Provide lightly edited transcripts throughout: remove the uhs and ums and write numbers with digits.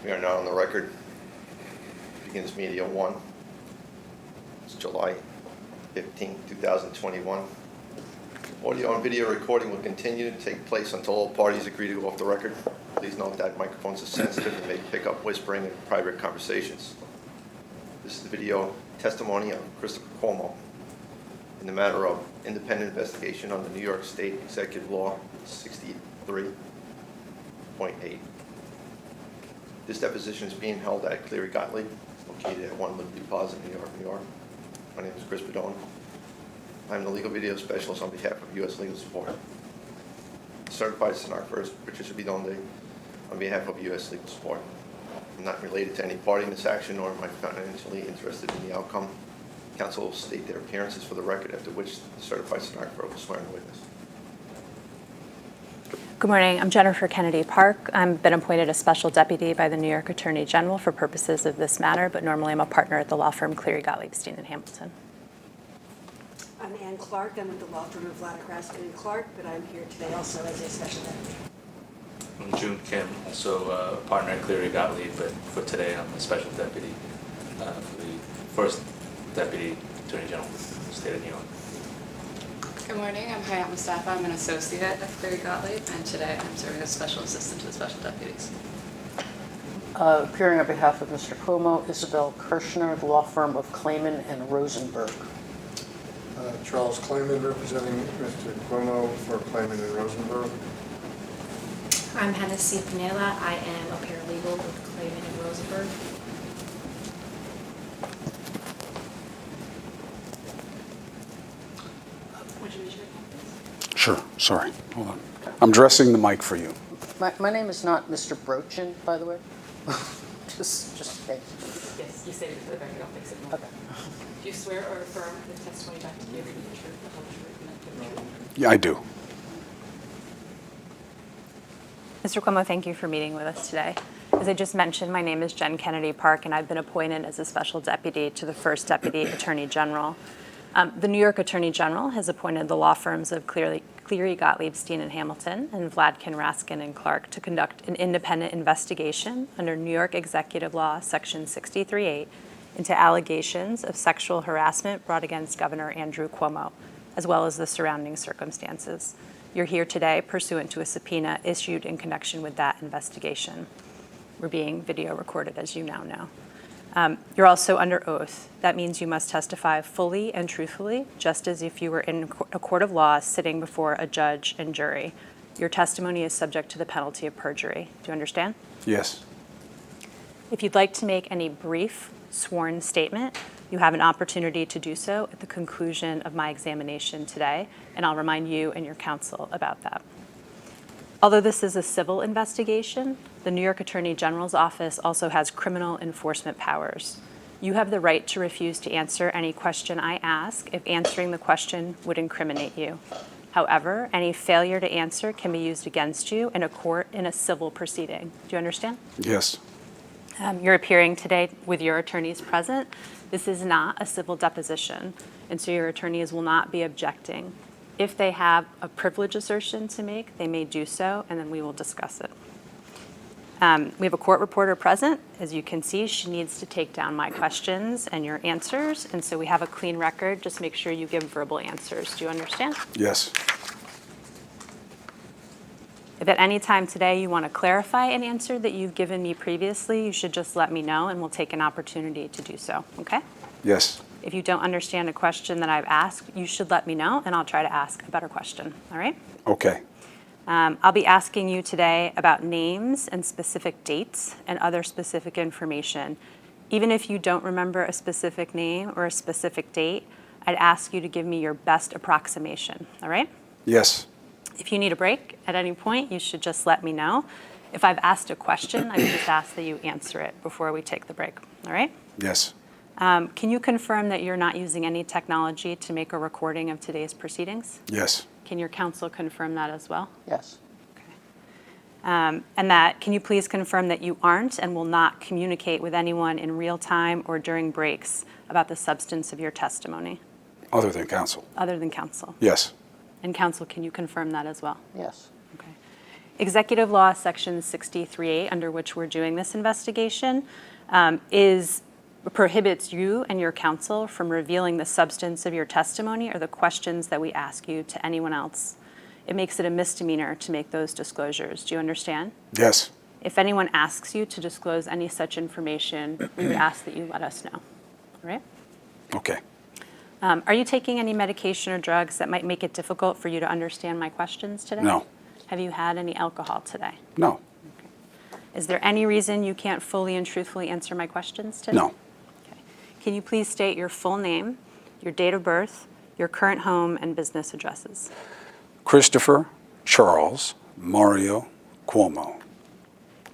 We are now on the record. Begins media 1. It's July 15, 2021. Audio and video recording will continue to take place until all parties agree to go off the record. Please note that microphones are sensitive and may pick up whispering and private conversations. This is the video testimony of Chris Cuomo in the matter of independent investigation under New York State Executive Law 63.8. This deposition is being held at Cleary Gottlieb, located at 1 Liberty Plaza, New York, New York. My name is Chris Cuomo. I'm the legal video specialist on behalf of U.S. Legal Support. Certified stenographer is Patricia Bidonde on behalf of U.S. Legal Support. I'm not related to any party in this action, nor am I financially interested in the outcome. Counsel will state their appearances for the record, after which the certified stenographer will swear in the witness. Good morning. I'm Jennifer Kennedy Park. I've been appointed a special deputy by the New York Attorney General for purposes of this matter, but normally I'm a partner at the law firm Cleary Gottlieb, Steen & Hamilton. I'm Ann Clark. I'm with the law firm of Vladic, & Clark, but I'm here today also as a special deputy. I'm June Kim, also a partner at Cleary Gottlieb, but for today I'm a special deputy for the first Deputy Attorney General of the State of New York. Good morning, I'm Hayat Mustafa. I'm an associate at Cleary Gottlieb, and today I'm serving as special assistant to the special deputies. Appearing on behalf of Mr. Cuomo, Isabel Kirshner, the law firm of Clayman and Rosenberg. Charles Clayman, representing Mr. Cuomo for Clayman and Rosenberg. I'm Hennessy Pinella. I am a paralegal with Clayman and Rosenberg. Would you raise your hand, please? Sure, sorry, hold on. I'm dressing the mic for you. My name is not Mr. Brochin, by the way. just in case. Yes, you say it for the record. I'll fix it. Okay. Do you swear or affirm the testimony back to you for the truth, the whole truth, and nothing but the truth? Yeah, I do. Mr. Cuomo, thank you for meeting with us today. As I just mentioned, my name is Jen Kennedy Park, and I've been appointed as a special deputy to the first Deputy Attorney General. The New York Attorney General has appointed the law firms of Cleary Gottlieb, Steen & Hamilton, and Vladkin, Raskin & Clark to conduct an independent investigation under New York Executive Law, Section 63.8, into allegations of sexual harassment brought against Governor Andrew Cuomo, as well as the surrounding circumstances. You're here today pursuant to a subpoena issued in connection with that investigation. We're being video recorded, as you now know. You're also under oath. That means you must testify fully and truthfully, just as if you were in a court of law sitting before a judge and jury. Your testimony is subject to the penalty of perjury. Do you understand? Yes. If you'd like to make any brief sworn statement, you have an opportunity to do so at the conclusion of my examination today, and I'll remind you and your counsel about that. Although this is a civil investigation, the New York Attorney General's office also has criminal enforcement powers. You have the right to refuse to answer any question I ask if answering the question would incriminate you. However, any failure to answer can be used against you in a court in a civil proceeding. Do you understand? Yes. You're appearing today with your attorneys present. This is not a civil deposition, and so your attorneys will not be objecting. If they have a privilege assertion to make, they may do so, and then we will discuss it. We have a court reporter present. As you can see, she needs to take down my questions and your answers, and so we have a clean record. Just make sure you give verbal answers. Do you understand? Yes. If at any time today you want to clarify an answer that you've given me previously, you should just let me know, and we'll take an opportunity to do so, okay? Yes. If you don't understand a question that I've asked, you should let me know, and I'll try to ask a better question, all right? Okay. I'll be asking you today about names and specific dates and other specific information. Even if you don't remember a specific name or a specific date, I'd ask you to give me your best approximation, all right? Yes. If you need a break at any point, you should just let me know. If I've asked a question, I would just ask that you answer it before we take the break, all right? Yes. Can you confirm that you're not using any technology to make a recording of today's proceedings? Yes. Can your counsel confirm that as well? Yes. Okay. And that, can you please confirm that you aren't and will not communicate with anyone in real time or during breaks about the substance of your testimony? Other than counsel? Other than counsel? Yes. And counsel, can you confirm that as well? Yes. Okay. Executive Law, Section 63A, under which we're doing this investigation, prohibits you and your counsel from revealing the substance of your testimony or the questions that we ask you to anyone else. It makes it a misdemeanor to make those disclosures. Do you understand? Yes. If anyone asks you to disclose any such information, we would ask that you let us know. All right? Okay. Are you taking any medication or drugs that might make it difficult for you to understand my questions today? No. Have you had any alcohol today? No. Is there any reason you can't fully and truthfully answer my questions today? No. Okay. Can you please state your full name, your date of birth, your current home, and business addresses? Christopher Charles Mario Cuomo.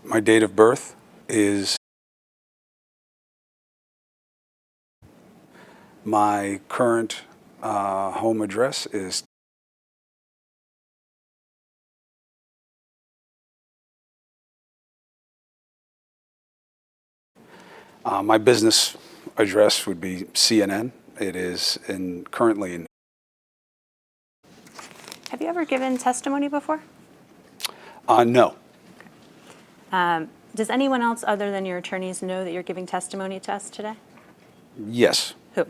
My date of birth is. My current home address is. My business address would be CNN. It is currently in. Have you ever given testimony before? No. Does anyone else other than your attorneys know that you're giving testimony to us today? Yes. Who?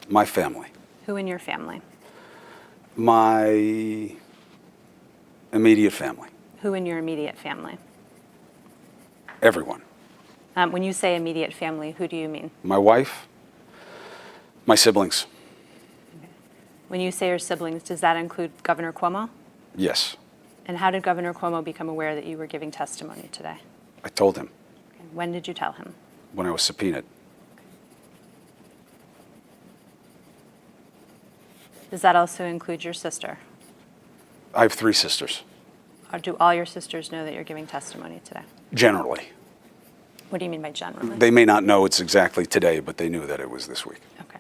My family. Who in your family? My immediate family. Who in your immediate family? Everyone. When you say immediate family, who do you mean? My wife. My siblings. When you say your siblings, does that include Governor Cuomo? Yes. And how did Governor Cuomo become aware that you were giving testimony today? I told him Okay. When did you tell him? when I was subpoenaed. Does that also include your sister? I have 3 sisters. Or do all your sisters know that you're giving testimony today? Generally. What do you mean by generally? They may not know it's exactly today, but they knew that it was this week. Okay.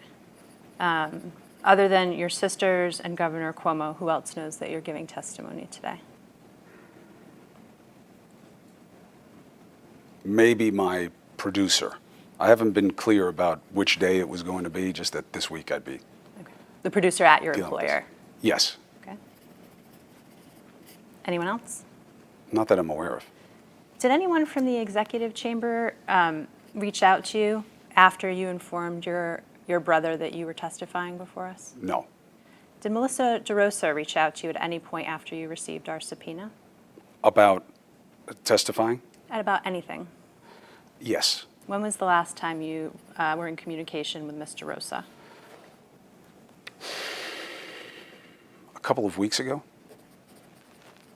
Other than your sisters and Governor Cuomo, who else knows that you're giving testimony today? Maybe my producer. I haven't been clear about which day it was going to be, just that this week I'd be. Okay. The producer at your dealing with this. employer? Yes. Okay. Anyone else? Not that I'm aware of. Did anyone from the executive chamber reach out to you after you informed your brother that you were testifying before us? No. Did Melissa DeRosa reach out to you at any point after you received our subpoena? About testifying? At about anything? Yes. When was the last time you were in communication with Ms. DeRosa? A couple of weeks ago,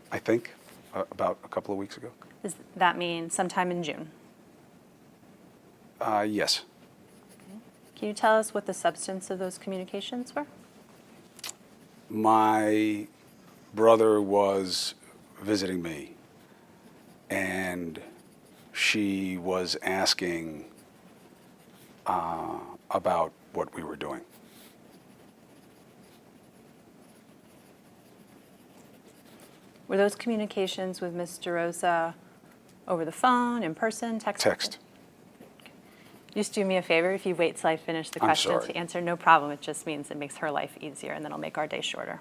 I think. About a couple of weeks ago. Does that mean sometime in June? Yes. Can you tell us what the substance of those communications were? My brother was visiting me, and she was asking about what we were doing. Were those communications with Ms. DeRosa over the phone, in person, text? Text. Just do me a favor, if you wait till I finish the I'm question sorry. to answer, no problem. It just means it makes her life easier, and then it'll make our day shorter.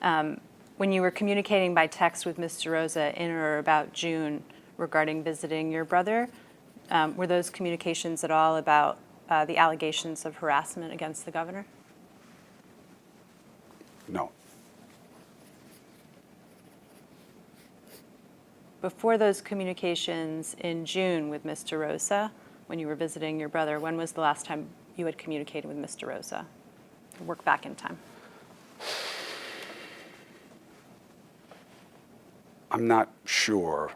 Okay. When you were communicating by text with Ms. DeRosa in or about June regarding visiting your brother, were those communications at all about the allegations of harassment against the governor? No. Before those communications in June with Ms. DeRosa, when you were visiting your brother, when was the last time you had communicated with Ms. DeRosa? Work back in time. I'm not sure.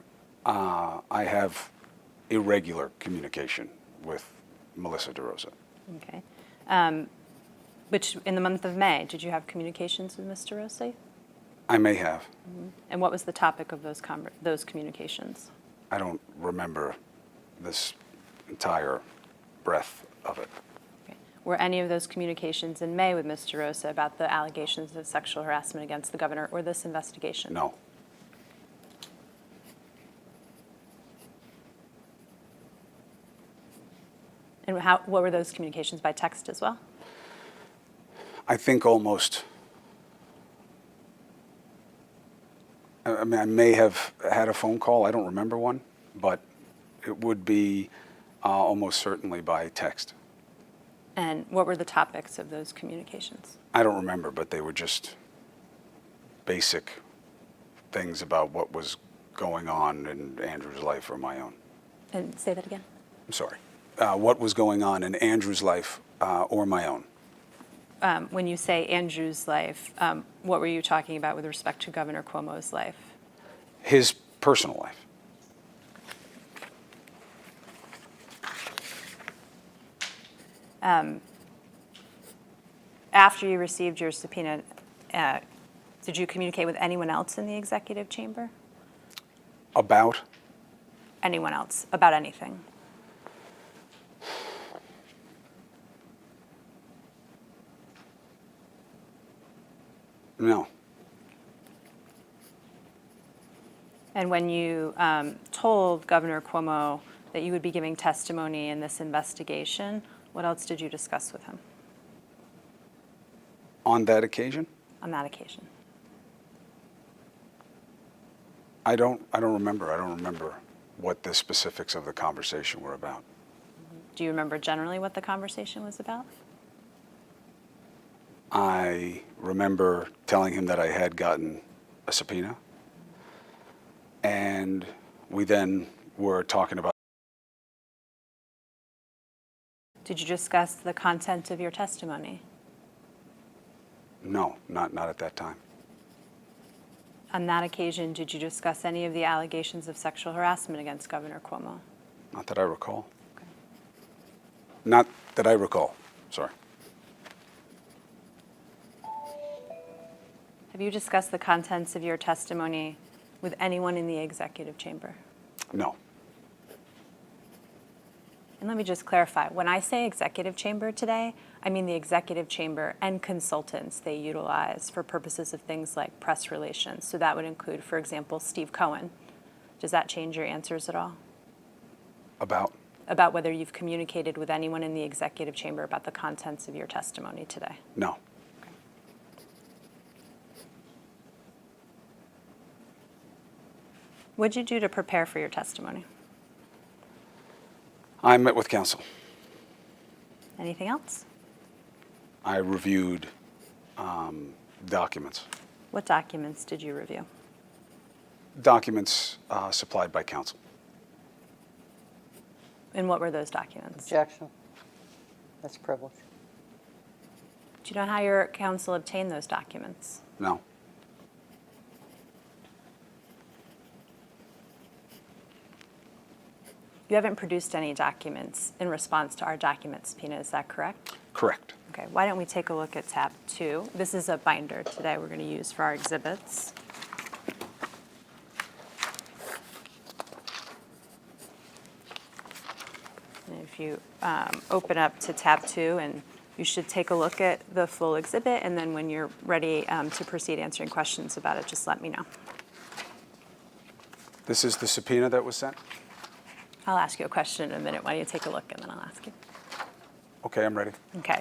I have irregular communication with Melissa DeRosa. Okay. Which, in the month of May, did you have communications with Ms. DeRosa? I may have. And what was the topic of those communications? I don't remember this entire breadth of it. Okay. Were any of those communications in May with Ms. DeRosa about the allegations of sexual harassment against the governor or this investigation? No. And what were those communications, by text as well? I think almost I mean, I may have had a phone call. I don't remember one, but it would be almost certainly by text. And what were the topics of those communications? I don't remember, but they were just basic things about what was going on in Andrew's life or my own. And say that again. I'm sorry. What was going on in Andrew's life or my own? When you say Andrew's life, what were you talking about with respect to Governor Cuomo's life? His personal life. After you received your subpoena, did you communicate with anyone else in the executive chamber? About? Anyone else about anything? No. And when you told Governor Cuomo that you would be giving testimony in this investigation, what else did you discuss with him On that occasion? on that occasion? I don't remember. I don't remember what the specifics of the conversation were about. Do you remember generally what the conversation was about? I remember telling him that I had gotten a subpoena, and we then were talking about. Did you discuss the content of your testimony? No, not at that time. On that occasion, did you discuss any of the allegations of sexual harassment against Governor Cuomo? Not that I recall. Okay. Not that I recall. Sorry. Have you discussed the contents of your testimony with anyone in the executive chamber? No. And let me just clarify, when I say executive chamber today, I mean the executive chamber and consultants they utilize for purposes of things like press relations. So that would include, for example, Steve Cohen. Does that change your answers at all? About? About whether you've communicated with anyone in the executive chamber about the contents of your testimony today? No. What did you do to prepare for your testimony? I met with counsel. Anything else? I reviewed documents. What documents did you review? Documents supplied by counsel. And what were those documents? Objection. That's privilege. Do you know how your counsel obtained those documents? No. You haven't produced any documents in response to our document subpoena, is that correct? Correct. Okay, why don't we take a look at tab 2? This is a binder today we're going to use for our exhibits. And if you open up to tab 2, and you should take a look at the full exhibit, and then when you're ready to proceed answering questions about it, just let me know. This is the subpoena that was sent? I'll ask you a question in a minute. Why don't you take a look, and then I'll ask you. Okay, I'm ready. Okay.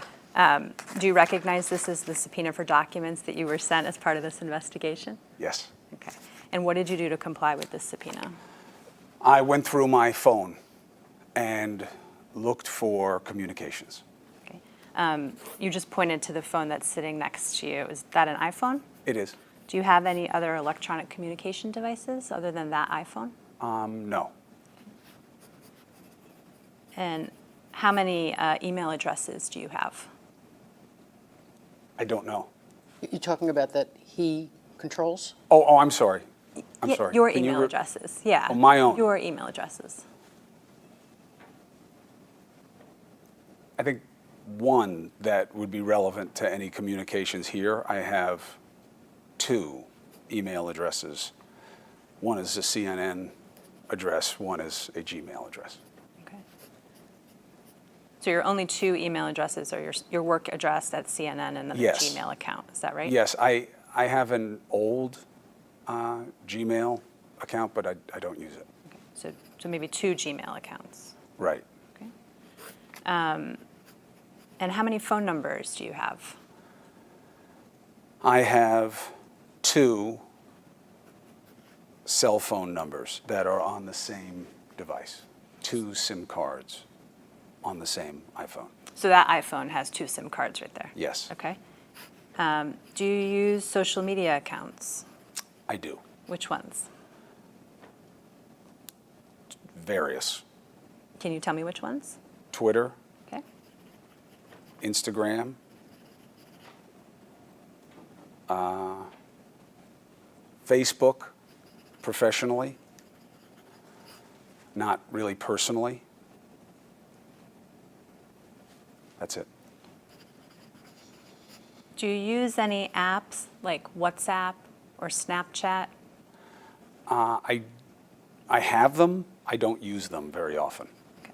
Do you recognize this as the subpoena for documents that you were sent as part of this investigation? Yes. Okay. And what did you do to comply with this subpoena? I went through my phone and looked for communications. Okay. You just pointed to the phone that's sitting next to you. Is that an iPhone? It is. Do you have any other electronic communication devices other than that iPhone? No. And how many email addresses do you have? I don't know. You're talking about that he controls? Oh, I'm sorry. I'm Yeah, sorry. Your Can you email addresses, yeah. Oh, my own. Your email addresses. I think one that would be relevant to any communications here, I have 2 email addresses. One is a CNN address, one is a Gmail address. Okay. So your only 2 email addresses are your work address at CNN and then Yes. the Gmail account, is that right? Yes, I have an old Gmail account, but I don't use it. Okay. So maybe 2 Gmail accounts. Right. Okay. And how many phone numbers do you have? I have 2 cell phone numbers that are on the same device, 2 SIM cards on the same iPhone. So that iPhone has 2 SIM cards right there? Yes. Okay. Do you use social media accounts? I do. Which ones? Various. Can you tell me which ones? Twitter, Okay. Instagram, Facebook, professionally, not really personally. That's it. Do you use any apps like WhatsApp or Snapchat? I have them. I don't use them very often. Okay.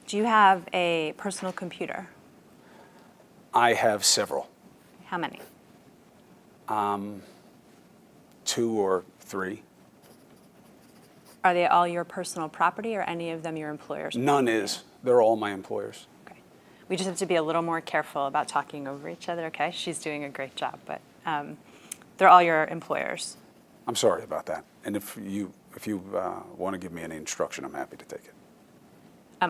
Do you have a personal computer? I have several, How many? 2 or 3. Are they all your personal property or any of them your employer's? None property? is. They're all my employers. Okay. We just have to be a little more careful about talking over each other, okay? She's doing a great job, but they're all your employers. I'm sorry about that. And if you want to give me any instruction, I'm happy to take it.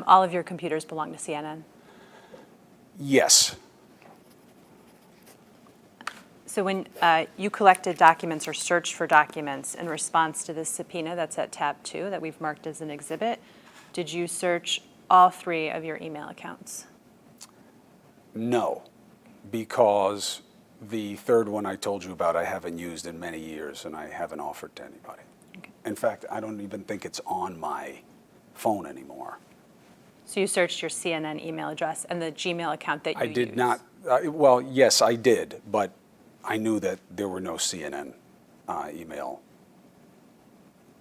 All of your computers belong to CNN. Yes. So when you collected documents or searched for documents in response to this subpoena that's at tab 2 that we've marked as an exhibit, did you search all 3 of your email accounts? No, because the third one I told you about I haven't used in many years and I haven't offered to anybody. Okay. In fact, I don't even think it's on my phone anymore. So you searched your CNN email address and the Gmail account that you I did use. not, well, yes, I did, but I knew that there were no CNN email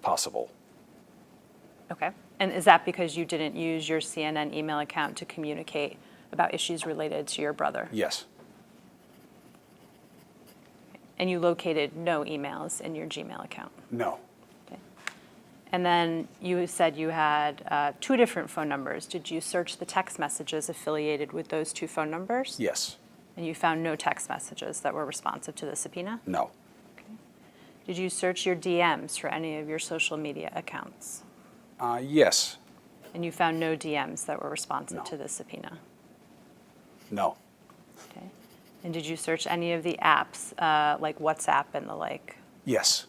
possible. Okay. And is that because you didn't use your CNN email account to communicate about issues related to your brother? Yes, And you located no emails in your Gmail account? no, Okay. And then you said you had 2 different phone numbers. Did you search the text messages affiliated with those 2 phone numbers? yes, And you found no text messages that were responsive to the subpoena? no, Okay. Did you search your DMs for any of your social media accounts? yes, And you found no DMs that were responsive No. to the subpoena? no, Okay. And did you search any of the apps like WhatsApp and the like? yes,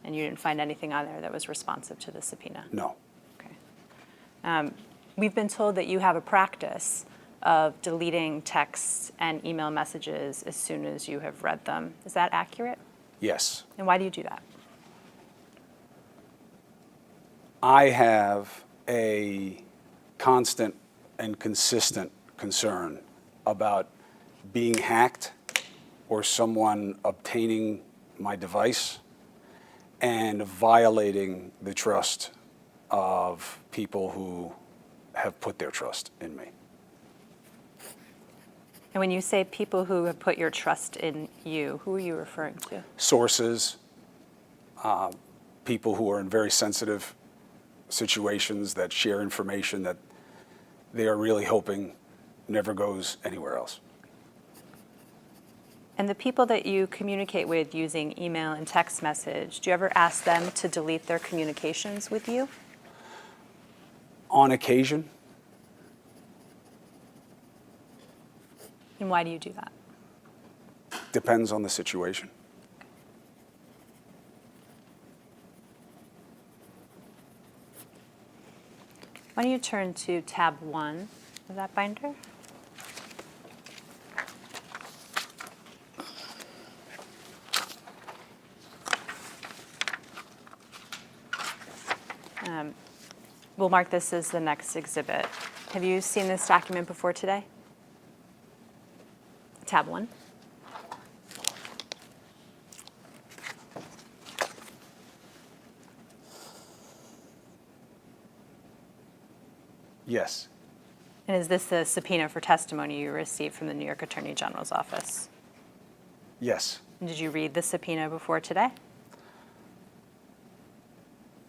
And you didn't find anything on there that was responsive to the subpoena? no. Okay. We've been told that you have a practice of deleting texts and email messages as soon as you have read them. Is that accurate? Yes. And why do you do that? I have a constant and consistent concern about being hacked or someone obtaining my device and violating the trust of people who have put their trust in me. And when you say people who have put your trust in you, who are you referring to? Sources, people who are in very sensitive situations that share information that they are really hoping never goes anywhere else. And the people that you communicate with using email and text message, do you ever ask them to delete their communications with you? On occasion, And why do you do that? depends on the situation. Why don't you turn to tab 1 of that binder? We'll mark this as the next exhibit. Have you seen this document before today? Tab 1. Yes, And is this the subpoena for testimony you received from the New York Attorney General's office? yes, And did you read the subpoena before today?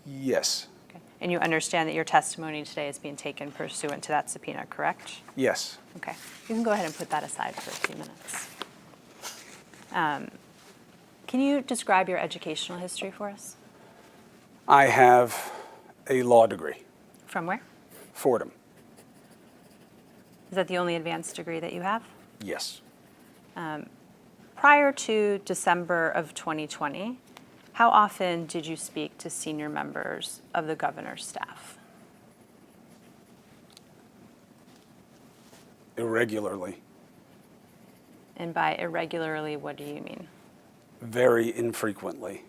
yes, Okay. And you understand that your testimony today is being taken pursuant to that subpoena, correct? yes. Okay. You can go ahead and put that aside for a few minutes. Can you describe your educational history for us? I have a law degree, From where? Fordham. Is that the only advanced degree that you have? Yes. Prior to December of 2020, how often did you speak to senior members of the governor's staff? Irregularly, And by irregularly, what do you mean? very infrequently.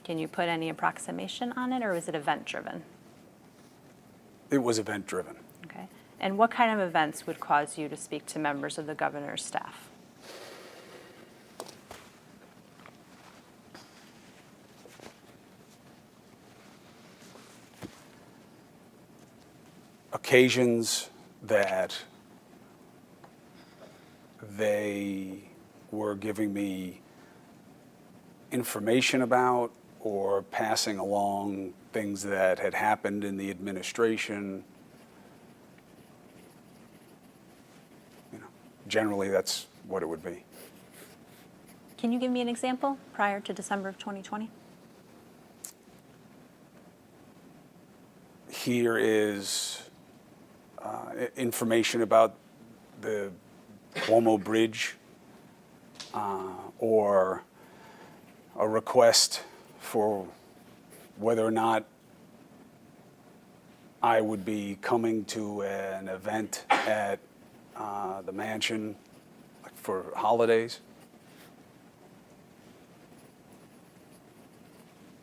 Can you put any approximation on it, or was it event-driven? It was event-driven. Okay. And what kind of events would cause you to speak to members of the governor's staff? Occasions that they were giving me information about or passing along things that had happened in the administration. You know, generally, that's what it would be. Can you give me an example prior to December of 2020? Here is information about the Cuomo Bridge or a request for whether or not I would be coming to an event at the mansion like for holidays.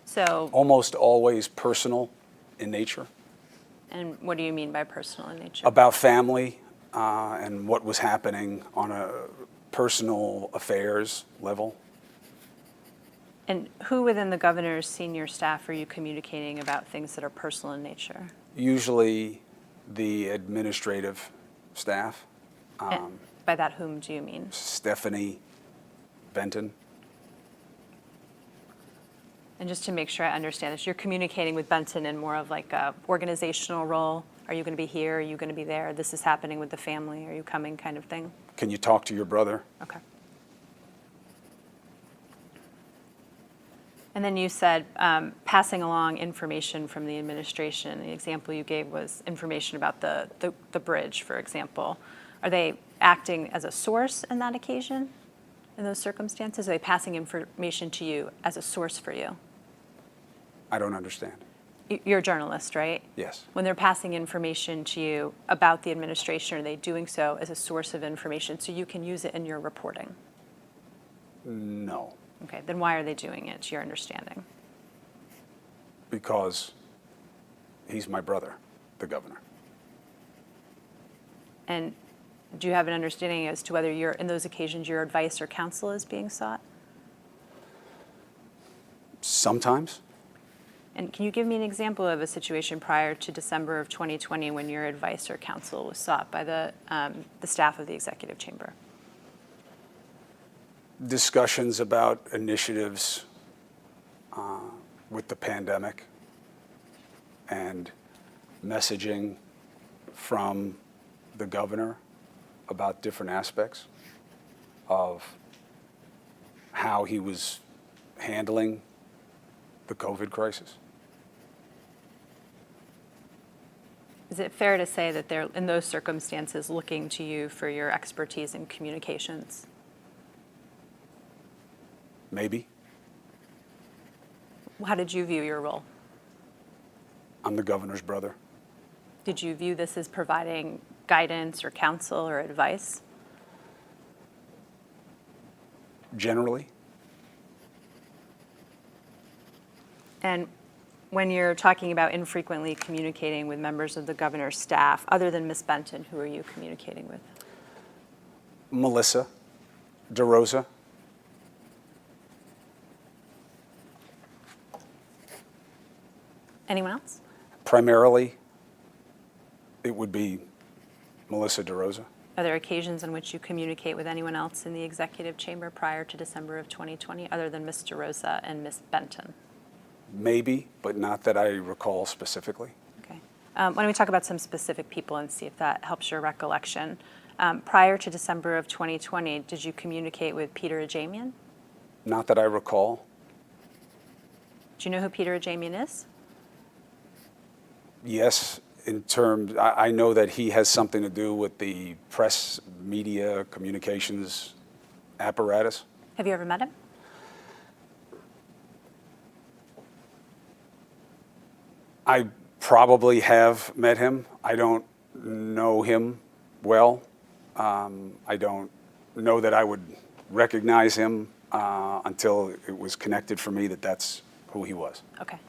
So, Almost always personal in nature, and what do you mean by personal in nature? about family and what was happening on a personal affairs level. And who within the governor's senior staff are you communicating about things that are personal in nature? Usually the administrative staff, And by that, whom do you mean? Stephanie Benton. And just to make sure I understand this, you're communicating with Benton in more of like a organizational role. Are you going to be here? Are you going to be there? This is happening with the family. Are you coming kind of thing? Can you talk to your brother? Okay. And then you said passing along information from the administration. The example you gave was information about the bridge, for example. Are they acting as a source in that occasion, in those circumstances? Are they passing information to you as a source for you? I don't understand. You're a journalist, right? Yes. When they're passing information to you about the administration, are they doing so as a source of information so you can use it in your reporting? No, Okay, then why are they doing it, to your understanding? because he's my brother, the governor. And do you have an understanding as to whether in those occasions, your advice or counsel is being sought? Sometimes. And can you give me an example of a situation prior to December of 2020 when your advice or counsel was sought by the staff of the executive chamber? Discussions about initiatives with the pandemic and messaging from the governor about different aspects of how he was handling the COVID crisis. Is it fair to say that they're, in those circumstances, looking to you for your expertise in communications? Maybe. How did you view your role? I'm the governor's brother. Did you view this as providing guidance or counsel or advice? Generally, And when you're talking about infrequently communicating with members of the governor's staff, other than Ms. Benton, who are you communicating with? Melissa DeRosa. Anyone else? Primarily, it would be Melissa DeRosa. Are there occasions on which you communicate with anyone else in the executive chamber prior to December of 2020, other than Ms. DeRosa and Ms. Benton? Maybe, but not that I recall specifically. Okay. Why don't we talk about some specific people and see if that helps your recollection? Prior to December of 2020, did you communicate with Peter Ajamian? Not that I recall. Do you know who Peter Ajamian is? Yes, in terms, I know that he has something to do with the press, media, communications apparatus. Have you ever met him? I probably have met him. I don't know him well. I don't know that I would recognize him until it was connected for me that that's who he was. Okay.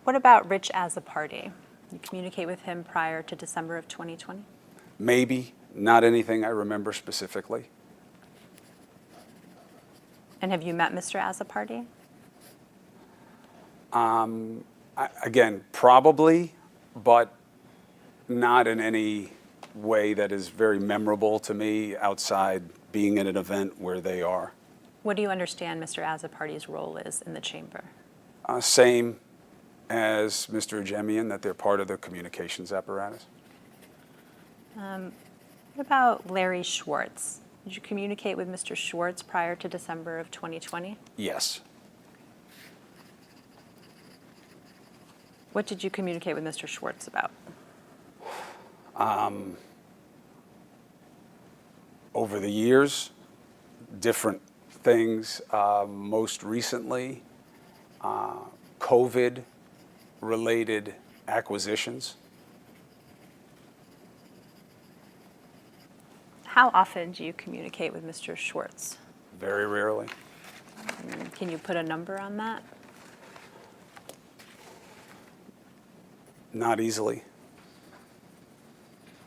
What about Rich Azzopardi? You communicate with him prior to December of 2020? Maybe, not anything I remember specifically. And have you met Mr. Azzopardi? Again, probably, but not in any way that is very memorable to me outside being at an event where they are. What do you understand Mr. Azzopardi's role is in the chamber? Same as Mr. Ajamian, that they're part of the communications apparatus. What about Larry Schwartz? Did you communicate with Mr. Schwartz prior to December of 2020? Yes. What did you communicate with Mr. Schwartz about? Over the years, different things. Most recently, COVID-related acquisitions. How often do you communicate with Mr. Schwartz? Very rarely. Can you put a number on that? Not easily.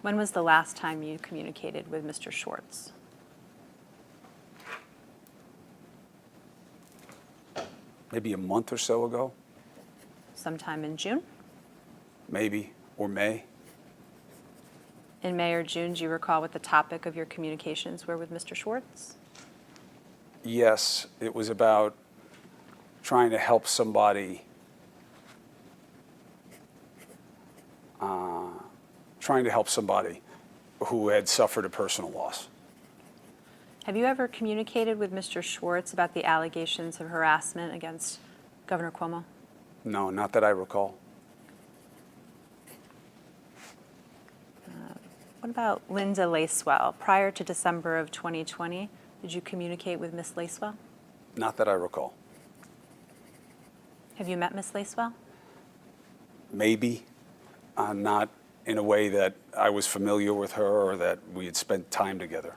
When was the last time you communicated with Mr. Schwartz? Maybe a month or so ago, Sometime in June? maybe, or May. In May or June, do you recall what the topic of your communications were with Mr. Schwartz? Yes, it was about trying to help somebody, who had suffered a personal loss. Have you ever communicated with Mr. Schwartz about the allegations of harassment against Governor Cuomo? No, not that I recall. What about Linda Lacewell? Prior to December of 2020, did you communicate with Ms. Lacewell? Not that I recall. Have you met Ms. Lacewell? Maybe, not in a way that I was familiar with her or that we had spent time together.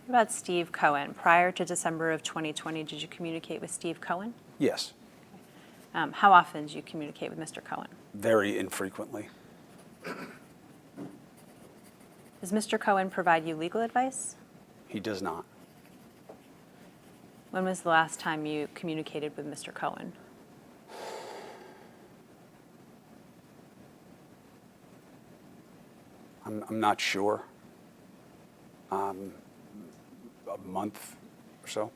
What about Steve Cohen? Prior to December of 2020, did you communicate with Steve Cohen? Yes, How often do you communicate with Mr. Cohen? very infrequently. Does Mr. Cohen provide you legal advice? He does not. When was the last time you communicated with Mr. Cohen? I'm not sure. A month or so.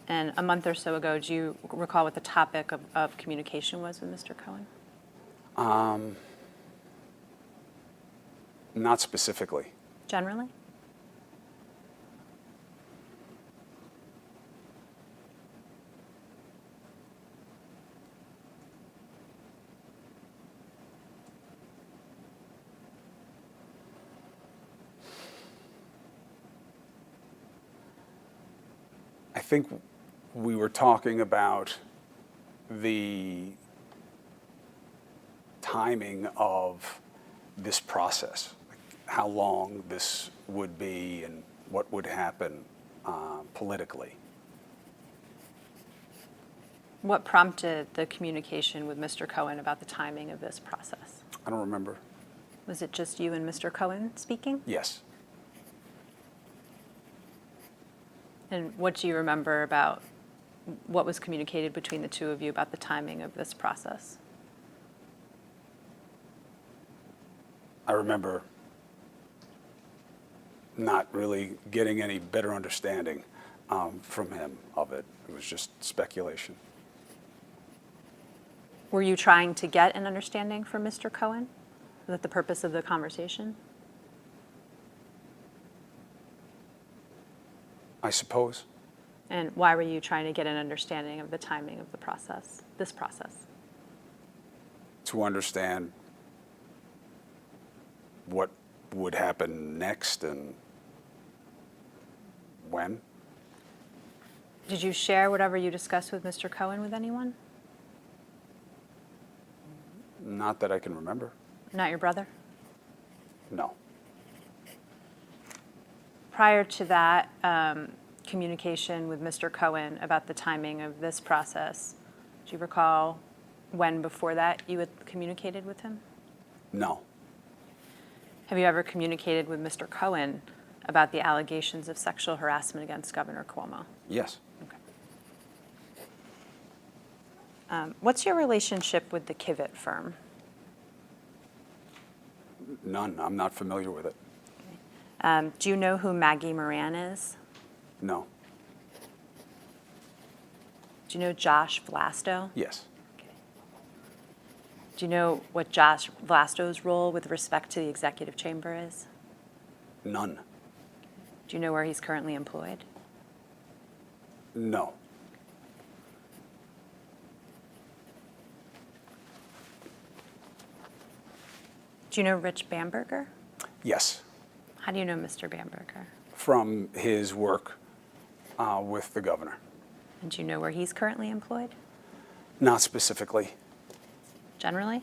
And a month or so ago, do you recall what the topic of communication was with Mr. Cohen? Not specifically. Generally? I think we were talking about the timing of this process, like how long this would be and what would happen politically. What prompted the communication with Mr. Cohen about the timing of this process? I don't remember. Was it just you and Mr. Cohen speaking? Yes. And what do you remember about what was communicated between the two of you about the timing of this process? I remember not really getting any better understanding from him of it. It was just speculation. Were you trying to get an understanding from Mr. Cohen? that the purpose of the conversation? I suppose. And why were you trying to get an understanding of the timing of the process, this process? To understand what would happen next and when. Did you share whatever you discussed with Mr. Cohen with anyone? Not that I can remember. Not your brother? No. Prior to that communication with Mr. Cohen about the timing of this process, do you recall when before that you had communicated with him? No. Have you ever communicated with Mr. Cohen about the allegations of sexual harassment against Governor Cuomo? Yes. Okay. What's your relationship with the Kivett firm? None. I'm not familiar with it. Do you know who Maggie Moran is? No. Do you know Josh Vlasto? Yes. Do you know what Josh Vlasto's role with respect to the executive chamber is? None. Do you know where he's currently employed? No. Do you know Rich Bamberger? Yes. How do you know Mr. Bamberger? From his work with the governor. And do you know where he's currently employed? Not specifically. Generally?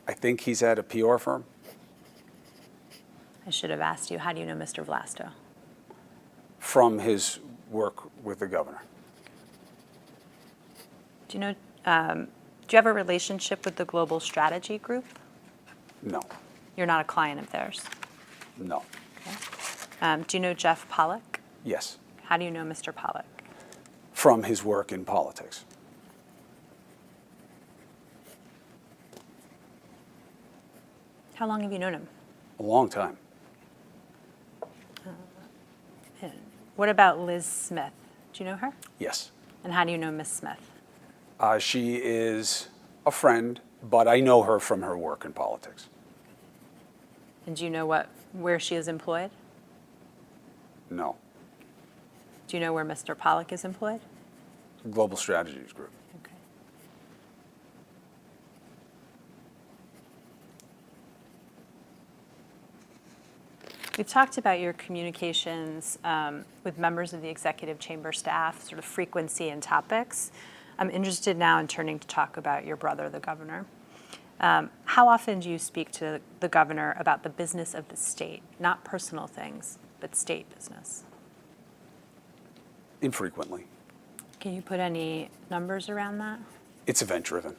I think he's at a PR firm. I should have asked you, how do you know Mr. Vlasto? From his work with the governor. Do you know, do you have a relationship with the Global Strategy Group? No. You're not a client of theirs. No. Okay. Do you know Jeff Pollack? Yes. How do you know Mr. Pollack? From his work in politics. How long have you known him? A long time. And what about Liz Smith? Do you know her? Yes. And how do you know Miss Smith? She is a friend, but I know her from her work in politics. And do you know where she is employed? No. Do you know where Mr. Pollack is employed? Global Strategies Group. Okay. We've talked about your communications with members of the executive chamber staff, sort of frequency and topics. I'm interested now in turning to talk about your brother, the governor. How often do you speak to the governor about the business of the state, not personal things, but state business? Infrequently. Can you put any numbers around that? It's event-driven.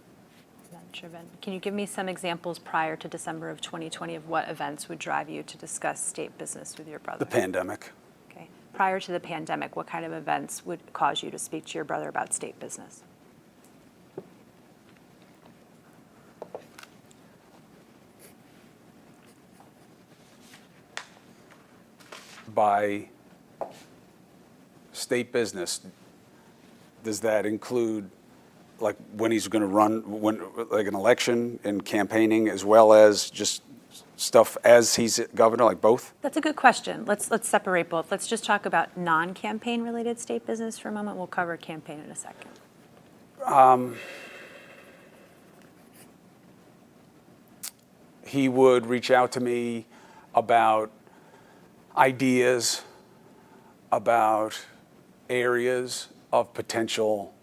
Event-driven. Can you give me some examples prior to December of 2020 of what events would drive you to discuss state business with your brother? The pandemic. Okay. Prior to the pandemic, what kind of events would cause you to speak to your brother about state business? By state business, does that include like when he's going to run, like an election and campaigning, as well as just stuff as he's governor, like both? That's a good question. Let's separate both. Let's just talk about non-campaign related state business for a moment. We'll cover campaign in a second. He would reach out to me about ideas, about areas of potential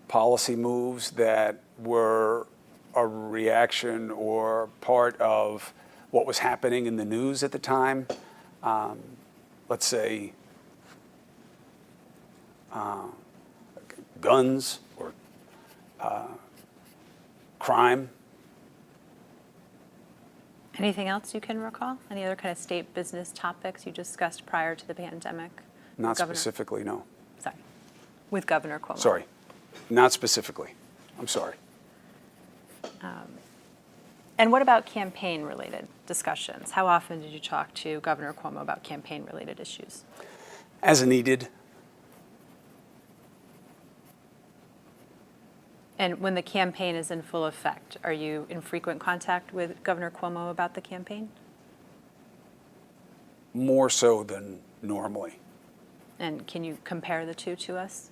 policy moves that were a reaction or part of what was happening in the news at the time. Let's say guns or crime. Anything else you can recall? Any other kind of state business topics you discussed prior to the pandemic? Not Governor- specifically, no. Sorry. With Governor Cuomo. Sorry, not specifically. I'm sorry. And what about campaign-related discussions? How often did you talk to Governor Cuomo about campaign-related issues? As needed. And when the campaign is in full effect, are you in frequent contact with Governor Cuomo about the campaign? More so than normally. And can you compare the two to us?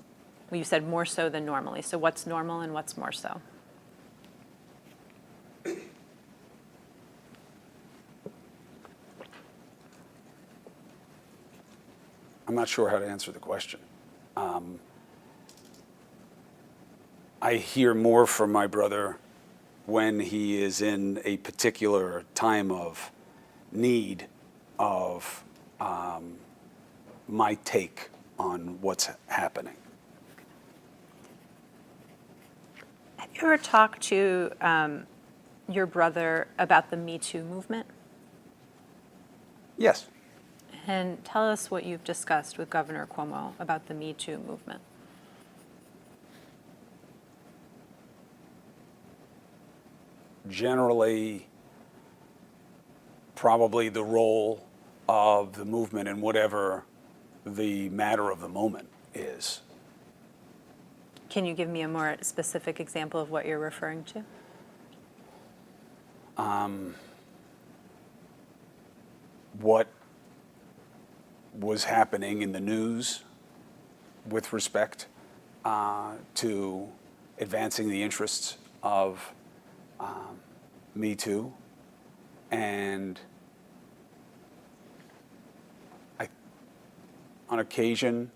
Well, you said more so than normally. So what's normal and what's more so? I'm not sure how to answer the question. I hear more from my brother when he is in a particular time of need of my take on what's happening. Have you ever talked to your brother about the Me Too movement? Yes. And tell us what you've discussed with Governor Cuomo about the Me Too movement. Generally, probably the role of the movement in whatever the matter of the moment is. Can you give me a more specific example of what you're referring to? What was happening in the news with respect to advancing the interests of Me Too, and on occasion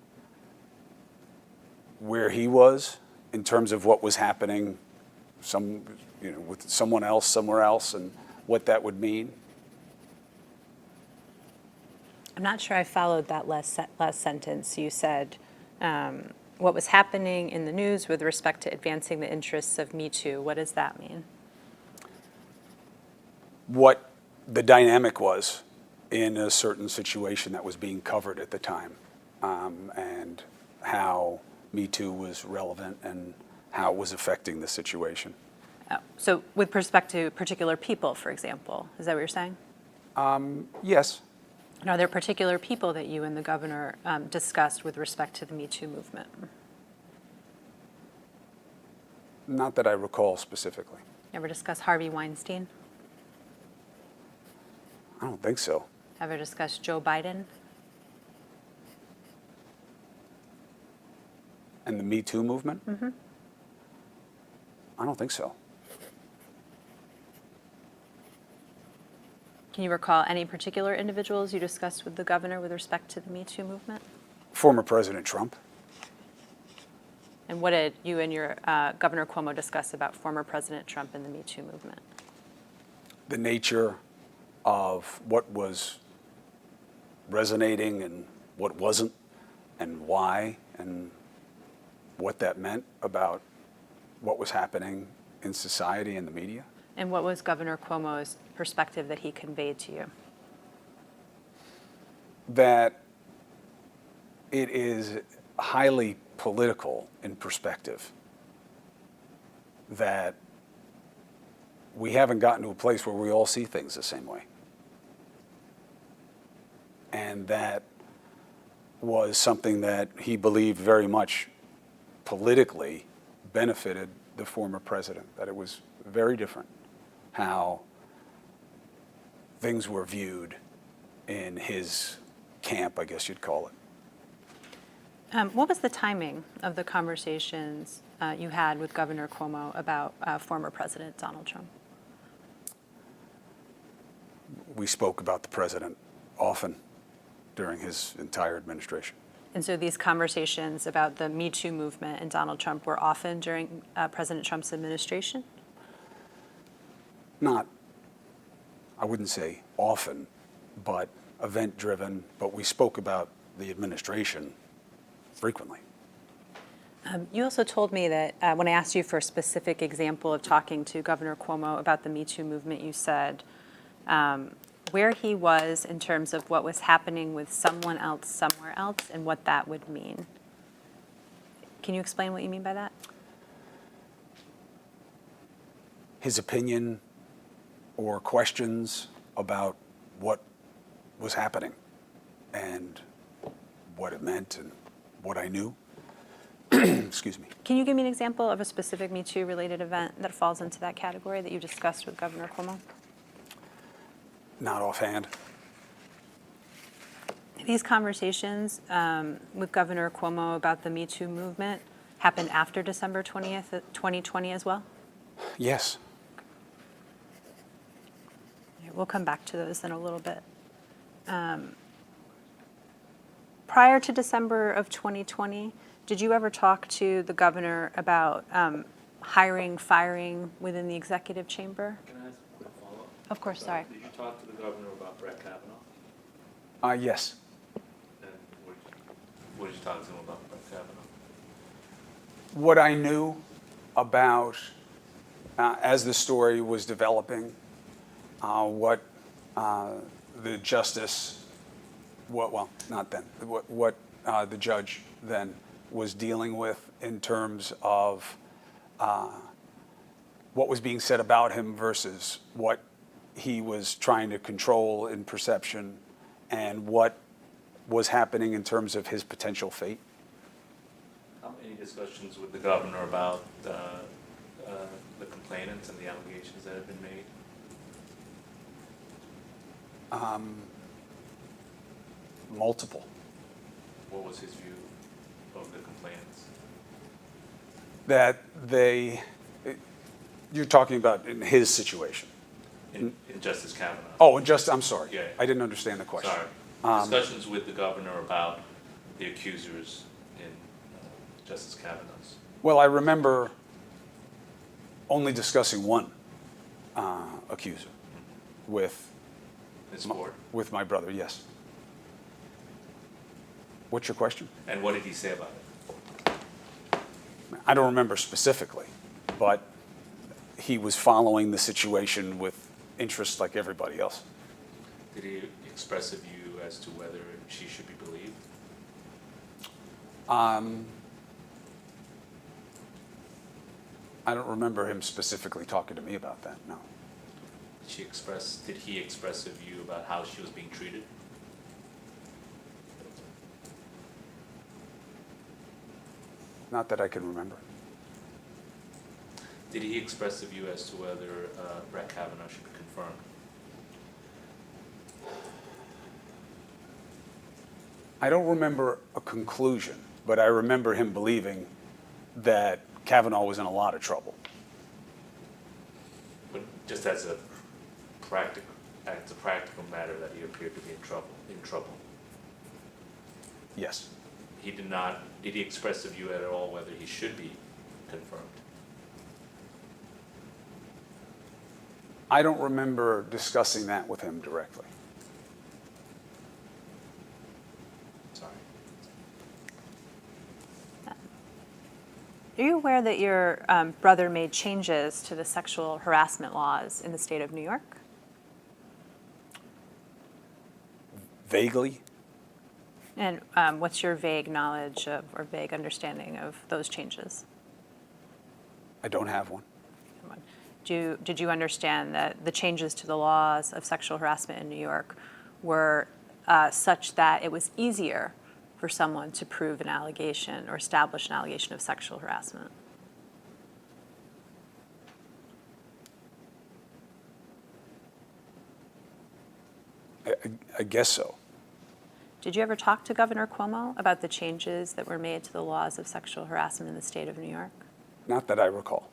where he was in terms of what was happening with someone else somewhere else and what that would mean. I'm not sure I followed that last sentence. You said what was happening in the news with respect to advancing the interests of Me Too. What does that mean? What the dynamic was in a certain situation that was being covered at the time, and how Me Too was relevant and how it was affecting the situation. Oh, so with respect to particular people, for example, is that what you're saying? Yes. And are there particular people that you and the governor discussed with respect to the Me Too movement? Not that I recall specifically. Ever discuss Harvey Weinstein? I don't think so. Ever discuss Joe Biden? And the Me Too movement? Mm-hmm. I don't think so. Can you recall any particular individuals you discussed with the governor with respect to the Me Too movement? Former President Trump. And what did you and your Governor Cuomo discuss about former President Trump and the Me Too movement? The nature of what was resonating and what wasn't, and why, and what that meant about what was happening in society and the media. And what was Governor Cuomo's perspective that he conveyed to you? That it is highly political in perspective. That we haven't gotten to a place where we all see things the same way. And that was something that he believed very much politically benefited the former president, that it was very different how things were viewed in his camp, I guess you'd call it. What was the timing of the conversations you had with Governor Cuomo about former President Donald Trump? We spoke about the president often during his entire administration. And so these conversations about the Me Too movement and Donald Trump were often during President Trump's administration? Not, I wouldn't say often, but event-driven, but we spoke about the administration frequently. You also told me that when I asked you for a specific example of talking to Governor Cuomo about the Me Too movement, you said where he was in terms of what was happening with someone else somewhere else and what that would mean. Can you explain what you mean by that? His opinion or questions about what was happening and what it meant and what I knew. Excuse me. Can you give me an example of a specific Me Too related event that falls into that category that you discussed with Governor Cuomo? Not offhand. These conversations with Governor Cuomo about the Me Too movement happened after December 20th, 2020 as well? Yes. We'll come back to those in a little bit. Prior to December of 2020, did you ever talk to the governor about hiring, firing within the executive chamber? Can I ask a quick follow-up? Of course, sorry. Did you talk to the governor about Brett Kavanaugh? Yes. And what did you talk to him about Brett Kavanaugh? What I knew about, as the story was developing, what the justice, well, not then, what the judge then was dealing with in terms of what was being said about him versus what he was trying to control in perception and what was happening in terms of his potential fate. Any discussions with the governor about the complainants and the allegations that have been made? Multiple. What was his view of the complainants? That you're talking about in his situation. In Justice Kavanaugh? Oh, I'm sorry. Yeah. I didn't understand the question. Sorry. Discussions with the governor about the accusers in Justice Kavanaugh's. Well, I remember only discussing one accuser with Ms. Ford? with my brother, yes. What's your question? And what did he say about it? I don't remember specifically, but he was following the situation with interest like everybody else. Did he express a view as to whether she should be believed? I don't remember him specifically talking to me about that, no. Did he express a view about how she was being treated? Not that I can remember. Did he express a view as to whether Brett Kavanaugh should be confirmed? I don't remember a conclusion, but I remember him believing that Kavanaugh was in a lot of trouble. But just as a practical matter, that he appeared to be in trouble. Yes. Did he express a view at all whether he should be confirmed? I don't remember discussing that with him directly. Sorry. Are you aware that your brother made changes to the sexual harassment laws in the state of New York? Vaguely. And what's your vague knowledge of or vague understanding of those changes? I don't have one. Did you understand that the changes to the laws of sexual harassment in New York were such that it was easier for someone to prove an allegation or establish an allegation of sexual harassment? I guess so. Did you ever talk to Governor Cuomo about the changes that were made to the laws of sexual harassment in the state of New York? Not that I recall.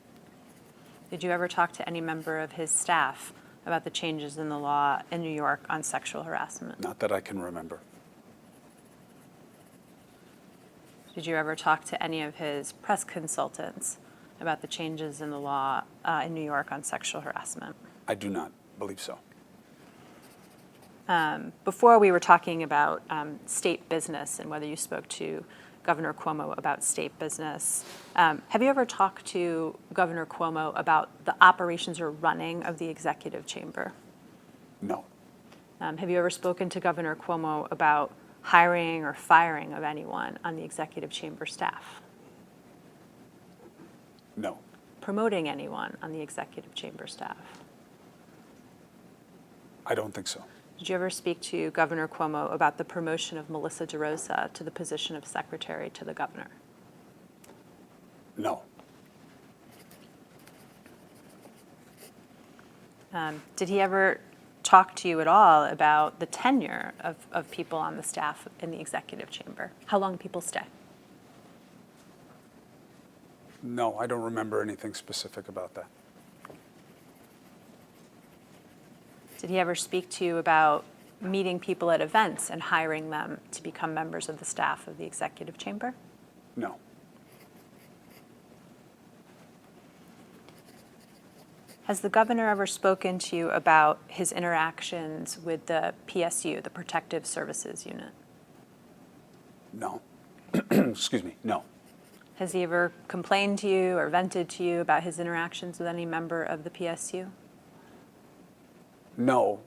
Did you ever talk to any member of his staff about the changes in the law in New York on sexual harassment? Not that I can remember. Did you ever talk to any of his press consultants about the changes in the law in New York on sexual harassment? I do not believe so. Before we were talking about state business and whether you spoke to Governor Cuomo about state business. Have you ever talked to Governor Cuomo about the operations or running of the executive chamber? No. Have you ever spoken to Governor Cuomo about hiring or firing of anyone on the executive chamber staff? No. Promoting anyone on the executive chamber staff? I don't think so. Did you ever speak to Governor Cuomo about the promotion of Melissa DeRosa to the position of secretary to the governor? No. Did he ever talk to you at all about the tenure of people on the staff in the executive chamber? How long people stay? No, I don't remember anything specific about that. Did he ever speak to you about meeting people at events and hiring them to become members of the staff of the executive chamber? No. Has the governor ever spoken to you about his interactions with the PSU, the Protective Services Unit? No. Excuse me, no. Has he ever complained to you or vented to you about his interactions with any member of the PSU? No.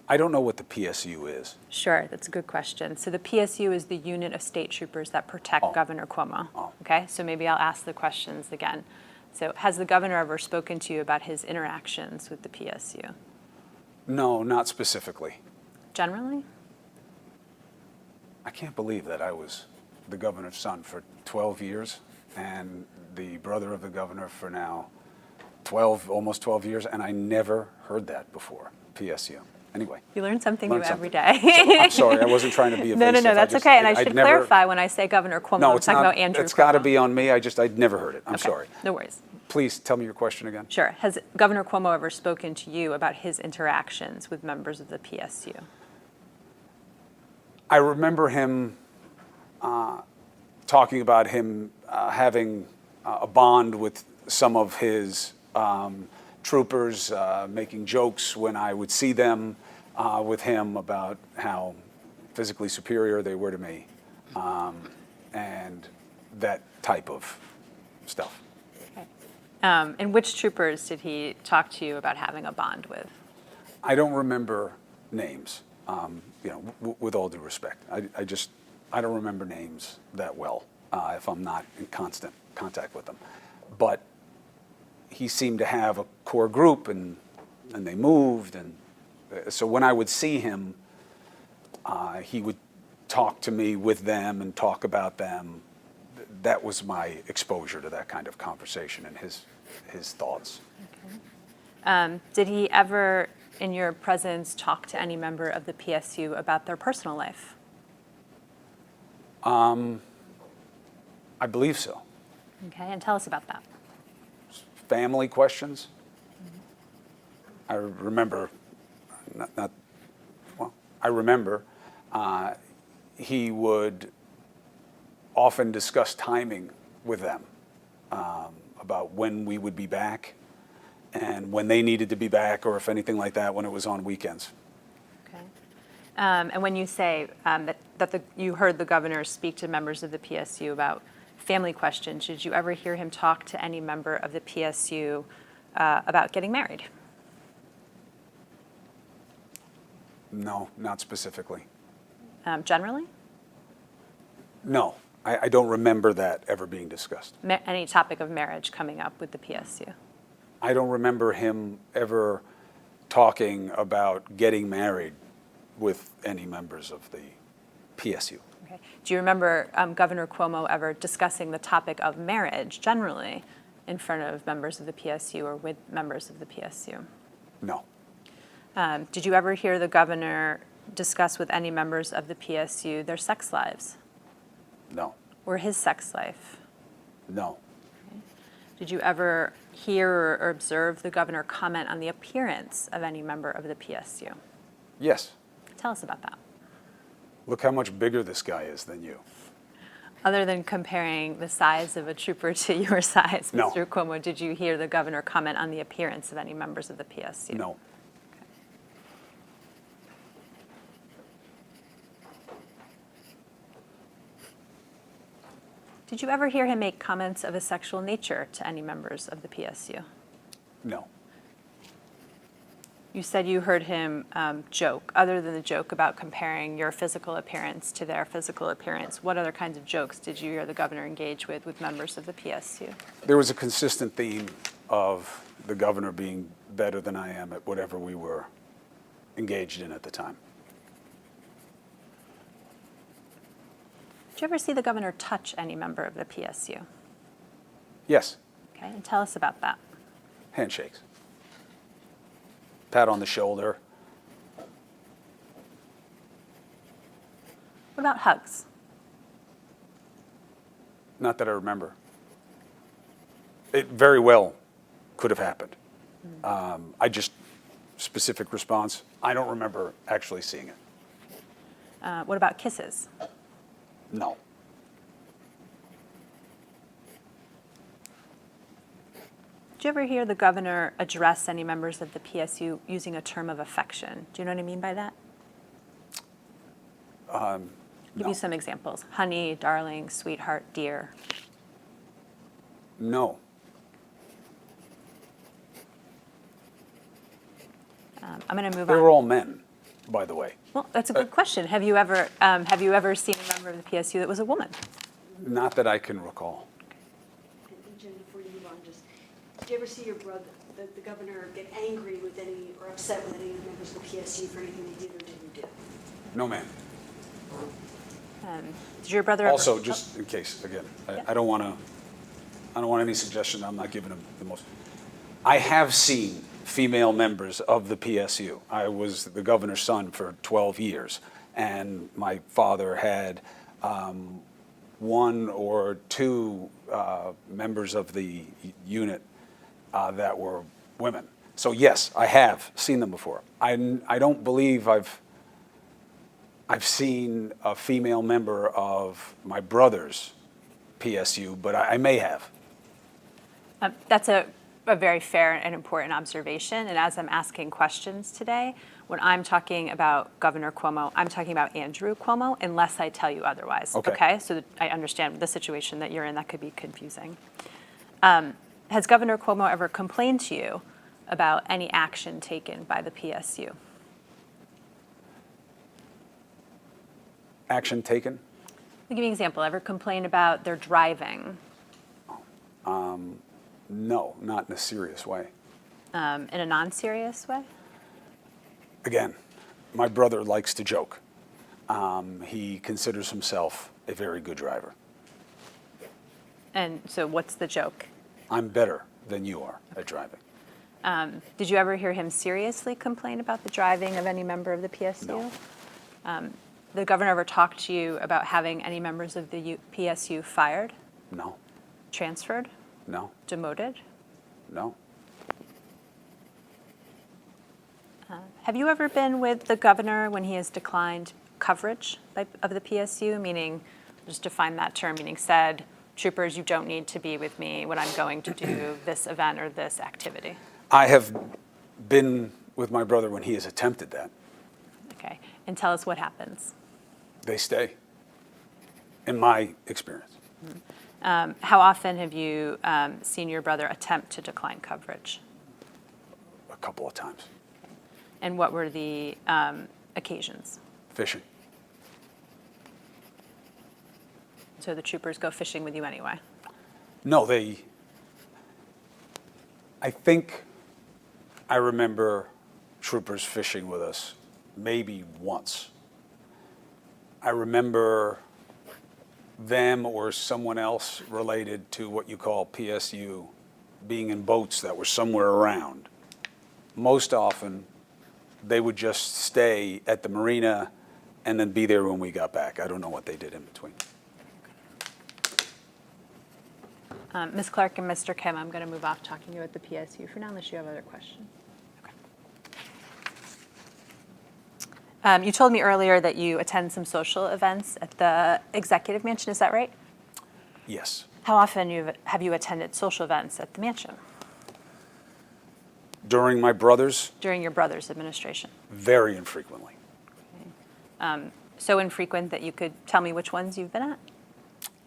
I don't know what the PSU is. Sure, that's a good question. So the PSU is the unit of state troopers that protect Oh. Governor Cuomo. Oh. Okay, so maybe I'll ask the questions again. So has the governor ever spoken to you about his interactions with the PSU? No, not specifically. Generally? I can't believe that I was the governor's son for 12 years and the brother of the governor for now 12, almost 12 years, and I never heard that before, PSU. Anyway. You learn something Learn new every something. day. So, I'm sorry, I wasn't trying to be evasive. No, that's okay. And I should clarify when I say Governor Cuomo, No, I'm it's talking not. about Andrew Cuomo. It's got to be on me. I'd never heard it. I'm Okay, sorry. no worries. Please tell me your question again. Sure. Has Governor Cuomo ever spoken to you about his interactions with members of the PSU? I remember him talking about him having a bond with some of his troopers, making jokes when I would see them with him about how physically superior they were to me, and that type of stuff. Okay. And which troopers did he talk to you about having a bond with? I don't remember names, with all due respect. I don't remember names that well if I'm not in constant contact with them. But he seemed to have a core group, and they moved, and so when I would see him, he would talk to me with them and talk about them. That was my exposure to that kind of conversation and his thoughts. Okay. Did he ever, in your presence, talk to any member of the PSU about their personal life? I believe so. Okay, and tell us about that. Family questions. I remember, I remember he would often discuss timing with them about when we would be back and when they needed to be back, or if anything like that, when it was on weekends. Okay. And when you say you heard the governor speak to members of the PSU about family questions, did you ever hear him talk to any member of the PSU about getting married? No, not specifically. Generally? No, I don't remember that ever being discussed. Any topic of marriage coming up with the PSU? I don't remember him ever talking about getting married with any members of the PSU. Okay. Do you remember Governor Cuomo ever discussing the topic of marriage generally in front of members of the PSU or with members of the PSU? No. Did you ever hear the governor discuss with any members of the PSU their sex lives No. or his sex life? No. Did you ever hear or observe the governor comment on the appearance of any member of the PSU? Yes. Tell us about that. Look how much bigger this guy is than you. Other than comparing the size of a trooper to your size, No. Mr. Cuomo, did you hear the governor comment on the appearance of any members of the PSU? No. Did you ever hear him make comments of a sexual nature to any members of the PSU? No. You said you heard him joke. Other than the joke about comparing your physical appearance to their physical appearance, what other kinds of jokes did you hear the governor engage with members of the PSU? There was a consistent theme of the governor being better than I am at whatever we were engaged in at the time. Did you ever see the governor touch any member of the PSU? Yes, Okay, and tell us about that. handshakes. Pat on the shoulder. What about hugs? Not that I remember. It very well could have happened. I just, specific response, I don't remember actually seeing it. What about kisses? No. Did you ever hear the governor address any members of the PSU using a term of affection? Do you know what I mean by that? Give No. you some examples. Honey, darling, sweetheart, dear. No. I'm going to move They on. were all men, by the way. Well, that's a good question. Have you ever seen a member of the PSU that was a woman? Not that I can recall. And Jen, before you move on, just, did you ever see your brother, the governor, get angry with any, or upset with any of the members of the PSU for anything they did or didn't do? No, ma'am. Did your brother ever? Also, just in case, again, I don't want any suggestion. I'm not giving them the most. I have seen female members of the PSU. I was the governor's son for 12 years, and my father had one or two members of the unit that were women. So yes, I have seen them before. I don't believe I've seen a female member of my brother's PSU, but I may have. That's a very fair and important observation. And as I'm asking questions today, when I'm talking about Governor Cuomo, I'm talking about Andrew Cuomo, unless I tell you otherwise. Okay. So that I understand the situation that you're in. That could be confusing. Has Governor Cuomo ever complained to you about any action taken by the PSU? Action taken? I'll give you an example. Ever complain about their driving? No, not in a serious way. In a non-serious way? Again, my brother likes to joke. He considers himself a very good driver. And so what's the joke? I'm better than you are at driving. Did you ever hear him seriously complain about the driving of any member of the PSU? No. The governor ever talked to you about having any members of the PSU fired, No, transferred, no, demoted? no. Have you ever been with the governor when he has declined coverage of the PSU, meaning, just define that term, meaning said, troopers, you don't need to be with me when I'm going to do this event or this activity? I have been with my brother when he has attempted that. Okay, and tell us what happens. They stay, in my experience. How often have you seen your brother attempt to decline coverage? A couple of times. And what were the occasions? Fishing. So the troopers go fishing with you anyway? No, I think I remember troopers fishing with us maybe once. I remember them or someone else related to what you call PSU being in boats that were somewhere around. Most often, they would just stay at the marina and then be there when we got back. I don't know what they did in between. Ms. Clark and Mr. Kim, I'm going to move off talking to you at the PSU for now, unless you have other questions. You told me earlier that you attend some social events at the Executive Mansion, is that right? Yes. How often have you attended social events at the mansion During my brother's, during your brother's administration? very infrequently. So infrequent that you could tell me which ones you've been at?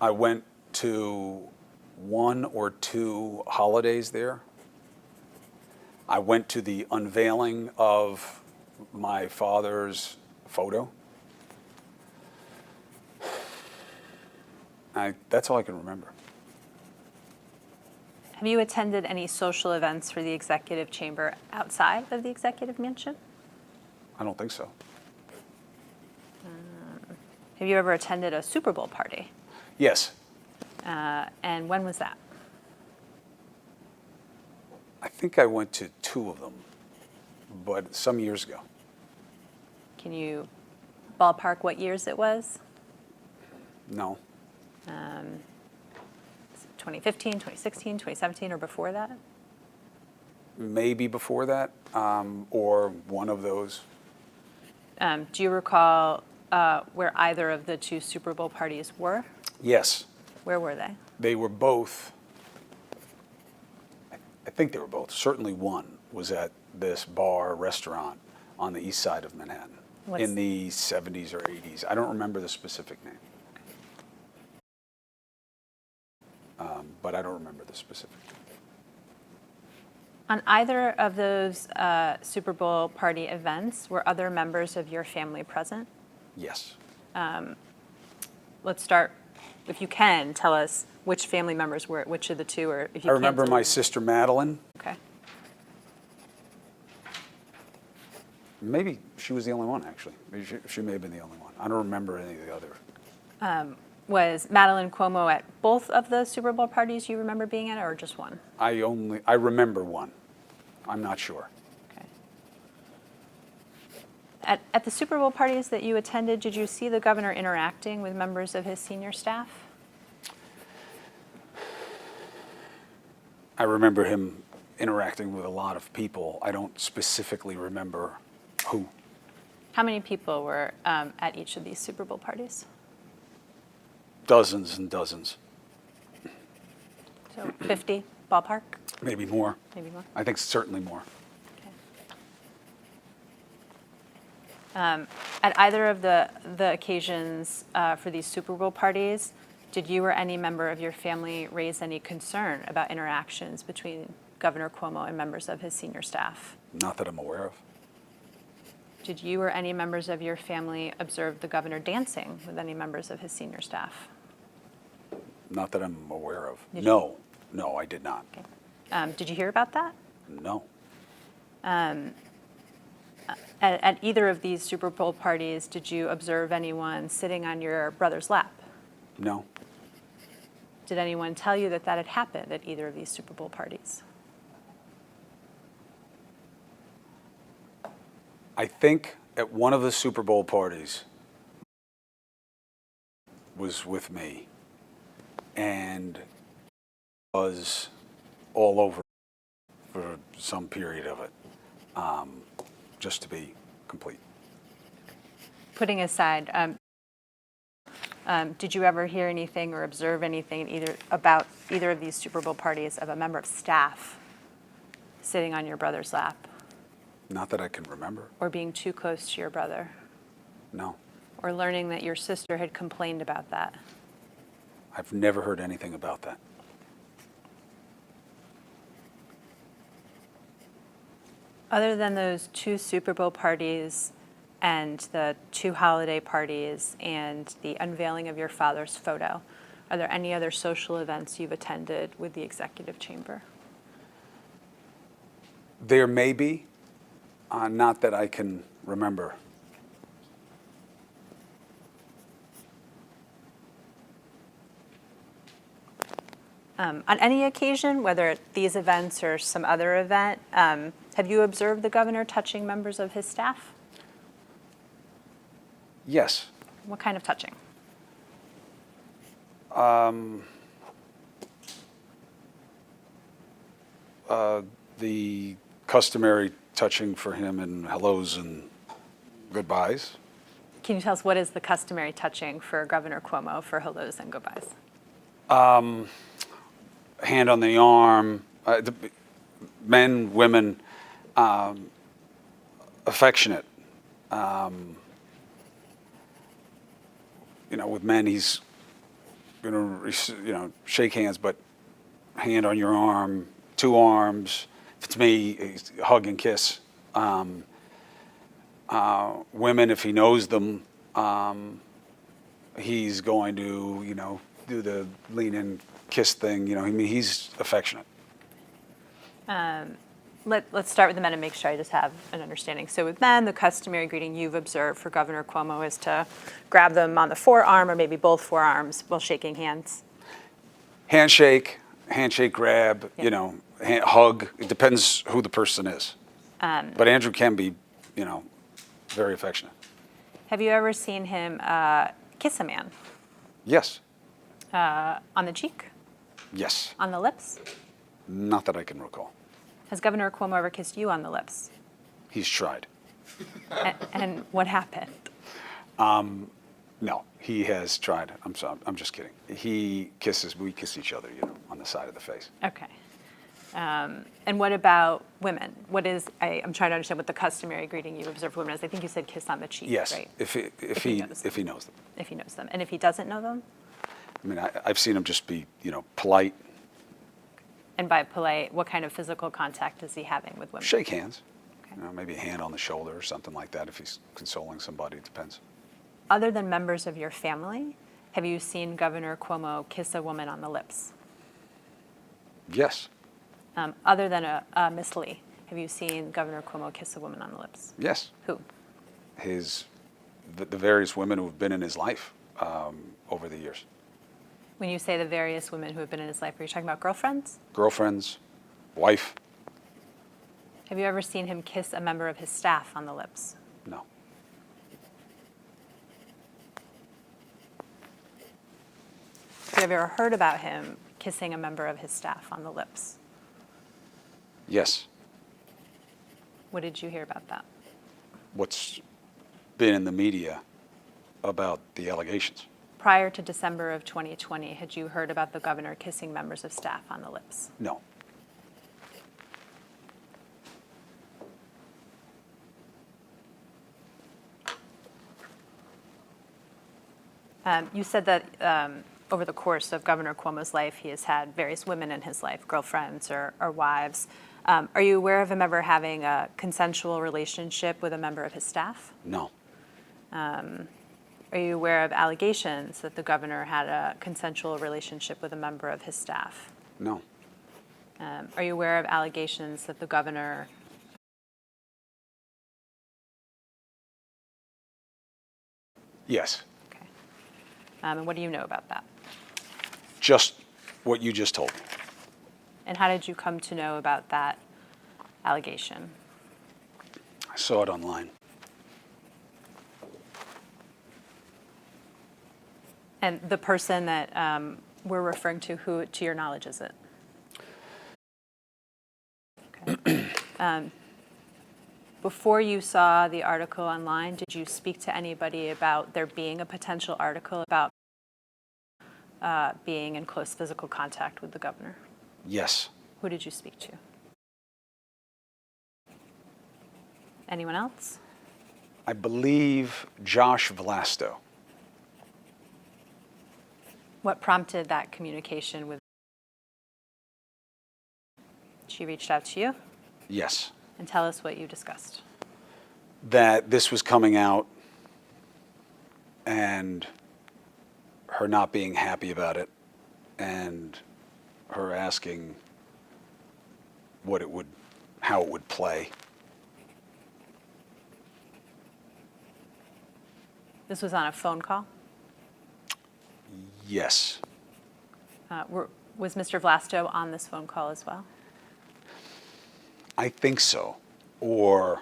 I went to 1 or 2 holidays there. I went to the unveiling of my father's photo. That's all I can remember. Have you attended any social events for the executive chamber outside of the Executive Mansion? I don't think so. Have you ever attended a Super Bowl party? Yes, And when was that? I think I went to 2 of them, but some years ago. Can you ballpark what years it was? No. 2015, 2016, 2017, or before that? Maybe before that, or one of those. Do you recall where either of the 2 Super Bowl parties were? Yes, Where were they? they were both, I think they were both, certainly one was at this bar, restaurant on the east side of Manhattan in the 70s or 80s. I don't remember the specific name. But I don't remember the specific name. On either of those Super Bowl party events, were other members of your family present? Yes. Let's start, if you can, tell us which family members were at which of the 2, or if you I can't remember tell my me. sister Madeline. Okay. Maybe she was the only one, actually. Maybe she may have been the only one. I don't remember any of the other. Was Madeline Cuomo at both of the Super Bowl parties you remember being at, or just one? I remember one. I'm not sure. Okay. At the Super Bowl parties that you attended, did you see the governor interacting with members of his senior staff? I remember him interacting with a lot of people. I don't specifically remember who. How many people were at each of these Super Bowl parties? Dozens and dozens, So 50 ballpark, maybe more. maybe more? I think certainly more. Okay. At either of the occasions for these Super Bowl parties, did you or any member of your family raise any concern about interactions between Governor Cuomo and members of his senior staff? Not that I'm aware of. Did you or any members of your family observe the governor dancing with any members of his senior staff? Not that I'm aware of. Did you? No, no, I did not. Okay. Did you hear about that? No. At either of these Super Bowl parties, did you observe anyone sitting on your brother's lap? No. Did anyone tell you that that had happened at either of these Super Bowl parties? I think at one of the Super Bowl parties was with me and was all over for some period of it, just to be complete. Putting aside, did you ever hear anything or observe anything about either of these Super Bowl parties of a member of staff sitting on your brother's lap Not that I can remember. or being too close to your brother No. or learning that your sister had complained about that? I've never heard anything about that. Other than those 2 Super Bowl parties and the 2 holiday parties and the unveiling of your father's photo, are there any other social events you've attended with the executive chamber? There may be, not that I can remember. On any occasion, whether at these events or some other event, have you observed the governor touching members of his staff? Yes. What kind of touching? The customary touching for him and hellos and goodbyes. Can you tell us what is the customary touching for Governor Cuomo for hellos and goodbyes? Hand on the arm, men, women, affectionate. With men, he's going to, shake hands, but hand on your arm, 2 arms. If it's me, he's hug and kiss. Women, if he knows them, he's going to, do the lean in kiss thing. He's affectionate. Let's start with the men and make sure I just have an understanding. So with men, the customary greeting you've observed for Governor Cuomo is to grab them on the forearm or maybe both forearms while shaking hands. Handshake grab, Yeah. hug. It depends who the person is. But Andrew can be, very affectionate. Have you ever seen him kiss a man? Yes. On the cheek? Yes. On the lips? Not that I can recall. Has Governor Cuomo ever kissed you on the lips? He's tried. And what happened? No, he has tried. I'm sorry. I'm just kidding. We kiss each other, on the side of the face. Okay. And what about women? I'm trying to understand what the customary greeting you observe for women is. I think you said kiss on the cheek, Yes, right? if he knows them. If he knows them. And if he doesn't know them? I mean, I've seen him just be, polite, And by polite, what kind of physical contact is he having with women? shake hands, Okay. maybe a hand on the shoulder or something like that if he's consoling somebody. It depends. Other than members of your family, have you seen Governor Cuomo kiss a woman on the lips? Yes, Other than Miss Lee, have you seen Governor Cuomo kiss a woman on the lips? yes. Who? The various women who have been in his life over the years. When you say the various women who have been in his life, are you talking about girlfriends? Girlfriends, wife, Have you ever seen him kiss a member of his staff on the lips? no. Have you ever heard about him kissing a member of his staff on the lips? Yes. What did you hear about that? What's been in the media about the allegations? Prior to December of 2020, had you heard about the governor kissing members of staff on the lips? No. You said that over the course of Governor Cuomo's life, he has had various women in his life, girlfriends or wives. Are you aware of him ever having a consensual relationship with a member of his staff? No. Are you aware of allegations that the governor had a consensual relationship with a member of his staff? No. Are you aware of allegations that the governor Yes. Okay. And what do you know about that? Just what you just told me. And how did you come to know about that allegation? I saw it online. And the person that we're referring to, who, to your knowledge, is it? Okay. Before you saw the article online, did you speak to anybody about there being a potential article about being in close physical contact with the governor? Yes. Who did you speak to? Anyone else? I believe Josh Vlasto. What prompted that communication with? She reached out to you? Yes. And tell us what you discussed. That this was coming out and her not being happy about it and her asking how it would play. This was on a phone call? Yes. Was Mr. Vlasto on this phone call as well? I think so. Or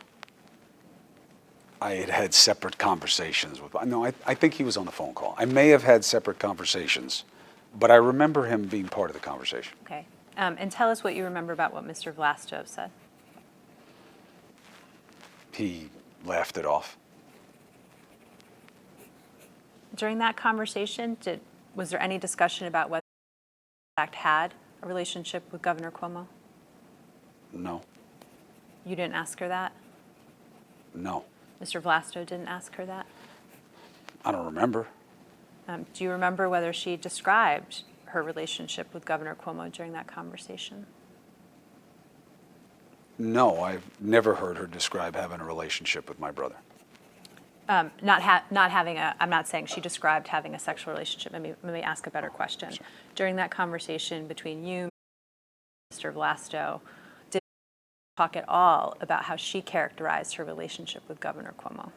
I had had separate conversations with, no, I think he was on the phone call. I may have had separate conversations, but I remember him being part of the conversation. Okay. And tell us what you remember about what Mr. Vlasto said. He laughed it off. During that conversation, was there any discussion about whether he in fact had a relationship with Governor Cuomo? No. You didn't ask her that? No. Mr. Vlasto didn't ask her that? I don't remember. Do you remember whether she described her relationship with Governor Cuomo during that conversation? No, I've never heard her describe having a relationship with my brother. Not having a, I'm not saying she described having a sexual relationship. Let me ask a better question. Sure. During that conversation between you and Mr. Vlasto, did she talk at all about how she characterized her relationship with Governor Cuomo?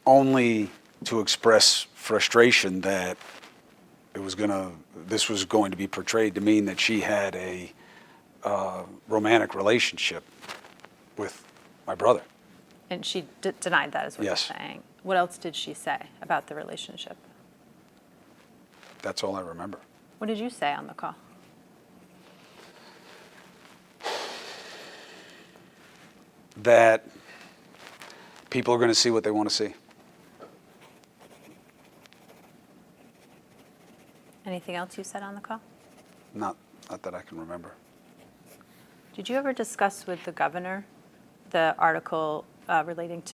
Only to express frustration that this was going to be portrayed to mean that she had a romantic relationship with my brother. And she denied that, is what Yes. you're saying. What else did she say about the relationship? That's all I remember. What did you say on the call? That people are going to see what they want to see. Anything else you said on the call? Not that I can remember. Did you ever discuss with the governor the article relating to?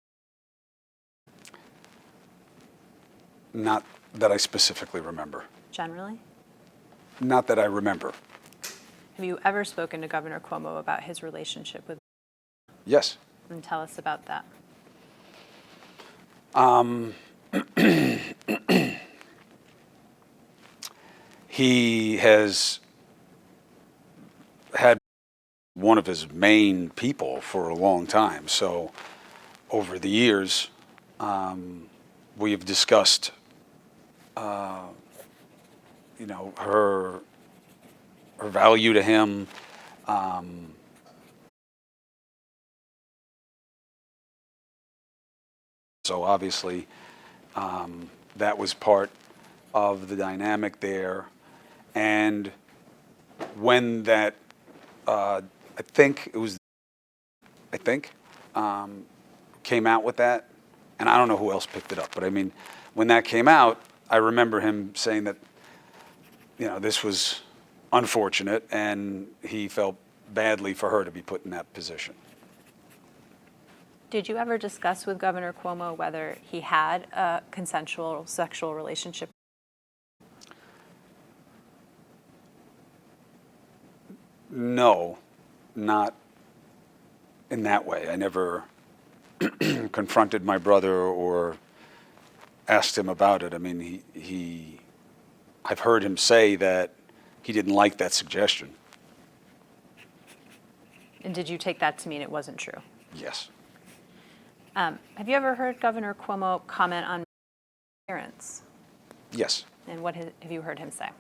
Not that I specifically remember. Generally? Not that I remember. Have you ever spoken to Governor Cuomo about his relationship with? Yes. And tell us about that. He has had one of his main people for a long time. So over the years, we have discussed, her value to him. So obviously, that was part of the dynamic there. And when that, I think, came out with that, and I don't know who else picked it up, but I mean, when that came out, I remember him saying that, this was unfortunate, and he felt badly for her to be put in that position. Did you ever discuss with Governor Cuomo whether he had a consensual sexual relationship? No, not in that way. I never confronted my brother or asked him about it. I mean, I've heard him say that he didn't like that suggestion. And did you take that to mean it wasn't true? Yes. Have you ever heard Governor Cuomo comment on appearance? Yes. And what have you heard him say?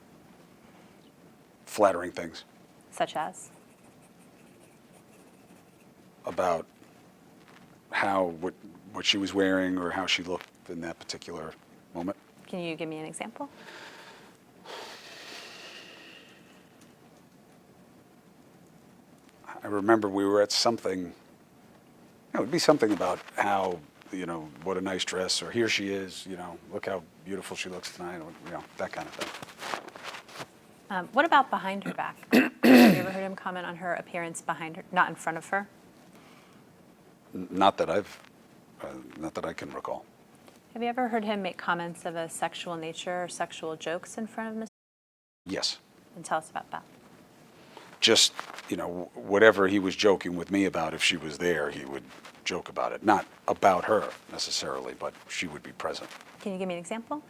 Flattering things Such as? about what she was wearing or how she looked in that particular moment. Can you give me an example? I remember we were at something, it would be something about how, what a nice dress, or here she is, look how beautiful she looks tonight, or, that kind of thing. What about behind her back? Have you ever heard him comment on her appearance behind her, not in front of her? Not that I can recall. Have you ever heard him make comments of a sexual nature or sexual jokes in front of Ms. Yes. And tell us about that. Just, whatever he was joking with me about, if she was there, he would joke about it. Not about her necessarily, but she would be present. Can you give me an example?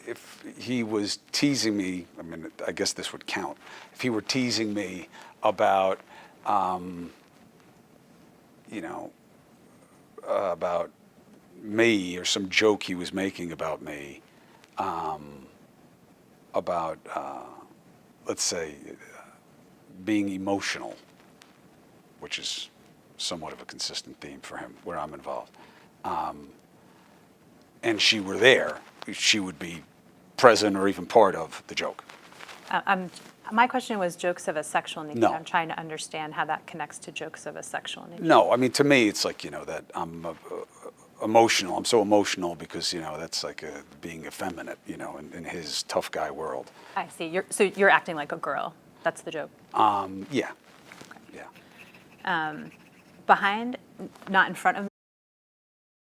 If he was teasing me, I mean, I guess this would count. If he were teasing me about, about me, or some joke he was making about me, about, let's say, being emotional, which is somewhat of a consistent theme for him where I'm involved, and she were there, she would be present or even part of the joke. My question was jokes of a sexual nature. No. I'm trying to understand how that connects to jokes of a sexual nature. No, I mean, to me, it's like, that I'm emotional. I'm so emotional because, that's like being effeminate, in his tough guy world. I see. So you're acting like a girl. That's the joke. Yeah. Okay. Yeah. Behind, not in front of.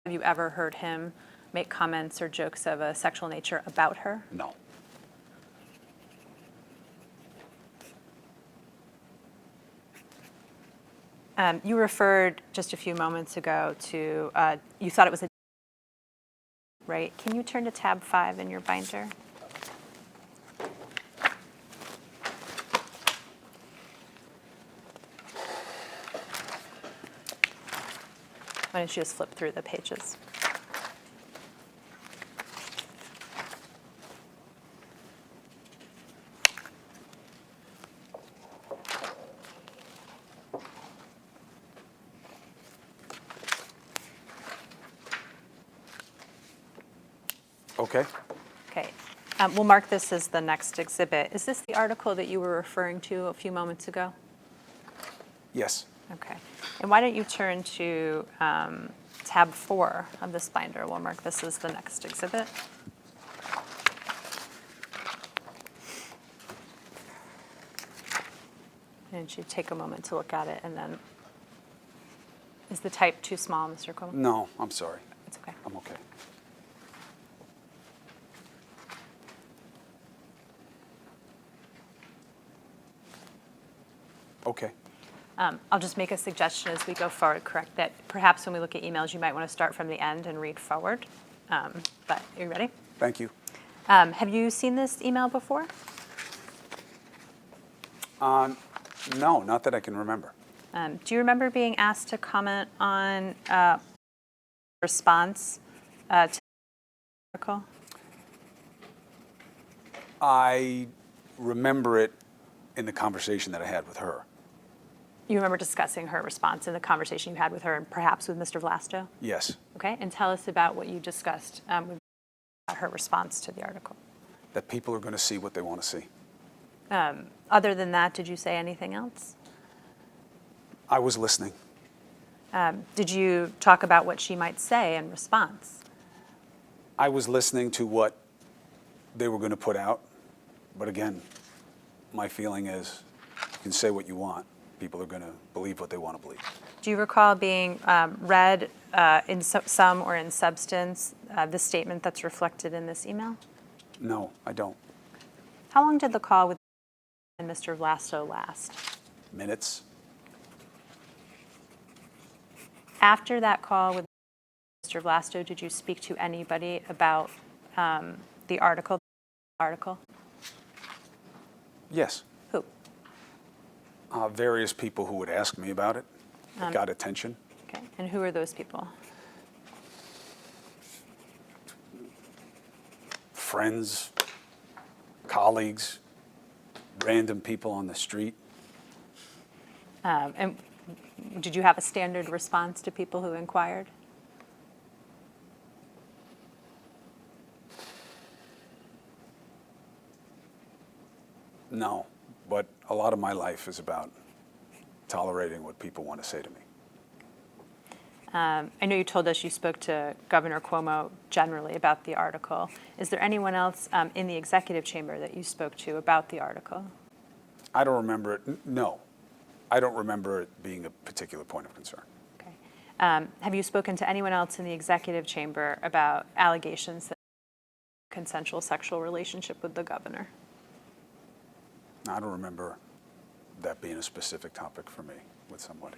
Have you ever heard him make comments or jokes of a sexual nature about her? No. You referred just a few moments ago to, you thought it was a, right? Can you turn to tab 5 in your binder? Why don't you just flip through the pages? Okay. Okay. We'll mark this as the next exhibit. Is this the article that you were referring to a few moments ago? Yes. Okay. And why don't you turn to tab 4 of this binder? We'll mark this as the next exhibit. And it should take a moment to look at it, and then, is the type too small, Mr. Cuomo? No, I'm sorry. It's okay. I'm okay. Okay. I'll just make a suggestion as we go forward, correct, that perhaps when we look at emails, you might want to start from the end and read forward. But are you ready? Thank you. Have you seen this email before? No, not that I can remember. Do you remember being asked to comment on response to the article? I remember it in the conversation that I had with her. You remember discussing her response in the conversation you had with her and perhaps with Mr. Vlasto? Yes. Okay, and tell us about what you discussed with her response to the article. That people are going to see what they want to see. Other than that, did you say anything else? I was listening. Did you talk about what she might say in response? I was listening to what they were going to put out. But again, my feeling is you can say what you want. People are going to believe what they want to believe. Do you recall being read in some or in substance the statement that's reflected in this email? No, I don't. How long did the call with Mr. Vlasto last? Minutes? After that call with Mr. Vlasto, did you speak to anybody about the article? Yes. Who? Various people who would ask me about it. It got attention. Okay, and who are those people? Friends, colleagues, random people on the street. And did you have a standard response to people who inquired? No, but a lot of my life is about tolerating what people want to say to me. I know you told us you spoke to Governor Cuomo generally about the article. Is there anyone else in the executive chamber that you spoke to about the article? I don't remember it. No, I don't remember it being a particular point of concern. Okay. Have you spoken to anyone else in the executive chamber about allegations that consensual sexual relationship with the governor? I don't remember that being a specific topic for me with somebody.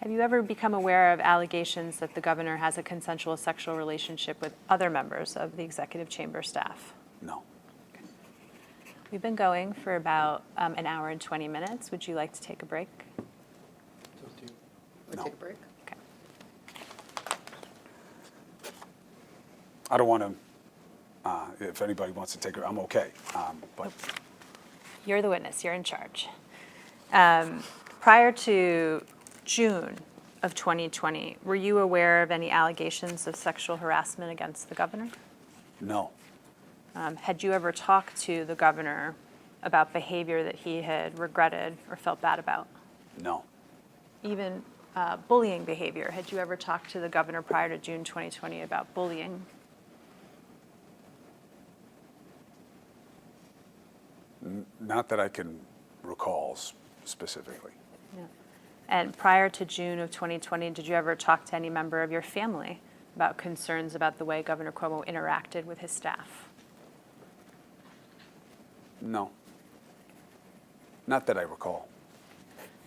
Have you ever become aware of allegations that the governor has a consensual sexual relationship with other members of the executive chamber staff? No. We've been going for about an hour and 20 minutes. Would you like to take a break? No. Take a break? Okay. I don't want to, if anybody wants to take it, I'm okay. But You're the witness. You're in charge. Prior to June of 2020, were you aware of any allegations of sexual harassment against the governor? no, Had you ever talked to the governor about behavior that he had regretted or felt bad about? no, Even bullying behavior. Had you ever talked to the governor prior to June 2020 about bullying? not that I can recall specifically. Yeah. And prior to June of 2020, did you ever talk to any member of your family about concerns about the way Governor Cuomo interacted with his staff? No, not that I recall.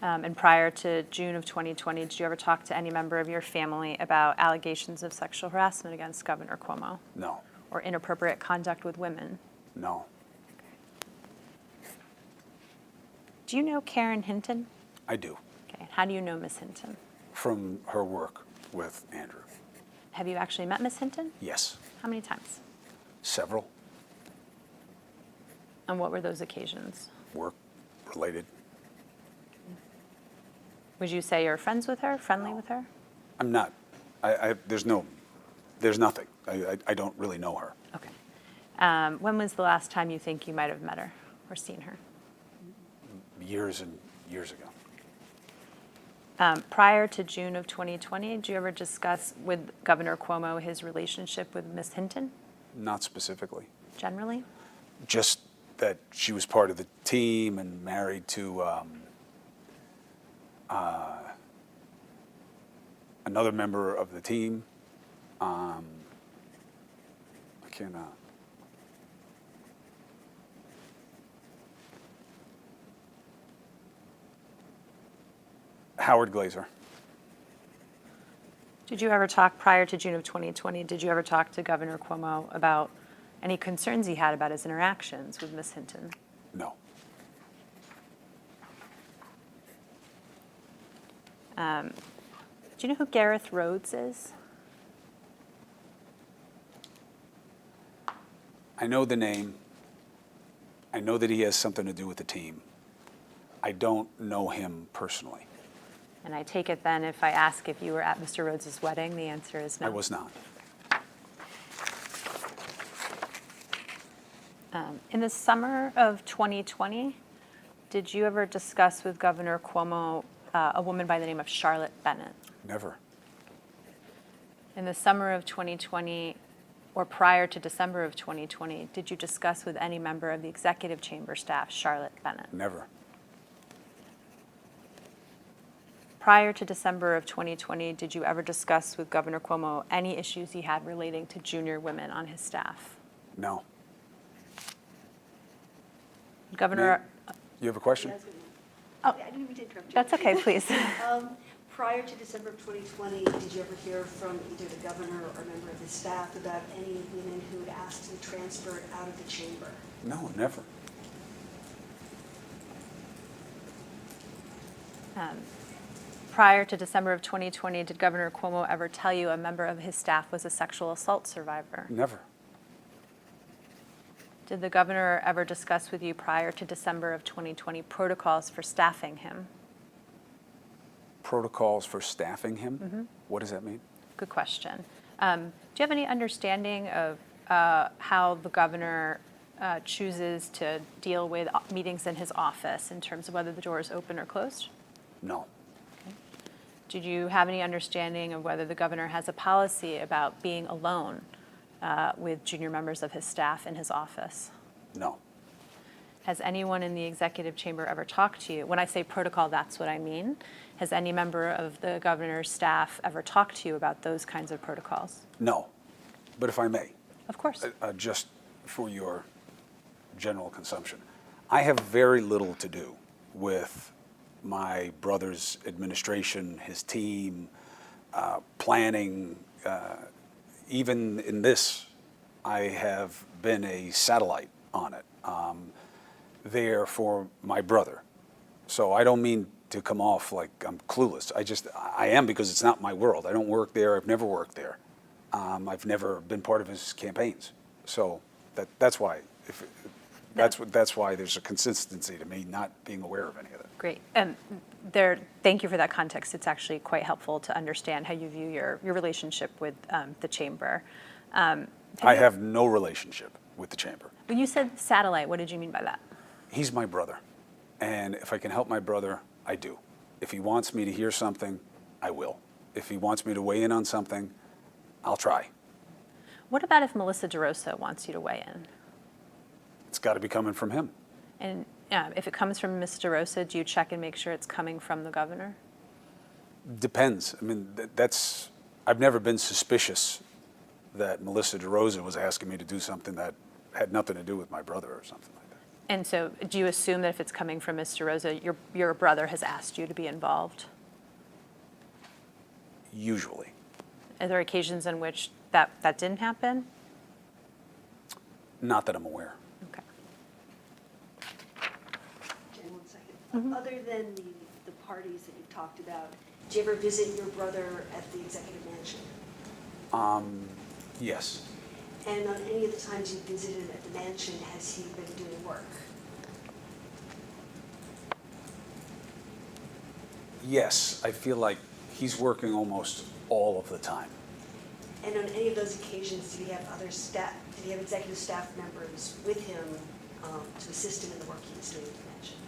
And prior to June of 2020, did you ever talk to any member of your family about allegations of sexual harassment against Governor Cuomo No, or inappropriate conduct with women? no, Do you know Karen Hinton? I do. Okay. How do you know Miss Hinton? From her work with Andrew. Have you actually met Miss Hinton? Yes, How many times? several, And what were those occasions? work related. Would you say you're friends with her, friendly with her? I'm not. There's nothing. I don't really know her. Okay. When was the last time you think you might have met her or seen her? Years and years ago. Prior to June of 2020, did you ever discuss with Governor Cuomo his relationship with Ms. Hinton, Not specifically. generally? Just that she was part of the team and married to another member of the team. I can't. Howard Glazer. Did you ever talk, prior to June of 2020, did you ever talk to Governor Cuomo about any concerns he had about his interactions with Ms. Hinton? No. Do you know who Gareth Rhodes is? I know the name. I know that he has something to do with the team. I don't know him personally. And I take it then, if I ask if you were at Mr. Rhodes' wedding, the answer is no. I was not. In the summer of 2020, did you ever discuss with Governor Cuomo a woman by the name of Charlotte Bennett? Never. In the summer of 2020, or prior to December of 2020, did you discuss with any member of the executive chamber staff Charlotte Bennett? Never. Prior to December of 2020, did you ever discuss with Governor Cuomo any issues he had relating to junior women on his staff? No. Governor, You have a question? Yeah, I was gonna- Oh. I didn't mean to interrupt you. that's okay, please. Prior to December of 2020, did you ever hear from either the governor or a member of his staff about any women who had asked to be transferred out of the chamber? No, never. Prior to December of 2020, did Governor Cuomo ever tell you a member of his staff was a sexual assault survivor? Never. Did the governor ever discuss with you prior to December of 2020 protocols for staffing him? Protocols for staffing him? What does that mean? Good question. Do you have any understanding of how the governor chooses to deal with meetings in his office in terms of whether the door is open or closed? No. Did you have any understanding of whether the governor has a policy about being alone with junior members of his staff in his office? No. Has anyone in the executive chamber ever talked to you? When I say protocol, that's what I mean. Has any member of the governor's staff ever talked to you about those kinds of protocols? No. But if I may, Of course. just for your general consumption, I have very little to do with my brother's administration, his team, planning. Even in this, I have been a satellite on it, there for my brother. So I don't mean to come off like I'm clueless. I am, because it's not my world. I don't work there. I've never worked there. I've never been part of his campaigns. So that's why. That's why there's a consistency to me not being aware of any of that. Great. Thank you for that context. It's actually quite helpful to understand how you view your relationship with the chamber. I have no relationship with the chamber. When you said satellite, what did you mean by that? He's my brother. And if I can help my brother, I do. If he wants me to hear something, I will. If he wants me to weigh in on something, I'll try. What about if Melissa DeRosa wants you to weigh in? It's got to be coming from him. And if it comes from Ms. DeRosa, do you check and make sure it's coming from the governor? Depends. I mean, I've never been suspicious that Melissa DeRosa was asking me to do something that had nothing to do with my brother or something like that. And so do you assume that if it's coming from Ms. DeRosa, your brother has asked you to be involved? Usually. Are there occasions in which that didn't happen? Not that I'm aware. Okay. Jen, 1 second. Other than the parties that you've talked about, did you ever visit your brother at the executive mansion? Yes. And on any of the times you visited at the mansion, has he been doing work? Yes, I feel like he's working almost all of the time. And on any of those occasions, did he have other staff, did he have executive staff members with him to assist him in the work he was doing, you mentioned?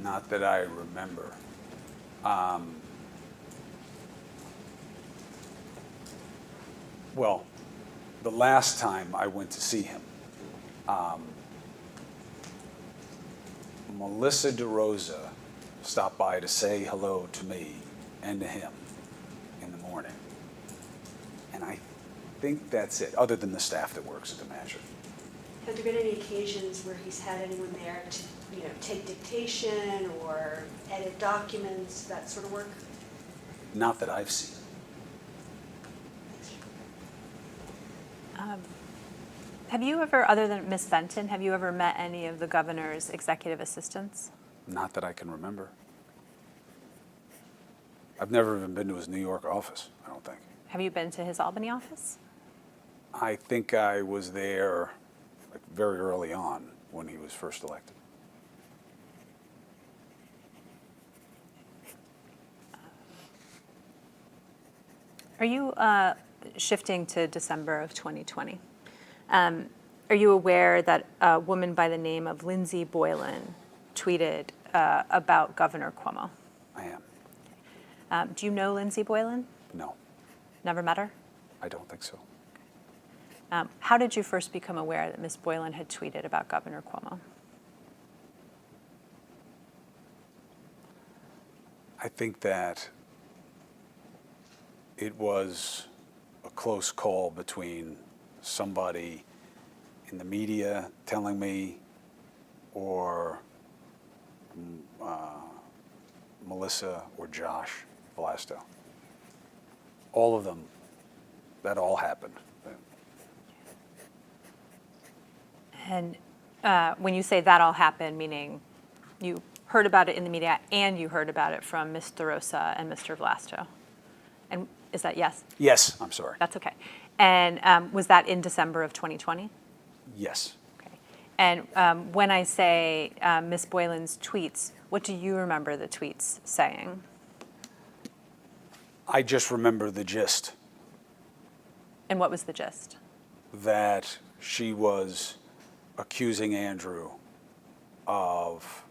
Not that I remember. Well, the last time I went to see him, Melissa DeRosa stopped by to say hello to me and to him in the morning. And I think that's it, other than the staff that works at the mansion. Have there been any occasions where he's had anyone there to, take dictation or edit documents, that sort of work? Not that I've seen. Have you ever, other than Ms. Benton, have you ever met any of the governor's executive assistants? Not that I can remember. I've never even been to his New York office, I don't think. Have you been to his Albany office? I think I was there like very early on when he was first elected. Are you shifting to December of 2020? Are you aware that a woman by the name of Lindsay Boylan tweeted about Governor Cuomo? I am. Do you know Lindsay Boylan? No, Never met her? I don't think so. How did you first become aware that Ms. Boylan had tweeted about Governor Cuomo? I think that it was a close call between somebody in the media telling me or Melissa or Josh Vlasto. All of them, that all happened. And when you say that all happened, meaning you heard about it in the media and you heard about it from Ms. DeRosa and Mr. Vlasto? And is that yes? Yes, I'm sorry. That's okay. And was that in December of 2020? Yes. Okay. And when I say Ms. Boylan's tweets, what do you remember the tweets saying? I just remember the gist, And what was the gist? that she was accusing Andrew of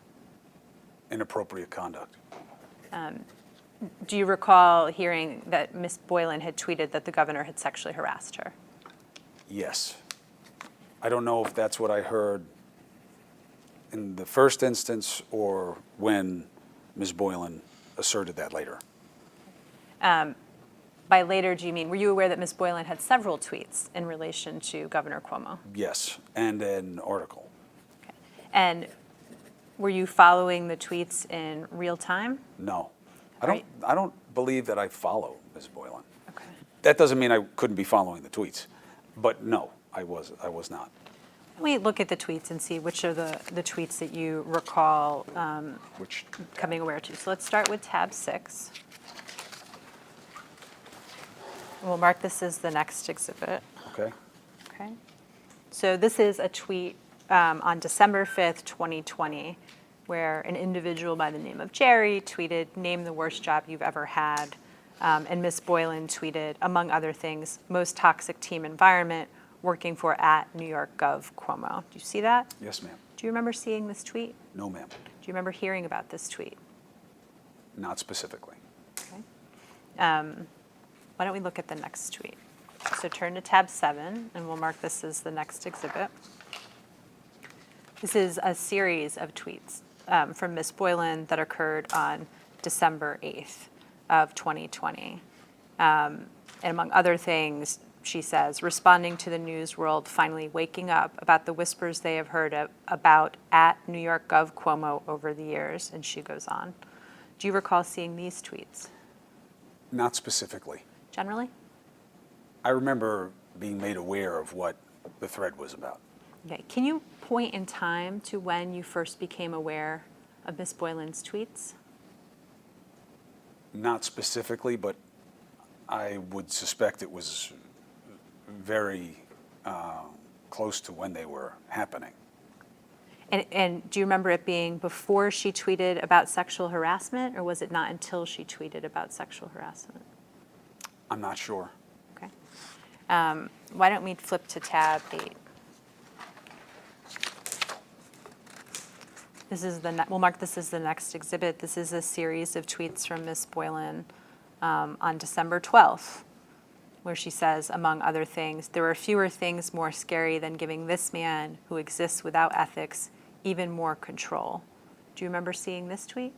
inappropriate conduct. Do you recall hearing that Ms. Boylan had tweeted that the governor had sexually harassed her? Yes. I don't know if that's what I heard in the first instance or when Ms. Boylan asserted that later. By later, do you mean, were you aware that Ms. Boylan had several tweets in relation to Governor Cuomo? Yes, and an article. Okay. And were you following the tweets in real time? No. Right. I don't believe that I follow Ms. Boylan. Okay. That doesn't mean I couldn't be following the tweets, but no, I was not. Let me look at the tweets and see which are the tweets that you recall Which, becoming aware to. So let's start with tab 6. We'll mark this as the next exhibit. okay? Okay. So this is a tweet on December 5th, 2020, where an individual by the name of Jerry tweeted, "Name the worst job you've ever had." And Ms. Boylan tweeted, among other things, "Most toxic team environment, working for at New York Gov Cuomo." Do you see that? Yes, ma'am. Do you remember seeing this tweet? No, ma'am. Do you remember hearing about this tweet? Not specifically. Okay. Why don't we look at the next tweet? So turn to tab 7, and we'll mark this as the next exhibit. This is a series of tweets from Ms. Boylan that occurred on December 8th of 2020. And among other things, she says, responding to the news world finally waking up about the whispers they have heard about at New York Gov Cuomo over the years. And she goes on. Do you recall seeing these tweets? Not specifically. Generally? I remember being made aware of what the thread was about. Okay. Can you point in time to when you first became aware of Ms. Boylan's tweets? Not specifically, but I would suspect it was very close to when they were happening. And do you remember it being before she tweeted about sexual harassment, or was it not until she tweeted about sexual harassment? I'm not sure. Okay. Why don't we flip to tab 8? We'll mark this as the next exhibit. This is a series of tweets from Ms. Boylan on December 12th, where she says, among other things, "There are fewer things more scary than giving this man, who exists without ethics, even more control." Do you remember seeing this tweet?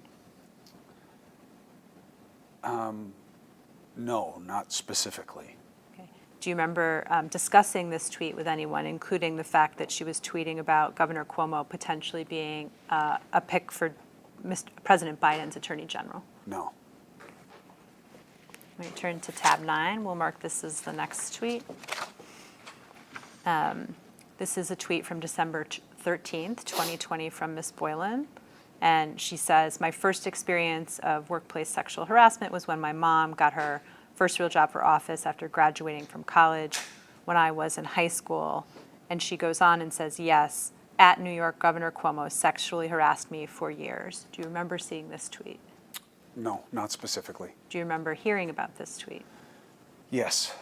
No, not specifically. Okay. Do you remember discussing this tweet with anyone, including the fact that she was tweeting about Governor Cuomo potentially being a pick for President Biden's Attorney General? No. Let me turn to tab 9. We'll mark this as the next tweet. This is a tweet from December 13th, 2020 from Ms. Boylan. And she says, "My first experience of workplace sexual harassment was when my mom got her first real job for office after graduating from college when I was in high school." And she goes on and says, "Yes, at New York, Governor Cuomo sexually harassed me for years." Do you remember seeing this tweet? No, not specifically. Do you remember hearing about this tweet? Yes.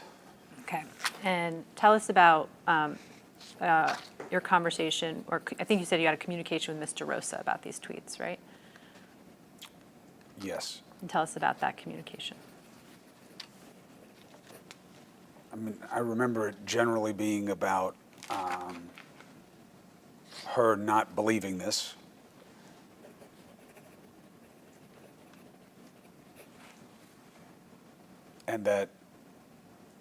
Okay. And tell us about your conversation, or I think you said you had a communication with Mr. Rosa about these tweets, right? Yes. And tell us about that communication. I mean, I remember it generally being about her not believing this. And that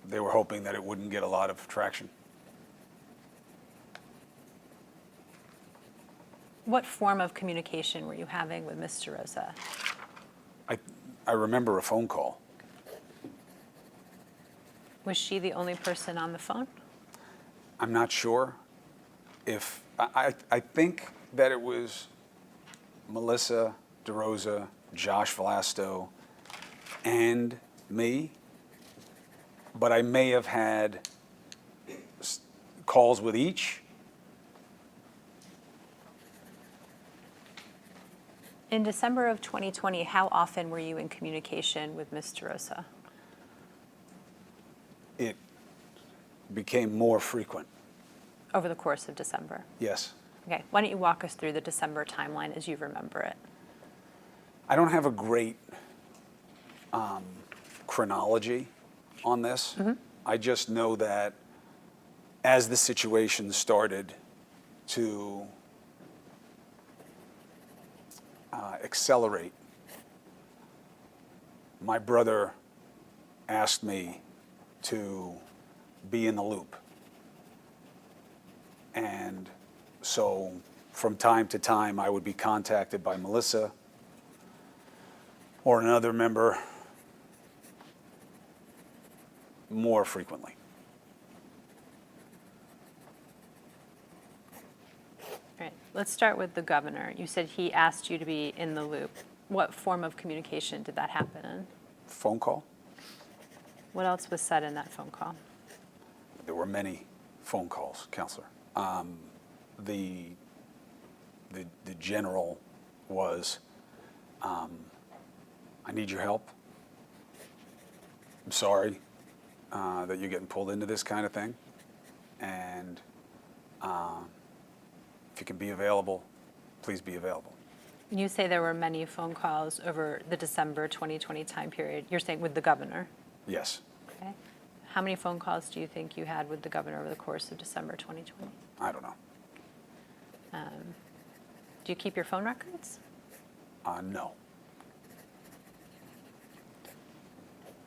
they were hoping that it wouldn't get a lot of traction. What form of communication were you having with Mr. Rosa? I remember a phone call. Was she the only person on the phone? I'm not sure if, I think that it was Melissa DeRosa, Josh Vlasto, and me, but I may have had calls with each. In December of 2020, how often were you in communication with Mr. Rosa? It became more frequent. Over the course of December? Yes. Okay, why don't you walk us through the December timeline as you remember it? I don't have a great chronology on this. I just know that as the situation started to accelerate, my brother asked me to be in the loop. And so from time to time, I would be contacted by Melissa or another member more frequently. All right, let's start with the governor. You said he asked you to be in the loop. What form of communication did that happen in? Phone call? What else was said in that phone call? There were many phone calls, Counselor. The general was, I need your help. I'm sorry that you're getting pulled into this kind of thing. And if you can be available, please be available. You say there were many phone calls over the December 2020 time period. You're saying with the governor? Yes. Okay. How many phone calls do you think you had with the governor over the course of December 2020? I don't know. Do you keep your phone records? No.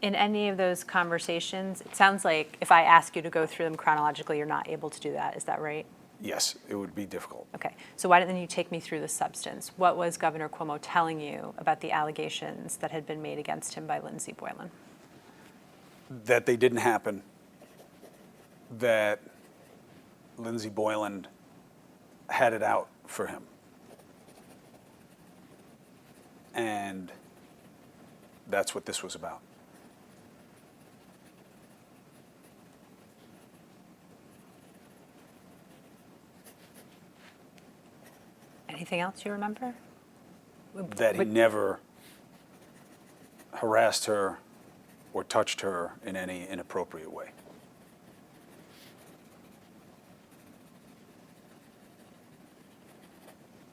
In any of those conversations, it sounds like if I ask you to go through them chronologically, you're not able to do that. Is that right? Yes, it would be difficult. Okay. So why don't you take me through the substance? What was Governor Cuomo telling you about the allegations that had been made against him by Lindsey Boylan? That they didn't happen, that Lindsey Boylan had it out for him. And that's what this was about. Anything else you remember? That he never harassed her or touched her in any inappropriate way.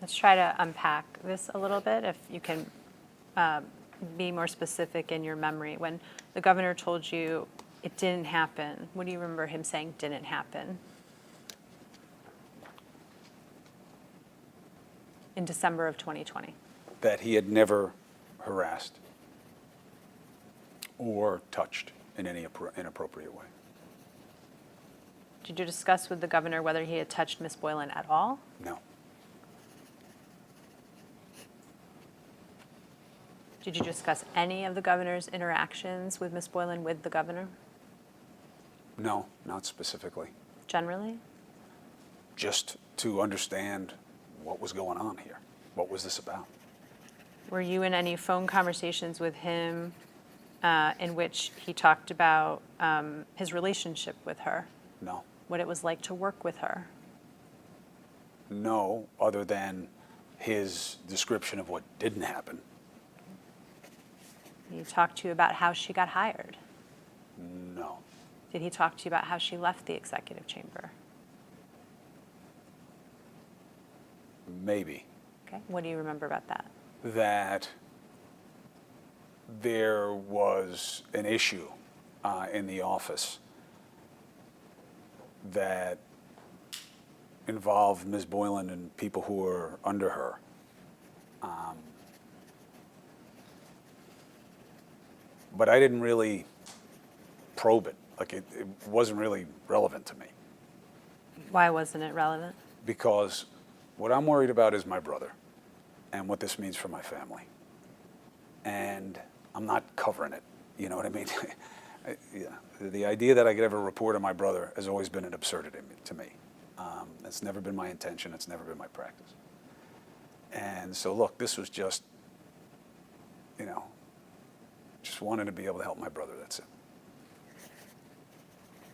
Let's try to unpack this a little bit, if you can be more specific in your memory. When the governor told you it didn't happen, what do you remember him saying didn't happen? In December of 2020. That he had never harassed or touched in any inappropriate way. Did you discuss with the governor whether he had touched Ms. Boylan at all? No. Did you discuss any of the governor's interactions with Ms. Boylan with the governor, No, not specifically. generally? Just to understand what was going on here. What was this about? Were you in any phone conversations with him in which he talked about his relationship with her, No. what it was like to work with her? No, other than his description of what didn't happen. Did he talk to you about how she got hired? No. Did he talk to you about how she left the executive chamber? Maybe. Okay, what do you remember about that? That there was an issue in the office that involved Ms. Boylan and people who were under her. But I didn't really probe it. Like it wasn't really relevant to me. Why wasn't it relevant? Because what I'm worried about is my brother and what this means for my family. And I'm not covering it, you know what I mean? Yeah. The idea that I could ever report on my brother has always been an absurdity to me. It's never been my intention, it's never been my practice. And so look, this was just, you know, just wanted to be able to help my brother, that's it.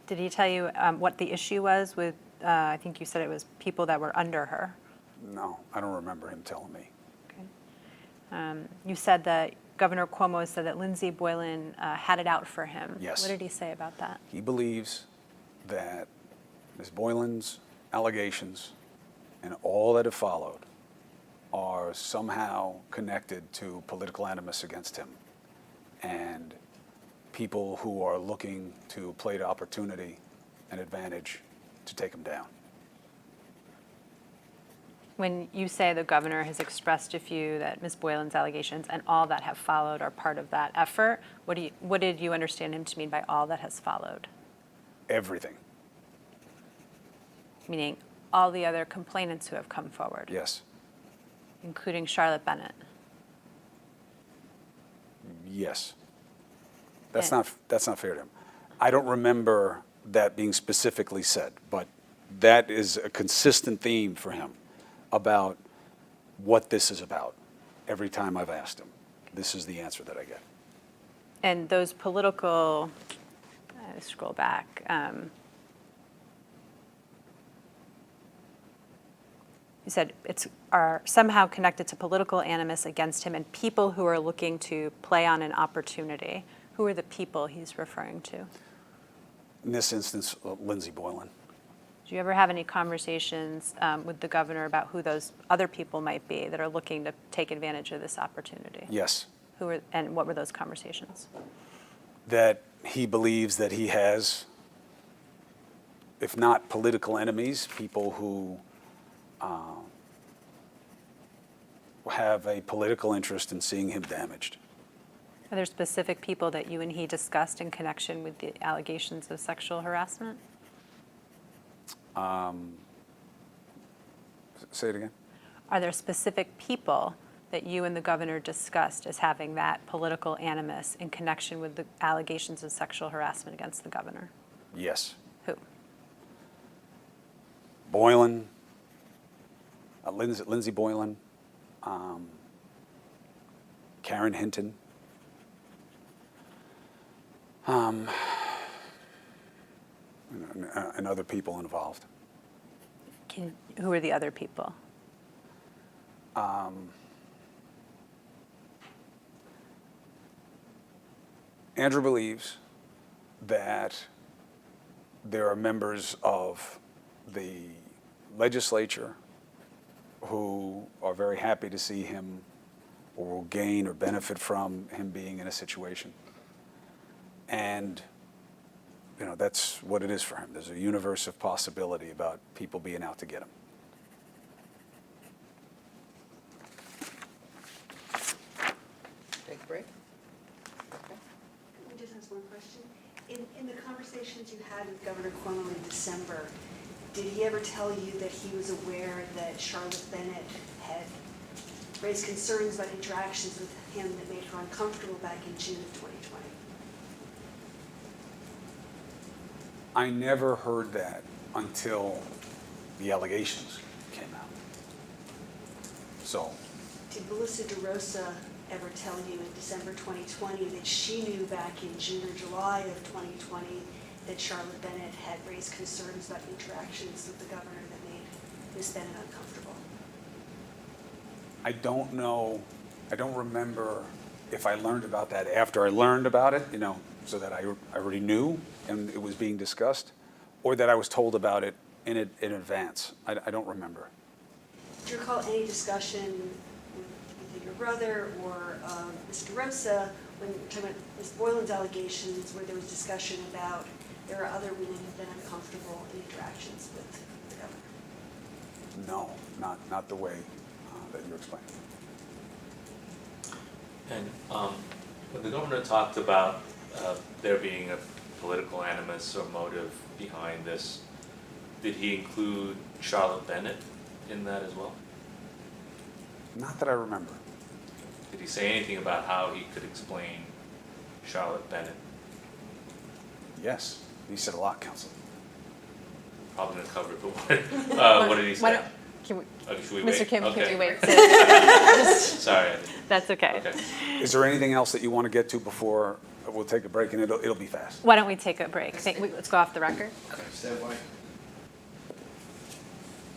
Did he tell you what the issue was with, I think you said it was people that were under her? No, I don't remember him telling me. Okay. You said that Governor Cuomo said that Lindsey Boylan had it out for him. Yes. What did he say about that? He believes that Ms. Boylan's allegations and all that have followed are somehow connected to political animus against him and people who are looking to play to opportunity and advantage to take him down. When you say the governor has expressed to you that Ms. Boylan's allegations and all that have followed are part of that effort, what did you understand him to mean by all that has followed? Everything. Meaning all the other complainants who have come forward, Yes. including Charlotte Bennett. Yes. That's And- not fair to him. I don't remember that being specifically said, but that is a consistent theme for him about what this is about. Every time I've asked him, this is the answer that I get. And those political, scroll back. You said are somehow connected to political animus against him and people who are looking to play on an opportunity. Who are the people he's referring to? In this instance, Lindsey Boylan. Do you ever have any conversations with the governor about who those other people might be that are looking to take advantage of this opportunity? Yes. And what were those conversations? That he believes that he has, if not political enemies, people who have a political interest in seeing him damaged. Are there specific people that you and he discussed in connection with the allegations of sexual harassment? Say it again. Are there specific people that you and the governor discussed as having that political animus in connection with the allegations of sexual harassment against the governor? Yes. Who? Boylan, Lindsey Boylan, Karen Hinton, and other people involved. Who are the other people? Andrew believes that there are members of the legislature who are very happy to see him or will gain or benefit from him being in a situation. And, you know, that's what it is for him. There's a universe of possibility about people being out to get him. Take a break? Let me just ask one question. In the conversations you had with Governor Cuomo in December, did he ever tell you that he was aware that Charlotte Bennett had raised concerns about interactions with him that made her uncomfortable back in June of 2020? I never heard that until the allegations came out. So, Did Melissa DeRosa ever tell you in December 2020 that she knew back in June or July of 2020 that Charlotte Bennett had raised concerns about interactions with the governor that made Ms. Bennett uncomfortable? I don't know, I don't remember if I learned about that after I learned about it, you know, so that I already knew and it was being discussed, or that I was told about it in advance. I don't remember. Do you recall any discussion with either your brother or Ms. DeRosa when you're talking about Ms. Boylan's allegations where there was discussion about there are other women who've been uncomfortable in interactions with the governor? No, not the way that you explained. And when the governor talked about there being a political animus or motive behind this, did he include Charlotte Bennett in that as well? Not that I remember. Did he say anything about how he could explain Charlotte Bennett? Yes, he said a lot, Counsel. Probably gonna cover it, but what did he Why say? don't- Can we, Okay, should we Mr. wait? Kim, Okay. can we wait? Sorry. I didn't- That's okay. Okay. Is there anything else that you want to get to before we'll take a break, and it'll be fast? Why don't we take a break? Let's go off the record. Okay, stand by.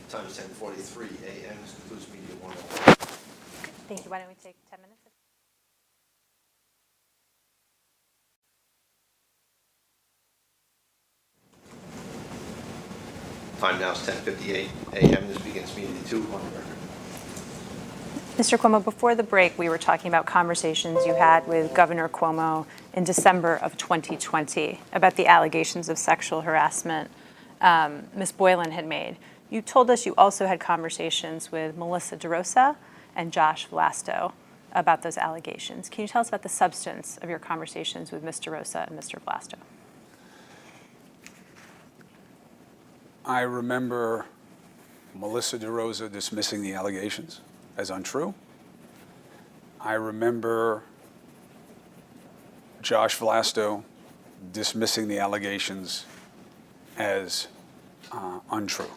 Time is 10:43 a.m. This concludes Media 101. Thank you. Why don't we take 10 minutes? Time now is 10:58 a.m. This begins Media 2 on the record. Mr. Cuomo, before the break, we were talking about conversations you had with Governor Cuomo in December of 2020 about the allegations of sexual harassment Ms. Boylan had made. You told us you also had conversations with Melissa DeRosa and Josh Vlasto about those allegations. Can you tell us about the substance of your conversations with Ms. DeRosa and Mr. Vlasto? I remember Melissa DeRosa dismissing the allegations as untrue. I remember Josh Vlasto dismissing the allegations as untrue.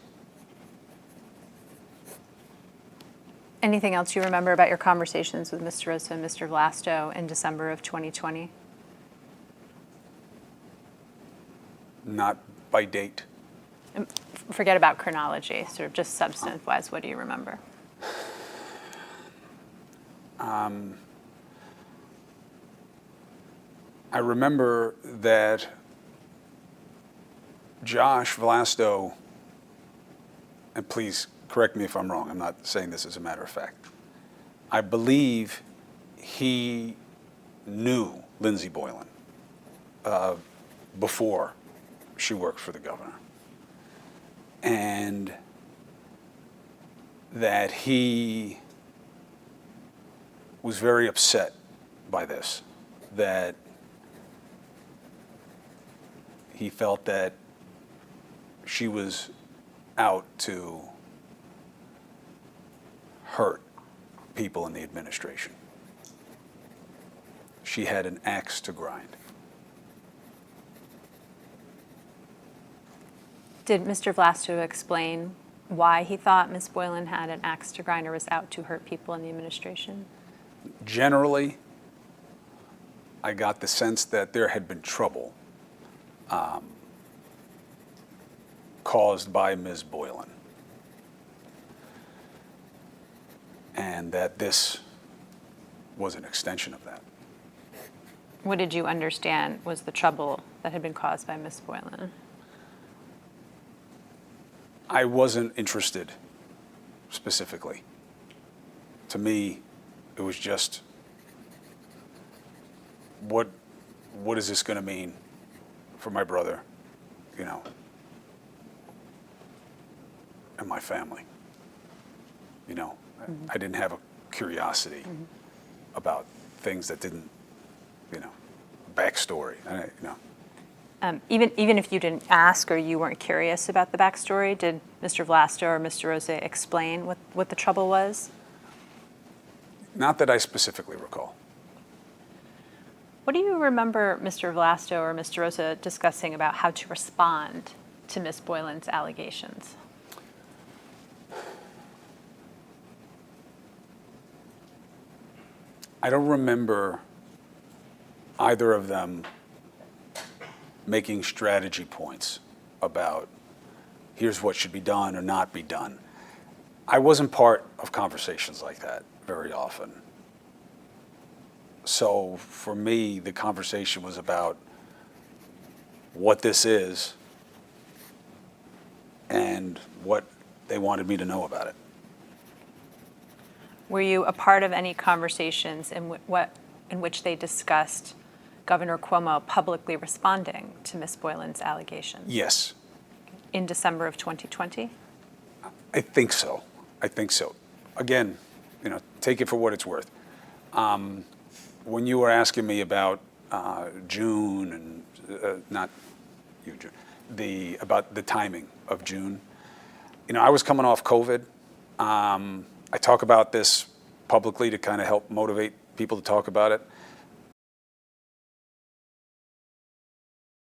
Anything else you remember about your conversations with Ms. DeRosa and Mr. Vlasto in December of 2020? Not by date. Forget about chronology, sort of just substance-wise, what do you remember? I remember that Josh Vlasto, and please correct me if I'm wrong, I'm not saying this as a matter of fact, I believe he knew Lindsey Boylan before she worked for the governor. And that he was very upset by this, that he felt that she was out to hurt people in the administration. She had an axe to grind. Did Mr. Vlasto explain why he thought Ms. Boylan had an axe to grind or was out to hurt people in the administration? Generally, I got the sense that there had been trouble caused by Ms. Boylan, and that this was an extension of that. What did you understand was the trouble that had been caused by Ms. Boylan? I wasn't interested specifically. To me, it was just, what is this going to mean for my brother, you know, and my family? You know, I didn't have a curiosity about things that didn't, you know, backstory. You know. Even if you didn't ask or you weren't curious about the backstory, did Mr. Vlasto or Mr. Rosa explain what the trouble was? Not that I specifically recall. What do you remember Mr. Vlasto or Mr. Rosa discussing about how to respond to Ms. Boylan's allegations? I don't remember either of them making strategy points about here's what should be done or not be done. I wasn't part of conversations like that very often. So for me, the conversation was about what this is and what they wanted me to know about it. Were you a part of any conversations in which they discussed Governor Cuomo publicly responding to Ms. Boylan's allegations? Yes, In December of 2020? I think so. I think so. Again, you know, take it for what it's worth. When you were asking me about June and not you, June, about the timing of June, you know, I was coming off COVID. I talk about this publicly to kind of help motivate people to talk about it.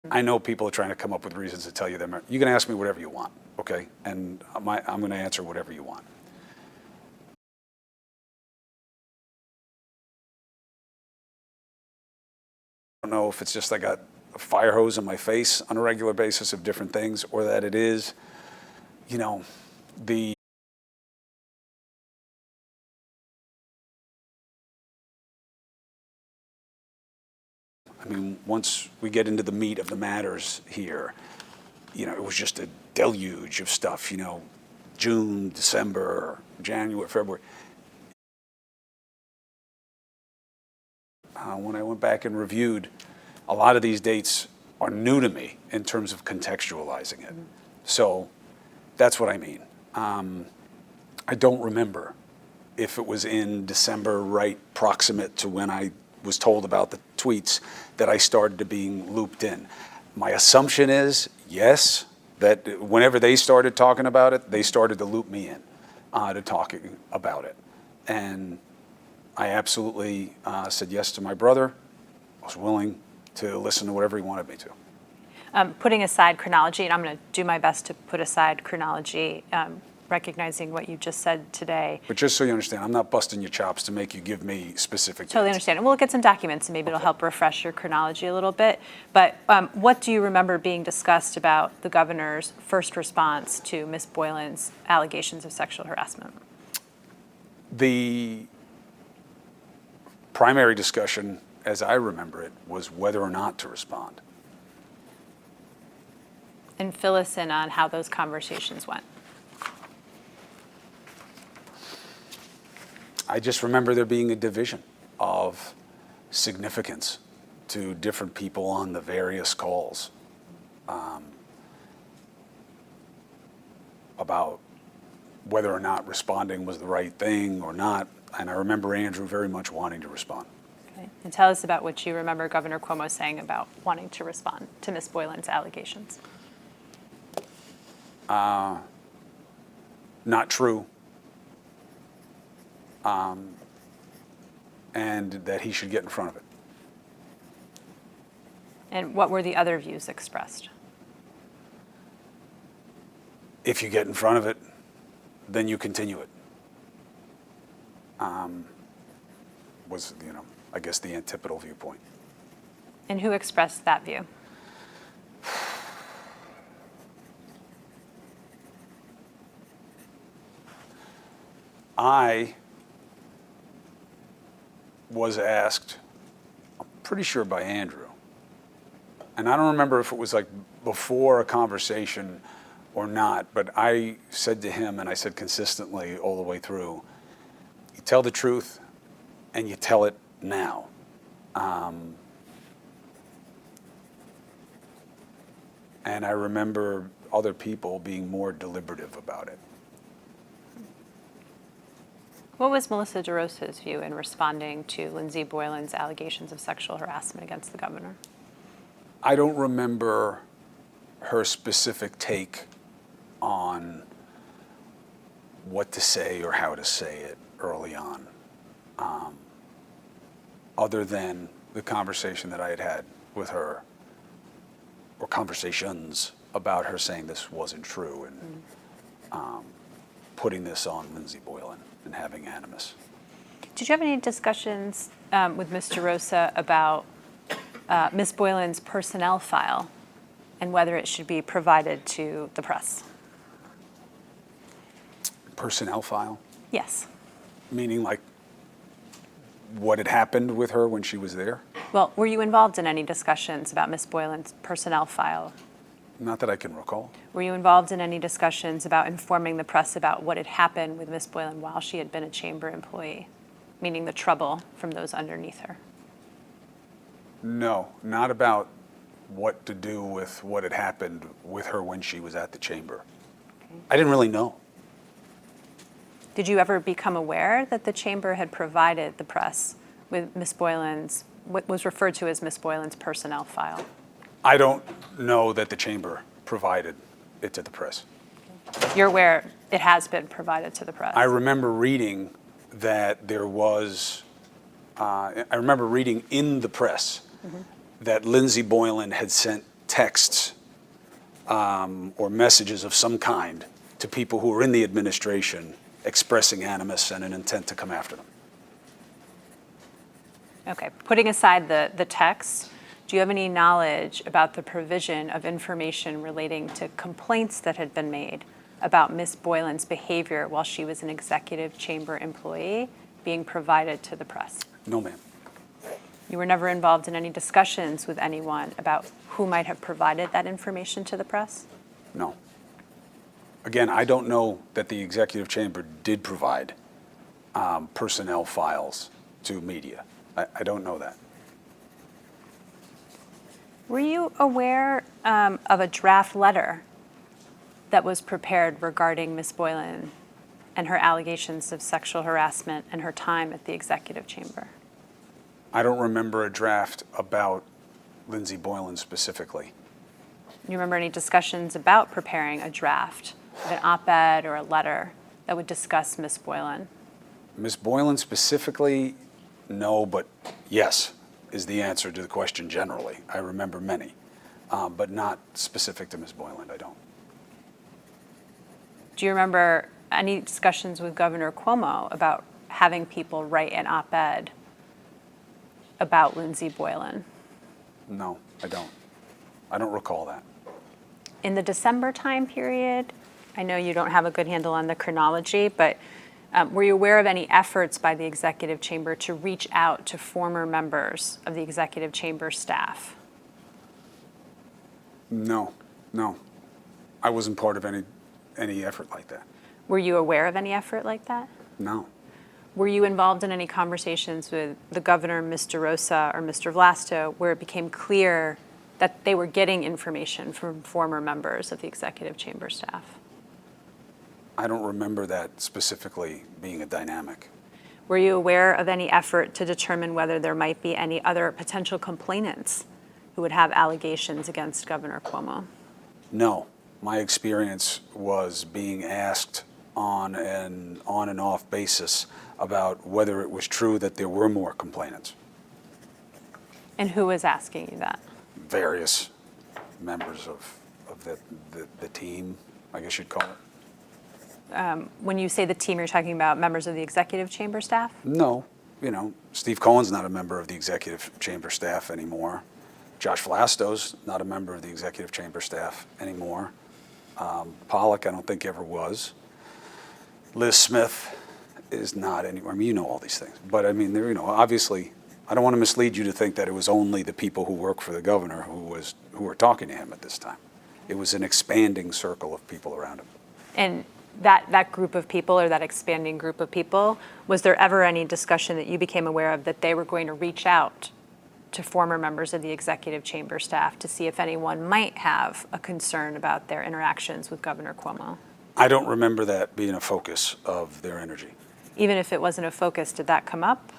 I know people are trying to come up with reasons to tell you them. You can ask me whatever you want, okay? And I'm going to answer whatever you want. I don't know if it's just I got a fire hose in my face on a regular basis of different things, or that it is, you know, I mean, once we get into the meat of the matters here, you know, it was just a deluge of stuff, you know, June, December, January, February. When I went back and reviewed, a lot of these dates are new to me in terms of contextualizing it. So that's what I mean. I don't remember if it was in December, right proximate to when I was told about the tweets, that I started to being looped in. My assumption is, yes, that whenever they started talking about it, they started to loop me in to talking about it. And I absolutely said yes to my brother. I was willing to listen to whatever he wanted me to. Putting aside chronology, and I'm going to do my best to put aside chronology, recognizing what you just said today. But just so you understand, I'm not busting your chops to make you give me specific Totally dates. understand. And we'll get some documents, and maybe it'll help refresh your chronology a little bit. But what do you remember being discussed about the governor's first response to Ms. Boylan's allegations of sexual harassment? The primary discussion, as I remember it, was whether or not to respond. And fill us in on how those conversations went. I just remember there being a division of significance to different people on the various calls about whether or not responding was the right thing or not. And I remember Andrew very much wanting to respond. Okay. And tell us about what you remember Governor Cuomo saying about wanting to respond to Ms. Boylan's allegations. Not true. And that he should get in front of it. And what were the other views expressed? If you get in front of it, then you continue it. Was, you know, I guess the antipodal viewpoint. And who expressed that view? I was asked, I'm pretty sure by Andrew, and I don't remember if it was like before a conversation or not, but I said to him, and I said consistently all the way through, you tell the truth and you tell it now. And I remember other people being more deliberative about it. What was Melissa DeRosa's view in responding to Lindsey Boylan's allegations of sexual harassment against the governor? I don't remember her specific take on what to say or how to say it early on, other than the conversation that I had had with her, or conversations about her saying this wasn't true and putting this on Lindsey Boylan and having animus. Did you have any discussions with Ms. DeRosa about Ms. Boylan's personnel file and whether it should be provided to the press? Personnel file? Yes. Meaning like what had happened with her when she was there? Well, were you involved in any discussions about Ms. Boylan's personnel file? Not that I can recall. Were you involved in any discussions about informing the press about what had happened with Ms. Boylan while she had been a chamber employee, meaning the trouble from those underneath her? No, not about what to do with what had happened with her when she was at the chamber. Okay. I didn't really know. Did you ever become aware that the chamber had provided the press with Ms. Boylan's, what was referred to as Ms. Boylan's personnel file? I don't know that the chamber provided it to the press. You're aware it has been provided to the press? I remember reading that there was, I remember reading in the press that Lindsey Boylan had sent texts or messages of some kind to people who were in the administration expressing animus and an intent to come after them. Okay, putting aside the text, do you have any knowledge about the provision of information relating to complaints that had been made about Ms. Boylan's behavior while she was an executive chamber employee being provided to the press? No, ma'am. You were never involved in any discussions with anyone about who might have provided that information to the press? No. Again, I don't know that the executive chamber did provide personnel files to media. I don't know that. Were you aware of a draft letter that was prepared regarding Ms. Boylan and her allegations of sexual harassment and her time at the executive chamber? I don't remember a draft about Lindsey Boylan specifically. You remember any discussions about preparing a draft of an op-ed or a letter that would discuss Ms. Boylan? Ms. Boylan specifically, no, but yes is the answer to the question generally. I remember many, but not specific to Ms. Boylan, I don't. Do you remember any discussions with Governor Cuomo about having people write an op-ed about Lindsey Boylan? No, I don't. I don't recall that. In the December time period, I know you don't have a good handle on the chronology, but were you aware of any efforts by the executive chamber to reach out to former members of the executive chamber staff? No. I wasn't part of any effort like that. Were you aware of any effort like that? No. Were you involved in any conversations with the governor, Ms. DeRosa, or Mr. Vlasto, where it became clear that they were getting information from former members of the executive chamber staff? I don't remember that specifically being a dynamic. Were you aware of any effort to determine whether there might be any other potential complainants who would have allegations against Governor Cuomo? No. My experience was being asked on an on and off basis about whether it was true that there were more complainants. And who was asking you that? Various members of the team, I guess you'd call it. When you say the team, you're talking about members of the executive chamber staff? No, Steve Cohen's not a member of the executive chamber staff anymore. Josh Vlasto's not a member of the executive chamber staff anymore. Pollock, I don't think ever was. Liz Smith is not anywhere. I mean, you know all these things. But I mean, there, obviously, I don't want to mislead you to think that it was only the people who work for the governor who were talking to him at this time. It was an expanding circle of people around him. And that group of people, or that expanding group of people, was there ever any discussion that you became aware of that they were going to reach out to former members of the executive chamber staff to see if anyone might have a concern about their interactions with Governor Cuomo? I don't remember that being a focus of their energy. Even if it wasn't a focus, did that come up?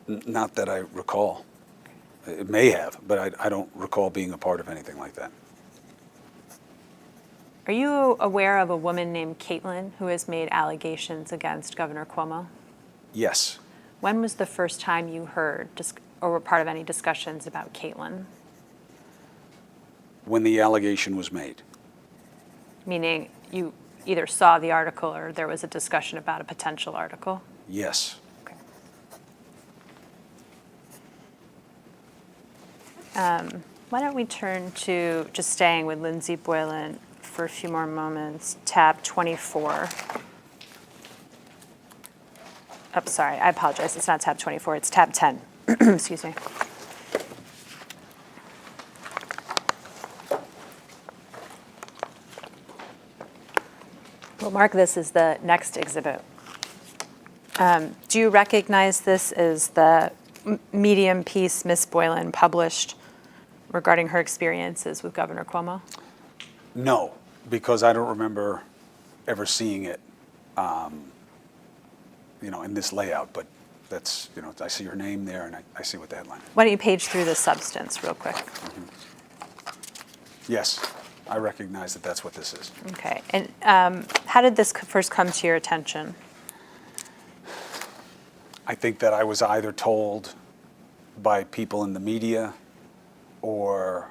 Not that I recall. It may have, but I don't recall being a part of anything like that. Are you aware of a woman named Caitlin who has made allegations against Governor Cuomo? Yes. When was the first time you heard or were part of any discussions about Caitlin? When the allegation was made. Meaning you either saw the article or there was a discussion about a potential article? Yes. Okay. Why don't we turn to, just staying with Lindsey Boylan for a few more moments, tab 24. Oh, sorry, I apologize. It's not tab 24, it's tab 10. Excuse me. We'll mark this as the next exhibit. Do you recognize this as the Medium piece Miss Boylan published regarding her experiences with Governor Cuomo? No, because I don't remember ever seeing it, in this layout, but that's, I see your name there and I see what the headline is. Why don't you page through the substance real quick? Yes, I recognize that that's what this is. Okay, and how did this first come to your attention? I think that I was either told by people in the media or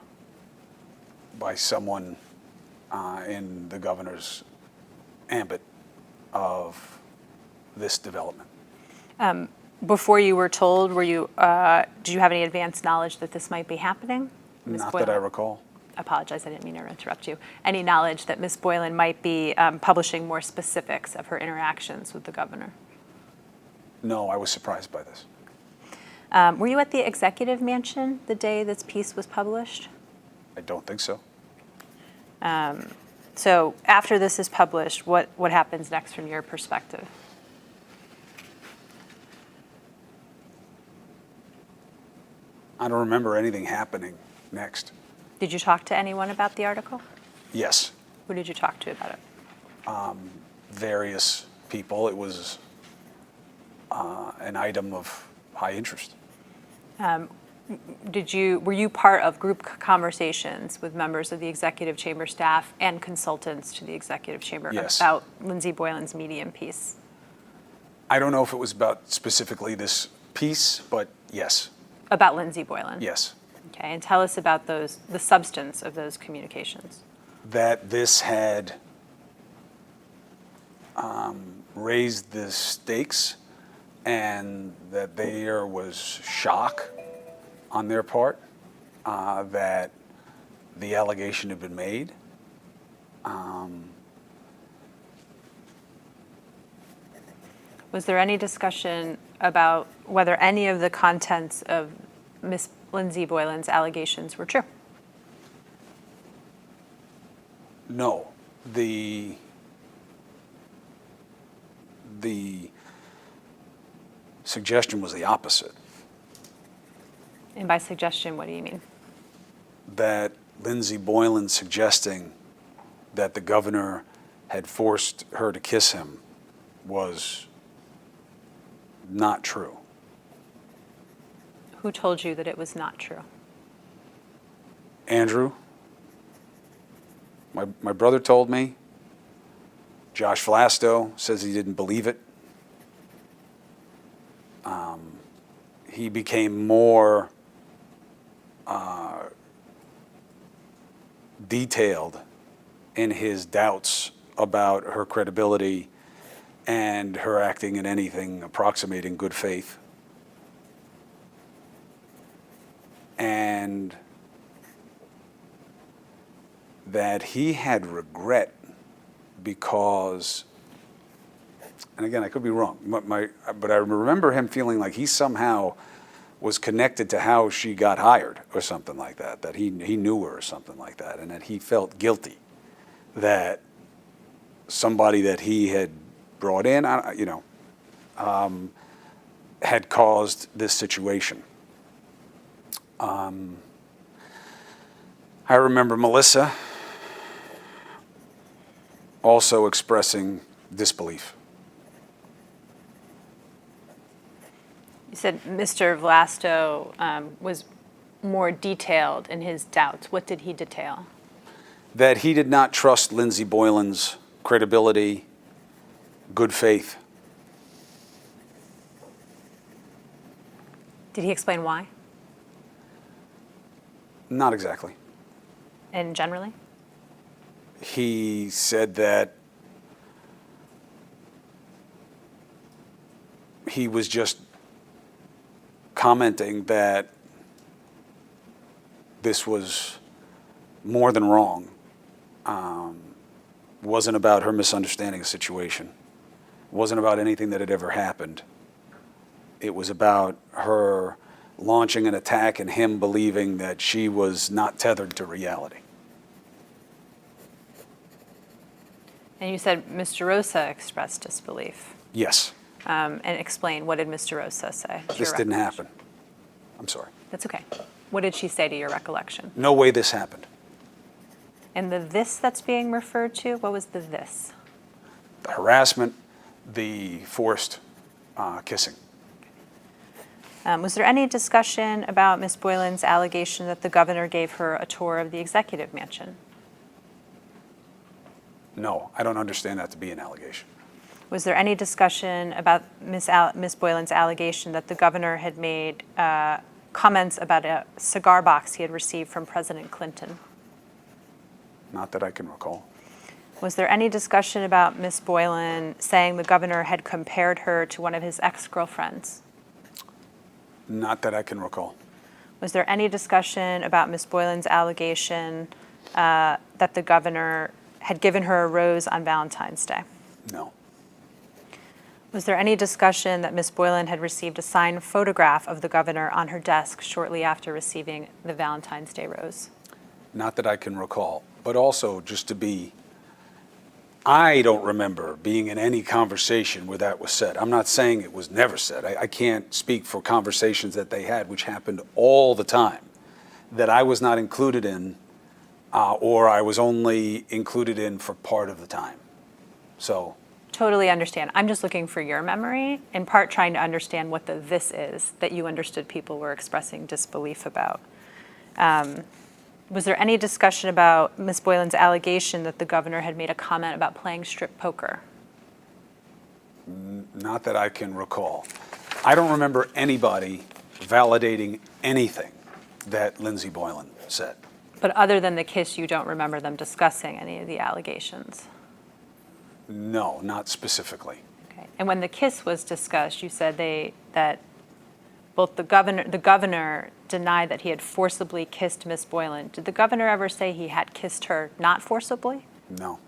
by someone in the governor's ambit of this development. Before you were told, did you have any advanced knowledge that this might be happening? Ms. Not Boylan? that I recall. I apologize, I didn't mean to interrupt you. Any knowledge that Ms. Boylan might be publishing more specifics of her interactions with the governor? No, I was surprised by this. Were you at the executive mansion the day this piece was published? I don't think so. So after this is published, what happens next from your perspective? I don't remember anything happening next. Did you talk to anyone about the article? Yes, Who did you talk to about it? various people. It was an item of high interest. Were you part of group conversations with members of the executive chamber staff and consultants to the executive chamber Yes. about Lindsey Boylan's Medium piece? I don't know if it was about specifically this piece, but yes, About Lindsey Boylan? yes. Okay, and tell us about the substance of those communications. That this had raised the stakes and that there was shock on their part that the allegation had been made. Was there any discussion about whether any of the contents of Ms. Lindsey Boylan's allegations were true? No, the suggestion was the opposite, And by suggestion, what do you mean? that Lindsey Boylan suggesting that the governor had forced her to kiss him was not true. Who told you that it was not true? Andrew, my brother told me. Josh Vlasto says he didn't believe it. He became more detailed in his doubts about her credibility and her acting in anything approximating good faith. And that he had regret because, and again, I could be wrong, but I remember him feeling like he somehow was connected to how she got hired or something like that, that he knew her or something like that, and that he felt guilty that somebody that he had brought in, had caused this situation. I remember Melissa also expressing disbelief. You said Mr. Vlasto was more detailed in his doubts. What did he detail? That he did not trust Lindsey Boylan's credibility, good faith. Did he explain why? Not exactly. And generally? He said that he was just commenting that this was more than wrong. Wasn't about her misunderstanding a situation. Wasn't about anything that had ever happened. It was about her launching an attack and him believing that she was not tethered to reality. And you said Mr. Rosa expressed disbelief. Yes, And explain, what did Mr. Rosa say? to this your didn't recollection? happen. I'm sorry. That's okay. What did she say to your recollection? No way this happened. And the this that's being referred to, what was the this? The harassment, the forced kissing. Was there any discussion about Ms. Boylan's allegation that the governor gave her a tour of the executive mansion? No, I don't understand that to be an allegation. Was there any discussion about Ms. Boylan's allegation that the governor had made comments about a cigar box he had received from President Clinton? Not that I can recall. Was there any discussion about Ms. Boylan saying the governor had compared her to one of his ex-girlfriends? Not that I can recall. Was there any discussion about Ms. Boylan's allegation that the governor had given her a rose on Valentine's Day? No. Was there any discussion that Ms. Boylan had received a signed photograph of the governor on her desk shortly after receiving the Valentine's Day rose? Not that I can recall. But also, just to be, I don't remember being in any conversation where that was said. I'm not saying it was never said. I can't speak for conversations that they had, which happened all the time, that I was not included in, or I was only included in for part of the time. So. Totally understand. I'm just looking for your memory, in part trying to understand what the this is that you understood people were expressing disbelief about. Was there any discussion about Ms. Boylan's allegation that the governor had made a comment about playing strip poker? Not that I can recall. I don't remember anybody validating anything that Lindsey Boylan said. But other than the kiss, you don't remember them discussing any of the allegations? No, not specifically. Okay. And when the kiss was discussed, you said that both the governor denied that he had forcibly kissed Ms. Boylan. Did the governor ever say he had kissed her not forcibly? No.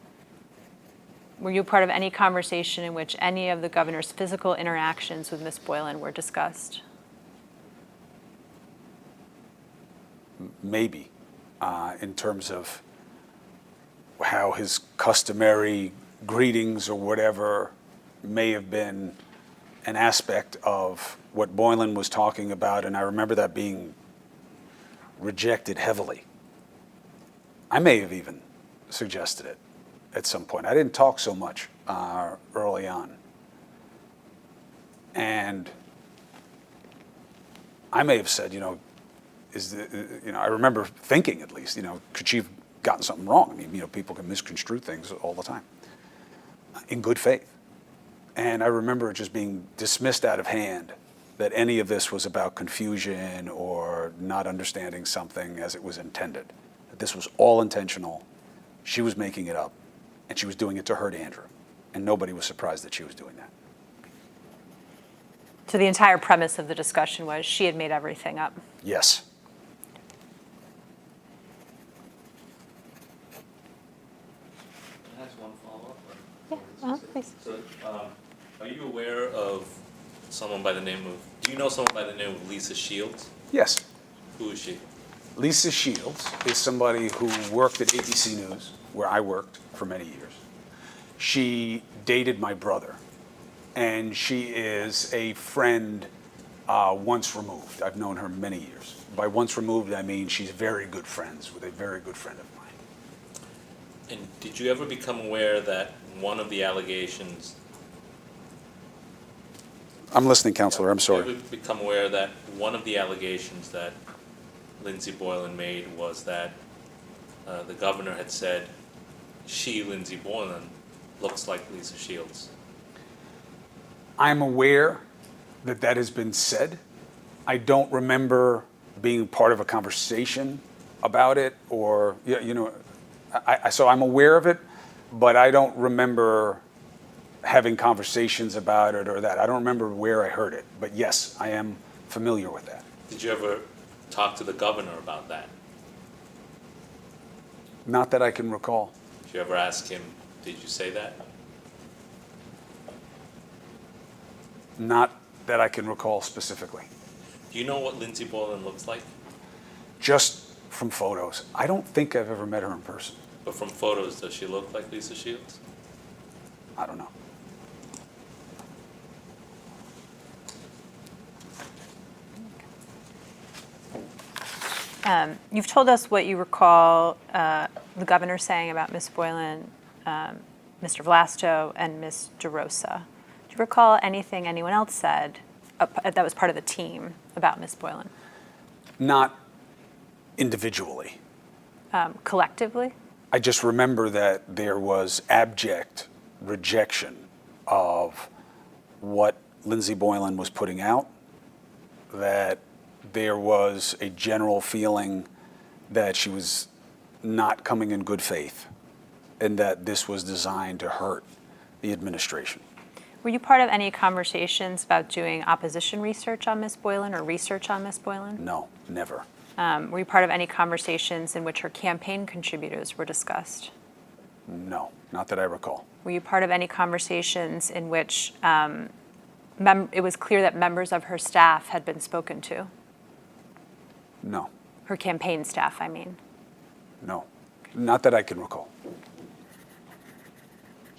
Were you part of any conversation in which any of the governor's physical interactions with Ms. Boylan were discussed? Maybe, in terms of how his customary greetings or whatever may have been an aspect of what Boylan was talking about, and I remember that being rejected heavily. I may have even suggested it at some point. I didn't talk so much early on. And I may have said, I remember thinking at least, could she have gotten something wrong? I mean, people can misconstrue things all the time in good faith. And I remember it just being dismissed out of hand that any of this was about confusion or not understanding something as it was intended. That this was all intentional. She was making it up, and she was doing it to hurt Andrew. And nobody was surprised that she was doing that. So the entire premise of the discussion was she had made everything up. Yes. Can I ask one follow-up? Yeah, please. So, are you aware of someone by the name of Do you know someone by the name of Lisa Shields? Yes. Who is she? Lisa Shields is somebody who worked at ABC News, where I worked for many years. She dated my brother, and she is a friend once removed. I've known her many years. By once removed, I mean she's very good friends with a very good friend of mine. And did you ever become aware that one of the allegations? I'm listening, Counselor. I'm Did sorry. you ever become aware that one of the allegations that Lindsey Boylan made was that the governor had said she, Lindsey Boylan, looks like Lisa Shields? I'm aware that that has been said. I don't remember being part of a conversation about it, or so I'm aware of it, but I don't remember having conversations about it or that. I don't remember where I heard it, but yes, I am familiar with that. Did you ever talk to the governor about that? Not that I can recall. Did you ever ask him, did you say that? Not that I can recall specifically. Do you know what Lindsey Boylan looks like? Just from photos. I don't think I've ever met her in person. But from photos, does she look like Lisa Shields? I don't know. You've told us what you recall the governor saying about Ms. Boylan, Mr. Vlasto, and Ms. DeRosa. Do you recall anything anyone else said that was part of the team about Ms. Boylan? Not individually. Collectively? I just remember that there was abject rejection of what Lindsey Boylan was putting out, that there was a general feeling that she was not coming in good faith, and that this was designed to hurt the administration. Were you part of any conversations about doing opposition research on Ms. Boylan or research on Ms. Boylan? No, never. Were you part of any conversations in which her campaign contributors were discussed? No, not that I recall. Were you part of any conversations in which it was clear that members of her staff had been spoken to? No, Her campaign staff, I mean. no, not that I can recall.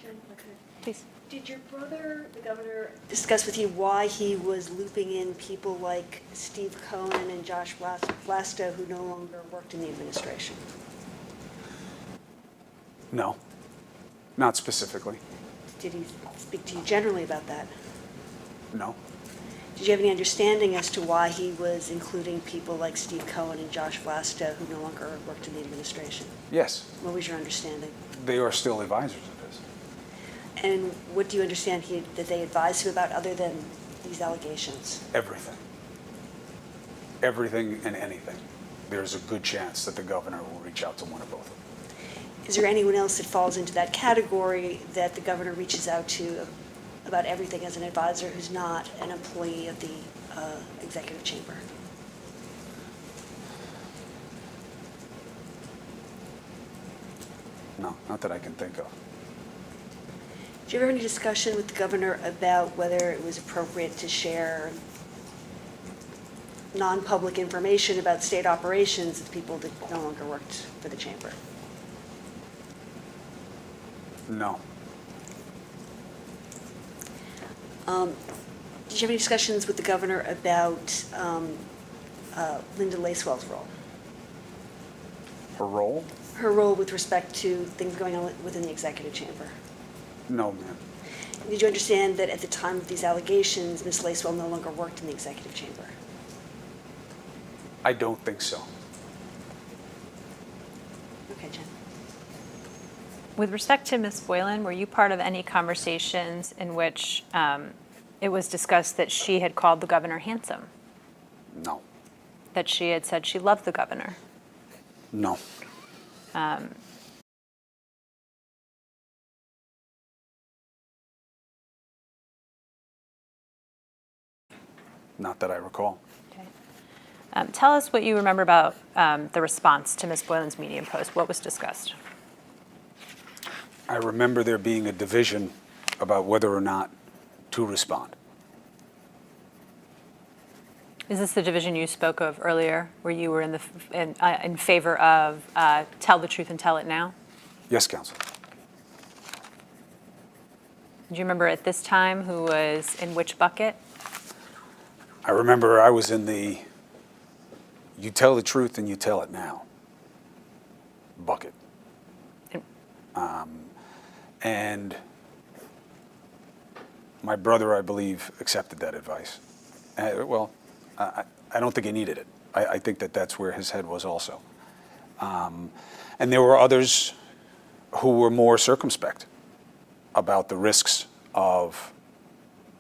Jen, okay. Please. Did your brother, the governor, discuss with you why he was looping in people like Steve Cohen and Josh Vlasto, who no longer worked in the administration? No, not specifically. Did he speak to you generally about that? No, Did you have any understanding as to why he was including people like Steve Cohen and Josh Vlasto, who no longer worked in the administration? yes, What was your understanding? they are still advisors of his. And what do you understand that they advised him about other than these allegations? Everything. Everything and anything. There's a good chance that the governor will reach out to one or both of them. Is there anyone else that falls into that category that the governor reaches out to about everything as an advisor who's not an employee of the executive chamber? No, not that I can think of. Did you ever have any discussion with the governor about whether it was appropriate to share non-public information about state operations with people that no longer worked for the chamber? No, Did you have any discussions with the governor about Linda Lacewell's role? her role? Her role with respect to things going on within the executive chamber? No, ma'am. Did you understand that at the time of these allegations, Ms. Lacewell no longer worked in the executive chamber? I don't think so. Okay, Jen. With respect to Ms. Boylan, were you part of any conversations in which it was discussed that she had called the governor handsome? No, That she had said she loved the governor? no, not that I recall. Okay. Tell us what you remember about the response to Ms. Boylan's Medium post. What was discussed? I remember there being a division about whether or not to respond. Is this the division you spoke of earlier, where you were in favor of tell the truth and tell it now? Yes, Counsel. Do you remember at this time who was in which bucket? I remember I was in the you tell the truth and you tell it now bucket. And my brother, I believe, accepted that advice. I don't think he needed it. I think that that's where his head was also. And there were others who were more circumspect about the risks of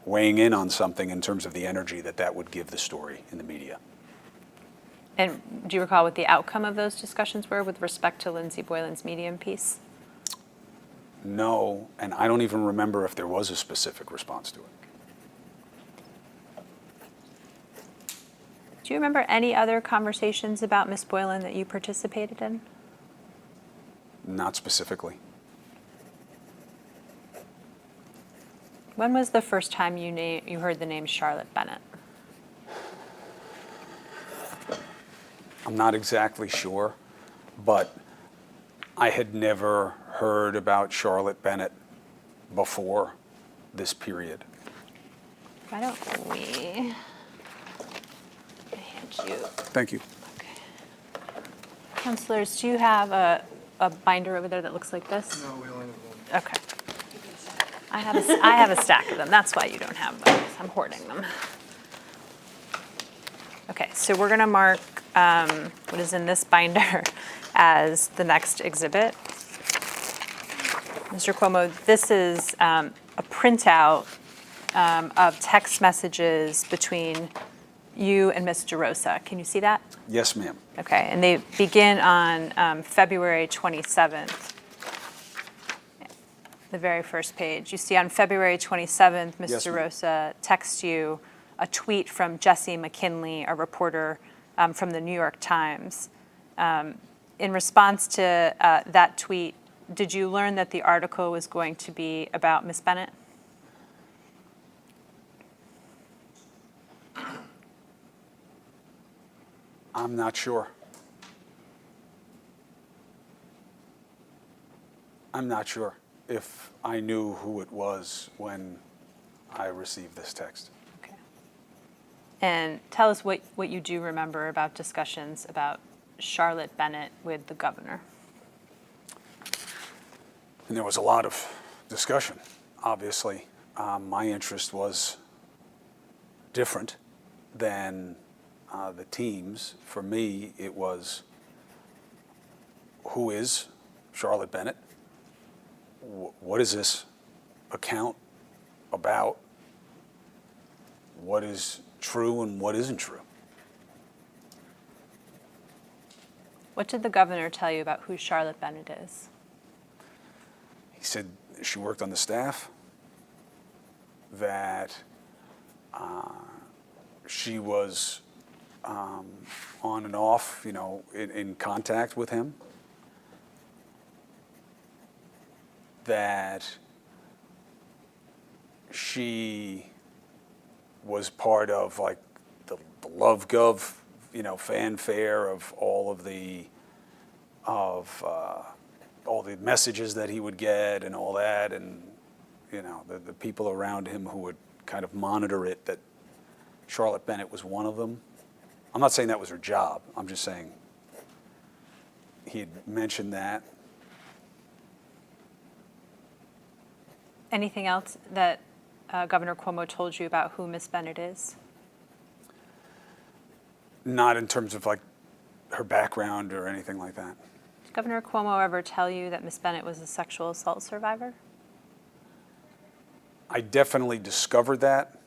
weighing in on something in terms of the energy that that would give the story in the media. And do you recall what the outcome of those discussions were with respect to Lindsey Boylan's Medium piece? No, and I don't even remember if there was a specific response to it. Do you remember any other conversations about Ms. Boylan that you participated in? Not specifically. When was the first time you heard the name Charlotte Bennett? I'm not exactly sure, but I had never heard about Charlotte Bennett before this period. Why don't we hand you? Thank you. Okay. Counselors, do you have a binder over there that looks like this? No, we only have one. Okay. I have a stack of them. That's why you don't have those. I'm hoarding them. Okay, so we're going to mark what is in this binder as the next exhibit. Mr. Cuomo, this is a printout of text messages between you and Ms. DeRosa. Can you see that? Yes, ma'am. Okay, and they begin on February 27th. The very first page. You see on February 27th, Ms. Yes, ma'am. DeRosa texts you a tweet from Jesse McKinley, a reporter from the New York Times. In response to that tweet, did you learn that the article was going to be about Ms. Bennett? I'm not sure. I'm not sure if I knew who it was when I received this text. Okay. And tell us what you do remember about discussions about Charlotte Bennett with the governor. And there was a lot of discussion, obviously. My interest was different than the team's. For me, it was, who is Charlotte Bennett? What is this account about? What is true and what isn't true? What did the governor tell you about who Charlotte Bennett is? He said she worked on the staff, that she was on and off, in contact with him, that she was part of like the LoveGov, fanfare of all the messages that he would get and all that, and the people around him who would kind of monitor it, that Charlotte Bennett was one of them. I'm not saying that was her job. I'm just saying he had mentioned that. Anything else that Governor Cuomo told you about who Ms. Bennett is? Not in terms of like her background or anything like that. Did Governor Cuomo ever tell you that Ms. Bennett was a sexual assault survivor? I definitely discovered that.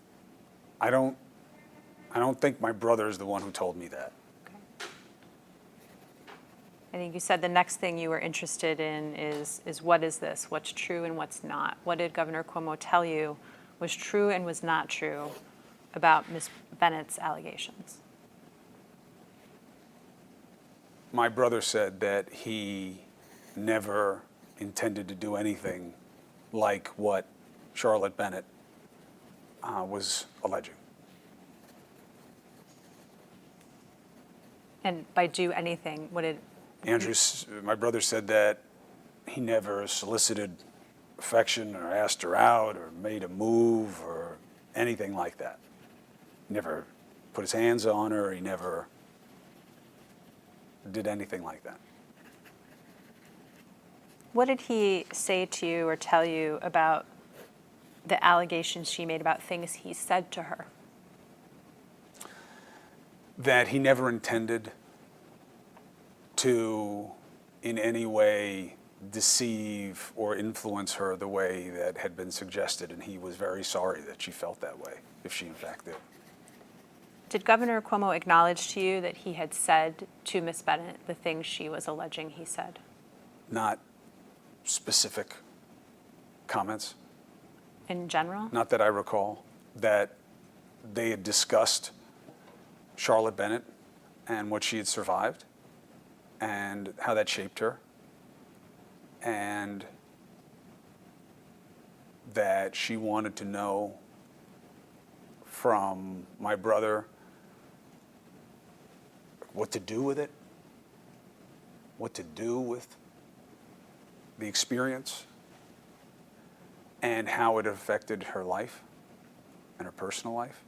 I don't think my brother is the one who told me that. Okay. I think you said the next thing you were interested in is what is this? What's true and what's not? What did Governor Cuomo tell you was true and was not true about Ms. Bennett's allegations? My brother said that he never intended to do anything like what Charlotte Bennett was alleging. And by do anything, what did, My brother said that he never solicited affection or asked her out or made a move or anything like that. He never put his hands on her. He never did anything like that. what did he say to you or tell you about the allegations she made about things he said to her? That he never intended to in any way deceive or influence her the way that had been suggested, and he was very sorry that she felt that way, if she in fact did. Did Governor Cuomo acknowledge to you that he had said to Ms. Bennett the things she was alleging he said? Not specific comments, In general? not that I recall, that they had discussed Charlotte Bennett and what she had survived and how that shaped her, and that she wanted to know from my brother what to do with it, what to do with the experience, and how it affected her life and her personal life.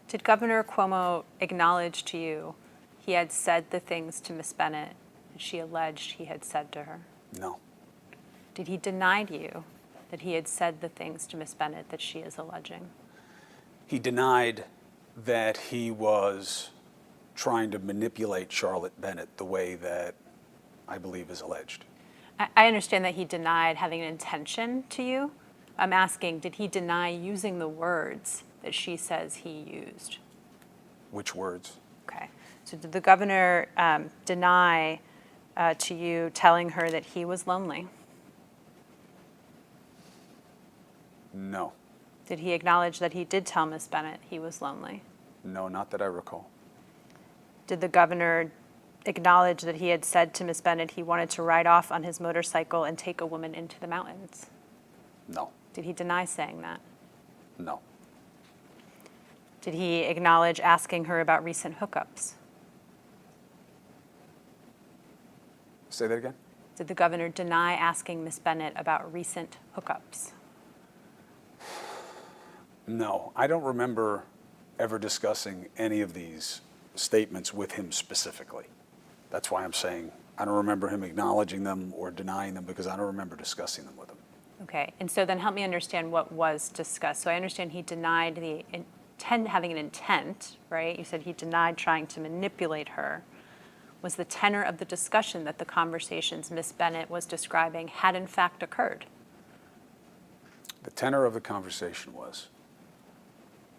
Did Governor Cuomo acknowledge to you he had said the things to Ms. Bennett that she alleged he had said to her? No. Did he deny to you that he had said the things to Ms. Bennett that she is alleging? He denied that he was trying to manipulate Charlotte Bennett the way that I believe is alleged. I understand that he denied having an intention to you. I'm asking, did he deny using the words that she says he used? Which words? Okay. So did the governor deny to you telling her that he was lonely? No. Did he acknowledge that he did tell Ms. Bennett he was lonely? No, not that I recall. Did the governor acknowledge that he had said to Ms. Bennett he wanted to ride off on his motorcycle and take a woman into the mountains? No. Did he deny saying that? No. Did he acknowledge asking her about recent hookups? Say that again? Did the governor deny asking Ms. Bennett about recent hookups? No. I don't remember ever discussing any of these statements with him specifically. That's why I'm saying I don't remember him acknowledging them or denying them, because I don't remember discussing them with him. Okay, and so then help me understand what was discussed. So I understand he denied the having an intent, right? You said he denied trying to manipulate her. Was the tenor of the discussion that the conversations Ms. Bennett was describing had in fact occurred? The tenor of the conversation was,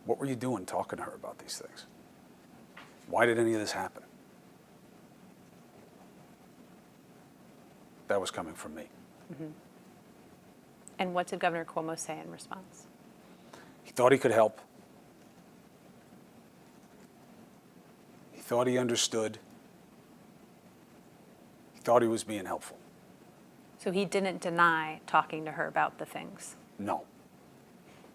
what were you doing talking to her about these things? Why did any of this happen? That was coming from me. Mm-hmm. And what did Governor Cuomo say in response? He thought he could help. He thought he understood. He thought he was being helpful. So he didn't deny talking to her about the things? No.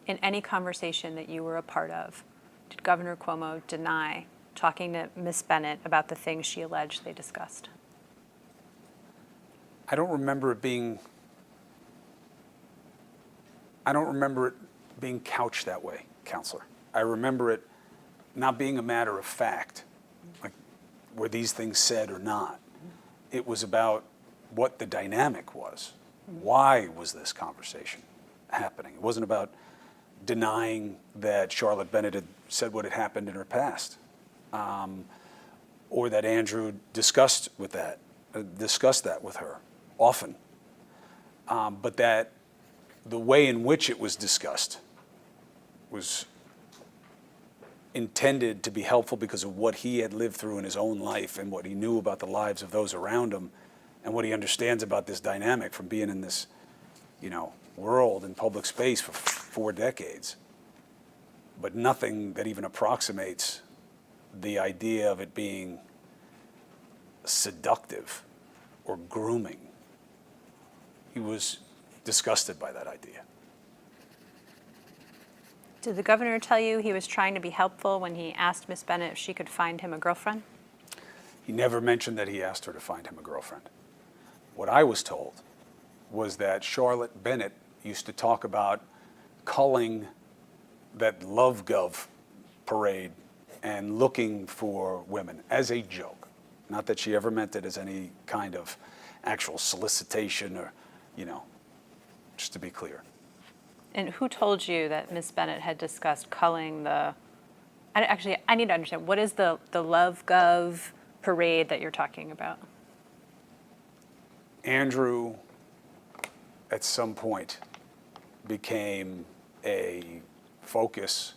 In any conversation that you were a part of, did Governor Cuomo deny talking to Ms. Bennett about the things she alleged they discussed? I don't remember it being couched that way, Counselor. I remember it not being a matter of fact, like were these things said or not. It was about what the dynamic was. Why was this conversation happening? It wasn't about denying that Charlotte Bennett had said what had happened in her past, or that Andrew discussed that with her often, but that the way in which it was discussed was intended to be helpful because of what he had lived through in his own life and what he knew about the lives of those around him and what he understands about this dynamic from being in this, world in public space for 4 decades. But nothing that even approximates the idea of it being seductive or grooming. He was disgusted by that idea. Did the governor tell you he was trying to be helpful when he asked Miss Bennett if she could find him a girlfriend? He never mentioned that he asked her to find him a girlfriend. What I was told was that Charlotte Bennett used to talk about culling that LoveGov parade and looking for women as a joke. Not that she ever meant it as any kind of actual solicitation or, just to be clear. And who told you that Miss Bennett had discussed culling the, I need to understand, what is the LoveGov parade that you're talking about? Andrew, at some point, became a focus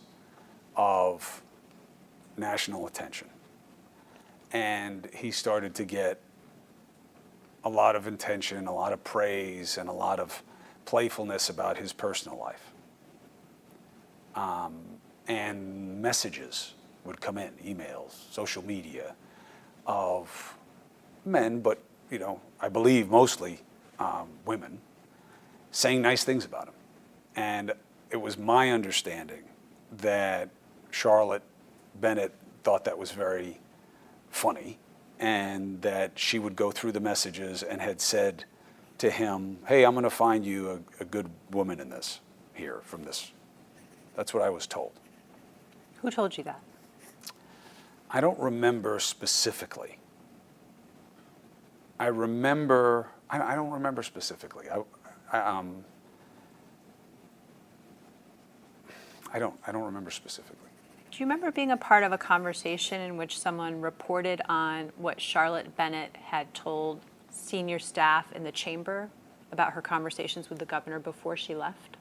of national attention. And he started to get a lot of attention, a lot of praise, and a lot of playfulness about his personal life. And messages would come in, emails, social media, of men, but I believe mostly women, saying nice things about him. And it was my understanding that Charlotte Bennett thought that was very funny, and that she would go through the messages and had said to him, hey, I'm going to find you a good woman in this, here, from this. That's what I was told. Who told you that? I don't remember specifically. I don't remember specifically. I don't remember specifically. Do you remember being a part of a conversation in which someone reported on what Charlotte Bennett had told senior staff in the chamber about her conversations with the governor before she left?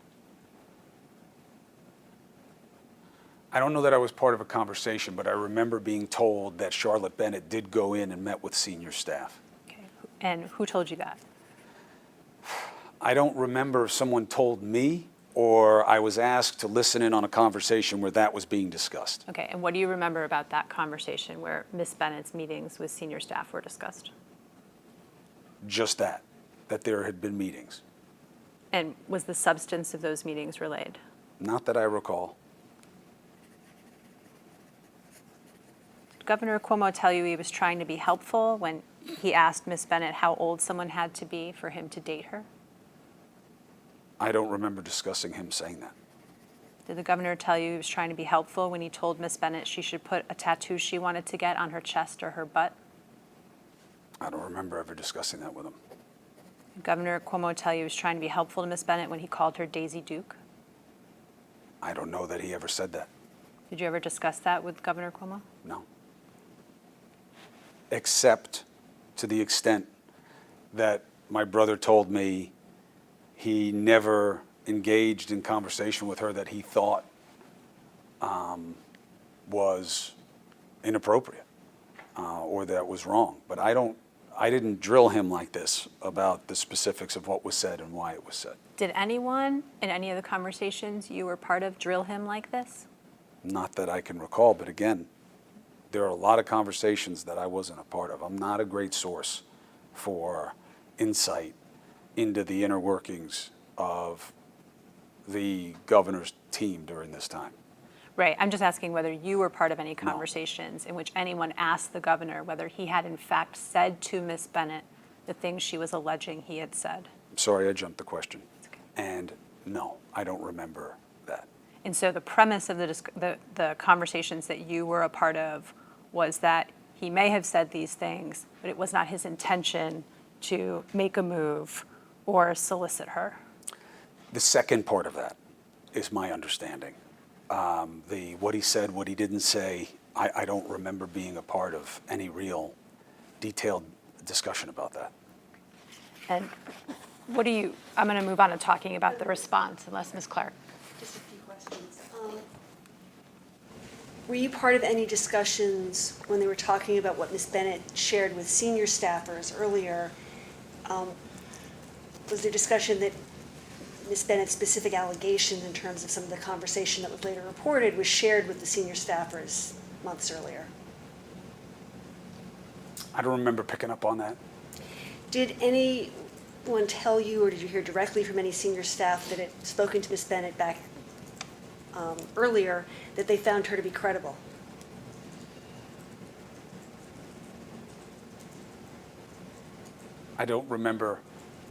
I don't know that I was part of a conversation, but I remember being told that Charlotte Bennett did go in and met with senior staff. Okay. And who told you that? I don't remember if someone told me or I was asked to listen in on a conversation where that was being discussed. Okay, and what do you remember about that conversation where Miss Bennett's meetings with senior staff were discussed? Just that there had been meetings. And was the substance of those meetings relayed? Not that I recall. Did Governor Cuomo tell you he was trying to be helpful when he asked Miss Bennett how old someone had to be for him to date her? I don't remember discussing him saying that. Did the governor tell you he was trying to be helpful when he told Miss Bennett she should put a tattoo she wanted to get on her chest or her butt? I don't remember ever discussing that with him. Did Governor Cuomo tell you he was trying to be helpful to Miss Bennett when he called her Daisy Duke? I don't know that he ever said that. Did you ever discuss that with Governor Cuomo? No. Except to the extent that my brother told me he never engaged in conversation with her that he thought was inappropriate or that was wrong. But I didn't drill him like this about the specifics of what was said and why it was said. Did anyone in any of the conversations you were part of drill him like this? Not that I can recall, but again, there are a lot of conversations that I wasn't a part of. I'm not a great source for insight into the inner workings of the governor's team during this time. Right, I'm just asking whether you were part of any conversations in which anyone asked the governor whether he had in fact said to Miss Bennett the things she was alleging he had said. I'm sorry I jumped the question. Okay. And no, I don't remember that. And so the premise of the conversations that you were a part of was that he may have said these things, but it was not his intention to make a move or solicit her. The second part of that is my understanding. What he said, what he didn't say, I don't remember being a part of any real detailed discussion about that. And I'm going to move on to talking about the response, unless Ms. Clark. Just a few questions. Were you part of any discussions when they were talking about what Ms. Bennett shared with senior staffers earlier? Was there discussion that Ms. Bennett's specific allegations in terms of some of the conversation that was later reported was shared with the senior staffers months earlier? I don't remember picking up on that. Did anyone tell you, or did you hear directly from any senior staff that had spoken to Ms. Bennett back earlier, that they found her to be credible. I don't remember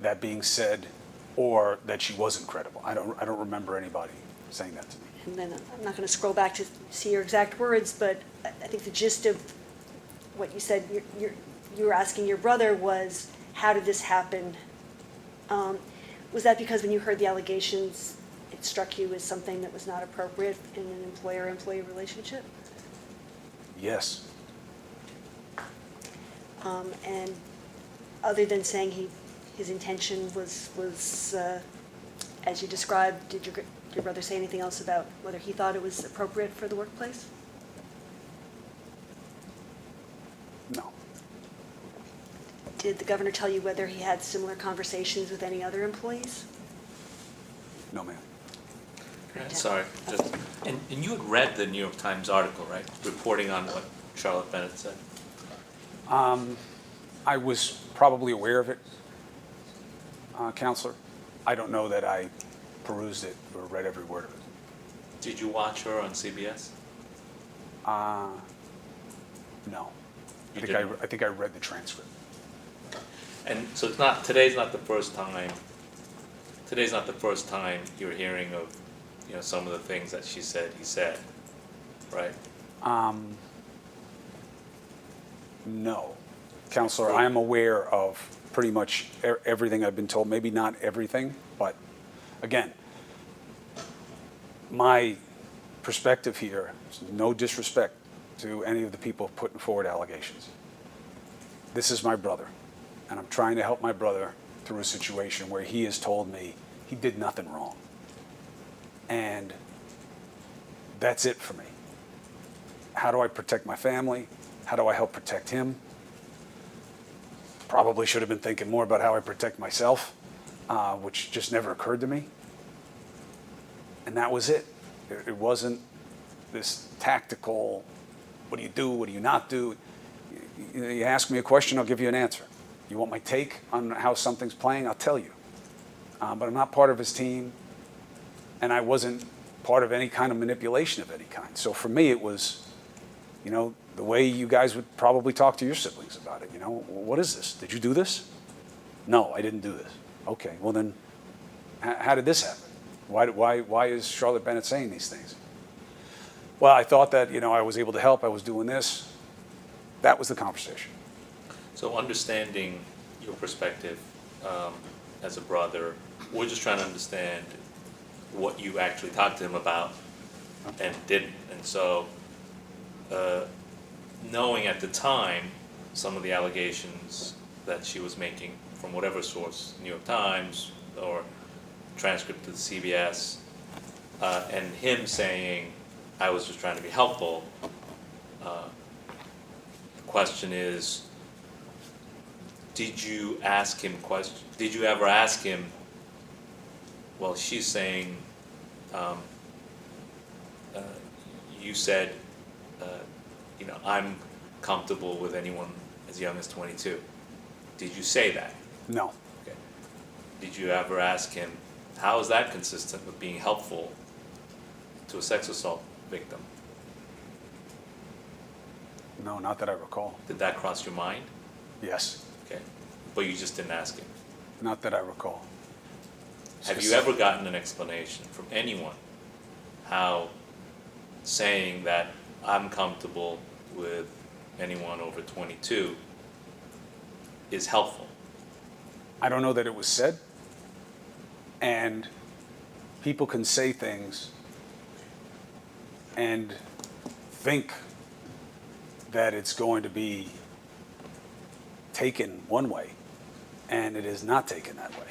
that being said or that she wasn't credible. I don't remember anybody saying that to me. And then I'm not going to scroll back to see your exact words, but I think the gist of what you said, you were asking your brother was, how did this happen? Was that because when you heard the allegations, it struck you as something that was not appropriate in an employer-employee relationship? Yes. And other than saying his intention was as you described, did your brother say anything else about whether he thought it was appropriate for the workplace? No. Did the governor tell you whether he had similar conversations with any other employees? No, ma'am. Sorry, and you had read the New York Times article, right? Reporting on what Charlotte Bennett said. I was probably aware of it, Counselor. I don't know that I perused it or read every word of it. Did you watch her on CBS? No. You didn't? I think I read the transcript. And so today's not the first time you're hearing of, some of the things that she said, he said, right? No. Counselor, I am aware of pretty much everything I've been told. Maybe not everything, but again, my perspective here is no disrespect to any of the people putting forward allegations. This is my brother, and I'm trying to help my brother through a situation where he has told me he did nothing wrong. And that's it for me. How do I protect my family? How do I help protect him? Probably should have been thinking more about how I protect myself, which just never occurred to me. And that was it. It wasn't this tactical, what do you do, what do you not do? You ask me a question, I'll give you an answer. You want my take on how something's playing, I'll tell you. But I'm not part of his team, and I wasn't part of any kind of manipulation of any kind. So for me, it was, the way you guys would probably talk to your siblings about it. What is this? Did you do this? No, I didn't do this. Okay, well then, how did this happen? Why is Charlotte Bennett saying these things? Well, I thought that, I was able to help, I was doing this. That was the conversation. So understanding your perspective as a brother, we're just trying to understand what you actually talked to him about and didn't. And so knowing at the time some of the allegations that she was making from whatever source, New York Times or transcript to the CBS, and him saying, I was just trying to be helpful, the question is, did you ever ask him, well, she's saying, you said, I'm comfortable with anyone as young as 22. Did you say that? No. Okay. Did you ever ask him, how is that consistent with being helpful to a sex assault victim? No, not that I recall. Did that cross your mind? Yes, Okay. But you just didn't ask him. not that I recall. Have you ever gotten an explanation from anyone how saying that I'm comfortable with anyone over 22 is helpful? I don't know that it was said, and people can say things and think that it's going to be taken one way, and it is not taken that way.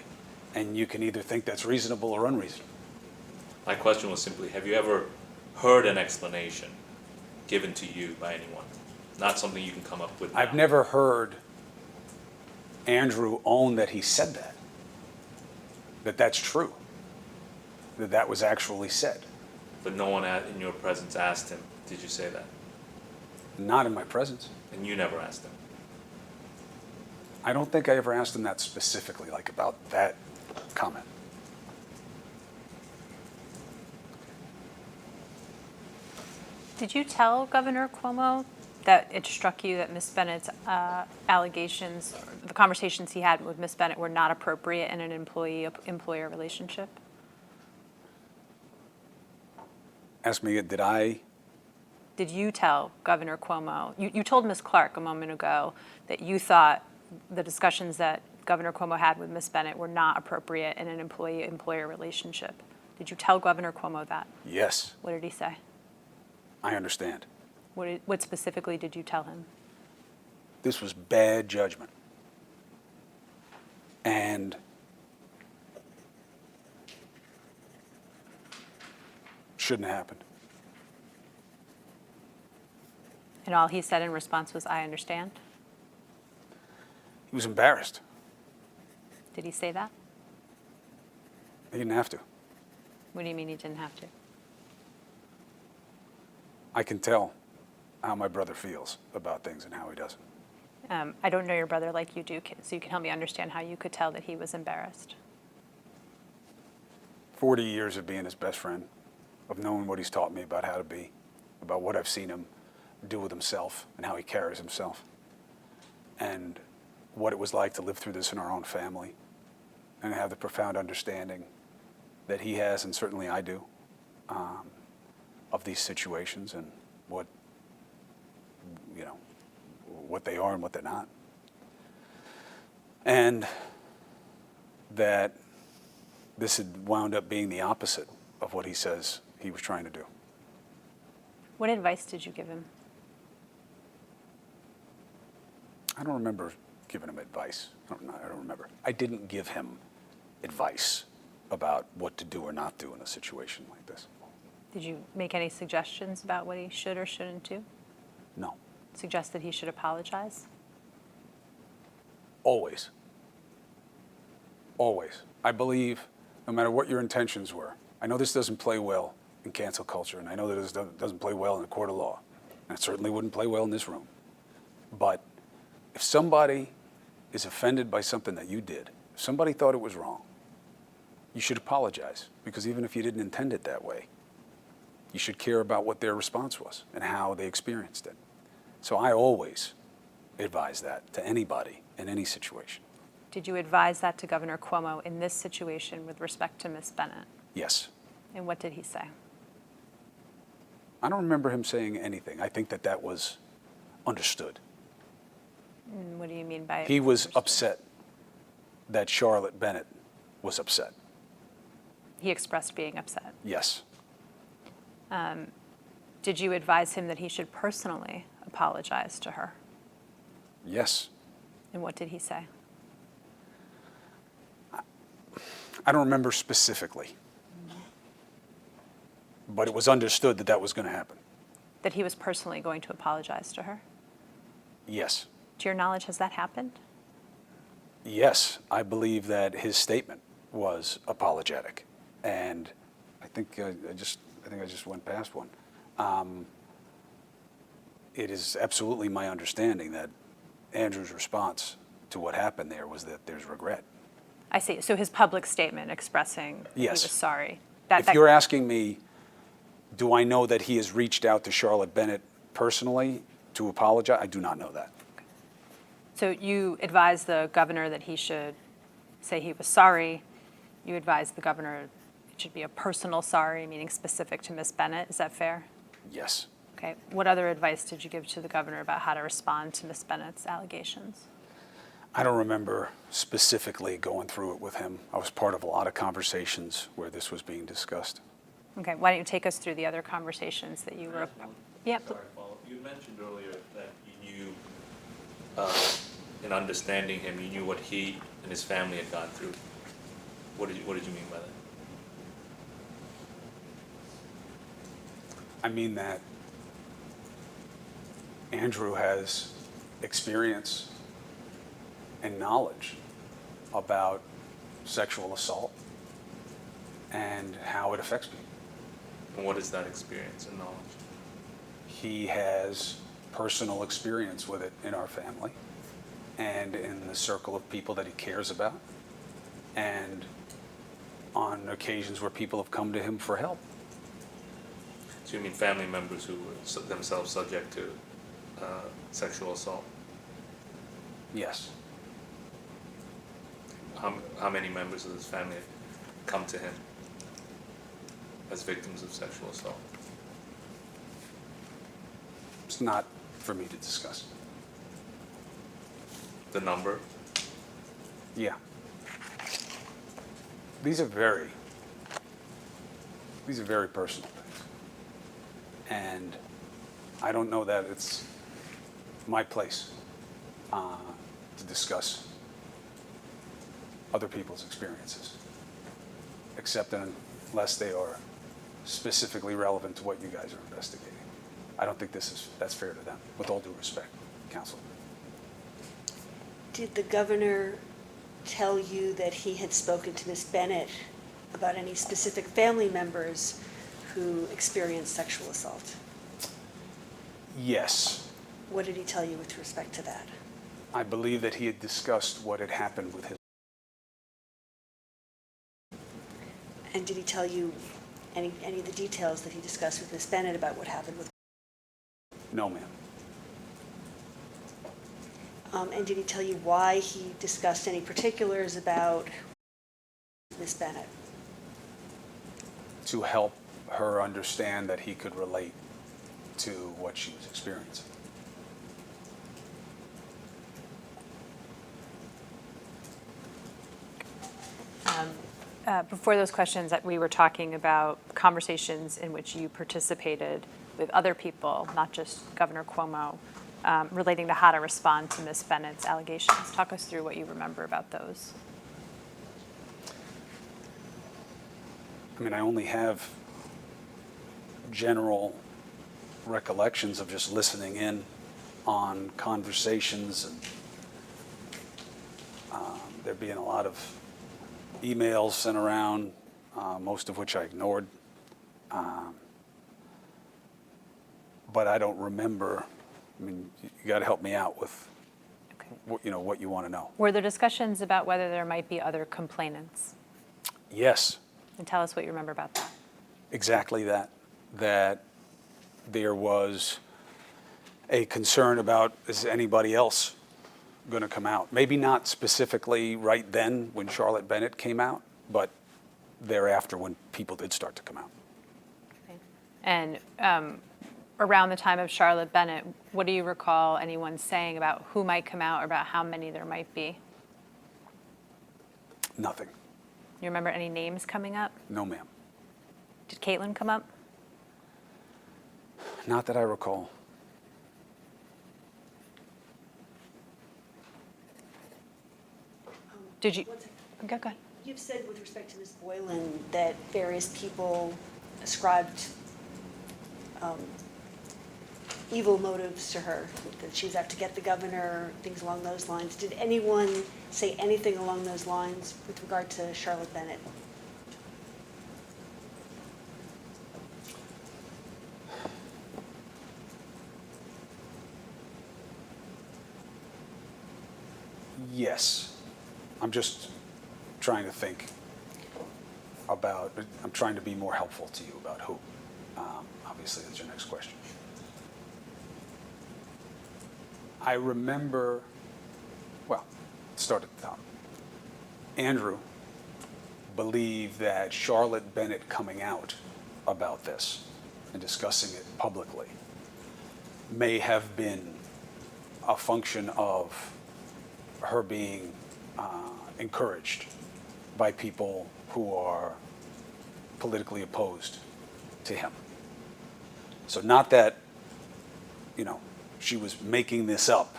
And you can either think that's reasonable or unreasonable. My question was simply, have you ever heard an explanation given to you by anyone? Not something you can come up with now. I've never heard Andrew own that he said that that's true, that was actually said. But no one in your presence asked him, did you say that? Not in my presence. And you never asked him. I don't think I ever asked him that specifically, like about that comment. Did you tell Governor Cuomo that it struck you that Ms. Bennett's allegations, the conversations he had with Ms. Bennett were not appropriate in an employee-employer relationship? Ask me, did I? Did you tell Governor Cuomo, you told Ms. Clark a moment ago that you thought the discussions that Governor Cuomo had with Ms. Bennett were not appropriate in an employee-employer relationship. Did you tell Governor Cuomo that? Yes, What did he say? I understand. What specifically did you tell him? This was bad judgment. And shouldn't have happened. And all he said in response was, "I understand"? He was embarrassed. Did he say that? He didn't have to. What do you mean he didn't have to? I can tell how my brother feels about things and how he doesn't. I don't know your brother like you do, so you can help me understand how you could tell that he was embarrassed. 40 years of being his best friend, of knowing what he's taught me about how to be, about what I've seen him do with himself and how he carries himself, and what it was like to live through this in our own family, and have the profound understanding that he has, and certainly I do, of these situations and what, you know, what they are and what they're not. And that this had wound up being the opposite of what he says he was trying to do. What advice did you give him? I don't remember giving him advice. I don't remember. I didn't give him advice about what to do or not do in a situation like this. Did you make any suggestions about what he should or shouldn't do? No. Suggest that he should apologize? Always. Always. I believe, no matter what your intentions were, I know this doesn't play well in cancel culture, and I know that this doesn't play well in a court of law, and it certainly wouldn't play well in this room. But if somebody is offended by something that you did, if somebody thought it was wrong, you should apologize, because even if you didn't intend it that way, you should care about what their response was and how they experienced it. So I always advise that to anybody in any situation. Did you advise that to Governor Cuomo in this situation with respect to Ms. Bennett? Yes. And what did he say? I don't remember him saying anything. I think that that was understood. And what do you mean by? He was upset that Charlotte Bennett was upset. He expressed being upset. Yes. Did you advise him that he should personally apologize to her? Yes. And what did he say? I don't remember specifically, but it was understood that that was going to happen. That he was personally going to apologize to her? Yes. To your knowledge, has that happened? Yes, I believe that his statement was apologetic, and I think I just went past one. It is absolutely my understanding that Andrew's response to what happened there was that there's regret. I see. So his public statement expressing that he was Yes. sorry. If you're asking me, do I know that he has reached out to Charlotte Bennett personally to apologize? I do not know that. So you advised the governor that he should say he was sorry. You advised the governor it should be a personal sorry, meaning specific to Ms. Bennett. Is that fair? Yes. Okay. What other advice did you give to the governor about how to respond to Ms. Bennett's allegations? I don't remember specifically going through it with him. I was part of a lot of conversations where this was being discussed. Okay. Why don't you take us through the other conversations that you were? Yeah. Sorry, Paul. You mentioned earlier that you knew, in understanding him, you knew what he and his family had gone through. What did you mean by that? I mean that Andrew has experience and knowledge about sexual assault and how it affects people. And what is that experience and knowledge? He has personal experience with it in our family and in the circle of people that he cares about, and on occasions where people have come to him for help. So you mean family members who were themselves subject to sexual assault? Yes. How many members of his family have come to him as victims of sexual assault? It's not for me to discuss. The number? Yeah. These are very personal things. And I don't know that it's my place to discuss other people's experiences, except unless they are specifically relevant to what you guys are investigating. I don't think that's fair to them, with all due respect, counsel. Did the governor tell you that he had spoken to Ms. Bennett about any specific family members who experienced sexual assault? Yes. What did he tell you with respect to that? I believe that he had discussed what had happened with his. And did he tell you any of the details that he discussed with Ms. Bennett about what happened with? No, ma'am. And did he tell you why he discussed any particulars about Ms. Bennett? To help her understand that he could relate to what she was experiencing. Before those questions, that we were talking about conversations in which you participated with other people, not just Governor Cuomo, relating to how to respond to Ms. Bennett's allegations. Talk us through what you remember about those. I mean, I only have general recollections of just listening in on conversations and there being a lot of emails sent around, most of which I ignored. But I don't remember. I mean, you got to help me out with what you want to know. Were there discussions about whether there might be other complainants? Yes. And tell us what you remember about that. Exactly that. That there was a concern about, is anybody else going to come out? Maybe not specifically right then when Charlotte Bennett came out, but thereafter when people did start to come out. Okay. And around the time of Charlotte Bennett, what do you recall anyone saying about who might come out or about how many there might be? Nothing. You remember any names coming up? No, ma'am. Did Caitlin come up? Not that I recall. Did you? One second. Go ahead. You've said with respect to Ms. Boylan that various people ascribed evil motives to her, that she was out to get the governor, things along those lines. Did anyone say anything along those lines with regard to Charlotte Bennett? Yes. I'm just trying to think about, I'm trying to be more helpful to you about who. Obviously, that's your next question. I remember, well, let's start at the top. Andrew believed that Charlotte Bennett coming out about this and discussing it publicly may have been a function of her being encouraged by people who are politically opposed to him. So not that, she was making this up,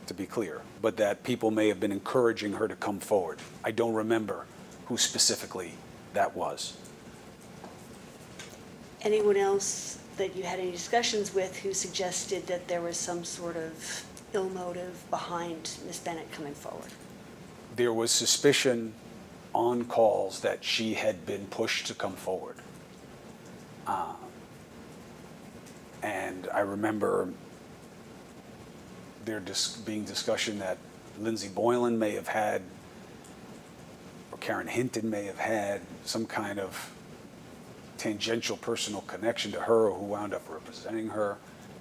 to be clear, but that people may have been encouraging her to come forward. I don't remember who specifically that was. Anyone else that you had any discussions with who suggested that there was some sort of ill motive behind Ms. Bennett coming forward? There was suspicion on calls that she had been pushed to come forward. And I remember there being discussion that Lindsay Boylan may have had, or Karen Hinton may have had, some kind of tangential personal connection to her or who wound up representing her,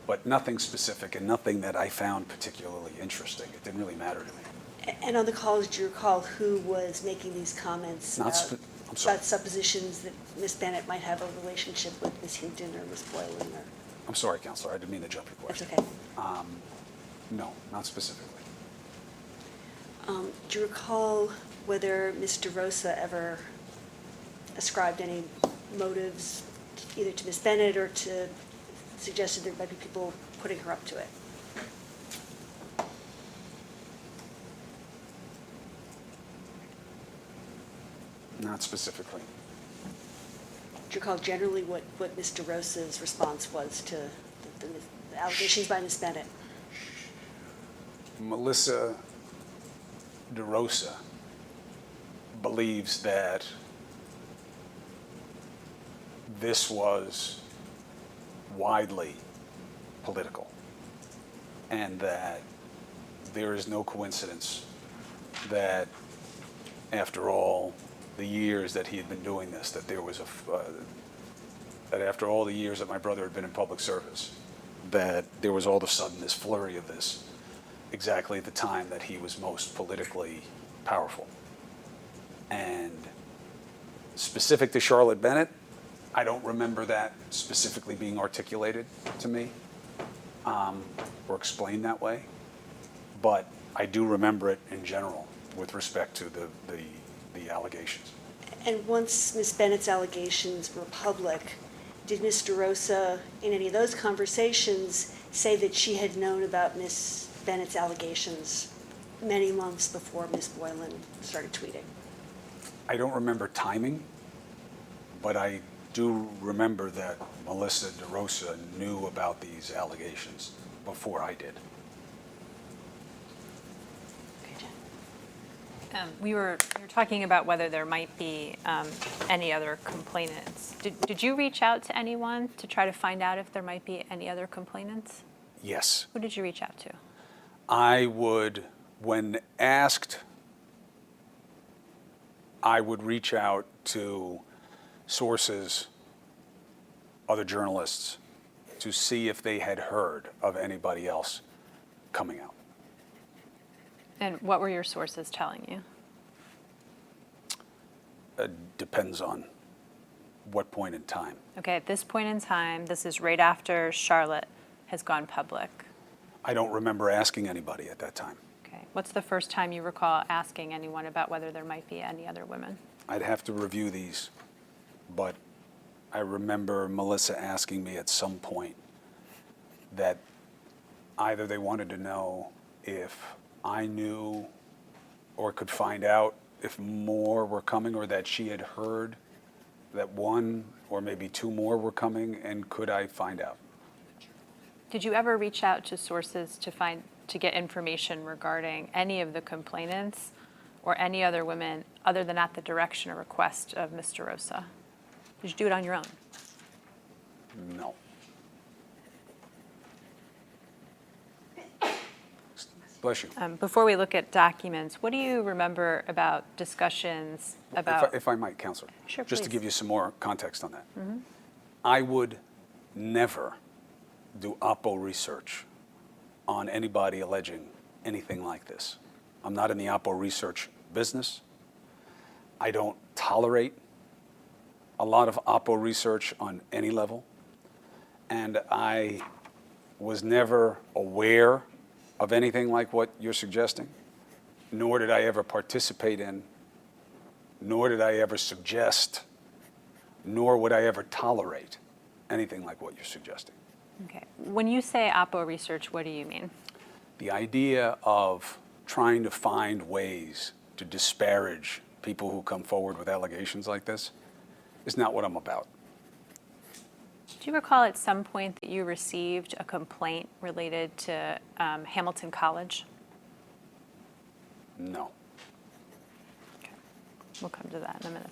but nothing specific and nothing that I found particularly interesting. It didn't really matter to me. And on the calls, do you recall who was making these comments Not about, spe- I'm sorry. about suppositions that Ms. Bennett might have a relationship with Ms. Hinton or Ms. Boylan? Or I'm sorry, Counselor, I didn't mean to jump your that's question. okay. No, not specifically. Do you recall whether Ms. DeRosa ever ascribed any motives either to Ms. Bennett or to suggested there might be people putting her up to it? Not specifically. Do you recall generally what Ms. DeRosa's response was to the allegations by Ms. Bennett? Melissa DeRosa believes that this was widely political and that there is no coincidence that after all the years that he had been doing this, that there was that after all the years that my brother had been in public service, that there was all of a sudden this flurry of this exactly at the time that he was most politically powerful. And specific to Charlotte Bennett, I don't remember that specifically being articulated to me or explained that way, but I do remember it in general with respect to the allegations. And once Ms. Bennett's allegations were public, did Ms. DeRosa, in any of those conversations, say that she had known about Ms. Bennett's allegations many months before Ms. Boylan started tweeting? I don't remember timing, but I do remember that Melissa DeRosa knew about these allegations before I did. Okay, Jen. We were talking about whether there might be any other complainants. Did you reach out to anyone to try to find out if there might be any other complainants? Yes. Who did you reach out to? I would, when asked, I would reach out to sources, other journalists, to see if they had heard of anybody else coming out. And what were your sources telling you? Depends on what point in time. Okay, at this point in time, this is right after Charlotte has gone public. I don't remember asking anybody at that time. Okay, what's the first time you recall asking anyone about whether there might be any other women? I'd have to review these, but I remember Melissa asking me at some point that either they wanted to know if I knew or could find out if more were coming, or that she had heard that one or maybe two more were coming, and could I find out? Did you ever reach out to sources to get information regarding any of the complainants or any other women other than at the direction or request of Ms. DeRosa? Did you do it on your own? No. Bless you. Before we look at documents, what do you remember about discussions about? If I might, Counselor. Sure, just to please. give you some more context on that. I would never do oppo research on anybody alleging anything like this. I'm not in the oppo research business. I don't tolerate a lot of oppo research on any level. And I was never aware of anything like what you're suggesting, nor did I ever participate in, nor did I ever suggest, nor would I ever tolerate anything like what you're suggesting. Okay. When you say oppo research, what do you mean? The idea of trying to find ways to disparage people who come forward with allegations like this is not what I'm about. Do you recall at some point that you received a complaint related to Hamilton College? No. Okay. We'll come to that in a minute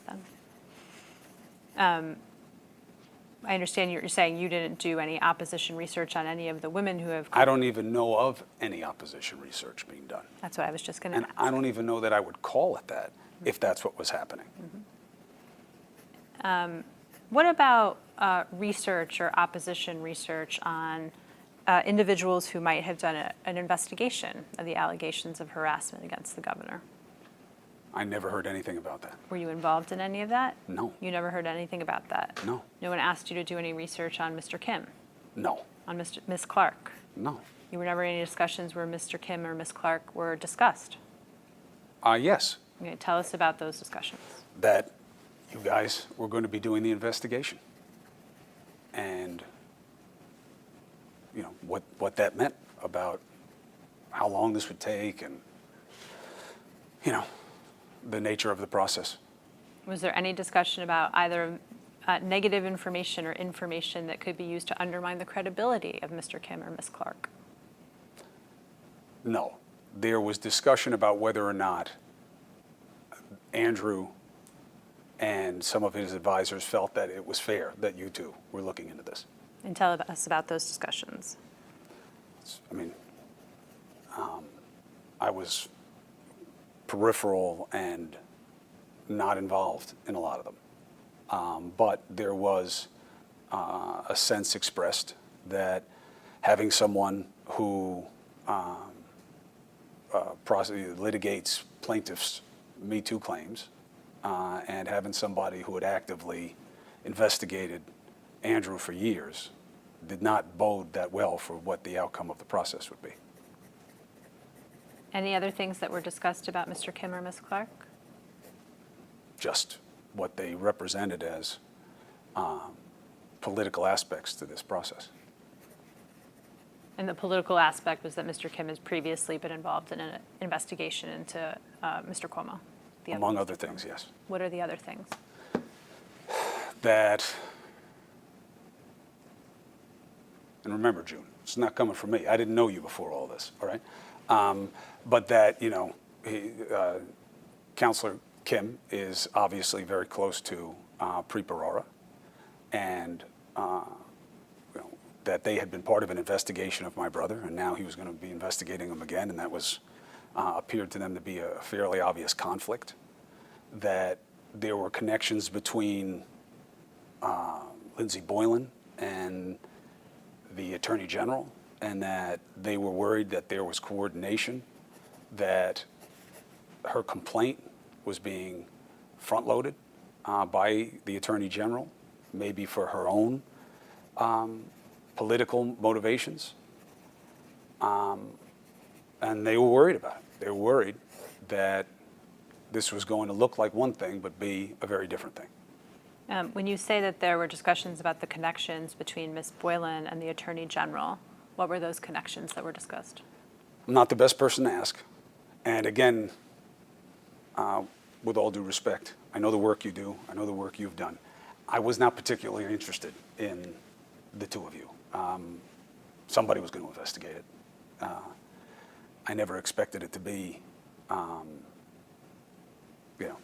then. I understand you're saying you didn't do any opposition research on any of the women who have. I don't even know of any opposition research being done. That's what I was just going And to ask. I don't even know that I would call it that if that's what was happening. What about research or opposition research on individuals who might have done an investigation of the allegations of harassment against the governor? I never heard anything about that. Were you involved in any of that? No. You never heard anything about that? No. No one asked you to do any research on Mr. Kim? No. On Ms. Clark? No. You were never in any discussions where Mr. Kim or Ms. Clark were discussed? Yes, Okay, tell us about those discussions. that you guys were going to be doing the investigation. And, you know, what that meant about how long this would take and, you know, the nature of the process. Was there any discussion about either negative information or information that could be used to undermine the credibility of Mr. Kim or Ms. Clark? No. There was discussion about whether or not Andrew and some of his advisors felt that it was fair that you two were looking into this. And tell us about those discussions. I mean, I was peripheral and not involved in a lot of them. But there was a sense expressed that having someone who litigates plaintiffs' Me Too claims and having somebody who had actively investigated Andrew for years did not bode that well for what the outcome of the process would be. Any other things that were discussed about Mr. Kim or Ms. Clark? Just what they represented as political aspects to this process. And the political aspect was that Mr. Kim has previously been involved in an investigation into Mr. Cuomo. Among other things, yes. What are the other things? That, and remember, June, it's not coming from me. I didn't know you before all this, all right? But that, you know, Counselor Kim is obviously very close to Preet Bharara, and you know, that they had been part of an investigation of my brother, and now he was going to be investigating him again, and that was appeared to them to be a fairly obvious conflict. That there were connections between Lindsey Boylan and the Attorney General, and that they were worried that there was coordination, that her complaint was being front-loaded by the Attorney General, maybe for her own political motivations. And they were worried about it. They were worried that this was going to look like one thing, but be a very different thing. When you say that there were discussions about the connections between Ms. Boylan and the Attorney General, what were those connections that were discussed? I'm not the best person to ask. And again, with all due respect, I know the work you do. I know the work you've done. I was not particularly interested in the two of you. Somebody was going to investigate it. I never expected it to be, you know,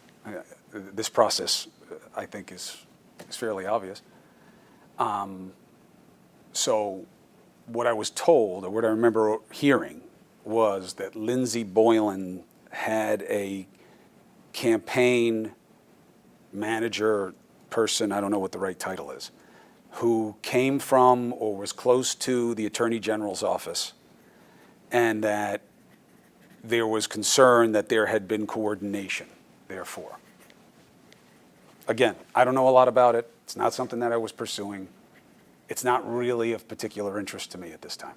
this process, I think, is fairly obvious. So what I was told, or what I remember hearing, was that Lindsey Boylan had a campaign manager person, I don't know what the right title is, who came from or was close to the Attorney General's office, and that there was concern that there had been coordination, therefore. Again, I don't know a lot about it. It's not something that I was pursuing. It's not really of particular interest to me at this time.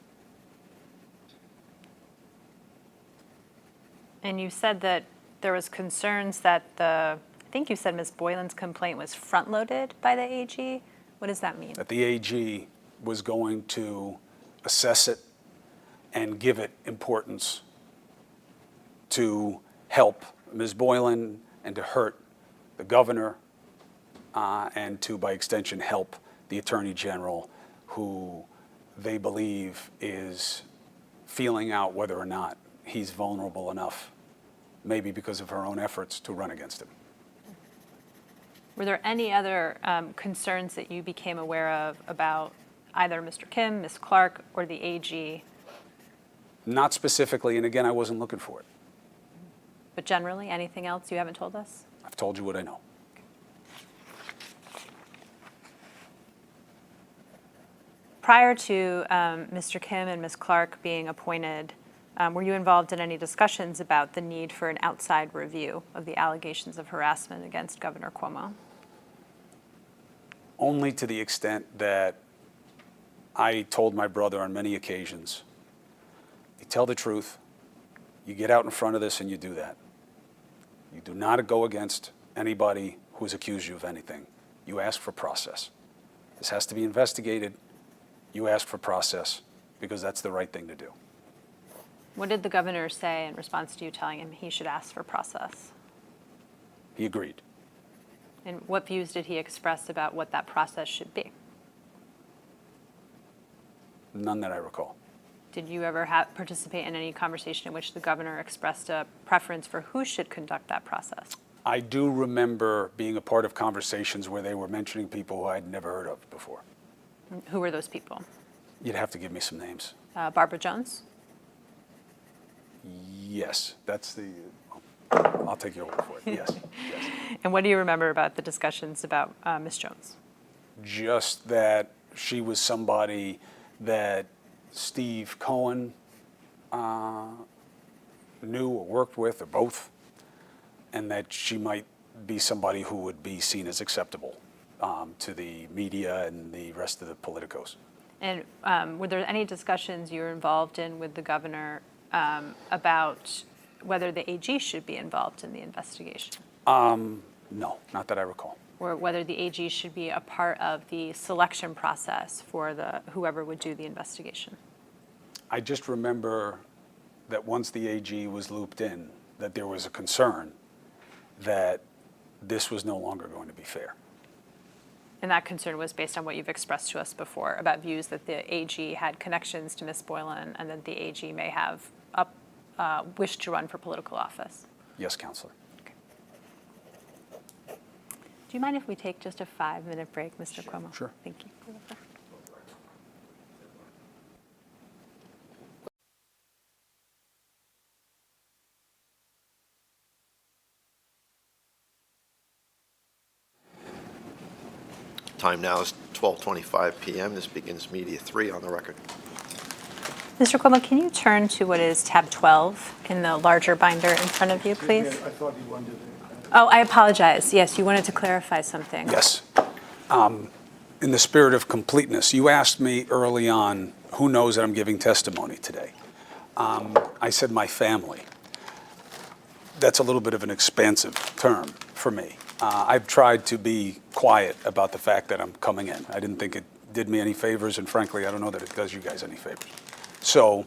And you said that there was concerns that I think you said Ms. Boylan's complaint was front-loaded by the AG. What does that mean? That the AG was going to assess it and give it importance to help Ms. Boylan and to hurt the governor and to, by extension, help the Attorney General, who they believe is feeling out whether or not he's vulnerable enough, maybe because of her own efforts, to run against him. Were there any other concerns that you became aware of about either Mr. Kim, Ms. Clark, or the AG? Not specifically, and again, I wasn't looking for it. But generally, anything else you haven't told us? I've told you what I know. prior to Mr. Kim and Ms. Clark being appointed, were you involved in any discussions about the need for an outside review of the allegations of harassment against Governor Cuomo? Only to the extent that I told my brother on many occasions, you tell the truth, you get out in front of this and you do that. You do not go against anybody who's accused you of anything. You ask for process. This has to be investigated. You ask for process because that's the right thing to do. What did the governor say in response to you telling him he should ask for process? He agreed. And what views did he express about what that process should be? None that I recall. Did you ever participate in any conversation in which the governor expressed a preference for who should conduct that process? I do remember being a part of conversations where they were mentioning people who I'd never heard of before. Who were those people? You'd have to give me some names. Barbara Jones? Yes, that's the, I'll take your word for it, yes. Yes. And what do you remember about the discussions about Ms. Jones? Just that she was somebody that Steve Cohen knew or worked with, or both, and that she might be somebody who would be seen as acceptable to the media and the rest of the politicos. And were there any discussions you were involved in with the governor about whether the AG should be involved in the investigation? No, not that I recall. Or whether the AG should be a part of the selection process for whoever would do the investigation? I just remember that once the AG was looped in, that there was a concern that this was no longer going to be fair. And that concern was based on what you've expressed to us before about views that the AG had connections to Ms. Boylan and that the AG may have wished to run for political office. Yes, Counselor. Okay. Do you mind if we take just a 5-minute break, Mr. Cuomo? Sure. Thank you. Time now is 12:25 p.m. This begins Media 3 on the record. Mr. Cuomo, can you turn to what is tab 12 in the larger binder in front of you, please? I thought you wanted to. Oh, I apologize. Yes, you wanted to clarify something. Yes. In the spirit of completeness, you asked me early on, who knows that I'm giving testimony today? I said my family. That's a little bit of an expansive term for me. I've tried to be quiet about the fact that I'm coming in. I didn't think it did me any favors, and frankly, I don't know that it does you guys any favors. So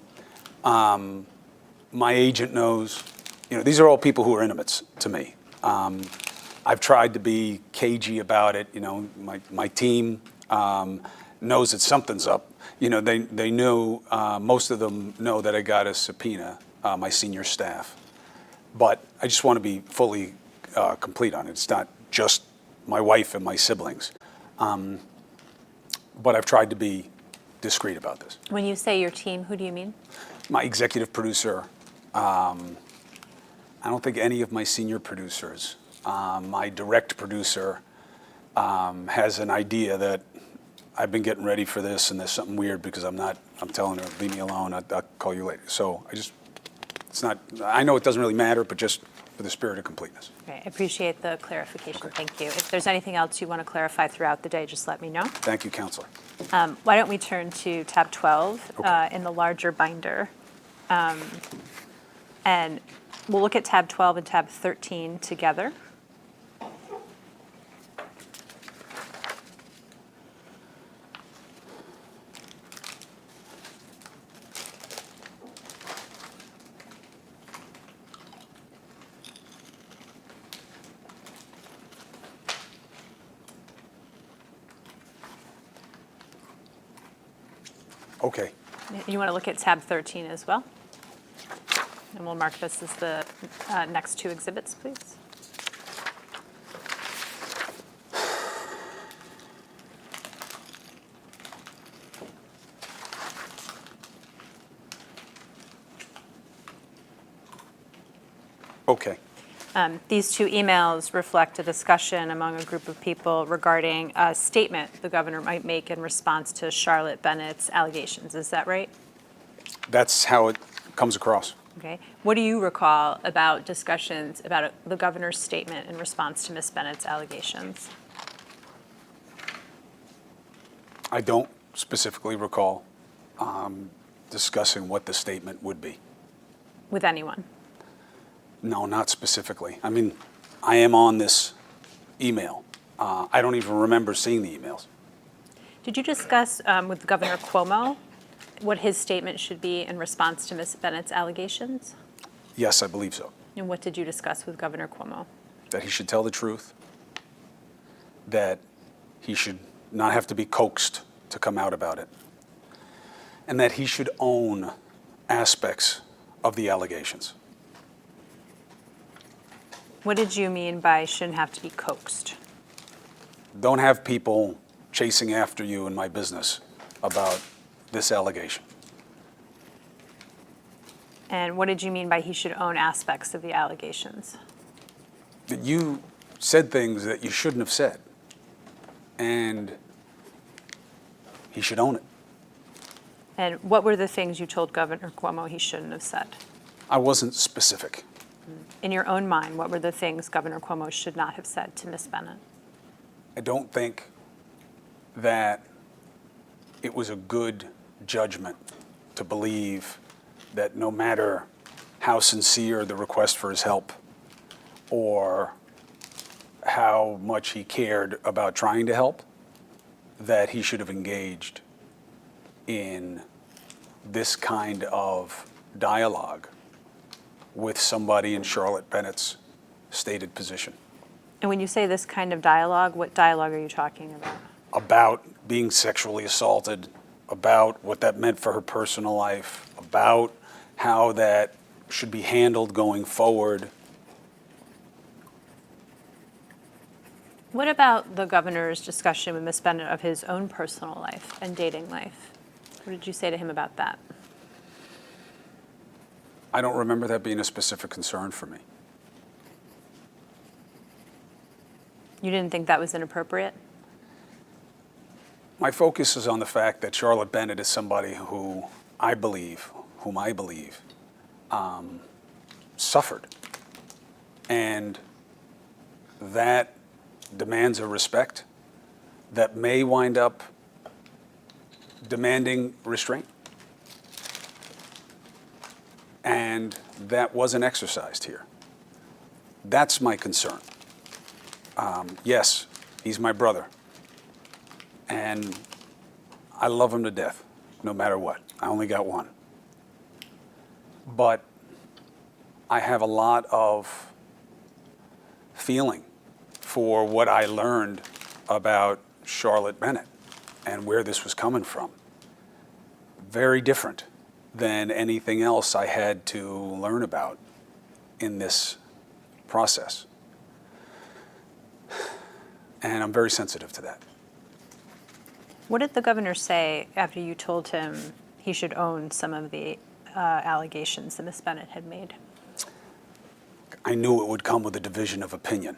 my agent knows, these are all people who are intimates to me. I've tried to be cagey about it. My team knows that something's up. They knew, most of them know that I got a subpoena, my senior staff. But I just want to be fully complete on it. It's not just my wife and my siblings. But I've tried to be discreet about this. When you say your team, who do you mean? My executive producer, I don't think any of my senior producers, my direct producer has an idea that I've been getting ready for this and there's something weird because I'm telling her, leave me alone, I'll call you later. So I know it doesn't really matter, but just for the spirit of completeness. Okay, I appreciate the clarification. Okay. Thank you. If there's anything else you want to clarify throughout the day, just let me know. Thank you, Counselor. Why don't we turn to tab 12 Okay. in the larger binder. And we'll look at tab 12 and tab 13 together. Okay. You want to look at tab 13 as well? And we'll mark this as the next two exhibits, please. Okay. These two emails reflect a discussion among a group of people regarding a statement the governor might make in response to Charlotte Bennett's allegations. Is that right? That's how it comes across. Okay. What do you recall about discussions about the governor's statement in response to Ms. Bennett's allegations? I don't specifically recall discussing what the statement would be. With anyone? No, not specifically. I mean, I am on this email. I don't even remember seeing the emails. Did you discuss with Governor Cuomo what his statement should be in response to Ms. Bennett's allegations? Yes, I believe so. And what did you discuss with Governor Cuomo? That he should tell the truth, that he should not have to be coaxed to come out about it, and that he should own aspects of the allegations. What did you mean by shouldn't have to be coaxed? Don't have people chasing after you in my business about this allegation. And what did you mean by he should own aspects of the allegations? That you said things that you shouldn't have said, and he should own it. And what were the things you told Governor Cuomo he shouldn't have said? I wasn't specific. In your own mind, what were the things Governor Cuomo should not have said to Ms. Bennett? I don't think that it was a good judgment to believe that no matter how sincere the request for his help or how much he cared about trying to help, that he should have engaged in this kind of dialogue with somebody in Charlotte Bennett's stated position. And when you say this kind of dialogue, what dialogue are you talking about? About being sexually assaulted, about what that meant for her personal life, about how that should be handled going forward. What about the governor's discussion with Ms. Bennett of his own personal life and dating life? What did you say to him about that? I don't remember that being a specific concern for me. You didn't think that was inappropriate? My focus is on the fact that Charlotte Bennett is somebody whom I believe, suffered. And that demands a respect that may wind up demanding restraint. And that wasn't exercised here. That's my concern. Yes, he's my brother. And I love him to death, no matter what. I only got one. But I have a lot of feeling for what I learned about Charlotte Bennett and where this was coming from. Very different than anything else I had to learn about in this process. And I'm very sensitive to that. What did the governor say after you told him he should own some of the allegations that Ms. Bennett had made? I knew it would come with a division of opinion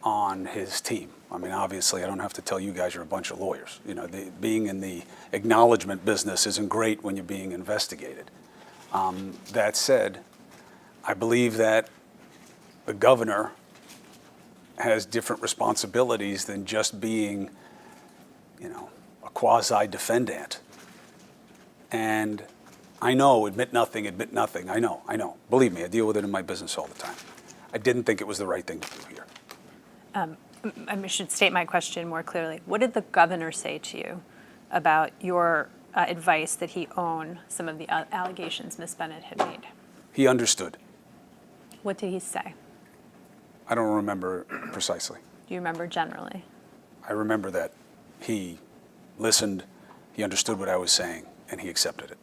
on his team. I mean, obviously, I don't have to tell you guys you're a bunch of lawyers. You know, being in the acknowledgement business isn't great when you're being investigated. That said, I believe that the governor has different responsibilities than just being, a quasi-defendant. And I know, admit nothing. I know. Believe me, I deal with it in my business all the time. I didn't think it was the right thing to do here. I should state my question more clearly. What did the governor say to you about your advice that he own some of the allegations Ms. Bennett had made? He understood. What did he say? I don't remember precisely. Do you remember generally? I remember that he listened, he understood what I was saying, and he accepted it.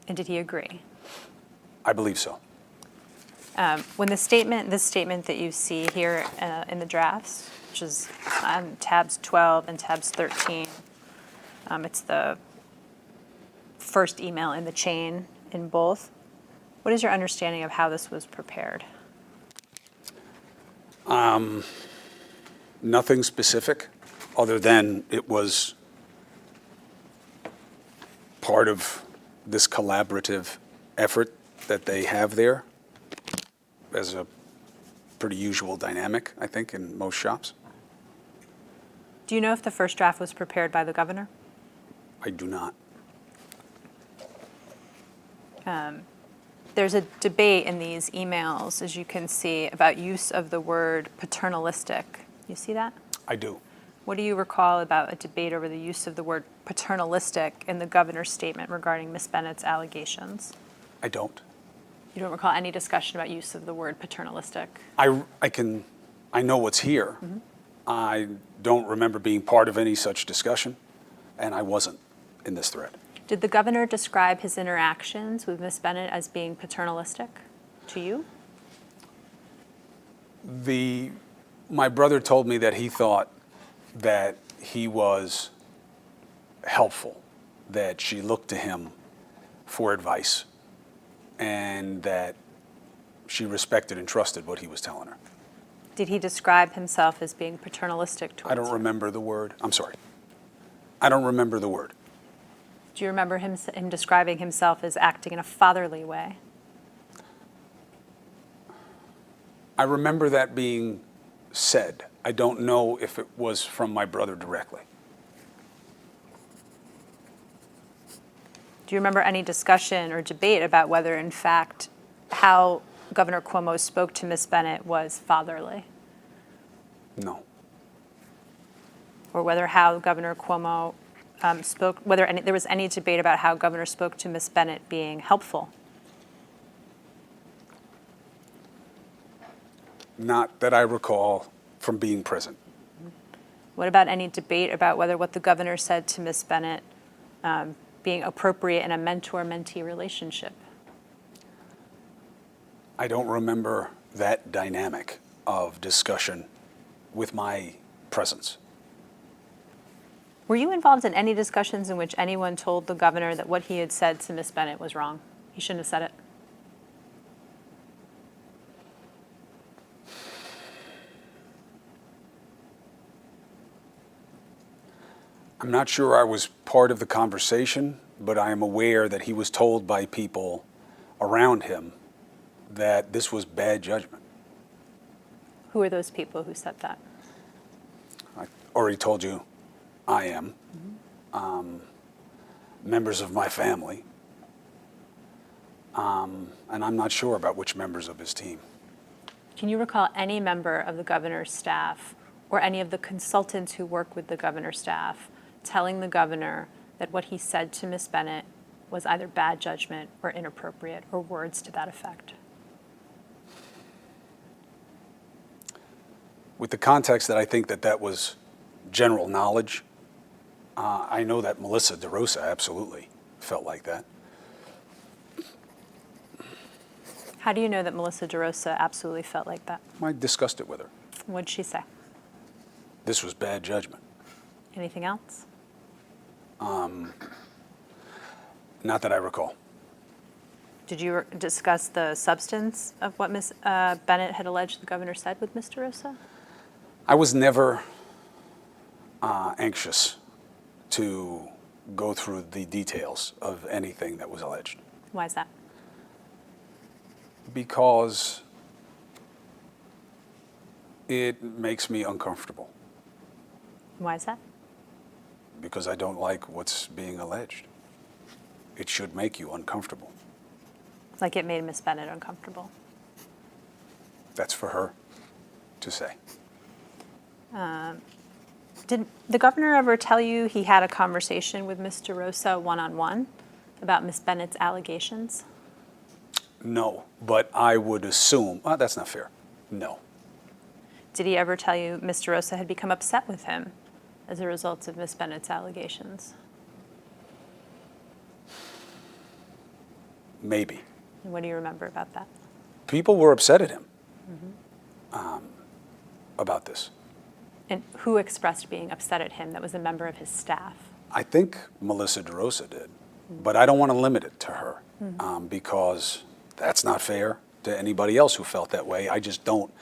And did he agree? I believe so. When this statement that you see here in the drafts, which is on tabs 12 and tabs 13, it's the first email in the chain in both. What is your understanding of how this was prepared? Nothing specific, other than it was part of this collaborative effort that they have there as a pretty usual dynamic, I think, in most shops. Do you know if the first draft was prepared by the governor? I do not. There's a debate in these emails, as you can see, about use of the word paternalistic. You see that? I do. What do you recall about a debate over the use of the word paternalistic in the governor's statement regarding Ms. Bennett's allegations? I don't. You don't recall any discussion about use of the word paternalistic? I know what's here. I don't remember being part of any such discussion, and I wasn't in this thread. Did the governor describe his interactions with Ms. Bennett as being paternalistic to you? My brother told me that he thought that he was helpful, that she looked to him for advice, and that she respected and trusted what he was telling her. Did he describe himself as being paternalistic towards I don't her? remember the word. I'm sorry. I don't remember the word. Do you remember him describing himself as acting in a fatherly way? I remember that being said. I don't know if it was from my brother directly. Do you remember any discussion or debate about whether, in fact, how Governor Cuomo spoke to Ms. Bennett was fatherly? No. Or whether how Governor Cuomo spoke, whether there was any debate about how Governor spoke to Ms. Bennett being helpful? Not that I recall from being present. What about any debate about whether what the governor said to Ms. Bennett being appropriate in a mentor-mentee relationship? I don't remember that dynamic of discussion with my presence. Were you involved in any discussions in which anyone told the governor that what he had said to Ms. Bennett was wrong? He shouldn't have said it. I'm not sure I was part of the conversation, but I am aware that he was told by people around him that this was bad judgment. Who are those people who said that? I already told you I am. Members of my family. And I'm not sure about which members of his team. Can you recall any member of the governor's staff or any of the consultants who work with the governor's staff telling the governor that what he said to Ms. Bennett was either bad judgment or inappropriate, or words to that effect? With the context that I think that was general knowledge, I know that Melissa DeRosa absolutely felt like that. How do you know that Melissa DeRosa absolutely felt like that? I discussed it with her. What'd she say? This was bad judgment. Anything else? Not that I recall. Did you discuss the substance of what Ms. Bennett had alleged the governor said with Ms. DeRosa? I was never anxious to go through the details of anything that was alleged, Why is that? because it makes me uncomfortable, Why is that? because I don't like what's being alleged. It should make you uncomfortable. Like it made Ms. Bennett uncomfortable. That's for her to say. Did the governor ever tell you he had a conversation with Ms. DeRosa one-on-one about Ms. Bennett's allegations? No, but I would assume, that's not fair. No. Did he ever tell you Ms. DeRosa had become upset with him as a result of Ms. Bennett's allegations? Maybe. And what do you remember about that? People were upset at him about this. And who expressed being upset at him that was a member of his staff? I think Melissa DeRosa did, but I don't want to limit it to her because That's not fair to anybody else who felt that way. I just don't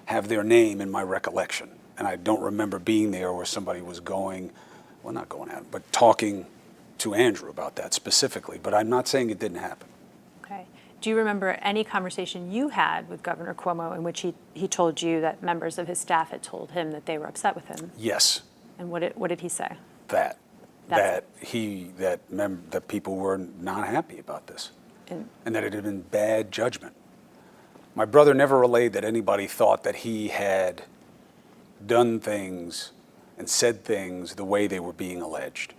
have their name in my recollection. And I don't remember being there where somebody was going, well, not going out, but talking to Andrew about that specifically. But I'm not saying it didn't happen. Okay. Do you remember any conversation you had with Governor Cuomo in which he told you that members of his staff had told him that they were upset with him? Yes, And what did he say? that That's- that people were not happy about this, And and that it had been bad judgment. My brother never relayed that anybody thought that he had done things and said things the way they were being alleged,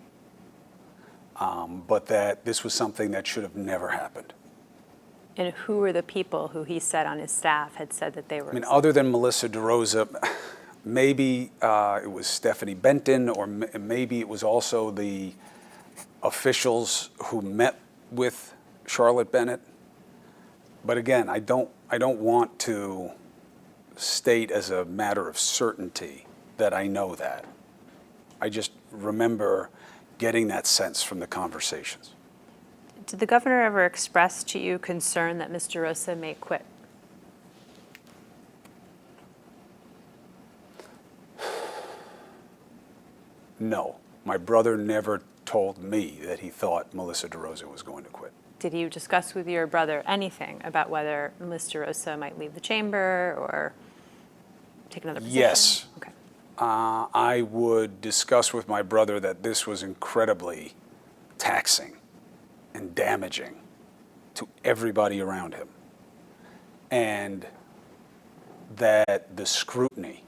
but that this was something that should have never happened. and who were the people who he said on his staff had said that they were I mean, upset? other than Melissa DeRosa, maybe it was Stephanie Benton, or maybe it was also the officials who met with Charlotte Bennett. But again, I don't want to state as a matter of certainty that I know that. I just remember getting that sense from the conversations. Did the governor ever express to you concern that Mr. Rosa may quit? No, my brother never told me that he thought Melissa DeRosa was going to quit. Did you discuss with your brother anything about whether Mr. Rosa might leave the chamber or take another position? Yes. Okay. I would discuss with my brother that this was incredibly taxing and damaging to everybody around him, and that the scrutiny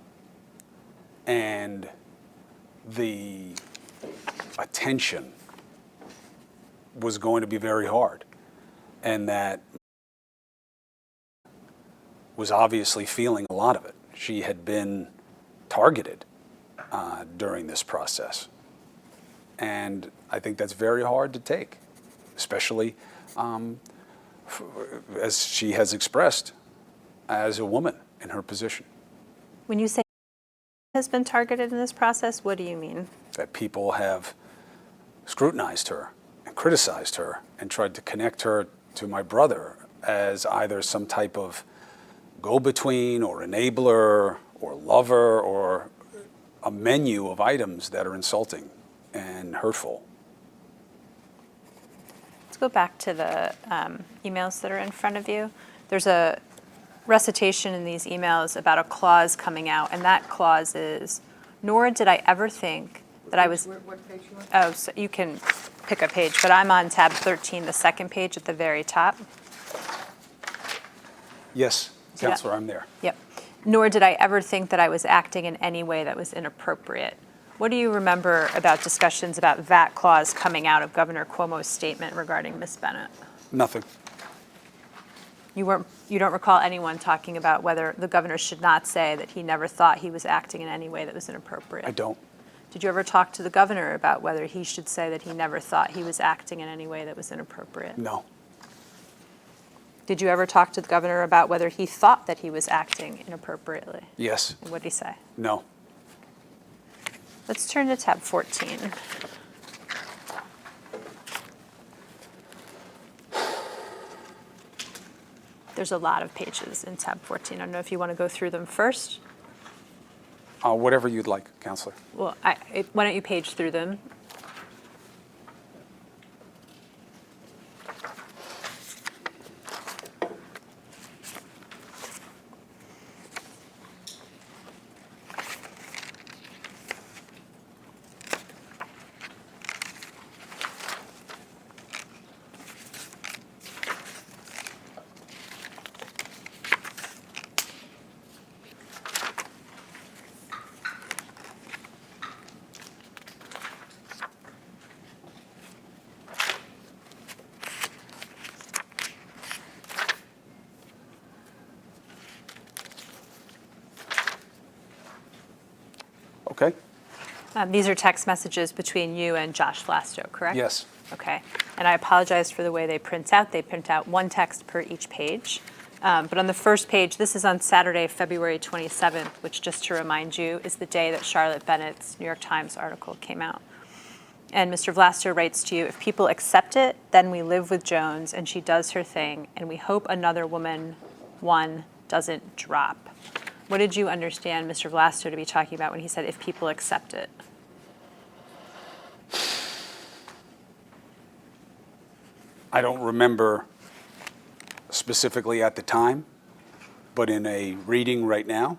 and the attention was going to be very hard, and that was obviously feeling a lot of it. She had been targeted during this process, and I think that's very hard to take, especially as she has expressed as a woman in her position. When you say has been targeted in this process, what do you mean? That people have scrutinized her and criticized her and tried to connect her to my brother as either some type of go-between or enabler or lover or a menu of items that are insulting and hurtful. Let's go back to the emails that are in front of you. There's a recitation in these emails about a clause coming out, and that clause is, nor did I ever think that I was... What page you on? Oh, so you can pick a page, but I'm on tab 13, the second page at the very top. Yes, Yeah. Counselor, I'm there. Yep. Nor did I ever think that I was acting in any way that was inappropriate. What do you remember about discussions about that clause coming out of Governor Cuomo's statement regarding Ms. Bennett? Nothing. You don't recall anyone talking about whether the governor should not say that he never thought he was acting in any way that was inappropriate? I don't. Did you ever talk to the governor about whether he should say that he never thought he was acting in any way that was inappropriate? No. Did you ever talk to the governor about whether he thought that he was acting inappropriately? Yes. And what did he say? No. Let's turn to tab 14. There's a lot of pages in tab 14. I don't know if you want to go through them first. Whatever you'd like, Counselor. Well, why don't you page through them? Okay? These are text messages between you and Josh Vlasto, correct? Yes. Okay. And I apologize for the way they print out. They print out one text per each page. But on the first page, this is on Saturday, February 27th, which, just to remind you, is the day that Charlotte Bennett's New York Times article came out. And Mr. Vlasto writes to you, if people accept it, then we live with Jones and she does her thing, and we hope another woman, one, doesn't drop. What did you understand Mr. Vlasto to be talking about when he said, if people accept it? I don't remember specifically at the time, but in a reading right now,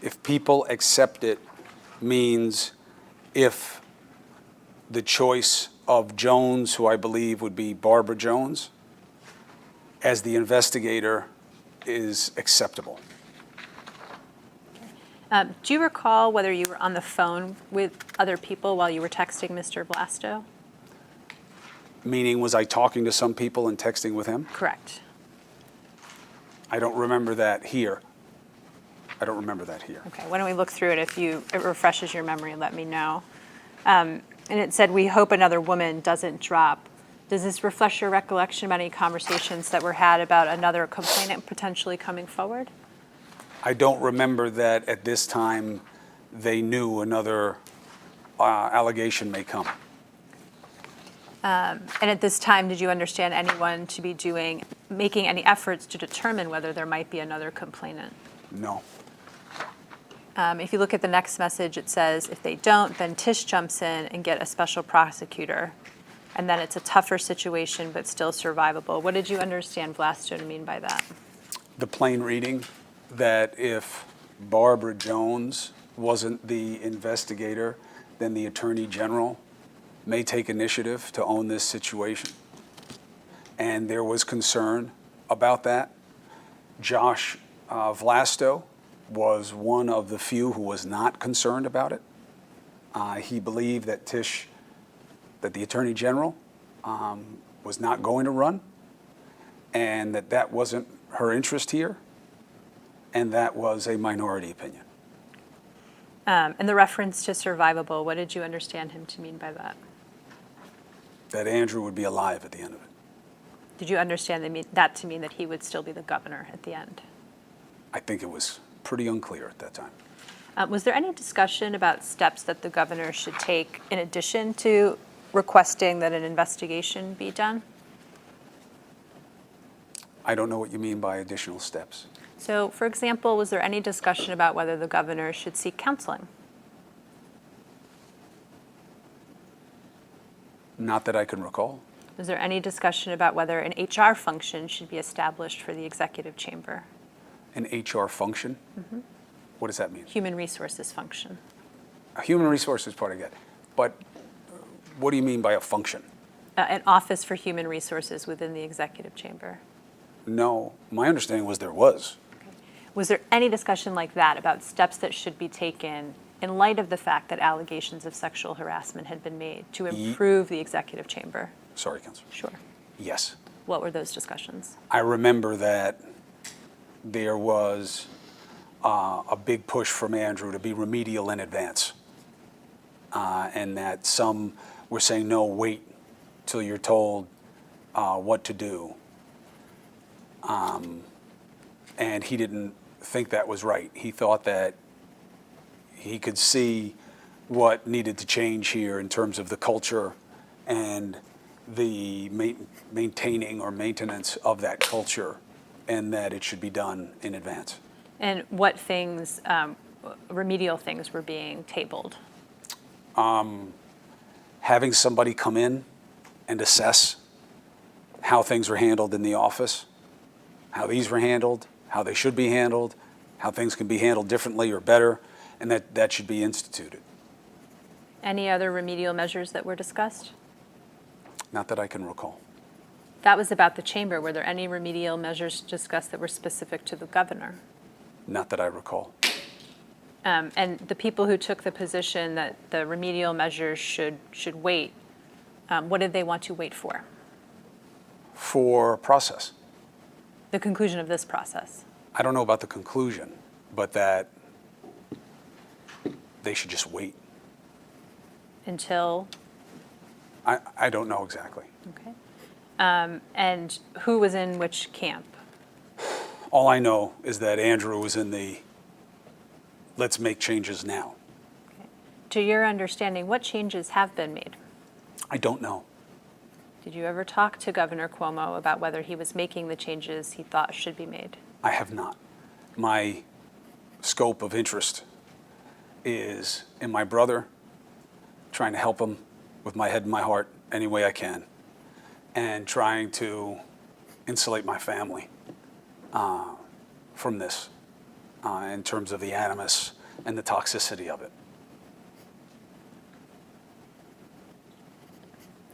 if people accept it means if the choice of Jones, who I believe would be Barbara Jones, as the investigator is acceptable. Do you recall whether you were on the phone with other people while you were texting Mr. Vlasto? Meaning, was I talking to some people and texting with him? Correct. I don't remember that here. I don't remember that here. Okay, why don't we look through it if it refreshes your memory, let me know. And it said, we hope another woman doesn't drop. Does this refresh your recollection about any conversations that were had about another complainant potentially coming forward? I don't remember that at this time they knew another allegation may come. And at this time, did you understand anyone to be making any efforts to determine whether there might be another complainant? No. If you look at the next message, it says, if they don't, then Tish jumps in and get a special prosecutor. And then it's a tougher situation, but still survivable. What did you understand Vlasto to mean by that? The plain reading that if Barbara Jones wasn't the investigator, then the Attorney General may take initiative to own this situation. And there was concern about that. Josh Vlasto was one of the few who was not concerned about it. He believed that that the Attorney General was not going to run, and that wasn't her interest here, and that was a minority opinion. And the reference to survivable, what did you understand him to mean by that? That Andrew would be alive at the end of it. Did you understand that to mean that he would still be the governor at the end? I think it was pretty unclear at that time. Was there any discussion about steps that the governor should take in addition to requesting that an investigation be done? I don't know what you mean by additional steps. So, for example, was there any discussion about whether the governor should seek counseling? Not that I can recall. Was there any discussion about whether an HR function should be established for the executive chamber? An HR function? Mm-hmm. What does that mean? Human resources function. A human resources part I get. But what do you mean by a function? An office for human resources within the executive chamber. No, my understanding was there was. Okay. Was there any discussion like that about steps that should be taken in light of the fact that allegations of sexual harassment had been made to improve the executive chamber? Sorry, Councilor. Sure. Yes. What were those discussions? I remember that there was a big push from Andrew to be remedial in advance. And that some were saying, no, wait till you're told what to do. And he didn't think that was right. He thought that he could see what needed to change here in terms of the culture and the maintaining or maintenance of that culture, and that it should be done in advance. And what things, remedial things, were being tabled? Having somebody come in and assess how things were handled in the office, how these were handled, how they should be handled, how things can be handled differently or better, and that should be instituted. Any other remedial measures that were discussed? Not that I can recall. That was about the chamber. Were there any remedial measures discussed that were specific to the governor? Not that I recall. And the people who took the position that the remedial measures should wait, what did they want to wait for? For process. The conclusion of this process. I don't know about the conclusion, but that they should just wait. Until? I don't know exactly. Okay. And who was in which camp? All I know is that Andrew was in the let's make changes now. Okay. to your understanding, what changes have been made? I don't know. Did you ever talk to Governor Cuomo about whether he was making the changes he thought should be made? I have not. My scope of interest is in my brother, trying to help him with my head and my heart any way I can, and trying to insulate my family from this in terms of the animus and the toxicity of it.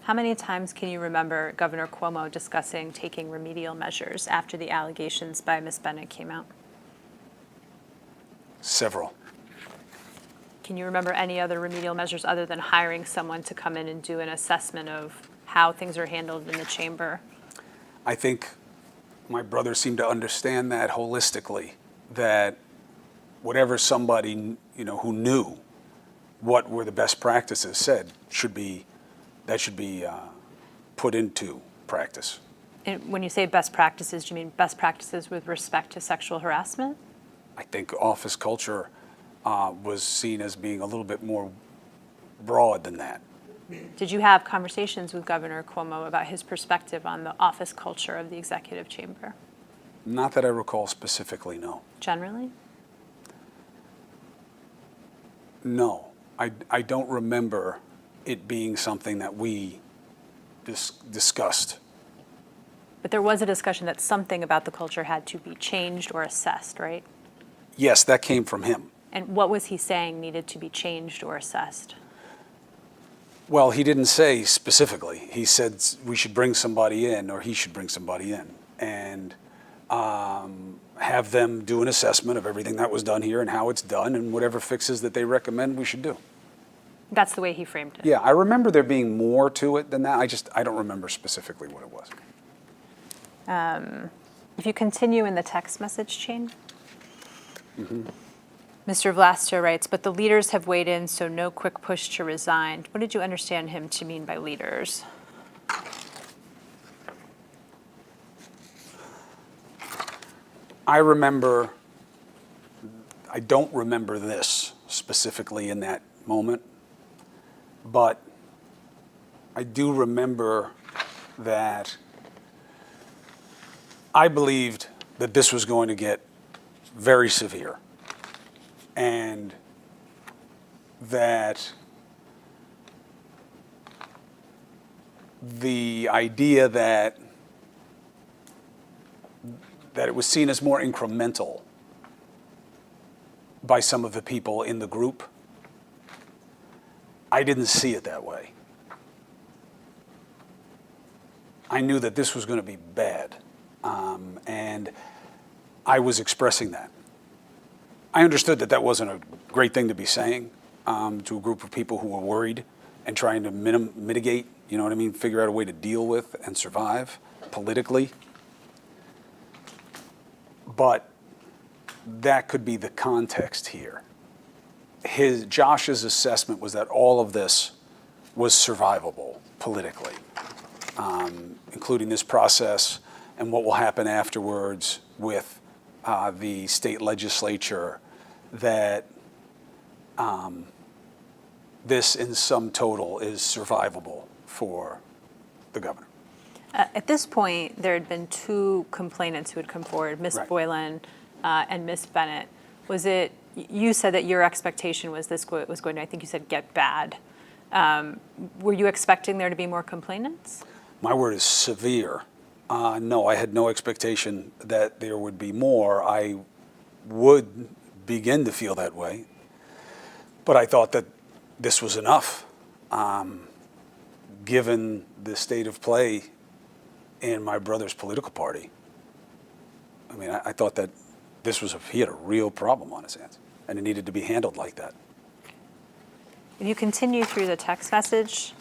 How many times can you remember Governor Cuomo discussing taking remedial measures after the allegations by Ms. Bennett came out? Several. Can you remember any other remedial measures other than hiring someone to come in and do an assessment of how things are handled in the chamber? I think my brother seemed to understand that holistically, that whatever somebody, who knew what were the best practices said should be put into practice. And when you say best practices, do you mean best practices with respect to sexual harassment? I think office culture was seen as being a little bit more broad than that. Did you have conversations with Governor Cuomo about his perspective on the office culture of the executive chamber? Not that I recall specifically, no. Generally? No, I don't remember it being something that we discussed. But there was a discussion that something about the culture had to be changed or assessed, right? Yes, that came from him. And what was he saying needed to be changed or assessed? Well, he didn't say specifically. He said we should bring somebody in, or he should bring somebody in, and have them do an assessment of everything that was done here and how it's done, and whatever fixes that they recommend we should do. That's the way he framed it. Yeah, I remember there being more to it than that. I don't remember specifically what it was. If you continue in the text message chain, Mr. Vlasta writes, but the leaders have weighed in, so no quick push to resign. What did you understand him to mean by leaders? I don't remember this specifically in that moment, but I do remember that I believed that this was going to get very severe, and that the idea that it was seen as more incremental by some of the people in the group, I didn't see it that way. I knew that this was going to be bad, and I was expressing that. I understood that wasn't a great thing to be saying to a group of people who were worried and trying to mitigate, figure out a way to deal with and survive politically. But that could be the context here. Josh's assessment was that all of this was survivable politically, including this process and what will happen afterwards with the state legislature, that this in sum total is survivable for the governor. At this point, there had been two complainants who had come forward, Ms. Right. Boylan and Ms. Bennett. You said that your expectation was this was going to, I think you said, get bad. Were you expecting there to be more complainants? My word is severe. No, I had no expectation that there would be more. I would begin to feel that way, but I thought that this was enough, given the state of play in my brother's political party. I mean, I thought that he had a real problem on his hands, and it needed to be handled like that. If you continue through the text message,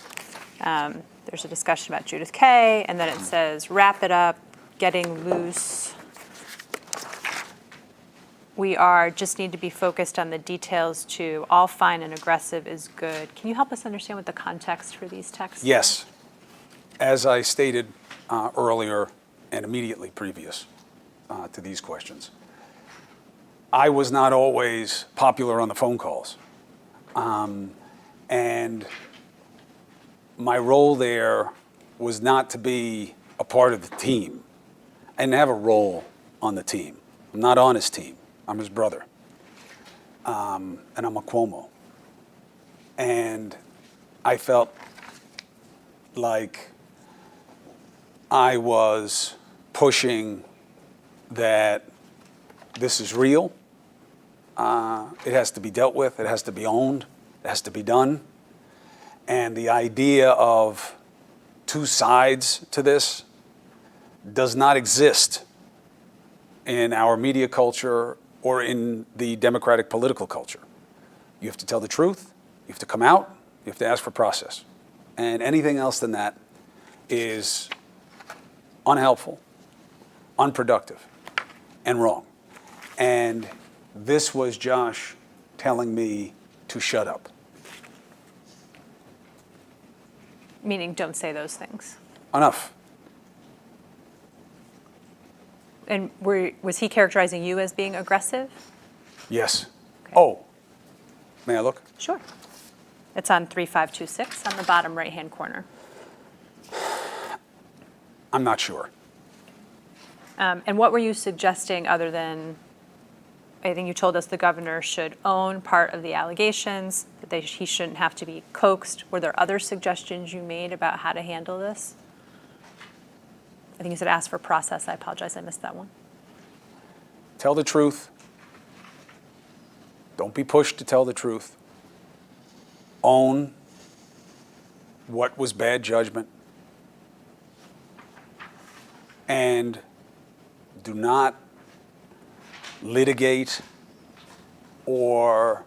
there's a discussion about Judith K., and then it says, wrap it up, getting loose. We just need to be focused on the details too. All fine and aggressive is good. Can you help us understand what the context for these texts are? Yes. As I stated earlier and immediately previous to these questions, I was not always popular on the phone calls. And my role there was not to be a part of the team. I didn't have a role on the team. I'm not on his team. I'm his brother. And I'm a Cuomo. And I felt like I was pushing that this is real. It has to be dealt with. It has to be owned. It has to be done. And the idea of two sides to this does not exist in our media culture or in the democratic political culture. You have to tell the truth. You have to come out. You have to ask for process. And anything else than that is unhelpful, unproductive, and wrong. And this was Josh telling me to shut up. Meaning, don't say those things. Enough. And was he characterizing you as being aggressive? Yes. Okay. Oh, may I look? Sure. It's on 3526 on the bottom right-hand corner. I'm not sure. And what were you suggesting other than, I think you told us the governor should own part of the allegations, that he shouldn't have to be coaxed. Were there other suggestions you made about how to handle this? I think you said ask for process. I apologize, I missed that one. Tell the truth. Don't be pushed to tell the truth. Own what was bad judgment. And do not litigate or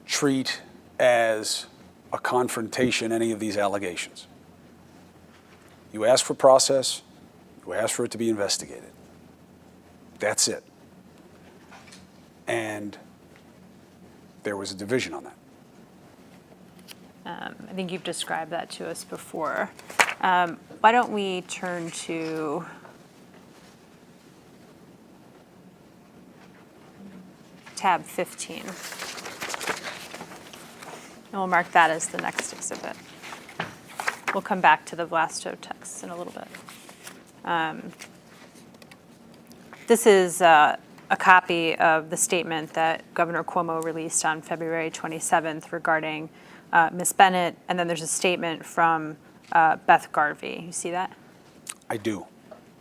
treat as a confrontation any of these allegations. You ask for process, you ask for it to be investigated. That's it. And there was a division on that. I think you've described that to us before. Why don't we turn to tab 15. And we'll mark that as the next exhibit. We'll come back to the Vlasto text in a little bit. This is a copy of the statement that Governor Cuomo released on February 27th regarding Ms. Bennett, and then there's a statement from Beth Garvey. You see that? I do.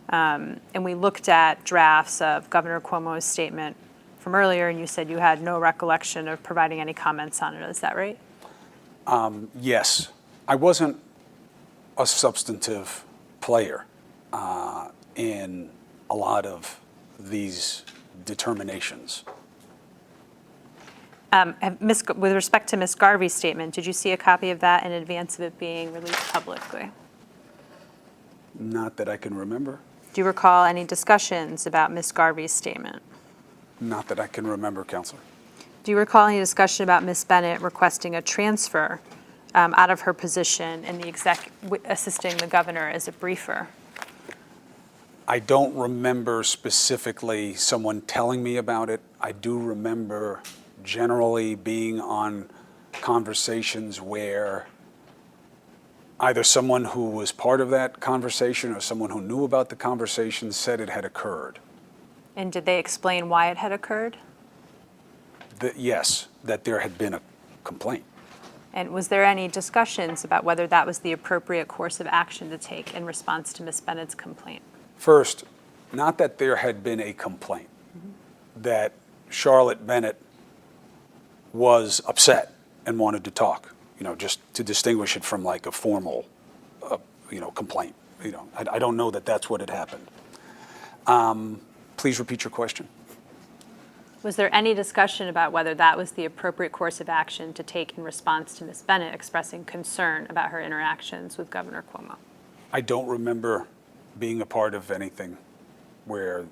And we looked at drafts of Governor Cuomo's statement from earlier, and you said you had no recollection of providing any comments on it. Is that right? Yes. I wasn't a substantive player in a lot of these determinations. With respect to Ms. Garvey's statement, did you see a copy of that in advance of it being released publicly? Not that I can remember. Do you recall any discussions about Ms. Garvey's statement? Not that I can remember, Counselor. Do you recall any discussion about Ms. Bennett requesting a transfer out of her position in the assisting the governor as a briefer? I don't remember specifically someone telling me about it. I do remember generally being on conversations where either someone who was part of that conversation or someone who knew about the conversation said it had occurred. And did they explain why it had occurred? Yes, that there had been a complaint. And was there any discussions about whether that was the appropriate course of action to take in response to Ms. Bennett's complaint? First, not that there had been a complaint, that Charlotte Bennett was upset and wanted to talk, just to distinguish it from like a formal, complaint. I don't know that that's what had happened. Please repeat your question. Was there any discussion about whether that was the appropriate course of action to take in response to Ms. Bennett expressing concern about her interactions with Governor Cuomo? I don't remember being a part of anything where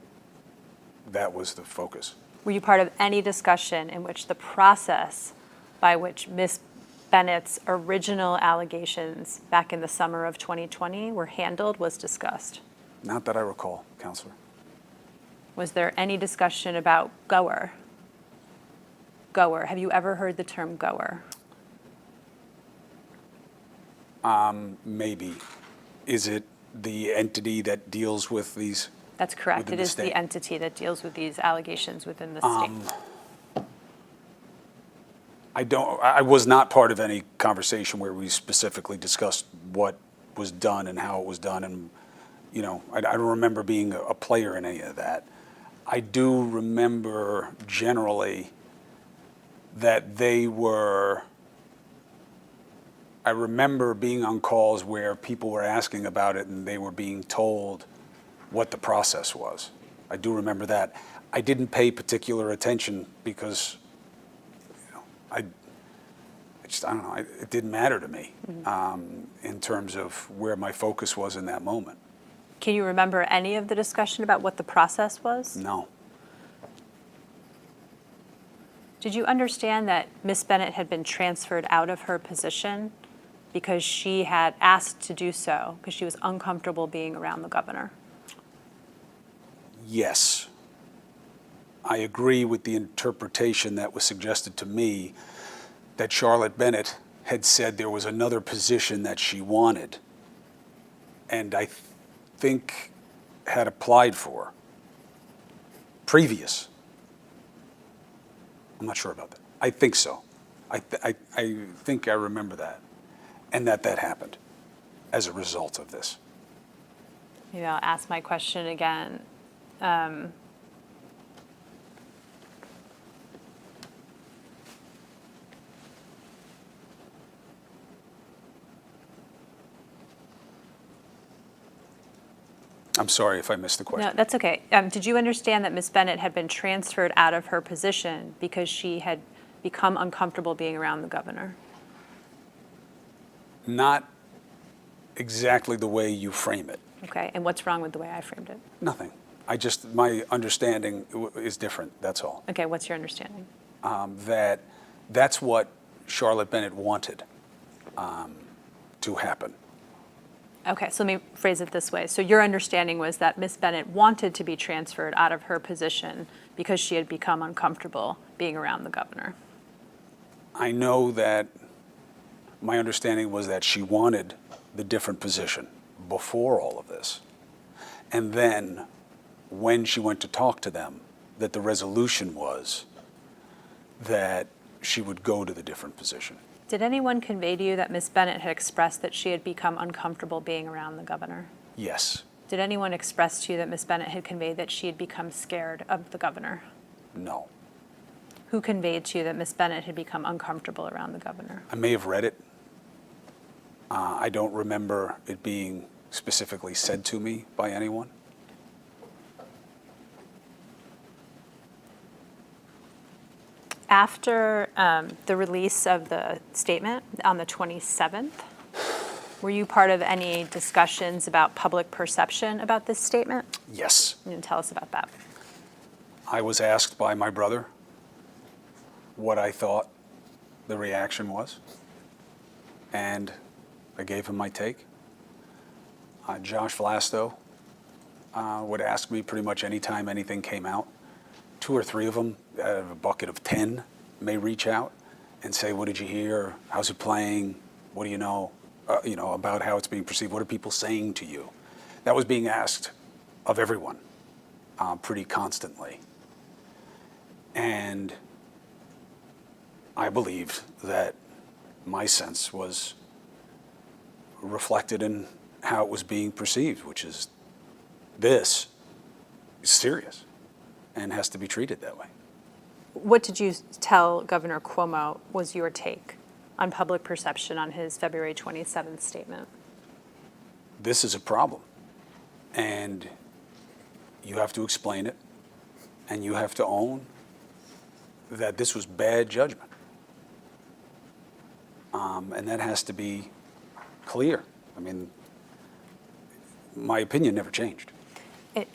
that was the focus. Were you part of any discussion in which the process by which Ms. Bennett's original allegations back in the summer of 2020 were handled was discussed? Not that I recall, Counselor. Was there any discussion about Goer goer. Have you ever heard the term goer? Maybe. Is it the entity that deals with these? That's correct. Within It the is state. the entity that deals with these allegations within the state. I was not part of any conversation where we specifically discussed what was done and how it was done, and, you know, I don't remember being a player in any of that. I do remember generally that I remember being on calls where people were asking about it and they were being told what the process was. I do remember that. I didn't pay particular attention because, you know, I don't know, it didn't matter to me in terms of where my focus was in that moment. Can you remember any of the discussion about what the process was? No. Did you understand that Ms. Bennett had been transferred out of her position because she had asked to do so because she was uncomfortable being around the governor? Yes. I agree with the interpretation that was suggested to me that Charlotte Bennett had said there was another position that she wanted, and I think had applied for previous. I'm not sure about that. I think so. I think I remember that, and that happened as a result of this. Maybe I'll ask my question again. I'm sorry if I missed the question. No, that's okay. Did you understand that Ms. Bennett had been transferred out of her position because she had become uncomfortable being around the governor? Not exactly the way you frame it. Okay, and what's wrong with the way I framed it? Nothing. My understanding is different, that's all. Okay, what's your understanding? That's what Charlotte Bennett wanted to happen. Okay, so let me phrase it this way. So your understanding was that Ms. Bennett wanted to be transferred out of her position because she had become uncomfortable being around the governor. I know that my understanding was that she wanted the different position before all of this. And then when she went to talk to them, that the resolution was that she would go to the different position. Did anyone convey to you that Ms. Bennett had expressed that she had become uncomfortable being around the governor? Yes. Did anyone express to you that Ms. Bennett had conveyed that she had become scared of the governor? No. Who conveyed to you that Ms. Bennett had become uncomfortable around the governor? I may have read it. I don't remember it being specifically said to me by anyone. After the release of the statement on the 27th, were you part of any discussions about public perception about this statement? Yes. You can tell us about that. I was asked by my brother what I thought the reaction was, and I gave him my take. Josh Vlasto would ask me pretty much anytime anything came out. 2 or 3 of them out of a bucket of 10 may reach out and say, what did you hear? How's it playing? What do you know, about how it's being perceived? What are people saying to you? That was being asked of everyone pretty constantly. And I believed that my sense was reflected in how it was being perceived, which is this is serious and has to be treated that way. What did you tell Governor Cuomo was your take on public perception on his February 27th statement? This is a problem, and you have to explain it, and you have to own that this was bad judgment. And that has to be clear. I mean, my opinion never changed.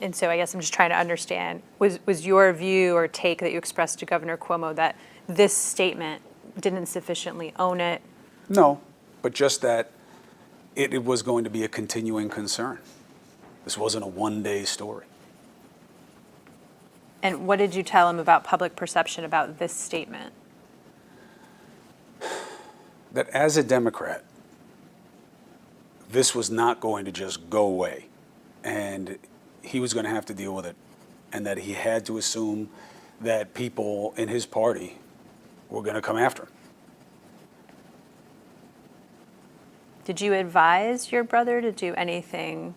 And so I guess I'm just trying to understand, was your view or take that you expressed to Governor Cuomo that this statement didn't sufficiently own it? No, but just that it was going to be a continuing concern. This wasn't a one-day story. And what did you tell him about public perception about this statement? that as a Democrat, this was not going to just go away, and he was going to have to deal with it, and that he had to assume that people in his party were going to come after him. Did you advise your brother to do anything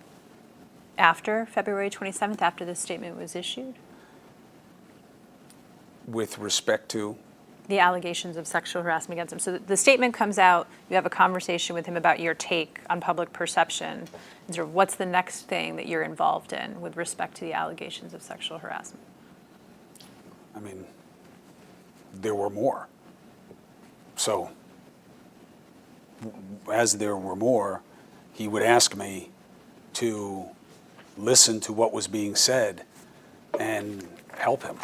after February 27th, after this statement was issued? With respect to, The allegations of sexual harassment against him. So the statement comes out, you have a conversation with him about your take on public perception, and sort of what's the next thing that you're involved in with respect to the allegations of sexual harassment? I mean, there were more. So, as there were more, he would ask me to listen to what was being said and help him.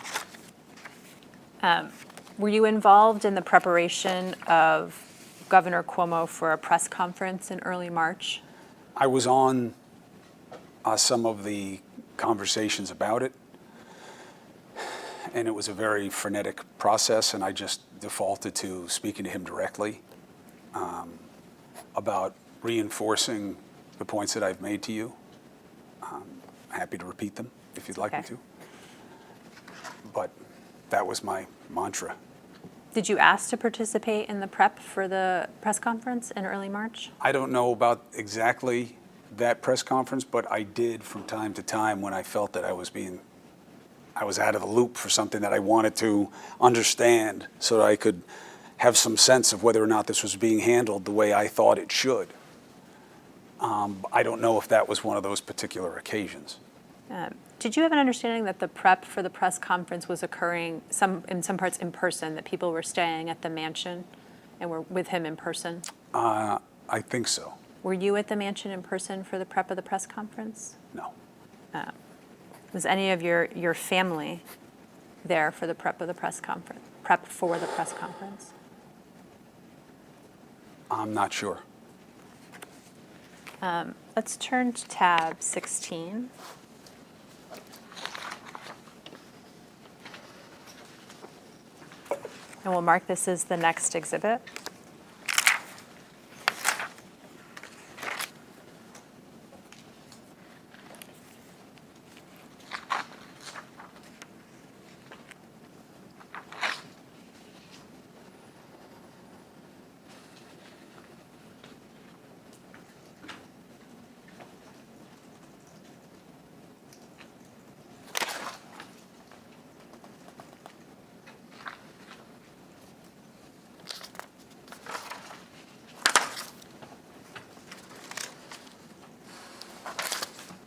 Were you involved in the preparation of Governor Cuomo for a press conference in early March? I was on some of the conversations about it, and it was a very frenetic process, and I just defaulted to speaking to him directly about reinforcing the points that I've made to you. Happy to repeat them if you'd like me Okay. to. But that was my mantra. Did you ask to participate in the prep for the press conference in early March? I don't know about exactly that press conference, but I did from time to time when I felt that I was out of the loop for something that I wanted to understand so that I could have some sense of whether or not this was being handled the way I thought it should. I don't know if that was one of those particular occasions. Did you have an understanding that the prep for the press conference was occurring in some parts in person, that people were staying at the mansion and were with him in person? I think so. Were you at the mansion in person for the prep of the press conference? No. Was any of your family there for the prep of the press conference? Prep for the press conference? I'm not sure. Let's turn to tab 16. And we'll mark this as the next exhibit.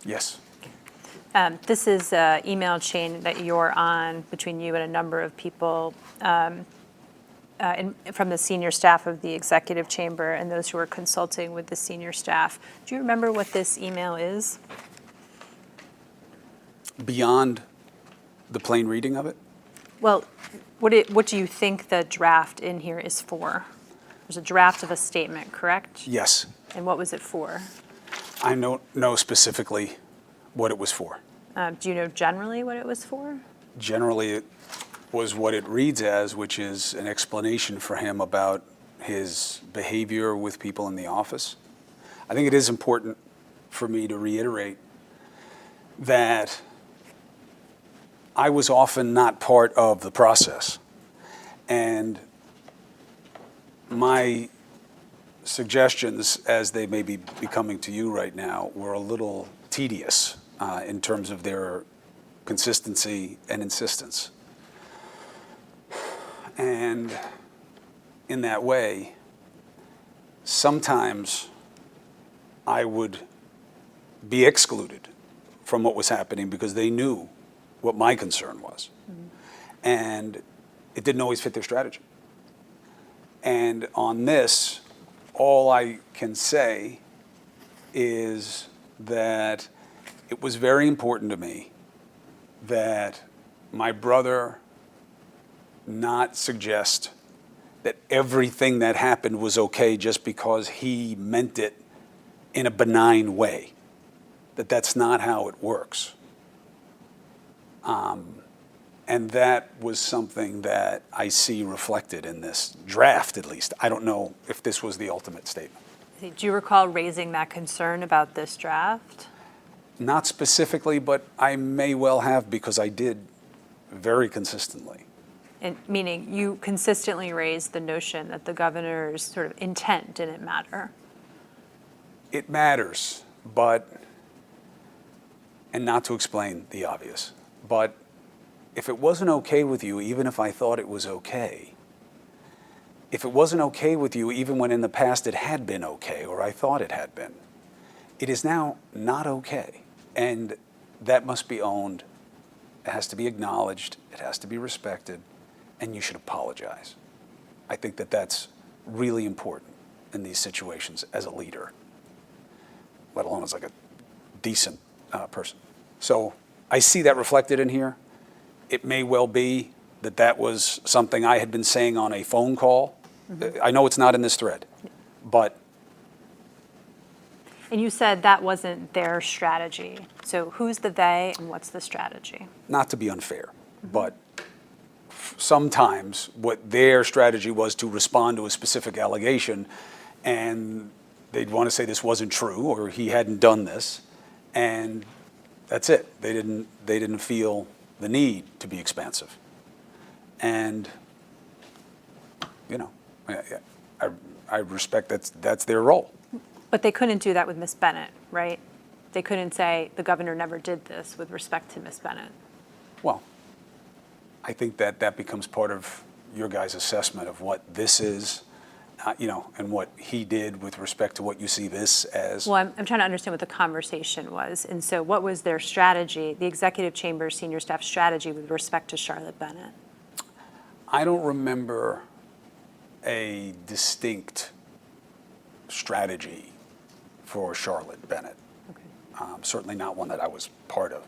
Yes. This is an email chain that you're on between you and a number of people from the senior staff of the executive chamber and those who are consulting with the senior staff. Do you remember what this email is? Beyond the plain reading of it, Well, what do you think the draft in here is for? There's a draft of a statement, correct? yes. And what was it for? I don't know specifically what it was for. Do you know generally what it was for? Generally, it was what it reads as, which is an explanation for him about his behavior with people in the office. I think it is important for me to reiterate that I was often not part of the process. And my suggestions, as they may be coming to you right now, were a little tedious in terms of their consistency and insistence. And in that way, sometimes I would be excluded from what was happening because they knew what my concern was. And it didn't always fit their strategy. And on this, all I can say is that it was very important to me that my brother not suggest that everything that happened was okay just because he meant it in a benign way. That's not how it works. And that was something that I see reflected in this draft, at least. I don't know if this was the ultimate statement. Do you recall raising that concern about this draft? Not specifically, but I may well have because I did very consistently. And meaning you consistently raised the notion that the governor's sort of intent didn't matter. It matters, but, and not to explain the obvious, but if it wasn't okay with you, even if I thought it was okay, if it wasn't okay with you, even when in the past it had been okay, or I thought it had been, it is now not okay. And that must be owned. It has to be acknowledged. It has to be respected. And you should apologize. I think that that's really important in these situations as a leader, let alone as like a decent person. So I see that reflected in here. It may well be that that was something I had been saying on a phone call. I know it's not in this thread, but. And you said that wasn't their strategy. So who's the they and what's the strategy? Not to be unfair, but sometimes what their strategy was to respond to a specific allegation, and they'd want to say this wasn't true or he hadn't done this, and that's it. They didn't feel the need to be expansive. And, you know, I respect that's their role. But they couldn't do that with Ms. Bennett, right? They couldn't say the governor never did this with respect to Ms. Bennett. Well, I think that becomes part of your guys' assessment of what this is, and what he did with respect to what you see this as. Well, I'm trying to understand what the conversation was. And so what was their strategy, the executive chamber's senior staff strategy with respect to Charlotte Bennett? I don't remember a distinct strategy for Charlotte Bennett. Okay. Certainly not one that I was part of.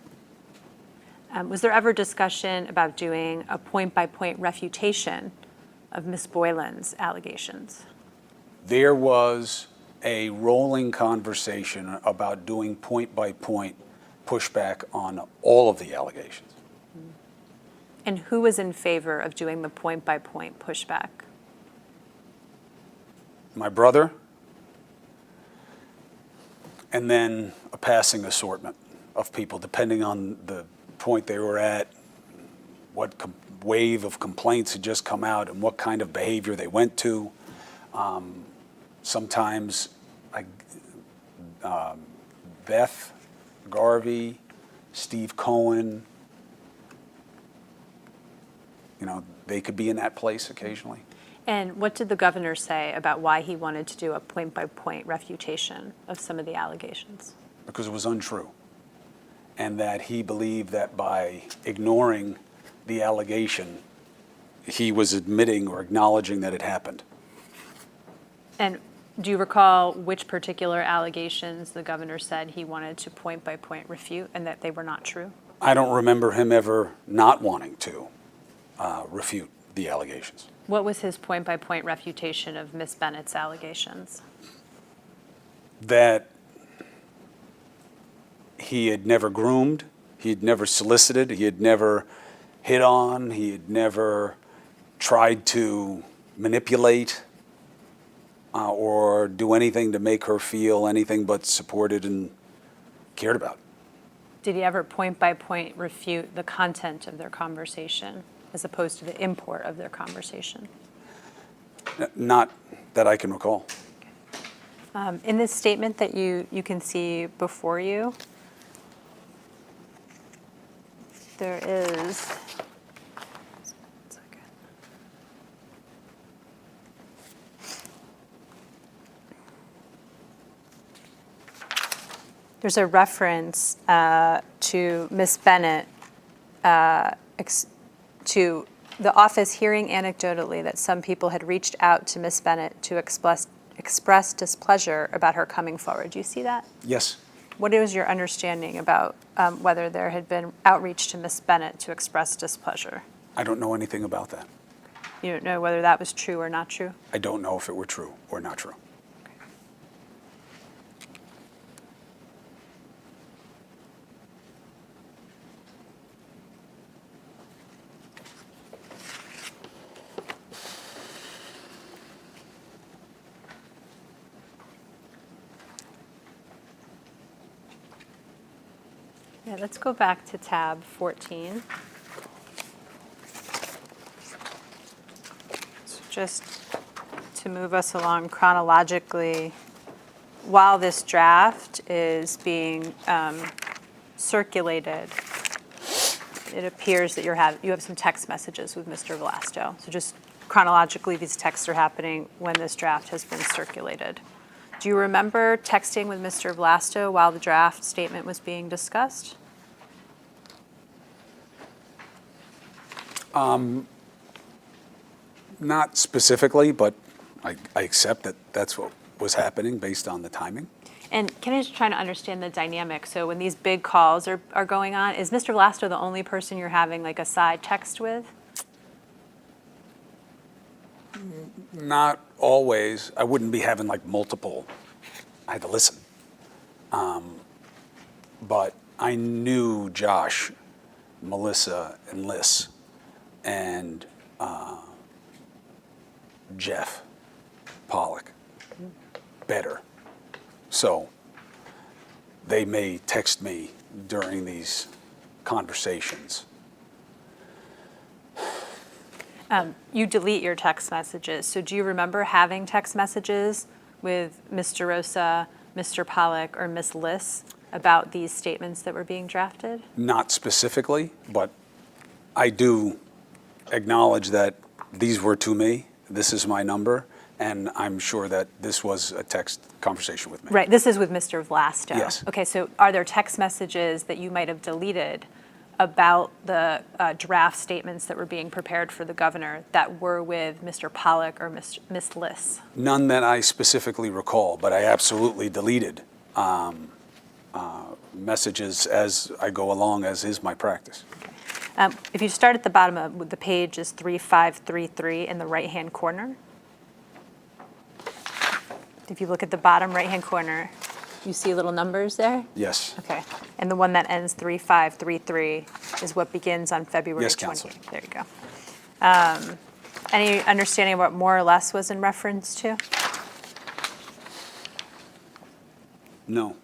Was there ever discussion about doing a point-by-point refutation of Ms. Boylan's allegations? There was a rolling conversation about doing point-by-point pushback on all of the allegations. And who was in favor of doing the point-by-point pushback? My brother, and then a passing assortment of people, depending on the point they were at, what wave of complaints had just come out, and what kind of behavior they went to. Sometimes Beth Garvey, Steve Cohen, they could be in that place occasionally. And what did the governor say about why he wanted to do a point-by-point refutation of some of the allegations? Because it was untrue. And that he believed that by ignoring the allegation, he was admitting or acknowledging that it happened. And do you recall which particular allegations the governor said he wanted to point-by-point refute and that they were not true? I don't remember him ever not wanting to refute the allegations. What was his point-by-point refutation of Ms. Bennett's allegations? That he had never groomed, he had never solicited, he had never hit on, he had never tried to manipulate or do anything to make her feel anything but supported and cared about. Did he ever point-by-point refute the content of their conversation as opposed to the import of their conversation? Not that I can recall. In this statement that you can see before you, there is, there's a reference to Ms. Bennett, to the office hearing anecdotally that some people had reached out to Ms. Bennett to express displeasure about her coming forward. Do you see that? Yes. What is your understanding about whether there had been outreach to Ms. Bennett to express displeasure? I don't know anything about that. You don't know whether that was true or not true? I don't know if it were true or not true. Yeah, let's go back to tab 14. So just to move us along chronologically, while this draft is being circulated, it appears that you have some text messages with Mr. Vlasto. So just chronologically, these texts are happening when this draft has been circulated. Do you remember texting with Mr. Vlasto while the draft statement was being discussed? Not specifically, but I accept that that's what was happening based on the timing. And can I just try to understand the dynamic? So when these big calls are going on, is Mr. Vlasto the only person you're having like a side text with? Not always. I wouldn't be having like multiple. I had to listen. But I knew Josh, Melissa, and Liz, and Jeff Pollock better. So they may text me during these conversations. You delete your text messages. So do you remember having text messages with Mr. Rosa, Mr. Pollock, or Miss Liz about these statements that were being drafted? Not specifically, but I do acknowledge that these were to me. This is my number, and I'm sure that this was a text conversation with me. Right, this is with Mr. Vlasto. Yes. Okay, so are there text messages that you might have deleted about the draft statements that were being prepared for the governor that were with Mr. Pollock or Miss Liz? None that I specifically recall, but I absolutely deleted messages as I go along, as is my practice. If you start at the bottom of the page is 3533 in the right-hand corner. If you look at the bottom right-hand corner, you see little numbers there? Yes. Okay. And the one that ends 3533 is what begins on February 20th. Yes, Counselor. There you go. Any understanding of what more or less was in reference to? No.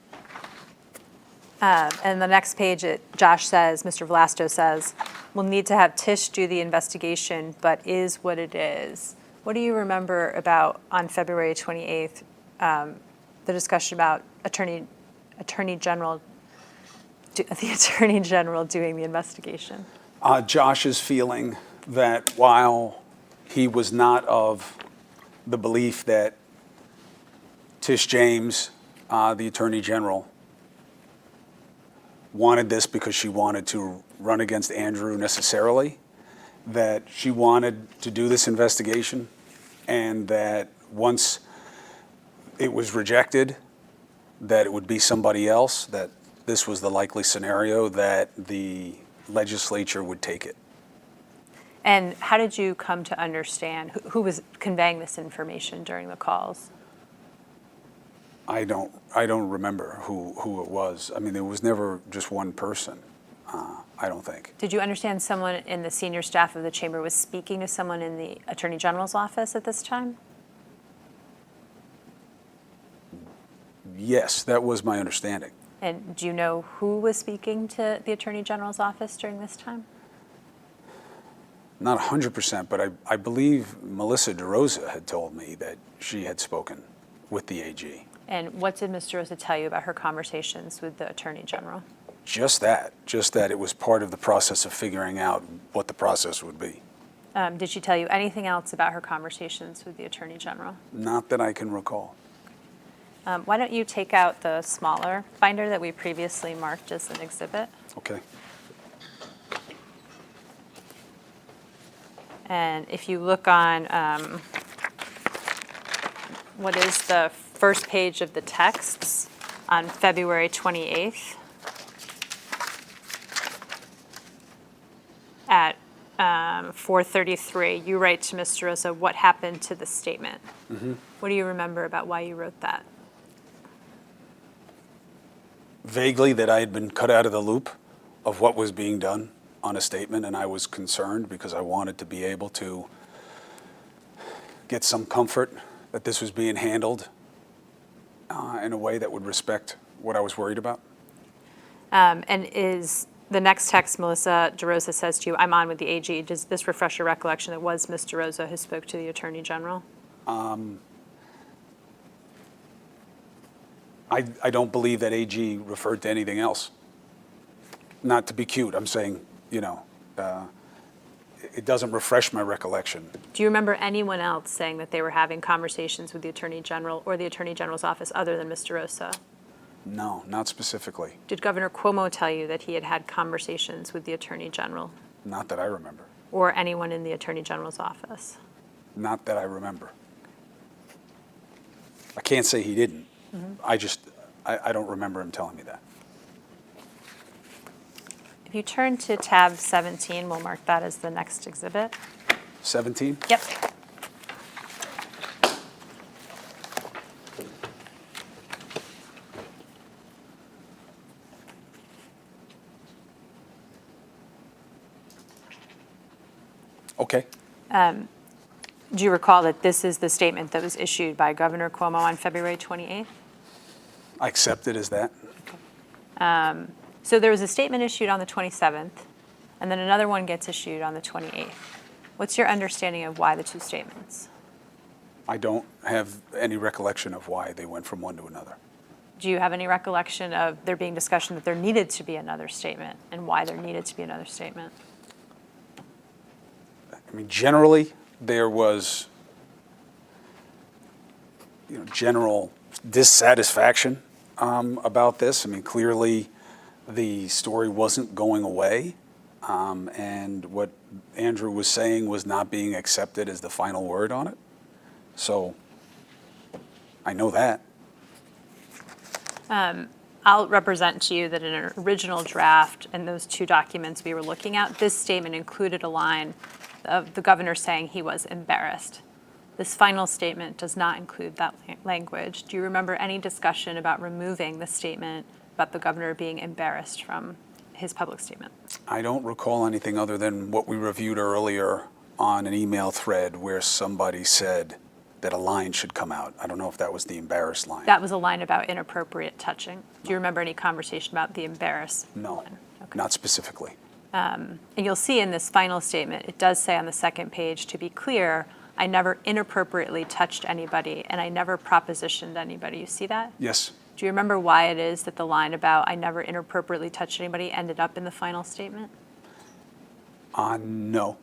And the next page, Josh says, Mr. Vlasto says, we'll need to have Tish do the investigation, but is what it is. What do you remember about on February 28th, the discussion about the Attorney General doing the investigation? Josh's feeling that while he was not of the belief that Tish James, the Attorney General, wanted this because she wanted to run against Andrew necessarily, that she wanted to do this investigation, and that once it was rejected, that it would be somebody else, that this was the likely scenario, that the legislature would take it. And how did you come to understand who was conveying this information during the calls? I don't remember who it was. I mean, there was never just one person, I don't think. Did you understand someone in the senior staff of the chamber was speaking to someone in the Attorney General's office at this time? Yes, that was my understanding. And do you know who was speaking to the Attorney General's office during this time? Not 100%, but I believe Melissa DeRosa had told me that she had spoken with the AG. And what did Ms. DeRosa tell you about her conversations with the Attorney General? Just that it was part of the process of figuring out what the process would be. Did she tell you anything else about her conversations with the Attorney General? Not that I can recall. Why don't you take out the smaller binder that we previously marked as an exhibit? Okay. And if you look on what is the first page of the texts on February 28th at 4:33, you write to Mr. Rosa, what happened to the statement? Mm-hmm. What do you remember about why you wrote that? Vaguely, that I had been cut out of the loop of what was being done on a statement, and I was concerned because I wanted to be able to get some comfort that this was being handled in a way that would respect what I was worried about. And is the next text Melissa DeRosa says to you, "I'm on with the AG." Does this refresh your recollection that it was Ms. DeRosa who spoke to the Attorney General? I don't believe that AG referred to anything else. Not to be cute, I'm saying, it doesn't refresh my recollection. Do you remember anyone else saying that they were having conversations with the Attorney General or the Attorney General's office other than Ms. DeRosa? No, not specifically. Did Governor Cuomo tell you that he had had conversations with the Attorney General Not that I remember. or anyone in the Attorney General's office? Not that I remember. I can't say he didn't. I don't remember him telling me that. If you turn to tab 17, we'll mark that as the next exhibit. 17? Yep. Okay. Do you recall that this is the statement that was issued by Governor Cuomo on February 28th? I accept it as that. So there was a statement issued on the 27th, and then another one gets issued on the 28th. What's your understanding of why the two statements? I don't have any recollection of why they went from one to another. Do you have any recollection of there being discussion that there needed to be another statement and why there needed to be another statement? I mean, generally, there was, general dissatisfaction about this. I mean, clearly, the story wasn't going away, and what Andrew was saying was not being accepted as the final word on it. So, I know that. I'll represent to you that in an original draft and those two documents we were looking at, this statement included a line of the governor saying he was embarrassed. This final statement does not include that language. Do you remember any discussion about removing the statement about the governor being embarrassed from his public statement? I don't recall anything other than what we reviewed earlier on an email thread where somebody said that a line should come out. I don't know if that was the embarrassed line. That was a line about inappropriate touching. Do you remember any conversation about the embarrassed No, line? Okay. not specifically. And you'll see in this final statement, it does say on the second page, to be clear, I never inappropriately touched anybody and I never propositioned anybody. You see that? Yes. Do you remember why it is that the line about I never inappropriately touched anybody ended up in the final statement? No.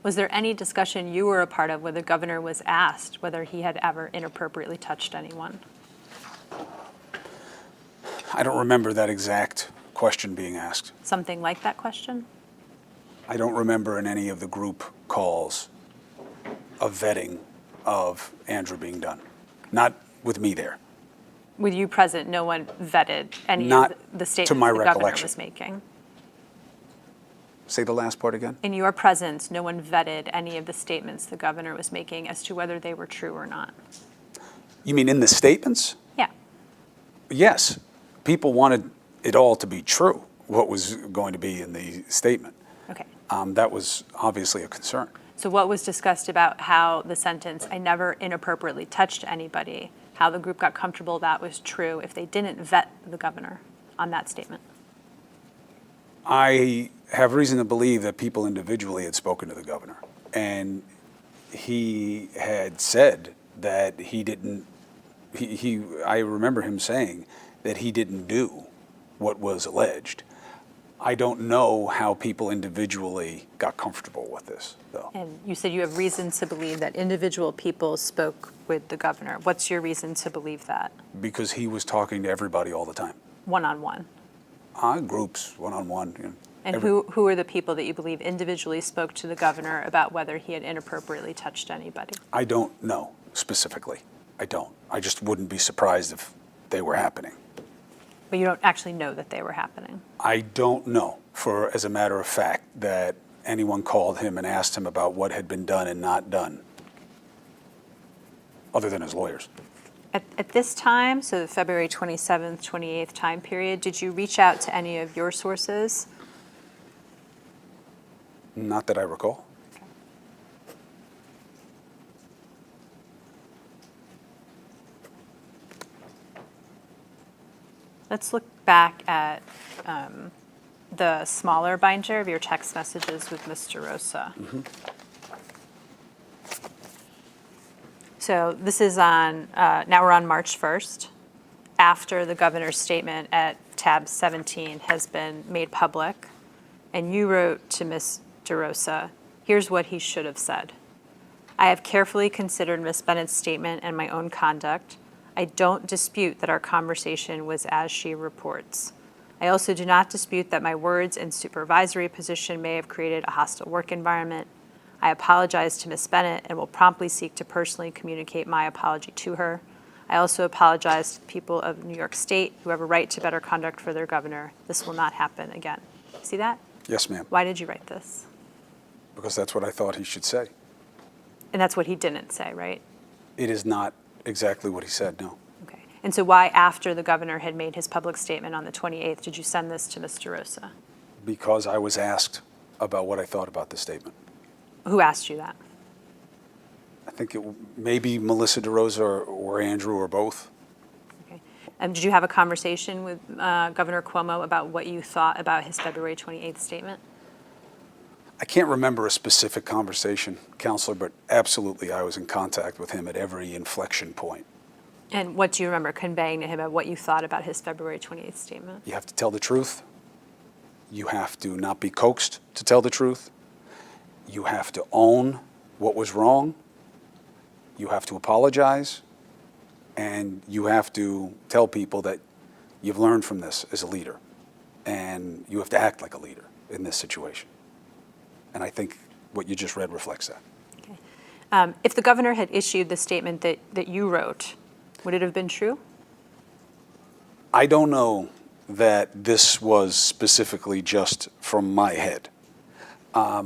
Was there any discussion you were a part of where the governor was asked whether he had ever inappropriately touched anyone? I don't remember that exact question being asked. Something like that question? I don't remember in any of the group calls a vetting of Andrew being done. Not with me there. With you present, no one vetted any Not of the to statements my the governor recollection. was making? Say the last part again? In your presence, no one vetted any of the statements the governor was making as to whether they were true or not? You mean in the statements? Yeah. Yes. People wanted it all to be true, what was going to be in the statement. Okay. That was obviously a concern. So what was discussed about how the sentence, I never inappropriately touched anybody, how the group got comfortable that was true if they didn't vet the governor on that statement? I have reason to believe that people individually had spoken to the governor, and he had said that he didn't, I remember him saying that he didn't do what was alleged. I don't know how people individually got comfortable with this, though. And you said you have reason to believe that individual people spoke with the governor. What's your reason to believe that? Because he was talking to everybody all the time. One-on-one? Groups, one-on-one. And who are the people that you believe individually spoke to the governor about whether he had inappropriately touched anybody? I don't know specifically. I don't. I just wouldn't be surprised if they were happening. But you don't actually know that they were happening? I don't know, as a matter of fact, that anyone called him and asked him about what had been done and not done, other than his lawyers. At this time, so the February 27th, 28th time period, did you reach out to any of your sources? Not that I recall. Let's look back at the smaller binder of your text messages with Mr. Rosa. So this is on, now we're on March 1st, after the governor's statement at tab 17 has been made public, and you wrote to Ms. DeRosa, here's what he should have said. I have carefully considered Ms. Bennett's statement and my own conduct. I don't dispute that our conversation was as she reports. I also do not dispute that my words and supervisory position may have created a hostile work environment. I apologize to Ms. Bennett and will promptly seek to personally communicate my apology to her. I also apologize to the people of New York State who have a right to better conduct for their governor. This will not happen again. See that? Yes, ma'am, Why did you write this? because that's what I thought he should say. And that's what he didn't say, right? It is not exactly what he said, no. Okay. And so why, after the governor had made his public statement on the 28th, did you send this to Mr. Rosa? Because I was asked about what I thought about the statement. Who asked you that? I think it maybe Melissa DeRosa or Andrew or both. Okay. Did you have a conversation with Governor Cuomo about what you thought about his February 28th statement? I can't remember a specific conversation, Counselor, but absolutely I was in contact with him at every inflection point. And what do you remember conveying to him about what you thought about his February 28th statement? You have to tell the truth. You have to not be coaxed to tell the truth. You have to own what was wrong. You have to apologize. And you have to tell people that you've learned from this as a leader. And you have to act like a leader in this situation. And I think what you just read reflects that. Okay. If the governor had issued the statement that you wrote, would it have been true? I don't know that this was specifically just from my head. I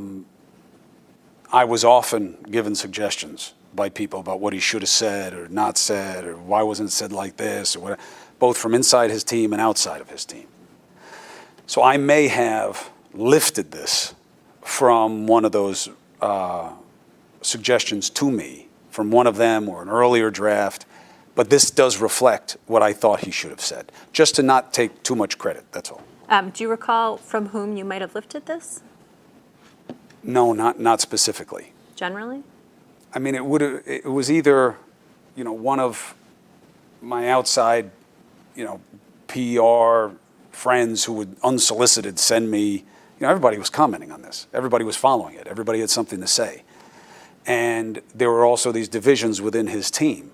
was often given suggestions by people about what he should have said or not said, or why wasn't it said like this, or what, both from inside his team and outside of his team. So I may have lifted this from one of those suggestions to me, from one of them or an earlier draft, but this does reflect what I thought he should have said, just to not take too much credit, that's all. Do you recall from whom you might have lifted this, No, not specifically. generally? I mean, it was either, one of my outside, PR friends who would unsolicited send me, everybody was commenting on this. Everybody was following it. Everybody had something to say. And there were also these divisions within his team.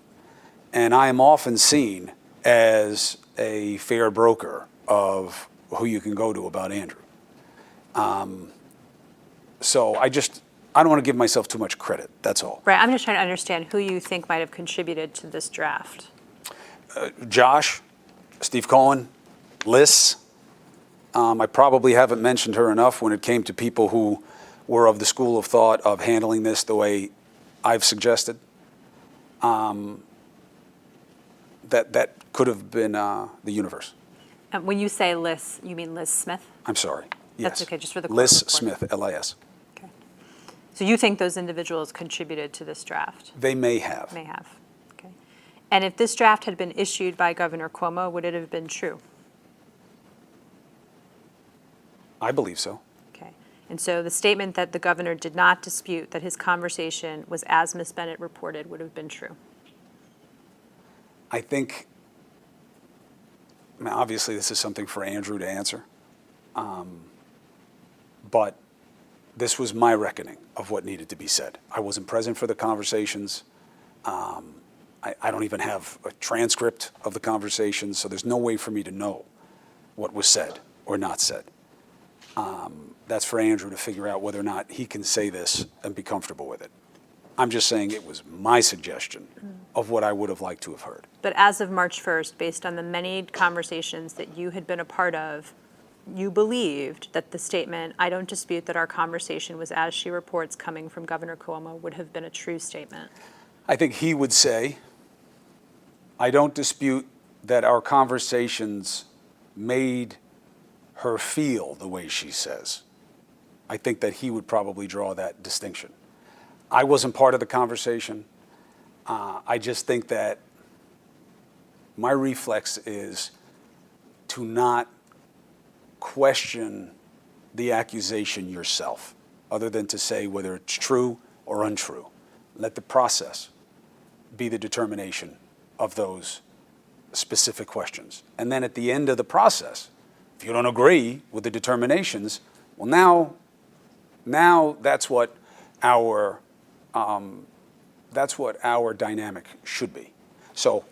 And I am often seen as a fair broker of who you can go to about Andrew. So I don't want to give myself too much credit, that's all. Right, I'm just trying to understand who you think might have contributed to this draft. Josh, Steve Cohen, Liz. I probably haven't mentioned her enough when it came to people who were of the school of thought of handling this the way I've suggested. That could have been the universe. When you say Liz, you mean Liz Smith? I'm sorry. That's Yes. okay, just for the court Liz report. Smith, L-I-S. Okay. So you think those individuals contributed to this draft? They may have. May have. Okay. And if this draft had been issued by Governor Cuomo, would it have been true? I believe so. Okay. And so the statement that the governor did not dispute that his conversation was as Ms. Bennett reported would have been true. I think, obviously this is something for Andrew to answer, but this was my reckoning of what needed to be said. I wasn't present for the conversations. I don't even have a transcript of the conversations, so there's no way for me to know what was said or not said. That's for Andrew to figure out whether or not he can say this and be comfortable with it. I'm just saying it was my suggestion of what I would have liked to have heard. But as of March 1st, based on the many conversations that you had been a part of, you believed that the statement, I don't dispute that our conversation was as she reports coming from Governor Cuomo, would have been a true statement. I think he would say, I don't dispute that our conversations made her feel the way she says. I think that he would probably draw that distinction. I wasn't part of the conversation. I just think that my reflex is to not question the accusation yourself, other than to say whether it's true or untrue. Let the process be the determination of those specific questions. And then at the end of the process, if you don't agree with the determinations, well, now that's what our dynamic should be. So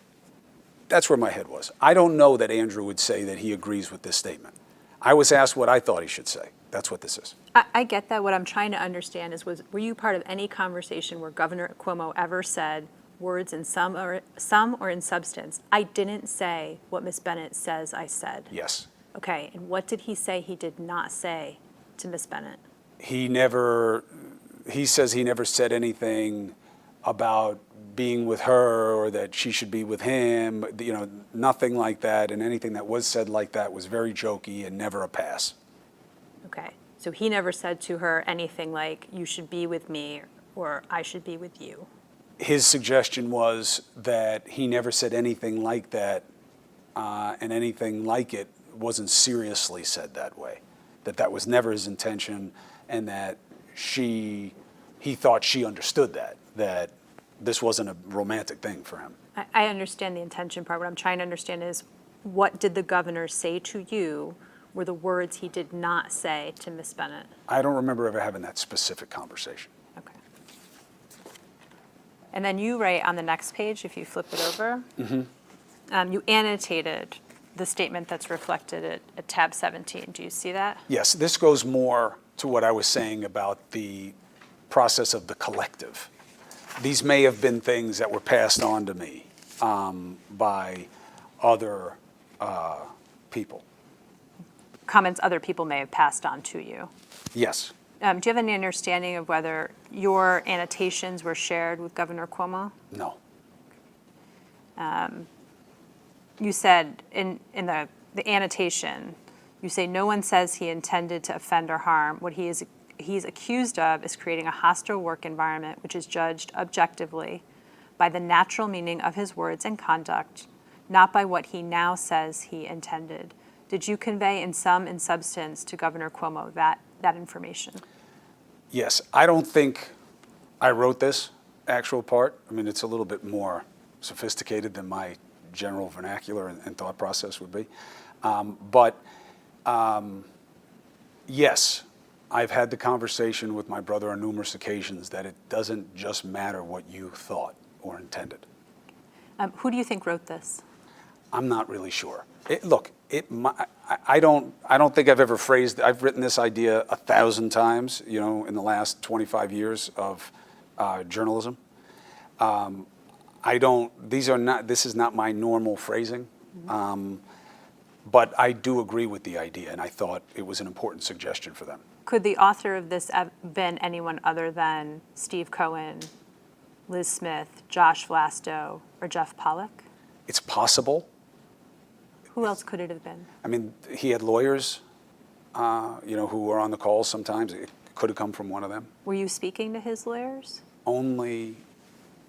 that's where my head was. I don't know that Andrew would say that he agrees with this statement. I was asked what I thought he should say. That's what this is. I get that. What I'm trying to understand is, were you part of any conversation where Governor Cuomo ever said words in some or in substance, I didn't say what Ms. Bennett says I said? Yes. Okay, and what did he say he did not say to Ms. Bennett? He says he never said anything about being with her or that she should be with him, nothing like that, and anything that was said like that was very jokey and never a pass. Okay, so he never said to her anything like, you should be with me or I should be with you. His suggestion was that he never said anything like that, and anything like it wasn't seriously said that way, that was never his intention, and that he thought she understood that this wasn't a romantic thing for him. I understand the intention part. What I'm trying to understand is, what did the governor say to you were the words he did not say to Ms. Bennett? I don't remember ever having that specific conversation. Okay. And then you write on the next page, if you flip it over, you annotated the statement that's reflected at tab 17. Do you see that? Yes, this goes more to what I was saying about the process of the collective. These may have been things that were passed on to me by other people. Comments other people may have passed on to you. Yes. Do you have any understanding of whether your annotations were shared with Governor Cuomo? No. You said in the annotation, you say no one says he intended to offend or harm. What he's accused of is creating a hostile work environment which is judged objectively by the natural meaning of his words and conduct, not by what he now says he intended. Did you convey in substance to Governor Cuomo that information? Yes, I don't think I wrote this actual part. I mean, it's a little bit more sophisticated than my general vernacular and thought process would be. Yes, I've had the conversation with my brother on numerous occasions that it doesn't just matter what you thought or intended. Who do you think wrote this? I'm not really sure. I don't think I've ever phrased. I've written this idea 1,000 times, in the last 25 years of journalism. This is not my normal phrasing, but I do agree with the idea, and I thought it was an important suggestion for them. Could the author of this have been anyone other than Steve Cohen, Liz Smith, Josh Vlasto, or Jeff Pollack? It's possible. Who else could it have been? I mean, he had lawyers, who were on the call sometimes. It could have come from one of them. Were you speaking to his lawyers? Only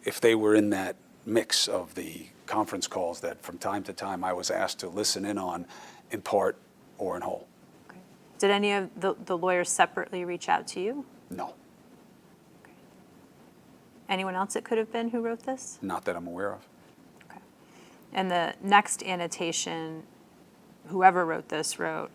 if they were in that mix of the conference calls that from time to time I was asked to listen in on, in part or in whole. Okay. Did any of the lawyers separately reach out to you? No, Okay. Anyone else it could have been who wrote this? not that I'm aware of. Okay. And the next annotation, whoever wrote this wrote,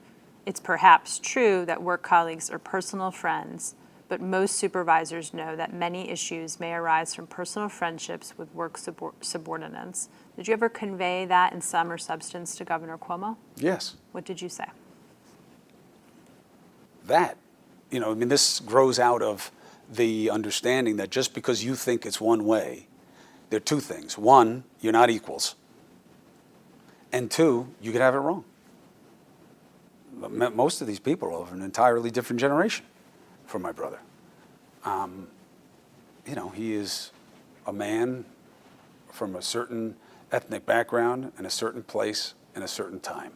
it's perhaps true that work colleagues are personal friends, but most supervisors know that many issues may arise from personal friendships with work subordinates. Did you ever convey that in sum or substance to Governor Cuomo? Yes, What did you say? this grows out of the understanding that just because you think it's one way, there are two things. One, you're not equals. And two, you could have it wrong. Most of these people are of an entirely different generation from my brother. He is a man from a certain ethnic background and a certain place and a certain time.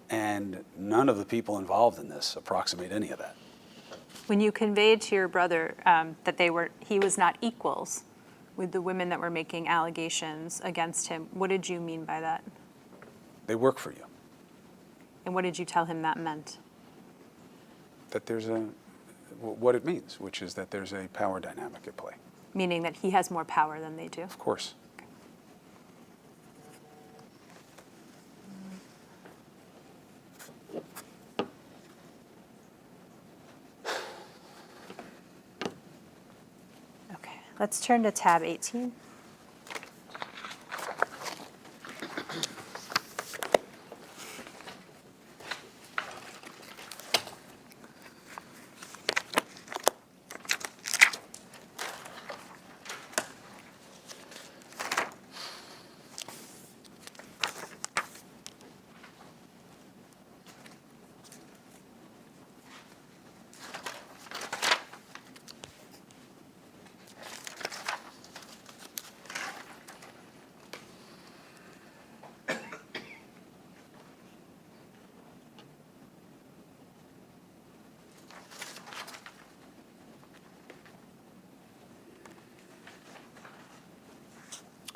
And none of the people involved in this approximate any of that. When you conveyed to your brother that he was not equals with the women that were making allegations against him, what did you mean by that? They work for you. And what did you tell him that meant? That there's what it means, which is that there's a power dynamic at play. Meaning that he has more power than they do? Of course. Okay, let's turn to tab 18.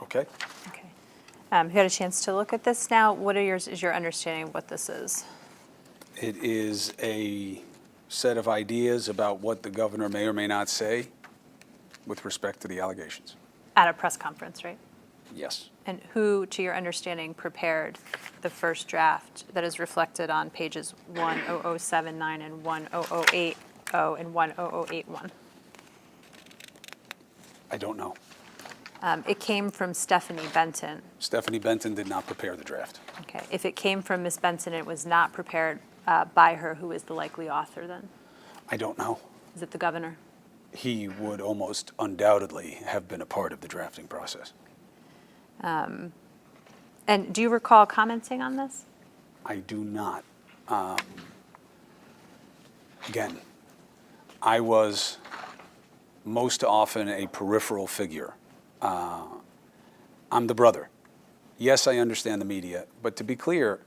Okay. Okay. You had a chance to look at this now. What is your understanding of what this is? It is a set of ideas about what the governor may or may not say with respect to the allegations. At a press conference, right? Yes. And who, to your understanding, prepared the first draft that is reflected on pages 10079 and 10080 and 10081? I don't know. It came from Stephanie Benton. Stephanie Benton did not prepare the draft. Okay. If it came from Ms. Benton, it was not prepared by her. Who is the likely author then? I don't know. Is it the governor? He would almost undoubtedly have been a part of the drafting process. And do you recall commenting on this? I do not. Again, I was most often a peripheral figure. I'm the brother. Yes, I understand the media, but to be clear,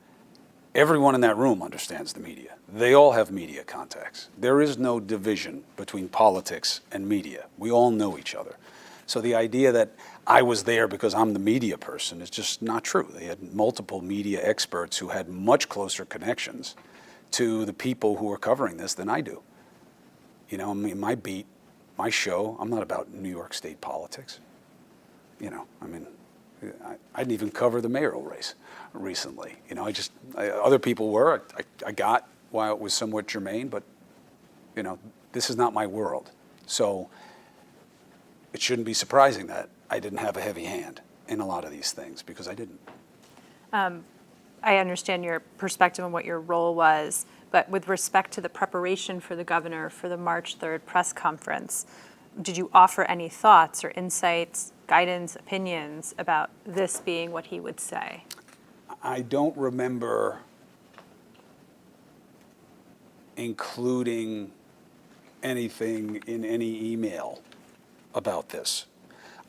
everyone in that room understands the media. They all have media contacts. There is no division between politics and media. We all know each other. So the idea that I was there because I'm the media person is just not true. They had multiple media experts who had much closer connections to the people who are covering this than I do. You know, I mean, my beat, my show, I'm not about New York State politics. You know, I mean, I didn't even cover the mayoral race recently. You know, other people were. I got why it was somewhat germane, but, you know, this is not my world. So it shouldn't be surprising that I didn't have a heavy hand in a lot of these things, because I didn't. I understand your perspective on what your role was, but with respect to the preparation for the governor for the March 3rd press conference, did you offer any thoughts or insights, guidance, opinions about this being what he would say? I don't remember including anything in any email about this.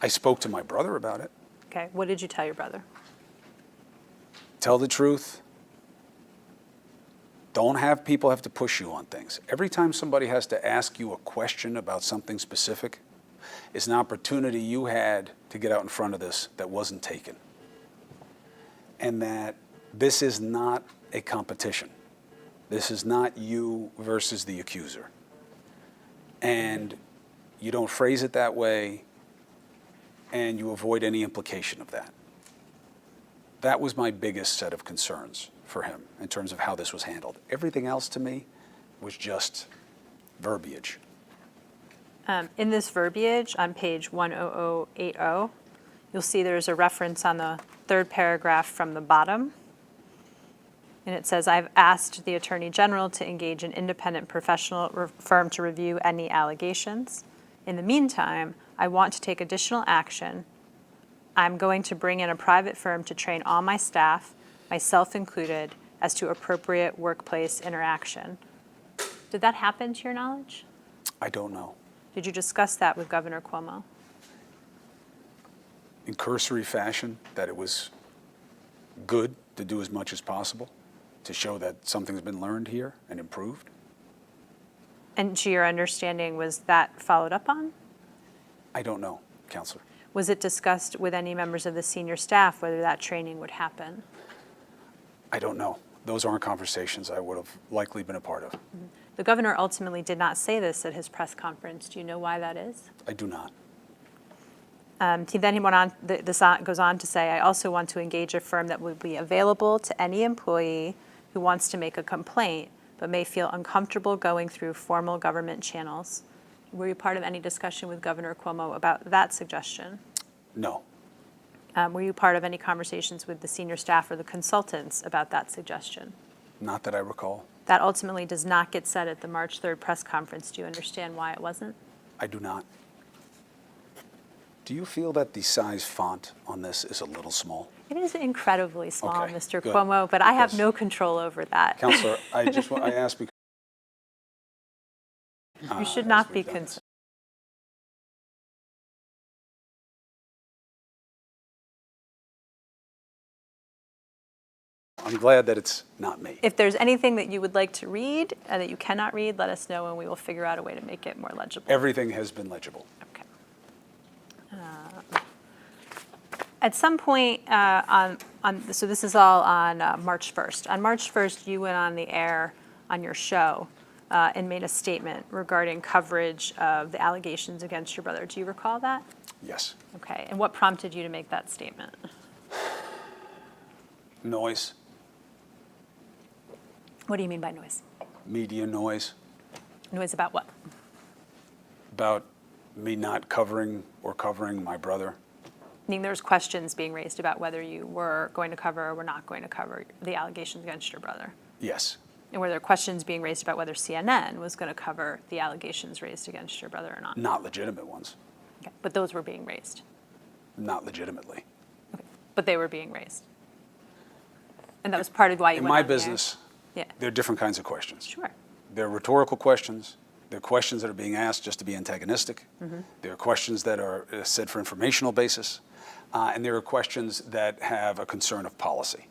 I spoke to my brother about it. Okay, what did you tell your brother? Tell the truth. Don't have people have to push you on things. Every time somebody has to ask you a question about something specific, it's an opportunity you had to get out in front of this that wasn't taken. And that this is not a competition. This is not you versus the accuser. And you don't phrase it that way, and you avoid any implication of that. That was my biggest set of concerns for him in terms of how this was handled. Everything else to me was just verbiage. In this verbiage on page 10080, you'll see there's a reference on the third paragraph from the bottom. And it says, I've asked the Attorney General to engage an independent professional firm to review any allegations. In the meantime, I want to take additional action. I'm going to bring in a private firm to train all my staff, myself included, as to appropriate workplace interaction. Did that happen to your knowledge? I don't know. Did you discuss that with Governor Cuomo? In cursory fashion, that it was good to do as much as possible to show that something's been learned here and improved. And to your understanding, was that followed up on? I don't know, Counselor. Was it discussed with any members of the senior staff whether that training would happen? I don't know. those aren't conversations I would have likely been a part of. The governor ultimately did not say this at his press conference. Do you know why that is? I do not. He went on, this goes on to say, I also want to engage a firm that will be available to any employee who wants to make a complaint but may feel uncomfortable going through formal government channels. Were you part of any discussion with Governor Cuomo about that suggestion? No. Were you part of any conversations with the senior staff or the consultants about that suggestion? Not that I recall. That ultimately does not get said at the March 3rd press conference. Do you understand why it wasn't? I do not. Do you feel that the size font on this is a little small? It is incredibly small, Okay, Mr. good. Cuomo, but I have Yes. no control over that. Counselor, I asked because. You should as not be we've done this. concerned. I'm glad that it's not me. If there's anything that you would like to read that you cannot read, let us know and we will figure out a way to make it more legible. Everything has been legible. Okay. At some point so this is all on March 1st. On March 1st, you went on the air on your show and made a statement regarding coverage of the allegations against your brother. Do you recall that? Yes. Okay. And what prompted you to make that statement? Noise, What do you mean by noise? media noise, Noise about what? about me not covering or covering my brother. Meaning there's questions being raised about whether you were going to cover or were not going to cover the allegations against your brother. Yes. And were there questions being raised about whether CNN was going to cover the allegations raised against your brother or not? Not legitimate ones. Okay. But those were being raised. Not legitimately. Okay. But they were being raised. And that was part of why you In went my on the air. business, Yeah. there are different kinds of questions. Sure. There are rhetorical questions. There are questions that are being asked just to be antagonistic. There are questions that are said for informational basis. And there are questions that have a concern of policy.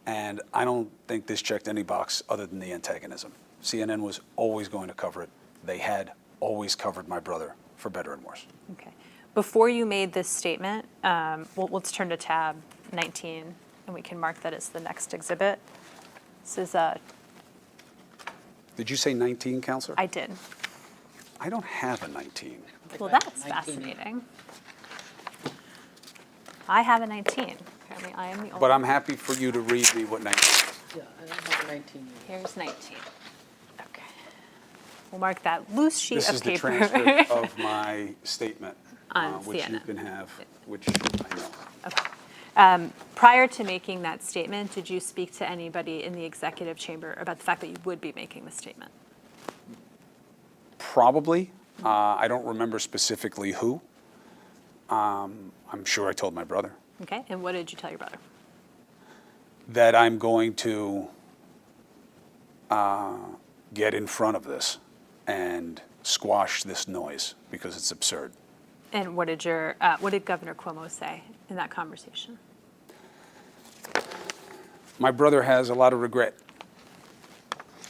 And I don't think this checked any box other than the antagonism. CNN was always going to cover it. They had always covered my brother, for better and worse. Okay. Before you made this statement, let's turn to tab 19, and we can mark that as the next exhibit. This is Did you say 19, Counselor? I did. I don't have a 19. Well, that's fascinating. I have a 19. Apparently, I am the But only. I'm happy for you to read me what 19 is. Yeah, I don't have 19 yet. Here's 19. Okay. We'll mark that loose sheet This of is the paper. transcript of my statement, On which you CNN. can have, which I know. Okay. Prior to making that statement, did you speak to anybody in the executive chamber about the fact that you would be making the statement? Probably. I don't remember specifically who. I'm sure I told my brother Okay. And what did you tell your brother? that I'm going to get in front of this and squash this noise because it's absurd. And what did Governor Cuomo say in that conversation? My brother has a lot of regret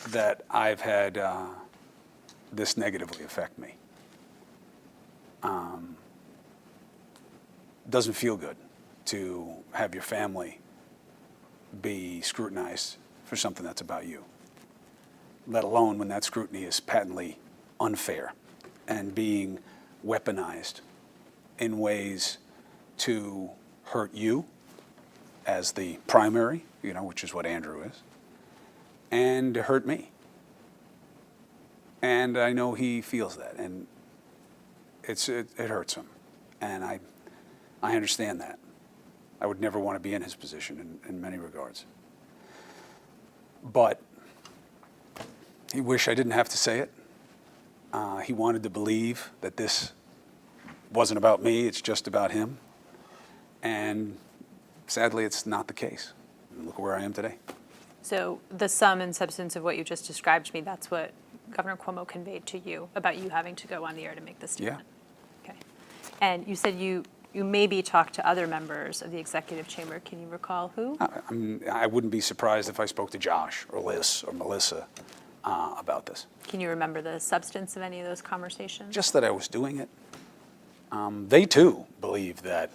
that I've had this negatively affect me. Doesn't feel good to have your family be scrutinized for something that's about you, let alone when that scrutiny is patently unfair and being weaponized in ways to hurt you as the primary, which is what Andrew is, and to hurt me. And I know he feels that, and it hurts him. And I understand that. I would never want to be in his position in many regards. But he wished I didn't have to say it. He wanted to believe that this wasn't about me, it's just about him. And sadly, it's not the case. Look where I am today. So the sum and substance of what you just described to me, that's what Governor Cuomo conveyed to you about you having to go on the air to make this statement? Okay. And you said you maybe talked to other members of the executive chamber. Can you recall who? I wouldn't be surprised if I spoke to Josh or Liz or Melissa about this. Can you remember the substance of any of those conversations? Just that I was doing it. They too believe that,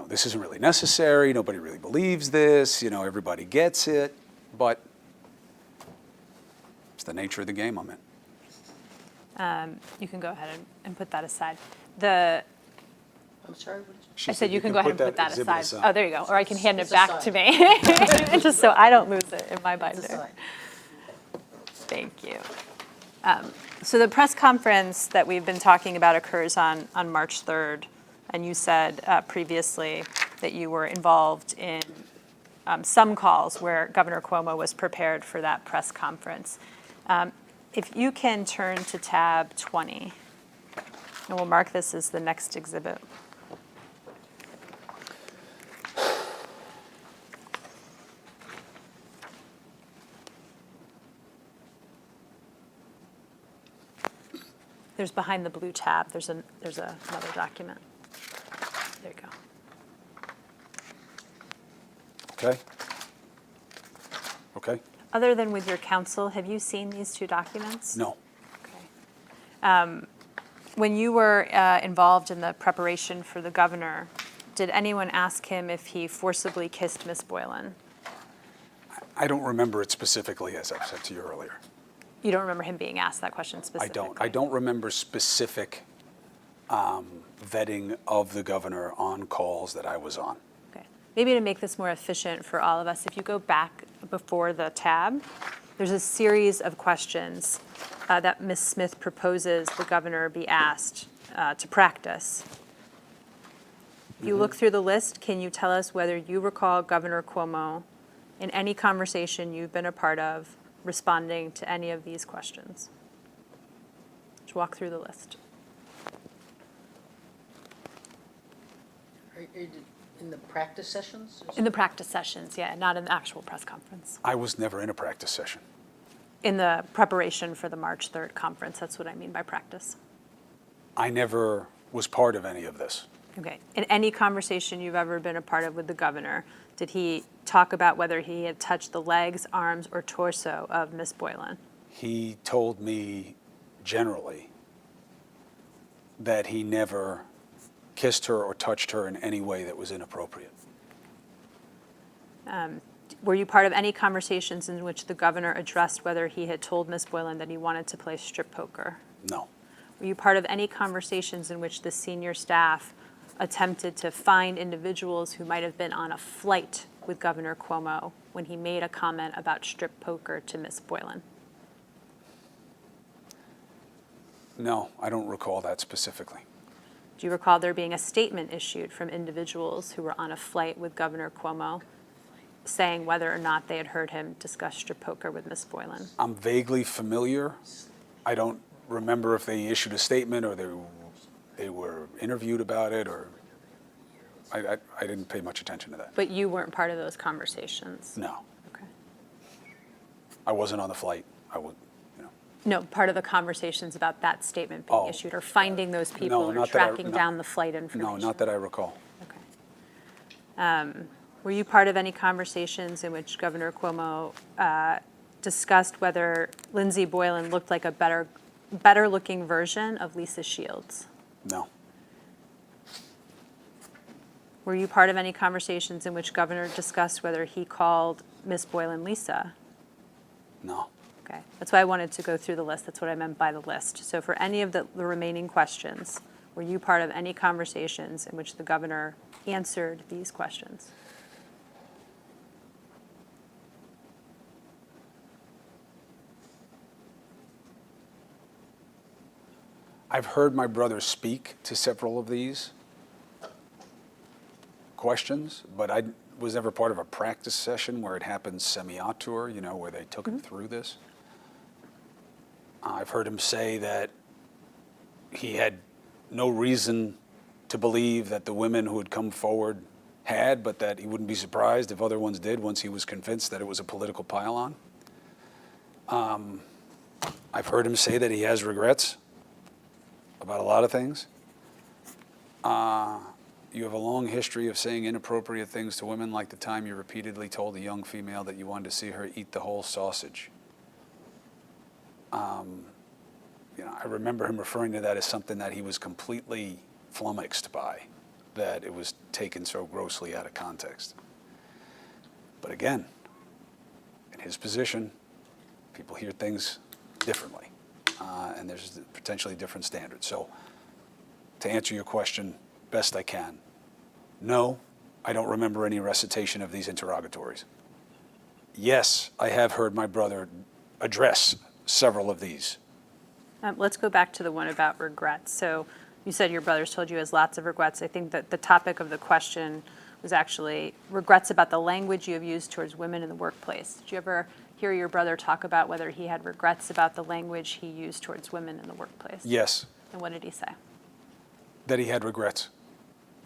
this isn't really necessary, nobody really believes this, everybody gets it, but it's the nature of the game I'm in. You can go ahead and put that aside. I'm sorry, what is it? She I said you can go ahead and put that exhibit aside. Oh, there you go. Or I can hand it It's back aside. to me, just so I don't lose it in my It's binder. aside. Thank you. So the press conference that we've been talking about occurs on March 3rd, and you said previously that you were involved in some calls where Governor Cuomo was prepared for that press conference. If you can turn to tab 20, and we'll mark this as the next exhibit. There's behind the blue tab, there's another document. There you go. Okay? Okay? Other than with your counsel, have you seen these two documents? No. Okay. When you were involved in the preparation for the governor, did anyone ask him if he forcibly kissed Miss Boylan? I don't remember it specifically, as I've said to you earlier. You don't remember him being asked that question I specifically? don't. I don't remember specific vetting of the governor on calls that I was on. Okay. Maybe to make this more efficient for all of us, if you go back before the tab, there's a series of questions that Ms. Smith proposes the governor be asked to practice. If you look through the list, can you tell us whether you recall Governor Cuomo, in any conversation you've been a part of, responding to any of these questions? Just walk through the list. In the practice sessions? In the practice sessions, yeah, not in the actual press conference. I was never in a practice session. In the preparation for the March 3rd conference, that's what I mean by practice. I never was part of any of this. Okay. In any conversation you've ever been a part of with the governor, did he talk about whether he had touched the legs, arms, or torso of Miss Boylan? He told me generally that he never kissed her or touched her in any way that was inappropriate. Were you part of any conversations in which the governor addressed whether he had told Miss Boylan that he wanted to play strip poker? No. Were you part of any conversations in which the senior staff attempted to find individuals who might have been on a flight with Governor Cuomo when he made a comment about strip poker to Miss Boylan? No, I don't recall that specifically. Do you recall there being a statement issued from individuals who were on a flight with Governor Cuomo saying whether or not they had heard him discuss strip poker with Miss Boylan? I'm vaguely familiar. I don't remember if they issued a statement or they were interviewed about it, or I didn't pay much attention to that. But you weren't part of those conversations? No, Okay. I wasn't on the flight. No, part of the conversations about that statement being Oh. issued, or finding those people, or not that I- tracking no. down the flight No, information? not that I recall. Okay. Were you part of any conversations in which Governor Cuomo discussed whether Lindsey Boylan looked like a better-looking version of Lisa Shields? No, Were you part of any conversations in which Governor discussed whether he called Miss Boylan Lisa? no, Okay, that's why I wanted to go through the list. That's what I meant by the list. So for any of the remaining questions, were you part of any conversations in which the governor answered these questions? I've heard my brother speak to several of these questions, but I was never part of a practice session where it happened semi-auteur, where they took him through this. I've heard him say that he had no reason to believe that the women who had come forward had, but that he wouldn't be surprised if other ones did once he was convinced that it was a political pile-on. I've heard him say that he has regrets about a lot of things. You have a long history of saying inappropriate things to women, like the time you repeatedly told a young female that you wanted to see her eat the whole sausage. I remember him referring to that as something that he was completely flummoxed by. that it was taken so grossly out of context. But again, in his position, people hear things differently, and there's potentially different standards. So to answer your question best I can, no, I don't remember any recitation of these interrogatories. Yes, I have heard my brother address several of these. Let's go back to the one about regrets. So you said your brother's told you he has lots of regrets. I think that the topic of the question was actually regrets about the language you have used towards women in the workplace. Did you ever hear your brother talk about whether he had regrets about the language he used towards women in the workplace? Yes, And what did he say? that he had regrets.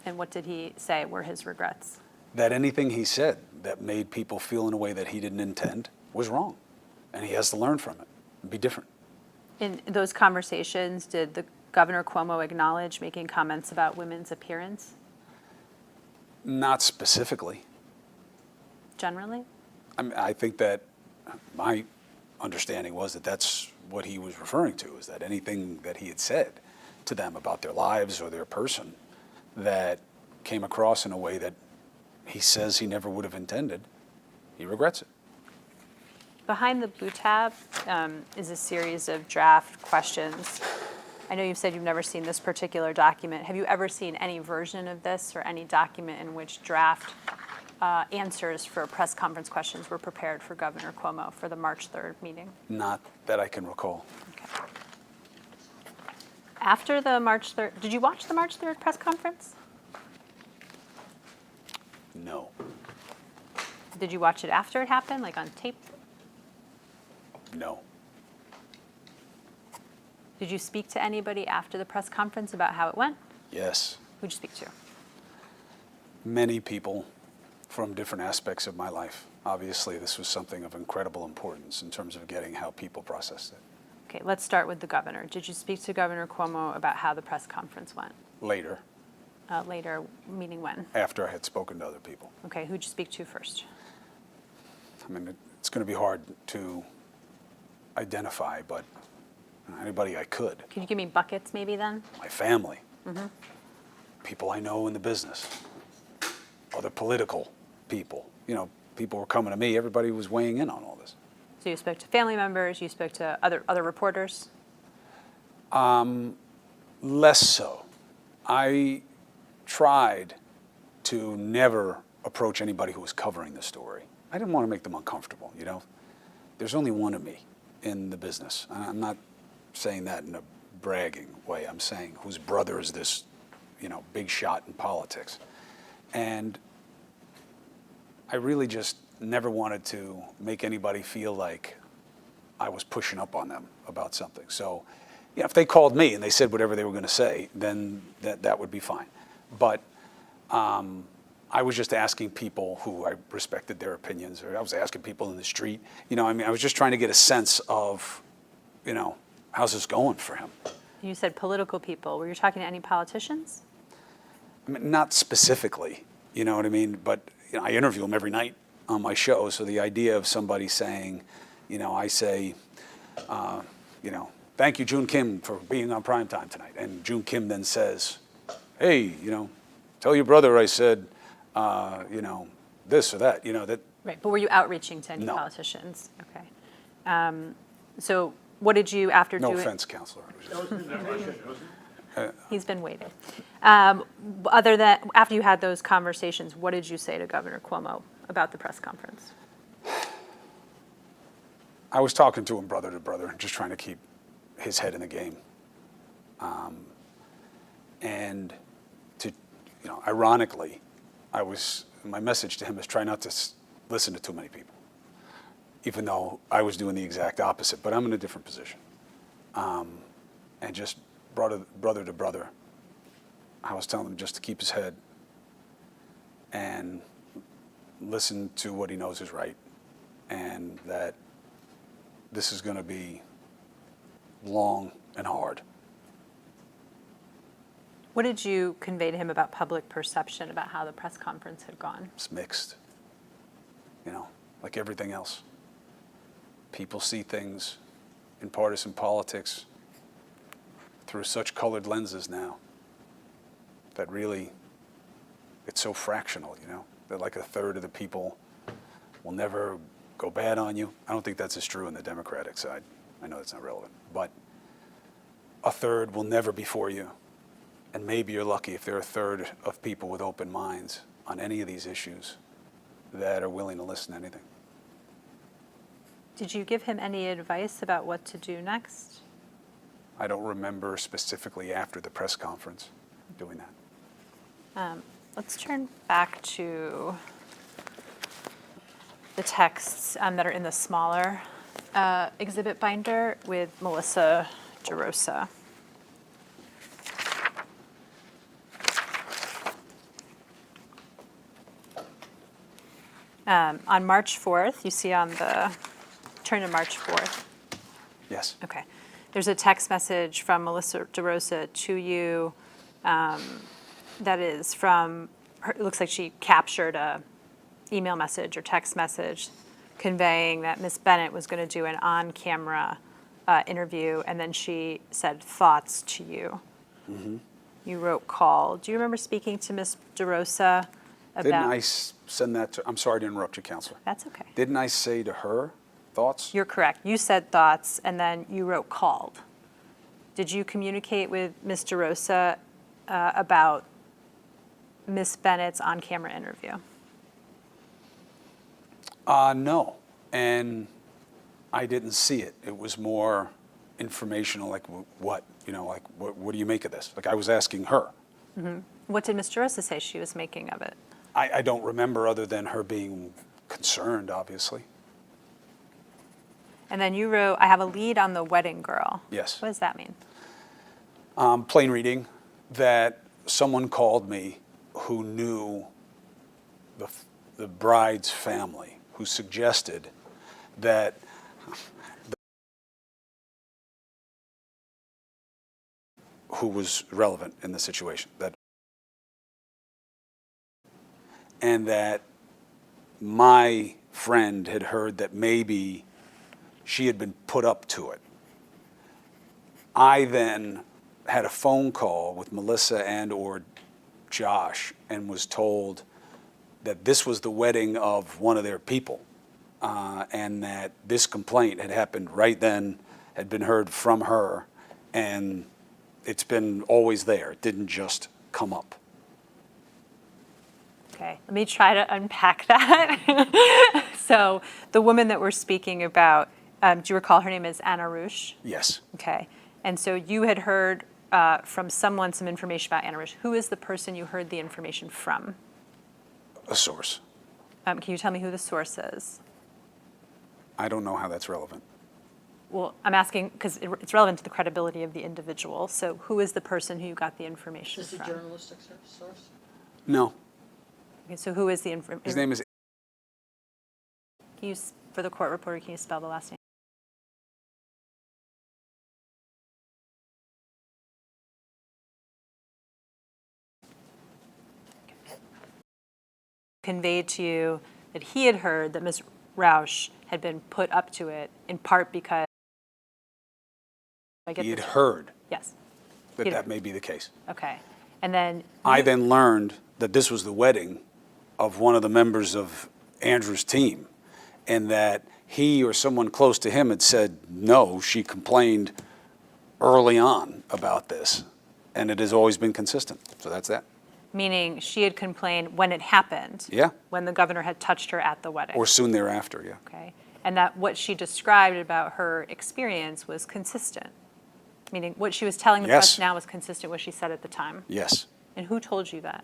And what did he say were his regrets? That anything he said that made people feel in a way that he didn't intend was wrong. And he has to learn from it and be different. In those conversations, did the Governor Cuomo acknowledge making comments about women's appearance Not specifically. generally? I think that my understanding was that that's what he was referring to, is that anything that he had said to them about their lives or their person that came across in a way that he says he never would have intended, he regrets it. Behind the blue tab is a series of draft questions. I know you've said you've never seen this particular document. Have you ever seen any version of this or any document in which draft answers for press conference questions were prepared for Governor Cuomo for the March 3rd meeting? Not that I can recall. Okay. After the March 3rd, did you watch the March 3rd press conference? No. Did you watch it after it happened, like on tape? No. Did you speak to anybody after the press conference about how it went? Yes. Who'd you speak to? Many people from different aspects of my life. Obviously, this was something of incredible importance in terms of getting how people processed it. Okay, let's start with the governor. Did you speak to Governor Cuomo about how the press conference went? Later, Later, meaning when? after I had spoken to other people. Okay, who'd you speak to first? I mean, it's going to be hard to identify, but anybody I could. Can you give me buckets maybe then? My family, people I know in the business, other political people. You know, people were coming to me. Everybody was weighing in on all this. So you spoke to family members, you spoke to other reporters? Less so. I tried to never approach anybody who was covering the story. I didn't want to make them uncomfortable, you know. There's only one of me in the business. And I'm not saying that in a bragging way. I'm saying whose brother is this, you know, big shot in politics. And I really just never wanted to make anybody feel like I was pushing up on them about something. So, you know, if they called me and they said whatever they were going to say, then that would be fine. But I was just asking people who I respected their opinions, or I was asking people in the street. You know, I mean, I was just trying to get a sense of, you know, how's this going for him? You said political people. Were you talking to any politicians? I mean, not specifically, you know what I mean? But you know, I interview them every night on my show. So the idea of somebody saying, you know, I say, you know, thank you, June Kim, for being on primetime tonight. And June Kim then says, hey, you know, tell your brother I said, you know, this or that, you know, that. Right, but were you outreaching to any No. politicians? Okay. So what did you, after No doing? offense, counselor. He's been waiting. Other than, after you had those conversations, what did you say to Governor Cuomo about the press conference? I was talking to him brother to brother, just trying to keep his head in the game. And to, you know, ironically, my message to him is try not to listen to too many people, even though I was doing the exact opposite, but I'm in a different position. And just brother to brother, I was telling him just to keep his head and listen to what he knows is right, and that this is going to be long and hard. What did you convey to him about public perception about how the press conference had gone? It's mixed, you know, like everything else. People see things in partisan politics through such colored lenses now that really it's so fractional, you know, that like a third of the people will never go bad on you. I don't think that's as true on the Democratic side. I know that's not relevant, but a third will never be for you. And maybe you're lucky if there are a third of people with open minds on any of these issues that are willing to listen to anything. Did you give him any advice about what to do next? I don't remember specifically after the press conference doing that. Let's turn back to the texts that are in the smaller exhibit binder with Melissa DeRosa. On March 4th, you see on the, turn to March 4th. Yes. Okay. There's a text message from Melissa DeRosa to you that is from, it looks like she captured a email message or text message conveying that Ms. Bennett was going to do an on-camera interview, and then she said thoughts to you. Mm-hmm. You wrote call. Do you remember speaking to Ms. DeRosa about? Didn't I send that to, I'm sorry to interrupt you, Counselor. That's okay. Didn't I say to her thoughts? You're correct. You said thoughts, and then you wrote called. Did you communicate with Ms. DeRosa about Ms. Bennett's on-camera interview? No, and I didn't see it. It was more informational, like what, you know, like what do you make of this? Like I was asking her. Mm-hmm. What did Ms. DeRosa say she was making of it? I don't remember other than her being concerned, obviously. And then you wrote, I have a lead on the wedding girl. Yes. What does that mean? Plain reading, that someone called me who knew the bride's family, who suggested that who was relevant in the situation, and that my friend had heard that maybe she had been put up to it. I then had a phone call with Melissa and or Josh and was told that this was the wedding of one of their people, and that this complaint had happened right then, had been heard from her, and it's been always there. It didn't just come up. Okay, let me try to unpack that. So the woman that we're speaking about, do you recall her name is Anna Rush? Yes. Okay, and so you had heard from someone some information about Anna Rush. Who is the person you heard the information from? A source. Can you tell me who the source is? I don't know how that's relevant. Well, I'm asking because it's relevant to the credibility of the individual. So who is the person who you got the information Is this a from? journalistic source? No. Okay, so who is the information? His name is Can you, for the court reporter, can you spell the last name? Conveyed to you that he had heard that Ms. Roush had been put up to it in part because he had heard yes. that He'd that heard. may be the case. Okay, and then I then learned that this was the wedding of one of the members of Andrew's team, and that he or someone close to him had said, no, she complained early on about this, and it has always been consistent. So that's that. meaning she had complained when it happened. Yeah. When the governor had touched her at the wedding. Or soon thereafter, yeah. Okay, and that what she described about her experience was consistent, meaning what she was telling the Yes. press now was consistent with what she said at the time. Yes. And who told you that?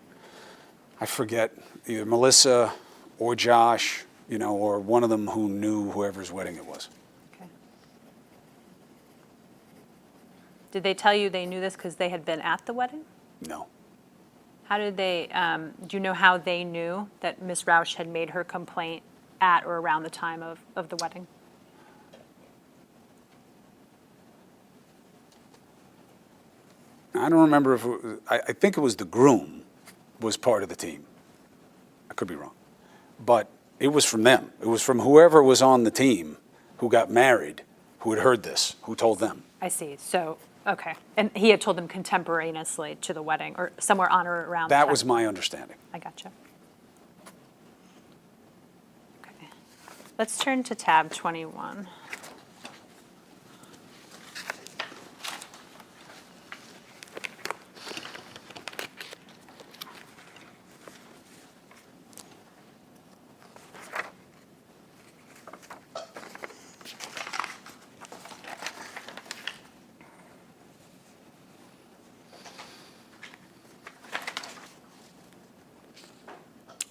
I forget, either Melissa or Josh, you know, or one of them who knew whoever's wedding it was. Okay. Did they tell you they knew this because they had been at the wedding? No. How did they, do you know how they knew that Ms. Roush had made her complaint at or around the time of the wedding? I don't remember if it was, I think it was the groom was part of the team. I could be wrong. But it was from them. It was from whoever was on the team who got married, who had heard this, who told them. I see. So Okay. And he had told them contemporaneously to the wedding, or somewhere on or around the That time. was my understanding. I gotcha. Okay. Let's turn to tab 21.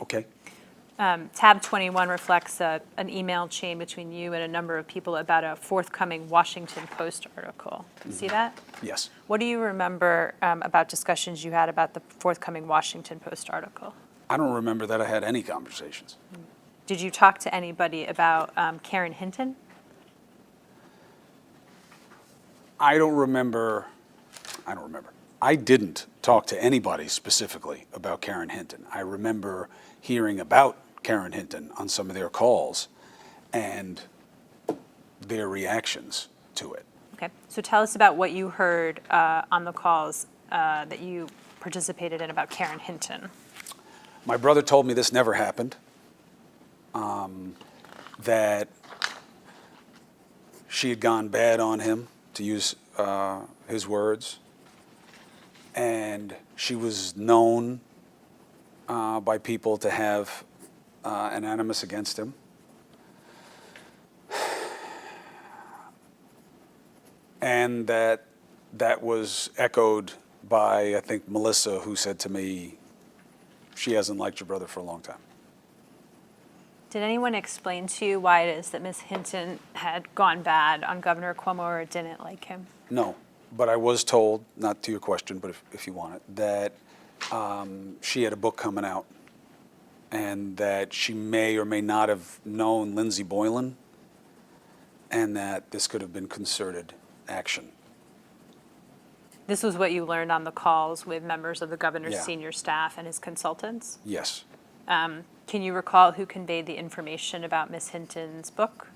Okay. Tab 21 reflects an email chain between you and a number of people about a forthcoming Washington Post article. You see that? Yes. What do you remember about discussions you had about the forthcoming Washington Post article? I don't remember that I had any conversations. Did you talk to anybody about Karen Hinton? I don't remember. I didn't talk to anybody specifically about Karen Hinton. I remember hearing about Karen Hinton on some of their calls and their reactions to it. Okay, so tell us about what you heard on the calls that you participated in about Karen Hinton. My brother told me this never happened, that she had gone bad on him, to use his words, and she was known by people to have an animus against him. And that was echoed by, I think, Melissa, who said to me, she hasn't liked your brother for a long time. Did anyone explain to you why it is that Ms. Hinton had gone bad on Governor Cuomo or didn't like him? No, but I was told, not to your question, but if you want it, that she had a book coming out and that she may or may not have known Lindsey Boylan and that this could have been concerted action. This was what you learned on the calls with members of the governor's Yeah. senior staff and his consultants? Yes. Can you recall who conveyed the information about Ms. Hinton's book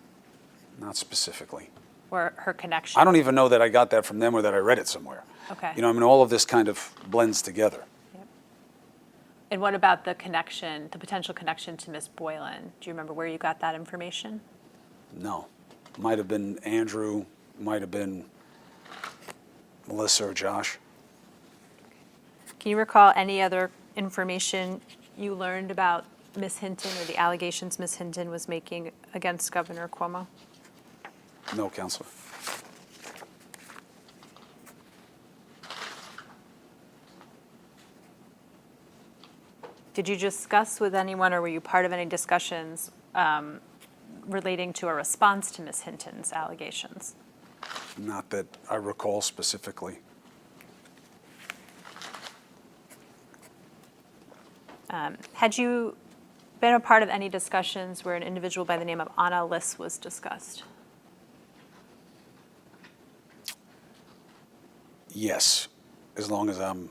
Not specifically. or her connection? I don't even know that I got that from them or that I read it somewhere. Okay. You know, I mean, all of this kind of blends together. Yep. And what about the connection, the potential connection to Ms. Boylan? Do you remember where you got that information? No. Might have been Andrew, might have been Melissa or Josh. Can you recall any other information you learned about Ms. Hinton or the allegations Ms. Hinton was making against Governor Cuomo? No, Counselor. Did you discuss with anyone or were you part of any discussions relating to a response to Ms. Hinton's allegations? Not that I recall specifically. Had you been a part of any discussions where an individual by the name of Anna Liss was discussed? Yes, as long as I'm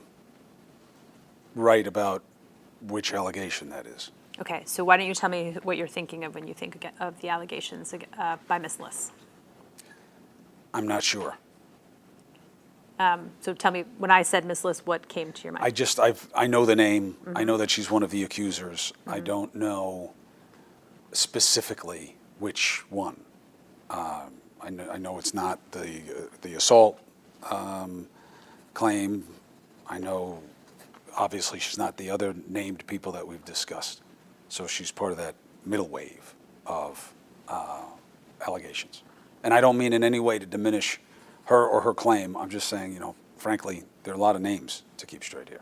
right about which allegation that is. Okay, so why don't you tell me what you're thinking of when you think of the allegations by Ms. Liss? I'm not sure. So tell me, when I said Ms. Liss, what came to your mind? I know the name. I know that she's one of the accusers. I don't know specifically which one. I know it's not the assault claim. I know, obviously, she's not the other named people that we've discussed. So she's part of that middle wave of allegations. And I don't mean in any way to diminish her or her claim. I'm just saying, frankly, there are a lot of names to keep straight here.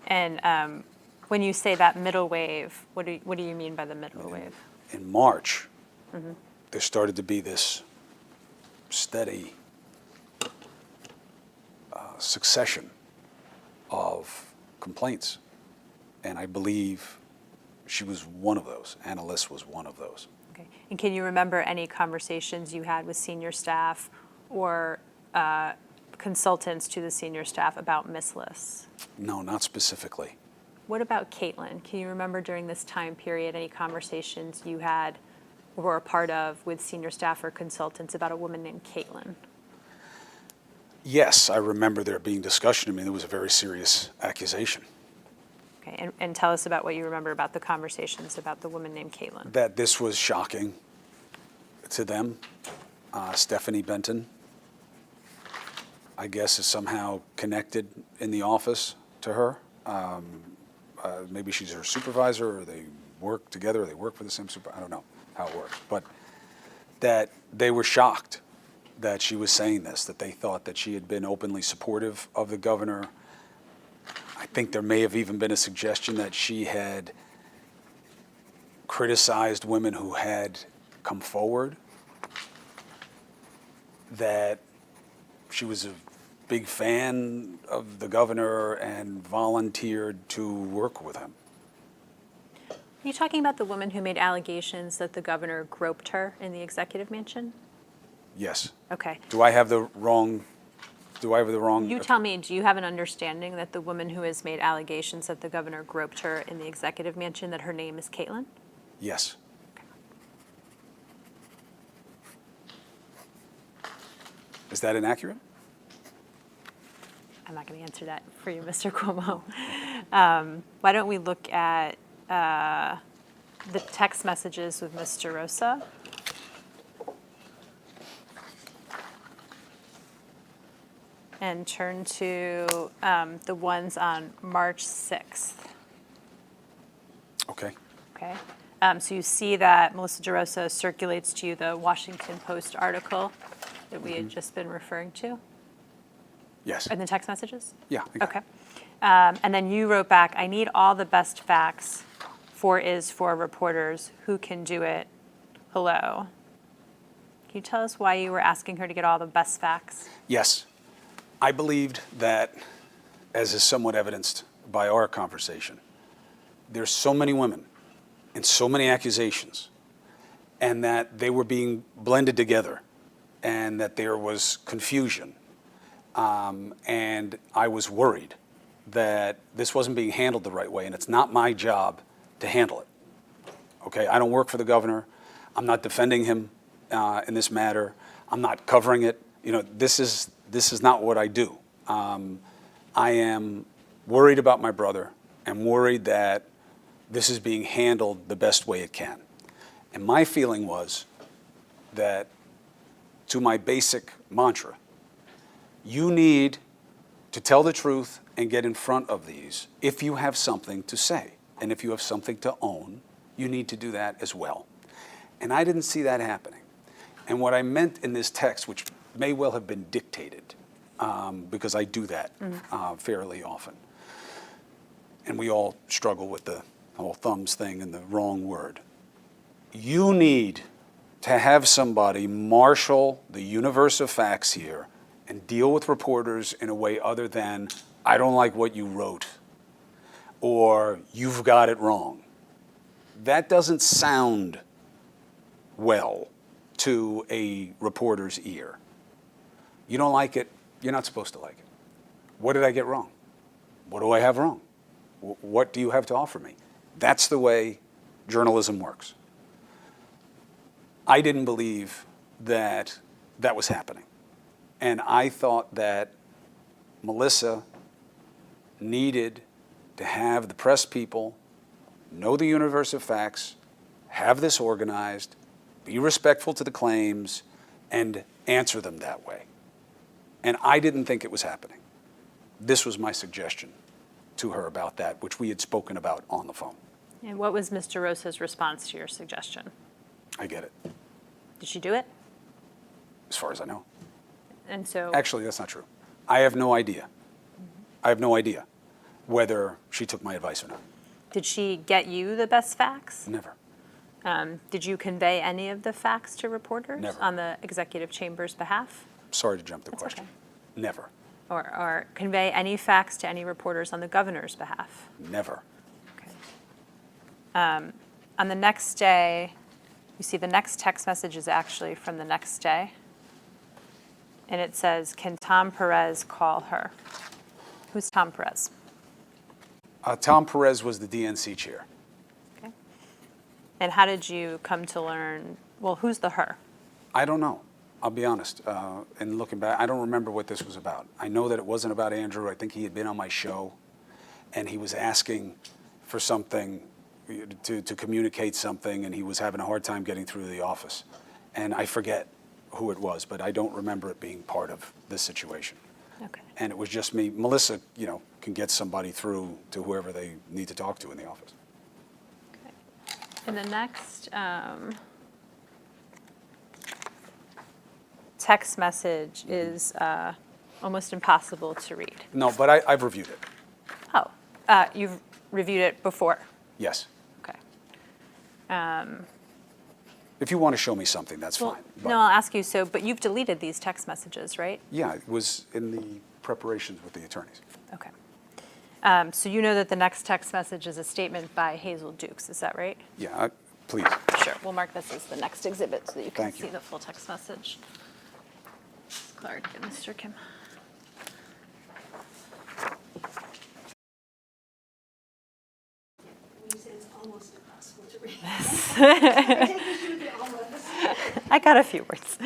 And when you say that middle wave, what do you mean by the middle wave? In March, there started to be this steady succession of complaints. And I believe she was one of those. Anna Liss was one of those. Okay. And can you remember any conversations you had with senior staff or consultants to the senior staff about Ms. Liss? No, not specifically. What about Caitlin? Can you remember during this time period any conversations you had or were a part of with senior staff or consultants about a woman named Caitlin? Yes, I remember there being discussion. I mean, it was a very serious accusation. Okay, and tell us about what you remember about the conversations about the woman named Caitlin. That this was shocking to them. Stephanie Benton, I guess, is somehow connected in the office to her. Maybe she's her supervisor, or they work together, or they work for the same supervisor. I don't know how it works. But that they were shocked that she was saying this, that they thought that she had been openly supportive of the governor. I think there may have even been a suggestion that she had criticized women who had come forward, that she was a big fan of the governor and volunteered to work with him. Are you talking about the woman who made allegations that the governor groped her in the executive mansion? Yes. Okay. Do I have the wrong? You tell me, do you have an understanding that the woman who has made allegations that the governor groped her in the executive mansion, that her name is Caitlin? Yes. Is that inaccurate? I'm not going to answer that for you, Mr. Cuomo. Why don't we look at the text messages with Mr. Rosa? And turn to the ones on March 6th. Okay. Okay. So you see that Melissa DeRosa circulates to you the Washington Post article that we had just been referring to Yes. in the text messages? Yeah. I got it. Okay. And then you wrote back, I need all the best facts for reporters who can do it. Hello. Can you tell us why you were asking her to get all the best facts? Yes. I believed that, as is somewhat evidenced by our conversation, there's so many women and so many accusations, and that they were being blended together, and that there was confusion. And I was worried that this wasn't being handled the right way, and it's not my job to handle it. Okay, I don't work for the governor. I'm not defending him in this matter. I'm not covering it. You know, this is not what I do. I am worried about my brother. I'm worried that this is being handled the best way it can. And my feeling was that, to my basic mantra, you need to tell the truth and get in front of these if you have something to say. And if you have something to own, you need to do that as well. And I didn't see that happening. And what I meant in this text, which may well have been dictated, because I do that fairly often. And we all struggle with the whole thumbs thing and the wrong word. You need to have somebody marshal the universe of facts here and deal with reporters in a way other than, I don't like what you wrote, or you've got it wrong. That doesn't sound well to a reporter's ear. You don't like it, you're not supposed to like it. What did I get wrong? What do I have wrong? What do you have to offer me? That's the way journalism works. I didn't believe that that was happening. And I thought that Melissa needed to have the press people know the universe of facts, have this organized, be respectful to the claims, and answer them that way. And I didn't think it was happening. This was my suggestion to her about that, which we had spoken about on the phone. And what was Mr. Rosa's response to your suggestion? I get it, Did she do it? as far as I know. And so, Actually, that's not true. I have no idea. I have no idea whether she took my advice or not. did she get you the best facts? Never. Did you convey any of the facts to reporters Never. on the executive chamber's behalf? Sorry to jump the That's question. okay. Never. Or convey any facts to any reporters on the governor's behalf? Never. Okay. On the next day, you see the next text message is actually from the next day. And it says, can Tom Perez call her? Who's Tom Perez? Tom Perez was the DNC chair. Okay. And how did you come to learn, well, who's the her? I don't know. I'll be honest. And looking back, I don't remember what this was about. I know that it wasn't about Andrew. I think he had been on my show, and he was asking for something, to communicate something, and he was having a hard time getting through to the office. And I forget who it was, but I don't remember it being part of this situation. Okay. And it was just me. Melissa, can get somebody through to whoever they need to talk to in the office. Okay. And the next text message is almost impossible to read. No, but I've reviewed it. Oh, you've reviewed it before? Yes. Okay. If you want to show me something, that's Well, fine. But no, I'll ask you, but you've deleted these text messages, right? yeah, it was in the preparations with the attorneys. Okay. So you know that the next text message is a statement by Hazel Dukes, is that right? Yeah, please. Sure, we'll mark this as the next exhibit so that you can Thank you. see the full text message. Clark and Mr. Kim. When you said it's almost impossible to read. I take issue with the almost. I got a few words.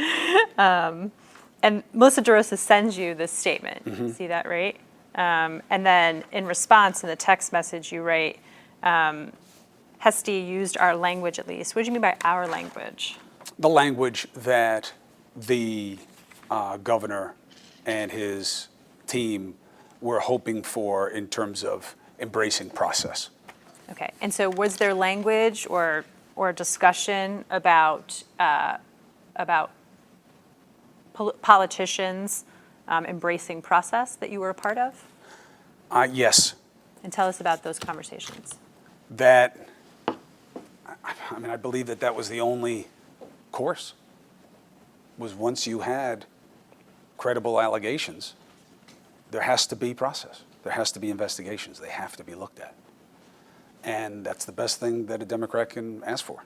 And Melissa DeRosa sends you this statement. See that, right? And then in response in the text message, you write, Hesty used our language at least. What do you mean by our language? The language that the governor and his team were hoping for in terms of embracing process. Okay, and so was there language or discussion about politicians embracing process that you were a part of? Yes, And tell us about those conversations. that, I believe that was the only course, was once you had credible allegations, there has to be process. There has to be investigations. They have to be looked at. And that's the best thing that a Democrat can ask for.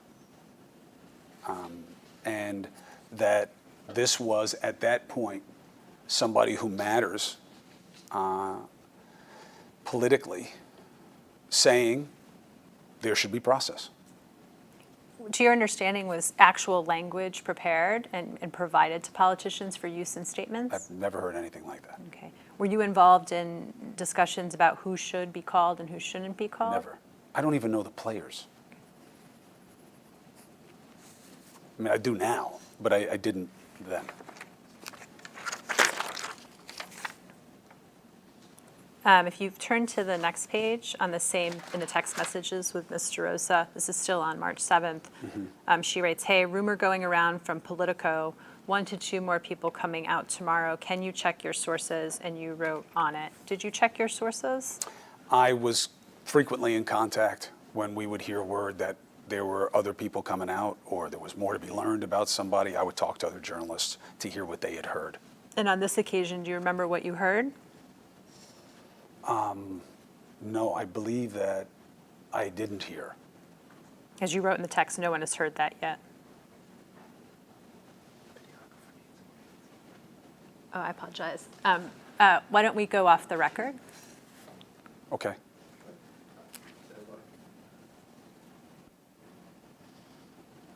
And that this was, at that point, somebody who matters politically saying there should be process. To your understanding, was actual language prepared and provided to politicians for use in statements? I've never heard anything like that. Okay. Were you involved in discussions about who should be called and who shouldn't be called? Never. I don't even know the players. I do now, but I didn't then. If you turn to the next page on the same, in the text messages with Ms. DeRosa, this is still on March 7th. She writes, hey, rumor going around from Politico, 1 to 2 more people coming out tomorrow. Can you check your sources? And you wrote on it. Did you check your sources? I was frequently in contact when we would hear word that there were other people coming out or there was more to be learned about somebody. I would talk to other journalists to hear what they had heard. And on this occasion, do you remember what you heard? No, I believe that I didn't hear. As you wrote in the text, no one has heard that yet. Oh, I apologize. Why don't we go off the record? Okay.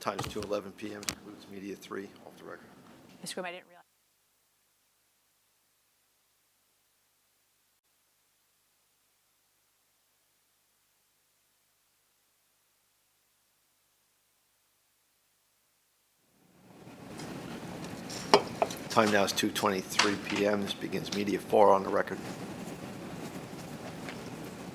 Times 2:11 p.m. includes media 3 off the record. Mr. Cuomo, I didn't realize. Time now is 2:23 p.m. This begins media 4 on the record.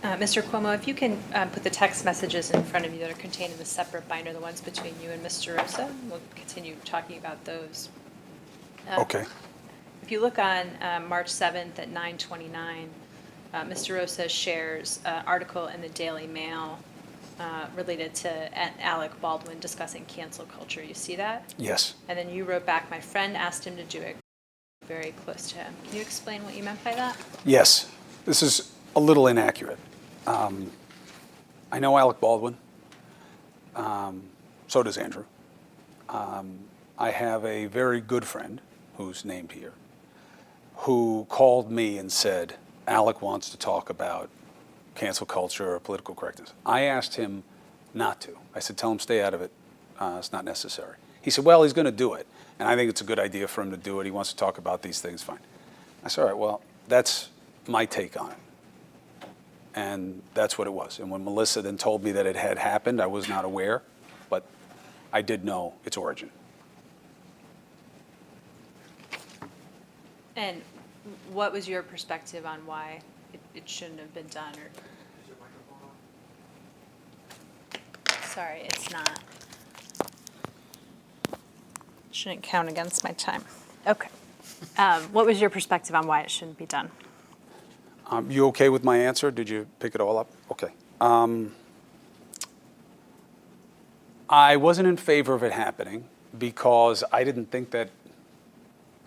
Mr. Cuomo, if you can put the text messages in front of you that are contained in the separate binder, the ones between you and Mr. Rosa, we'll continue talking about those. Okay. If you look on March 7th at 9:29, Mr. Rosa shares an article in the Daily Mail related to Alec Baldwin discussing cancel culture. You see that? Yes. And then you wrote back, my friend asked him to do it very close to him. Can you explain what you meant by that? Yes. This is a little inaccurate. I know Alec Baldwin. So does Andrew. I have a very good friend who's named here who called me and said, Alec wants to talk about cancel culture or political correctness. I asked him not to. I said, tell him stay out of it. It's not necessary. He said, well, he's going to do it. And I think it's a good idea for him to do it. He wants to talk about these things, fine. I said, all right, well, that's my take on it. And that's what it was. And when Melissa then told me that it had happened, I was not aware, but I did know its origin. And what was your perspective on why it shouldn't have been done? Or sorry, it's not. Shouldn't count against my time. Okay. What was your perspective on why it shouldn't be done? You okay with my answer? Did you pick it all up? Okay. I wasn't in favor of it happening because I didn't think that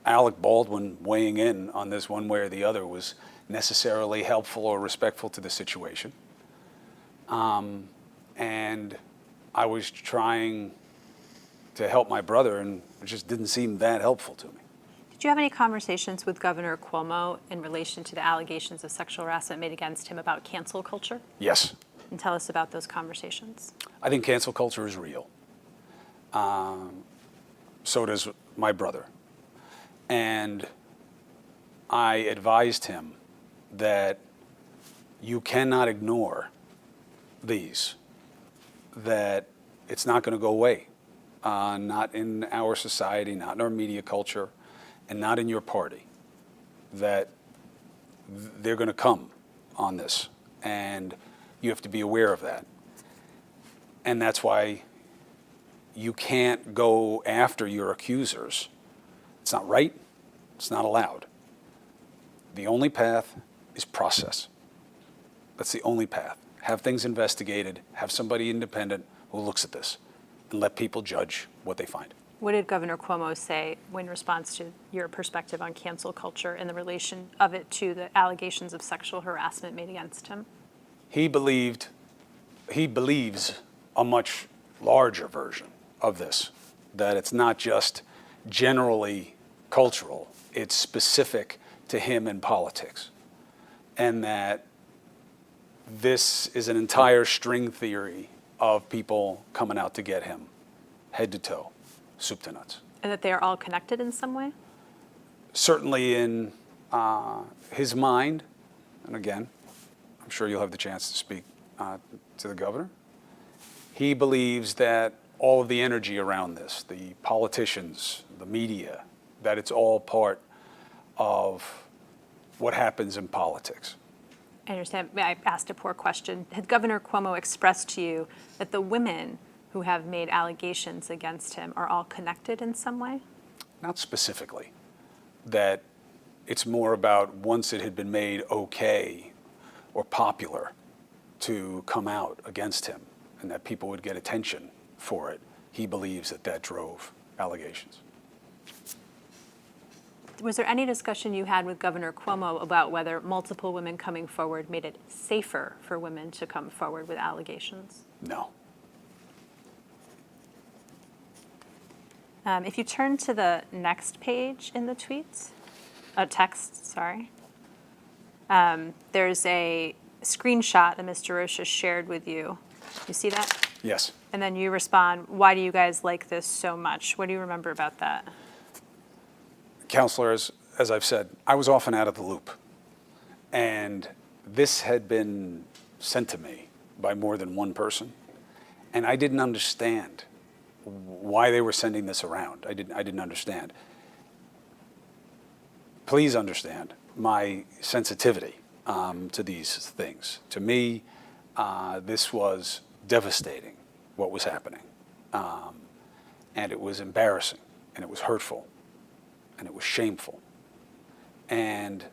Alec Baldwin weighing in on this one way or the other was necessarily helpful or respectful to the situation. And I was trying to help my brother, and it just didn't seem that helpful to me. Did you have any conversations with Governor Cuomo in relation to the allegations of sexual harassment made against him about cancel culture? Yes. And tell us about those conversations. I think cancel culture is real. So does my brother. And I advised him that you cannot ignore these, that it's not going to go away, not in our society, not in our media culture, and not in your party, that they're going to come on this, and you have to be aware of that. And that's why you can't go after your accusers. It's not right, it's not allowed. The only path is process. That's the only path. Have things investigated, have somebody independent who looks at this, and let people judge what they find. What did Governor Cuomo say in response to your perspective on cancel culture and the relation of it to the allegations of sexual harassment made against him? He believes a much larger version of this, that it's not just generally cultural, it's specific to him in politics, and that this is an entire string theory of people coming out to get him, head to toe, soup to nuts. And that they are all connected in some way? Certainly in his mind, and again, I'm sure you'll have the chance to speak to the governor, he believes that all of the energy around this, the politicians, the media, that it's all part of what happens in politics. I understand. I asked a poor question. Had Governor Cuomo expressed to you that the women who have made allegations against him are all connected in some way? Not specifically. That it's more about once it had been made okay or popular to come out against him and that people would get attention for it, he believes that that drove allegations. Was there any discussion you had with Governor Cuomo about whether multiple women coming forward made it safer for women to come forward with allegations? No. If you turn to the next page in the tweets, text, sorry, there's a screenshot that Mr. Rocha shared with you. You see that? Yes. And then you respond, why do you guys like this so much? What do you remember about that? Counselor, as I've said, I was often out of the loop. And this had been sent to me by more than one person. And I didn't understand why they were sending this around. I didn't understand. Please understand my sensitivity to these things. To me, this was devastating, what was happening. And it was embarrassing, and it was hurtful, and it was shameful. And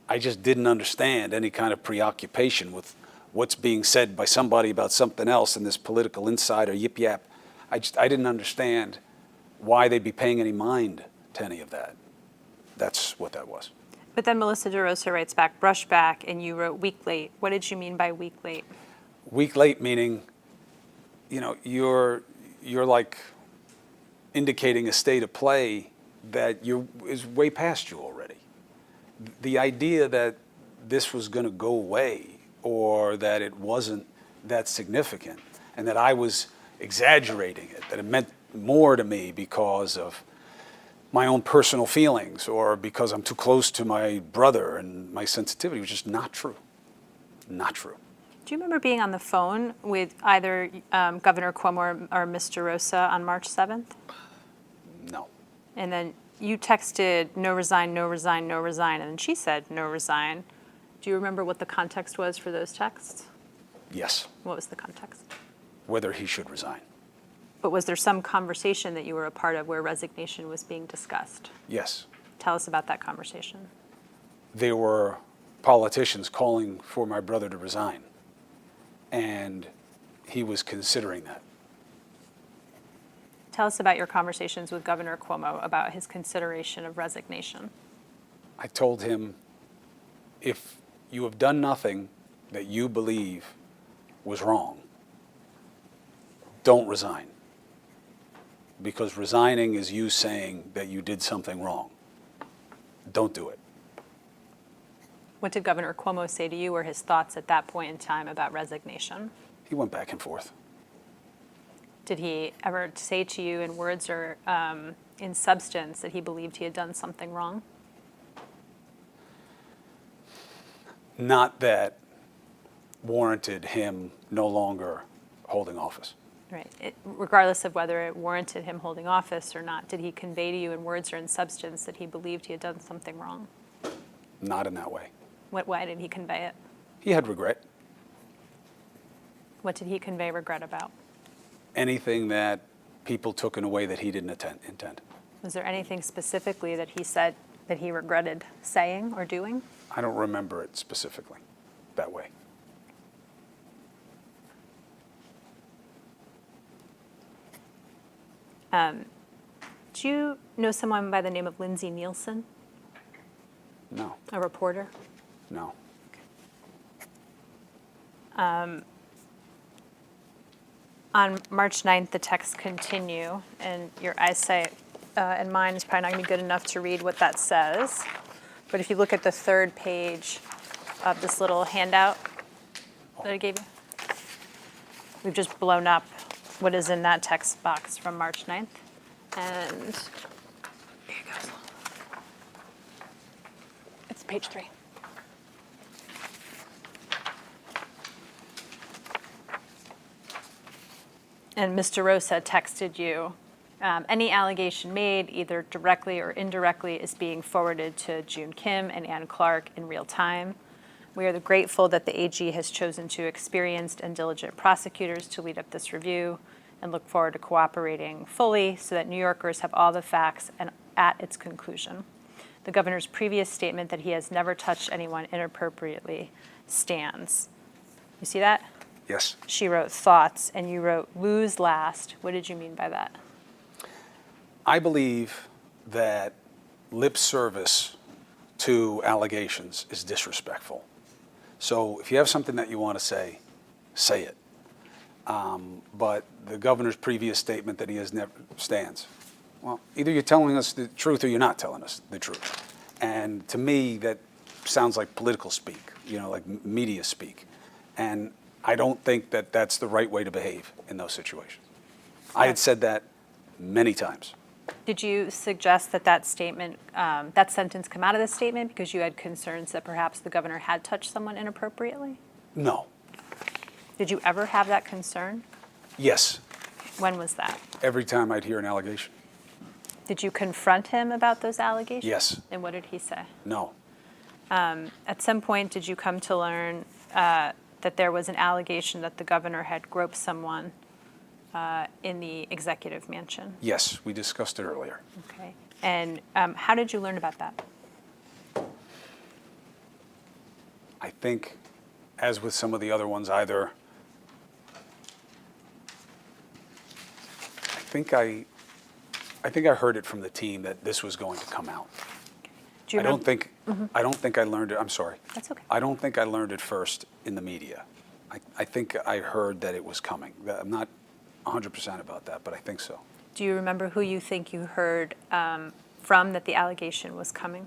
I just didn't understand any kind of preoccupation with what's being said by somebody about something else in this political insider yip-yap. I didn't understand why they'd be paying any mind to any of that. That's what that was. But then Melissa DeRosa writes back, brush back, and you wrote week late. What did you mean by week late? Week late meaning, you know, you're like indicating a state of play that is way past you already. The idea that this was going to go away or that it wasn't that significant and that I was exaggerating it, that it meant more to me because of my own personal feelings or because I'm too close to my brother and my sensitivity, which is not true. Not true. Do you remember being on the phone with either Governor Cuomo or Mr. Rosa on March 7th? No. And then you texted, no resign, no resign, no resign, and then she said, no resign. Do you remember what the context was for those texts? Yes. What was the context? Whether he should resign. But was there some conversation that you were a part of where resignation was being discussed? Yes. Tell us about that conversation. There were politicians calling for my brother to resign, and he was considering that. Tell us about your conversations with Governor Cuomo about his consideration of resignation. I told him, if you have done nothing that you believe was wrong, don't resign. Because resigning is you saying that you did something wrong. Don't do it. What did Governor Cuomo say to you or his thoughts at that point in time about resignation? He went back and forth. Did he ever say to you in words or in substance that he believed he had done something wrong? Not that warranted him no longer holding office. Right. Regardless of whether it warranted him holding office or not, did he convey to you in words or in substance that he believed he had done something wrong? Not in that way. What way did he convey it? He had regret. What did he convey regret about? Anything that people took in a way that he didn't intend. Was there anything specifically that he said that he regretted saying or doing? I don't remember it specifically that way. Do you know someone by the name of Lindsay Nielsen, No, a reporter? no. On March 9th, the texts continue, and your eyesight and mine is probably not going to be good enough to read what that says. But if you look at the third page of this little handout that I gave you, we've just blown up what is in that text box from March 9th. And here it goes. It's page 3. And Mr. Rosa texted you, any allegation made, either directly or indirectly, is being forwarded to June Kim and Ann Clark in real time. We are grateful that the AG has chosen two experienced and diligent prosecutors to lead up this review and look forward to cooperating fully so that New Yorkers have all the facts and at its conclusion. The governor's previous statement that he has never touched anyone inappropriately stands. You see that? Yes. She wrote thoughts, and you wrote lose last. What did you mean by that? I believe that lip service to allegations is disrespectful. So if you have something that you want to say it. But the governor's previous statement that he has never stands. Well, either you're telling us the truth or you're not telling us the truth. And to me, that sounds like political speak, like media speak. And I don't think that that's the right way to behave in those situations. I had said that many times. Did you suggest that statement, that sentence come out of the statement because you had concerns that perhaps the governor had touched someone inappropriately? No. Did you ever have that concern? Yes. When was that? Every time I'd hear an allegation. Did you confront him about those allegations? Yes. And what did he say? No. At some point, did you come to learn that there was an allegation that the governor had groped someone in the executive mansion? Yes, we discussed it earlier. Okay. And how did you learn about that? I think, as with some of the other ones, either I think I heard it from the team that this was going to come out. Do you I don't remem- think I learned it. I'm sorry. That's okay. I don't think I learned it first in the media. I think I heard that it was coming. I'm not 100% about that, but I think so. Do you remember who you think you heard from that the allegation was coming?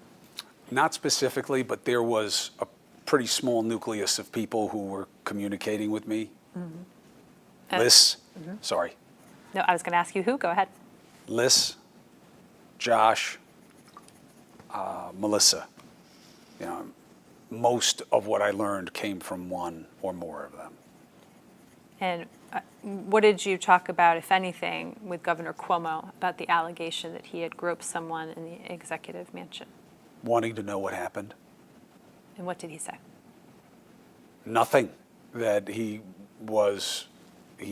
Not specifically, but there was a pretty small nucleus of people who were communicating with me. Liz, sorry. No, I was going to ask you who. Go ahead. Liz, Josh, Melissa. You know, most of what I learned came from one or more of them. And what did you talk about, if anything, with Governor Cuomo about the allegation that he had groped someone in the executive mansion? Wanting to know what happened. And what did he say? Nothing. That he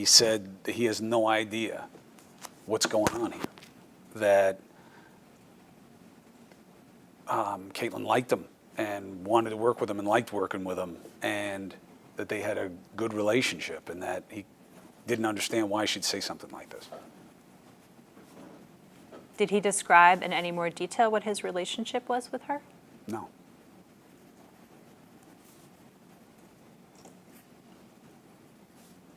said that he has no idea what's going on here. That Caitlin liked him and wanted to work with him and liked working with him, and that they had a good relationship, and that he didn't understand why she'd say something like this. Did he describe in any more detail what his relationship was with her? No.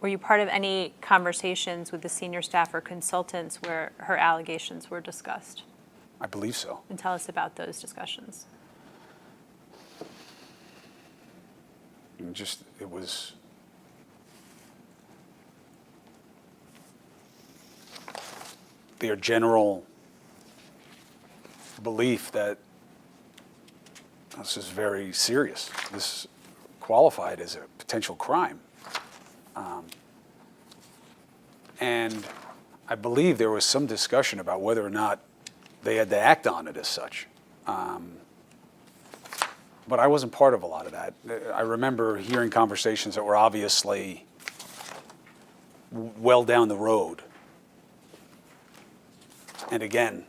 Were you part of any conversations with the senior staff or consultants where her allegations were discussed? I believe so. And tell us about those discussions. And it was their general belief that this is very serious. This qualified as a potential crime. And I believe there was some discussion about whether or not they had to act on it as such. But I wasn't part of a lot of that. I remember hearing conversations that were obviously well down the road. And again,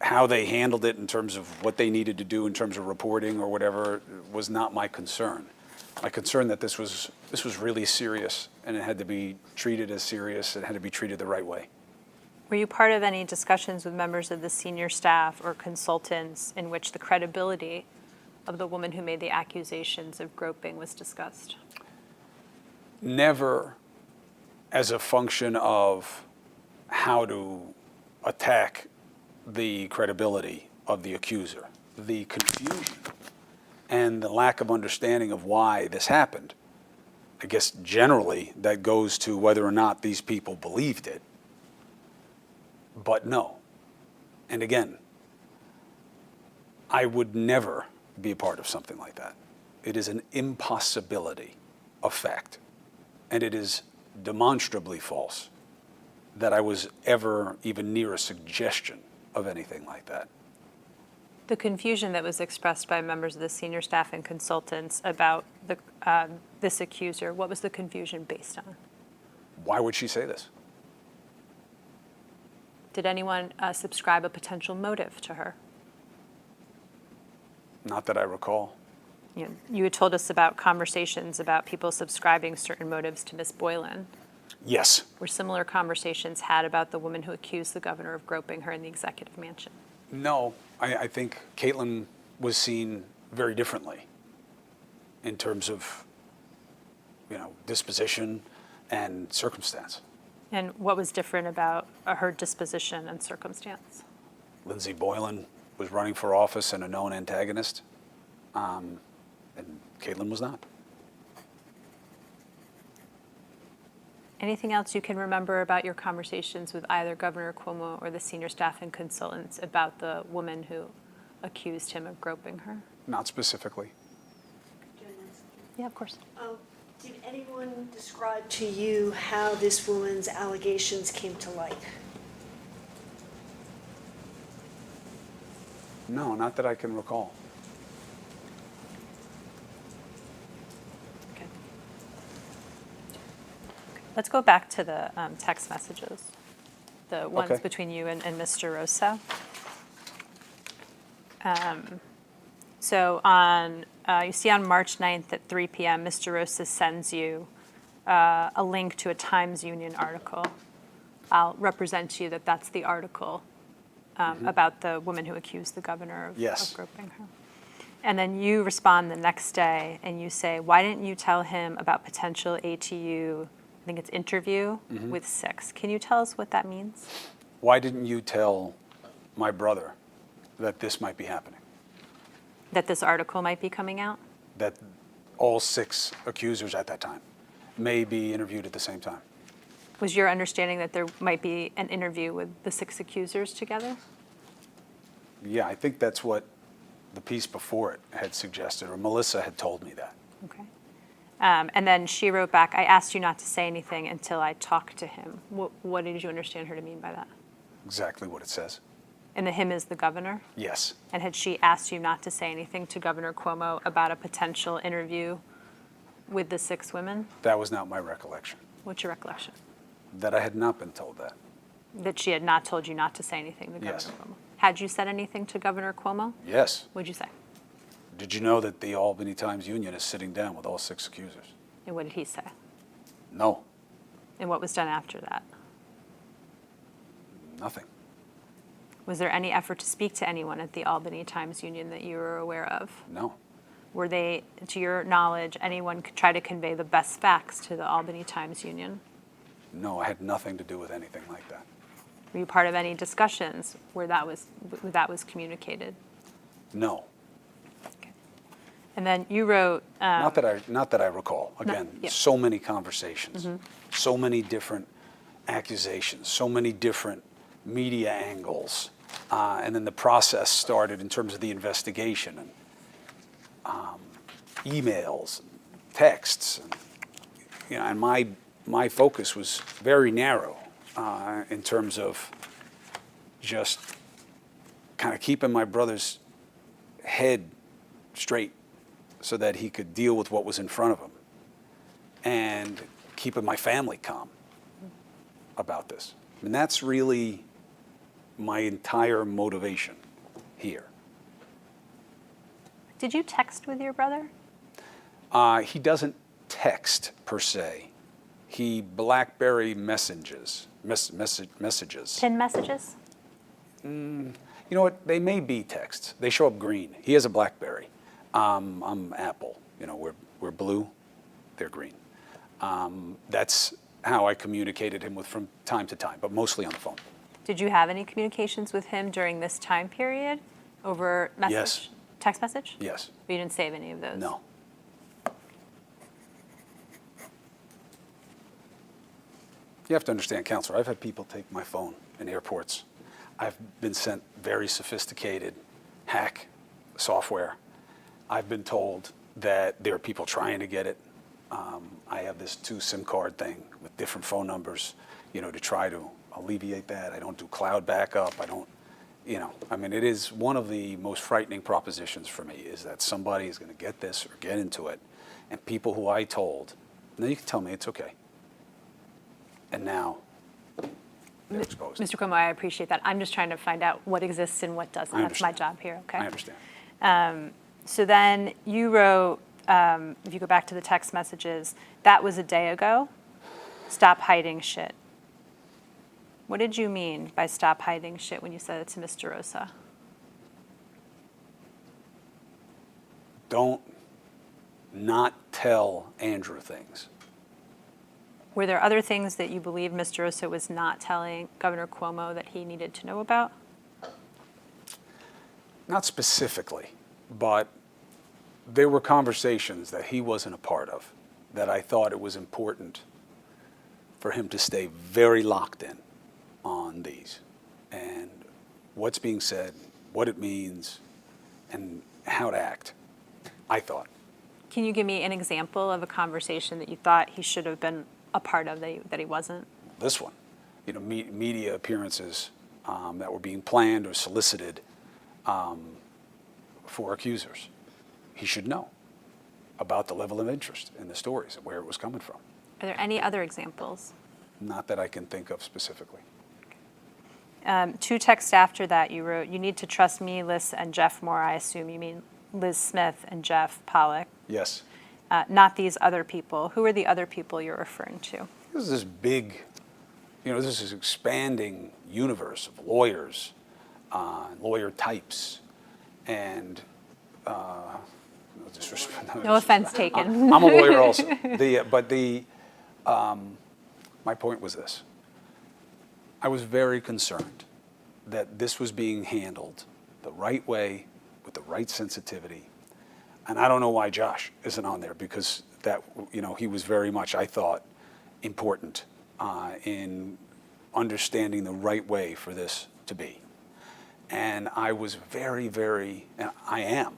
how they handled it in terms of what they needed to do in terms of reporting or whatever was not my concern. My concern that this was really serious, and it had to be treated as serious. It had to be treated the right way. Were you part of any discussions with members of the senior staff or consultants in which the credibility of the woman who made the accusations of groping was discussed? Never as a function of how to attack the credibility of the accuser. The confusion and the lack of understanding of why this happened. I guess generally that goes to whether or not these people believed it. But no. And again, I would never be a part of something like that. It is an impossibility of fact. And it is demonstrably false that I was ever even near a suggestion of anything like that. The confusion that was expressed by members of the senior staff and consultants about this accuser, what was the confusion based on? Why would she say this? Did anyone subscribe a potential motive to her? Not that I recall. You had told us about conversations about people subscribing certain motives to Ms. Boylan. Yes. Were similar conversations had about the woman who accused the governor of groping her in the executive mansion? No, I think Caitlin was seen very differently in terms of, disposition and circumstance. And what was different about her disposition and circumstance? Lindsay Boylan was running for office and a known antagonist, and Caitlin was not. Anything else you can remember about your conversations with either Governor Cuomo or the senior staff and consultants about the woman who accused him of groping her? Not specifically. Yeah, of course. Did anyone describe to you how this woman's allegations came to light? No, not that I can recall. Okay. Let's go back to the text messages, the ones Okay. between you and Mr. Rosa. So you see on March 9th at 3 p.m., Mr. Rosa sends you a link to a Times Union article. I'll represent to you that that's the article about the woman who accused the governor of groping her. And then you respond the next day and you say, why didn't you tell him about potential ATU, I think it's interview, with 6? Can you tell us what that means? Why didn't you tell my brother that this might be happening? That this article might be coming out? That all 6 accusers at that time may be interviewed at the same time. Was your understanding that there might be an interview with the 6 accusers together? Yeah, I think that's what the piece before it had suggested, or Melissa had told me that. Okay. And then she wrote back, I asked you not to say anything until I talked to him. What did you understand her to mean by that? Exactly what it says. And the him is the governor? Yes. And had she asked you not to say anything to Governor Cuomo about a potential interview with the 6 women? That was not my recollection. What's your recollection? That I had not been told that. That she had not told you not to say anything to Governor Yes. Cuomo? Had you said anything to Governor Cuomo? Yes. What'd you say? Did you know that the Albany Times Union is sitting down with all 6 accusers? And what did he say? No, And what was done after that? nothing. Was there any effort to speak to anyone at the Albany Times Union that you were aware of? No. Were they, to your knowledge, anyone could try to convey the best facts to the Albany Times Union? No, I had nothing to do with anything like that. Were you part of any discussions where that was communicated? No. And then you wrote, Not that I recall. Again, yeah. so many conversations, so many different accusations, so many different media angles. And then the process started in terms of the investigation and emails, and texts. And, and my focus was very narrow in terms of just kind of keeping my brother's head straight so that he could deal with what was in front of him and keeping my family calm about this. And that's really my entire motivation here. did you text with your brother? He doesn't text per se. He BlackBerry messages. Pin messages? You know what? They may be texts. They show up green. He has a BlackBerry. I'm Apple. You know, we're blue. They're green. That's how I communicated him with from time to time, but mostly on the phone. Did you have any communications with him during this time period over message? Yes. Text message? Yes. But you didn't save any of those? No. You have to understand, Counselor, I've had people take my phone in airports. I've been sent very sophisticated hack software. I've been told that there are people trying to get it. I have this 2 SIM card thing with different phone numbers, you know, to try to alleviate that. I don't do cloud backup. I don't, you know, I mean, it is one of the most frightening propositions for me is that somebody is going to get this or get into it. And people who I told, now you can tell me it's okay. And now they're exposed. Mr. Cuomo, I appreciate that. I'm just trying to find out what exists and what doesn't. I That's my understand. job here, okay? I understand. So then you wrote, if you go back to the text messages, that was a day ago. Stop hiding shit. What did you mean by stop hiding shit when you said it to Mr. Rosa? Don't not tell Andrew things. Were there other things that you believe Mr. Rosa was not telling Governor Cuomo that he needed to know about? Not specifically, but there were conversations that he wasn't a part of that I thought it was important for him to stay very locked in on these and what's being said, what it means, and how to act, I thought. Can you give me an example of a conversation that you thought he should have been a part of that he wasn't? This one, you know, media appearances that were being planned or solicited for accusers. He should know about the level of interest in the stories and where it was coming from. Are there any other examples? Not that I can think of specifically. 2 texts after that, you wrote, you need to trust me, Liz, and Jeff more. I assume you mean Liz Smith and Jeff Pollack, Yes. not these other people. Who are the other people you're referring to? This is this big, you know, this is expanding universe of lawyers, lawyer types, and no disrespect. No offense taken. I'm a lawyer also. My point was this. I was very concerned that this was being handled the right way, with the right sensitivity. And I don't know why Josh isn't on there, because that, you know, he was very much, I thought, important in understanding the right way for this to be. And And I was very, very, and I am,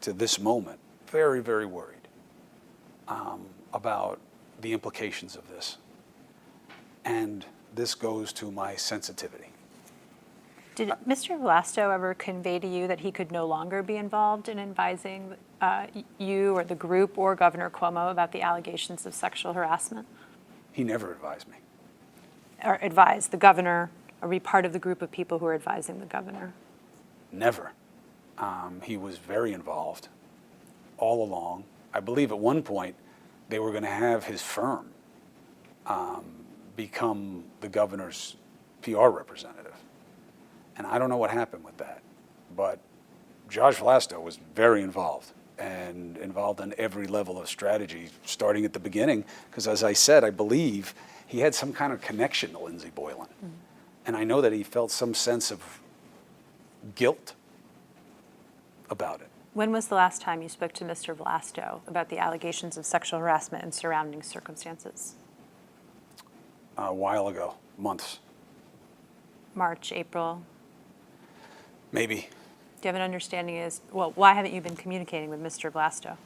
to this moment, very, very worried about the implications of this. And this goes to my sensitivity. Did Mr. Vlasto ever convey to you that he could no longer be involved in advising you or the group or Governor Cuomo about the allegations of sexual harassment? He never advised me. Or advise the governor, or be part of the group of people who are advising the governor? Never. He was very involved all along. I believe at one point they were going to have his firm become the governor's PR representative. And I don't know what happened with that. But Josh Vlasto was very involved, and involved on every level of strategy, starting at the beginning, because as I said, I believe he had some kind of connection to Lindsey Boylan. Mm-hmm. And I know that he felt some sense of guilt about it. When was the last time you spoke to Mr. Vlasto about the allegations of sexual harassment and surrounding circumstances? A while ago, months. March, April? Maybe. Do you have an understanding as, well, why haven't you been communicating with Mr. Vlasto?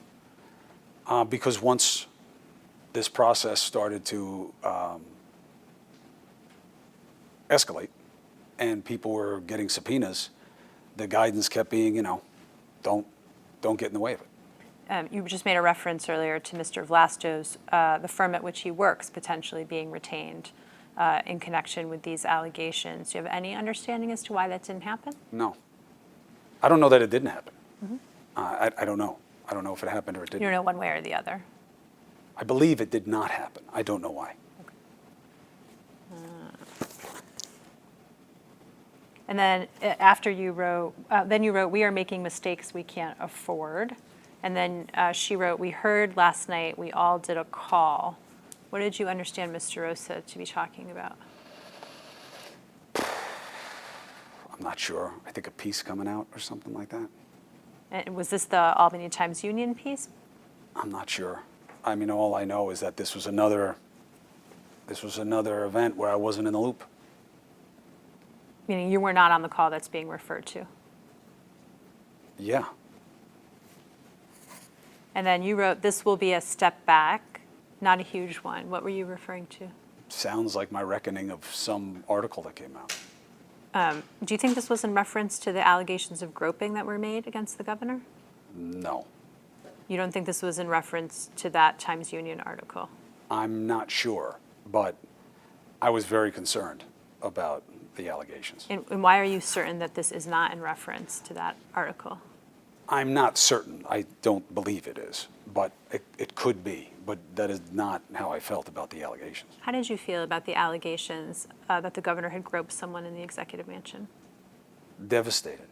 Because once this process started to escalate and people were getting subpoenas, the guidance kept being, don't get in the way of it. You just made a reference earlier to Mr. Vlasto's, the firm at which he works potentially being retained in connection with these allegations. Do you have any understanding as to why that didn't happen? No. I don't know that it didn't happen. Mm-hmm. I don't know. I don't know if it happened or it didn't. You don't know one way or the other? I believe it did not happen. I don't know why. And then after you wrote, we are making mistakes we can't afford. And then she wrote, we heard last night, we all did a call. What did you understand Mr. Rosa to be talking about? I'm not sure. I think a piece coming out or something like that. And was this the Albany Times-Union piece? I'm not sure. I mean, all I know is that this was another event where I wasn't in the loop. Meaning you were not on the call that's being referred to? Yeah. And then you wrote, this will be a step back, not a huge one. What were you referring to? Sounds like my reckoning of some article that came out. Do you think this was in reference to the allegations of groping that were made against the governor? No. You don't think this was in reference to that Times-Union article? I'm not sure, but I was very concerned about the allegations. And why are you certain that this is not in reference to that article? I'm not certain. I don't believe it is, but it could be. But that is not how I felt about the allegations. How did you feel about the allegations that the governor had groped someone in the executive mansion? Devastated.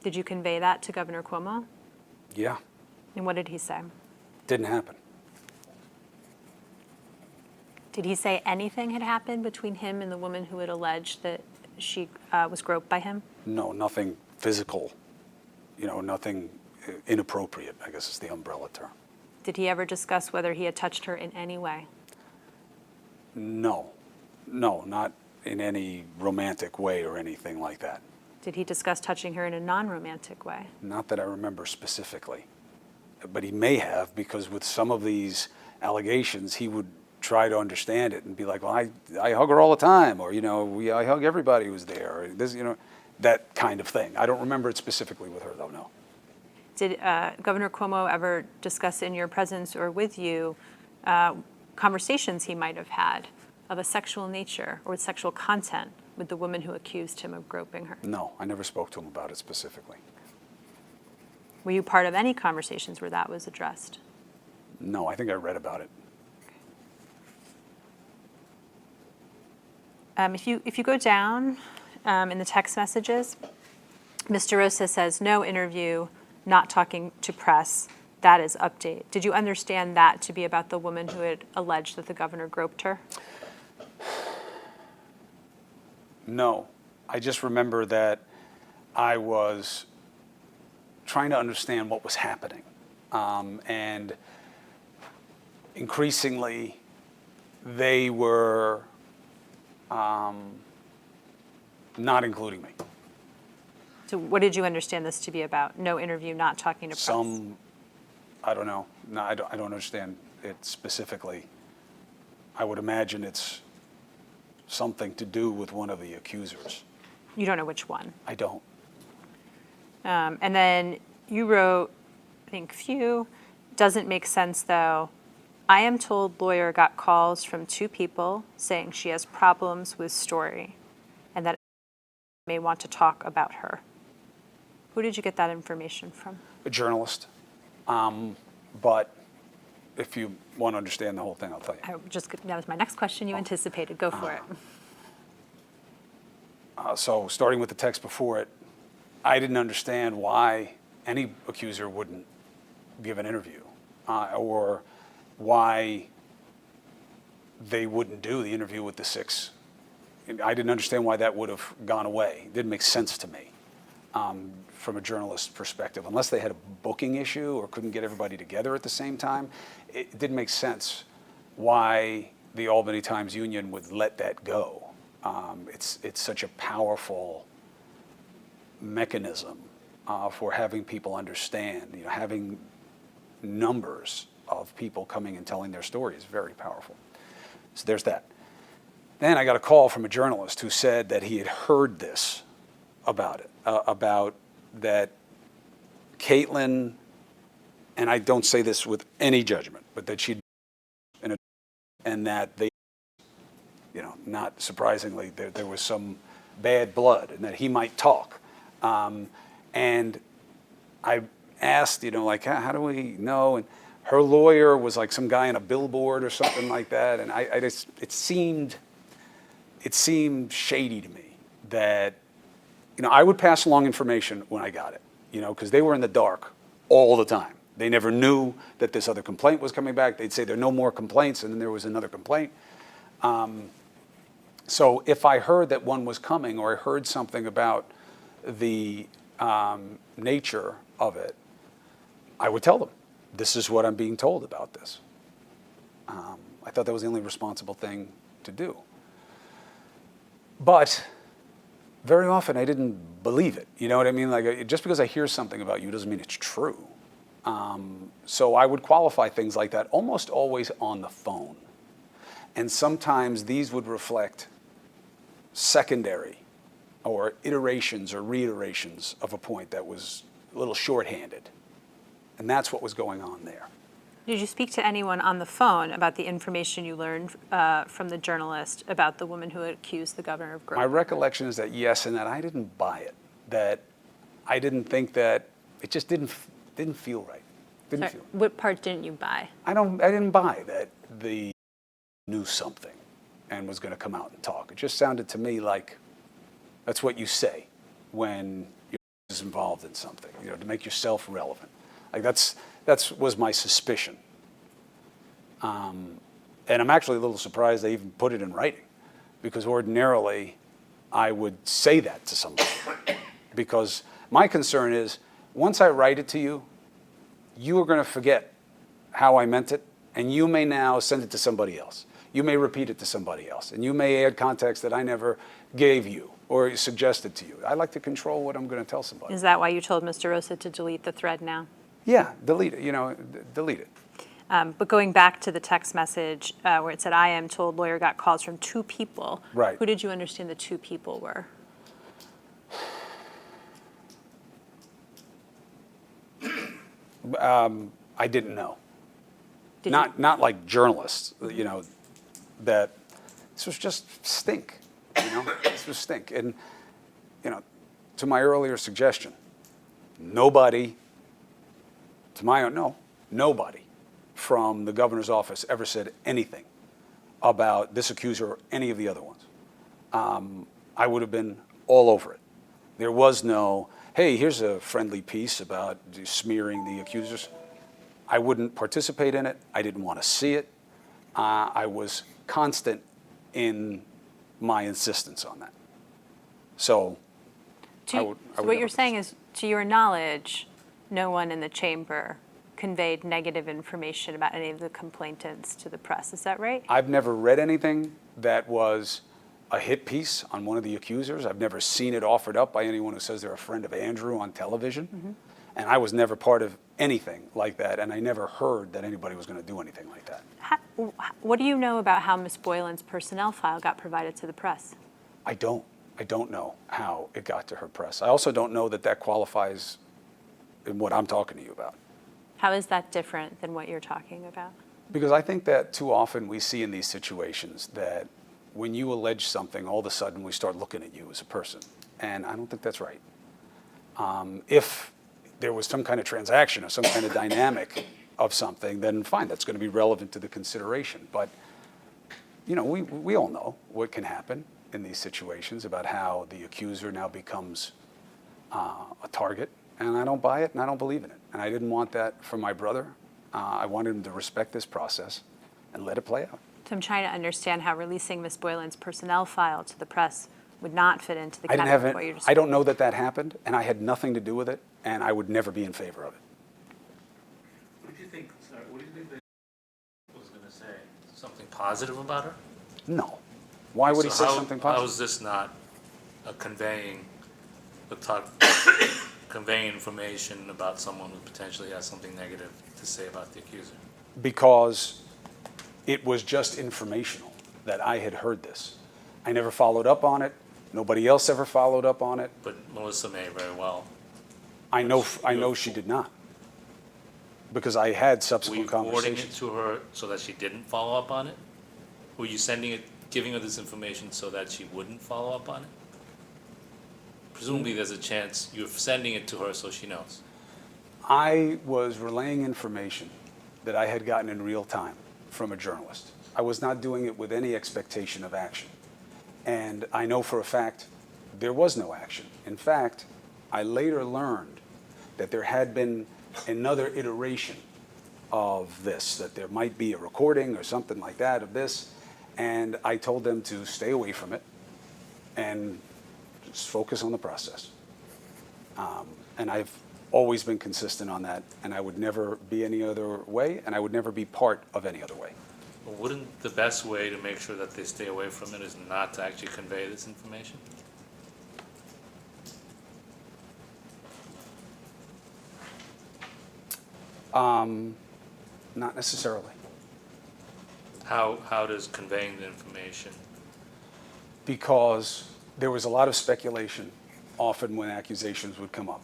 Did you convey that to Governor Cuomo? Yeah. And what did he say? Didn't happen. Did he say anything had happened between him and the woman who had alleged that she was groped by him? No, nothing physical. Nothing inappropriate, I guess is the umbrella term. Did he ever discuss whether he had touched her in any way? No, not in any romantic way or anything like that. Did he discuss touching her in a non-romantic way? Not that I remember specifically. But he may have, because with some of these allegations, he would try to understand it and be like, well, I hug her all the time, or, I hug everybody who's there, or this, that kind of thing. I don't remember it specifically with her, though, no. Did Governor Cuomo ever discuss in your presence or with you conversations he might have had of a sexual nature or with sexual content with the woman who accused him of groping her? No, I never spoke to him about it specifically. Were you part of any conversations where that was addressed? No, I think I read about it. If you go down in the text messages, Mr. Rosa says, no interview, not talking to press, that is update. Did you understand that to be about the woman who had alleged that the governor groped her? No, I just remember that I was trying to understand what was happening. And increasingly, they were not including me. So what did you understand this to be about? No interview, not talking to press? I don't know. No, I don't understand it specifically. I would imagine it's something to do with one of the accusers. You don't know which one? I don't. And then you wrote, I think, few, doesn't make sense though. I am told lawyer got calls from 2 people saying she has problems with story and that may want to talk about her. Who did you get that information from? A journalist. But if you want to understand the whole thing, I'll tell you. That was my next question you anticipated. Go for it. So starting with the text before it, I didn't understand why any accuser wouldn't give an interview or why they wouldn't do the interview with the 6. I didn't understand why that would have gone away. It didn't make sense to me from a journalist's perspective. Unless they had a booking issue or couldn't get everybody together at the same time, it didn't make sense why the Albany Times Union would let that go. It's such a powerful mechanism for having people understand. You know, having numbers of people coming and telling their story is very powerful. So there's that. Then I got a call from a journalist who said that he had heard this about it, about that Caitlin, and I don't say this with any judgment, but that she'd and that they, you know, not surprisingly, there was some bad blood and that he might talk. And I asked, you know, like, how do we know? And her lawyer was like some guy on a billboard or something like that. And I just, it seemed shady to me that, you know, I would pass along information when I got it, you know, because they were in the dark all the time. They never knew that this other complaint was coming back. They'd say there are no more complaints, and then there was another complaint. So if I heard that one was coming, or I heard something about the nature of it, I would tell them, this is what I'm being told about this. I thought that was the only responsible thing to do. But very often I didn't believe it. You know what I mean? Like, just because I hear something about you doesn't mean it's true. So I would qualify things like that almost always on the phone. And sometimes these would reflect secondary or iterations or reiterations of a point that was a little shorthanded. And that's what was going on there. Did you speak to anyone on the phone about the information you learned from the journalist about the woman who accused the governor of groping? My recollection is that yes, and that I didn't buy it. That I didn't think that, it just didn't feel right. Sorry, what part didn't you buy? I didn't buy that the knew something and was going to come out and talk. It just sounded to me like that's what you say when you're involved in something, you know, to make yourself relevant. Like that was my suspicion. And I'm actually a little surprised they even put it in writing, because ordinarily I would say that to somebody. Because my concern is, once I write it to you, you are going to forget how I meant it, and you may now send it to somebody else. You may repeat it to somebody else, and you may add context that I never gave you or suggested to you. I like to control what I'm going to tell somebody. Is that why you told Mr. Rosa to delete the thread now? Yeah, delete it, you know, delete it. But going back to the text message where it said, I am told lawyer got calls from 2 people. Right. Who did you understand the 2 people were? I didn't know. Did Not like journalists, you know, that this was just stink, you know, this was stink. And, you know, to my earlier suggestion, nobody from the governor's office ever said anything about this accuser or any of the other ones. I would have been all over it. There was no, hey, here's a friendly piece about smearing the accusers. I wouldn't participate in it. I didn't want to see it. I was constant in my insistence on that. So So what you're saying is, to your knowledge, no one in the chamber conveyed negative information about any of the complainants to the press. Is that right? I've never read anything that was a hit piece on one of the accusers. I've never seen it offered up by anyone who says they're a friend of Andrew on television. And I was never part of anything like that, and I never heard that anybody was going to do anything like that. What do you know about how Ms. Boylan's personnel file got provided to the press? I don't know how it got to her press. I also don't know that that qualifies in what I'm talking to you about. How is that different than what you're talking about? Because I think that too often we see in these situations that when you allege something, all of a sudden we start looking at you as a person. And I don't think that's right. If there was some kind of transaction or some kind of dynamic of something, then fine, that's going to be relevant to the consideration. But, you know, we all know what can happen in these situations about how the accuser now becomes a target. And I don't buy it and I don't believe in it. And I didn't want that for my brother. I wanted him to respect this process and let it play out. So I'm trying to understand how releasing Ms. Boylan's personnel file to the press would not fit into the category of what you're I describing. don't know that that happened, and I had nothing to do with it, and I would never be in favor of it. What do you think, sorry, what do you think that was gonna say? Something positive about her? No. Why would he say So something How positive? is this not conveying conveying information about someone who potentially has something negative to say about the accuser? Because it was just informational that I had heard this. I never followed up on it. Nobody else ever followed up on it. But Melissa may very well. I know she did not. Because I had Were you subsequent forwarding it conversations. to her so that she didn't follow up on it? Were you sending it, giving her this information so that she wouldn't follow up on it? Presumably there's a chance you're sending it to her so she knows. I was relaying information that I had gotten in real time from a journalist. I was not doing it with any expectation of action. And I know for a fact there was no action. In fact, I later learned that there had been another iteration of this, that there might be a recording or something like that of this, and I told them to stay away from it and just focus on the process. And I've always been consistent on that, and I would never be any other way, and I would never be part of any other way. Well, wouldn't the best way to make sure that they stay away from it is not to actually convey this information? Not necessarily. How does conveying the information? Because there was a lot of speculation often when accusations would come up.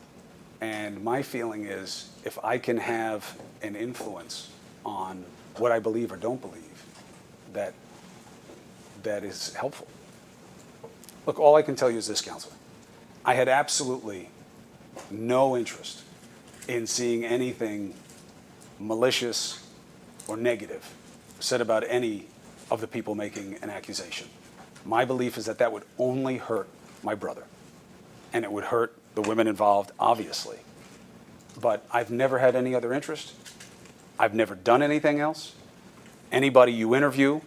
And my feeling is if I can have an influence on what I believe or don't believe, that is helpful. Look, all I can tell you is this, Counselor. I had absolutely no interest in seeing anything malicious or negative said about any of the people making an accusation. My belief is that that would only hurt my brother, and it would hurt the women involved, obviously. But I've never had any other interest. I've never done anything else. Anybody you interview,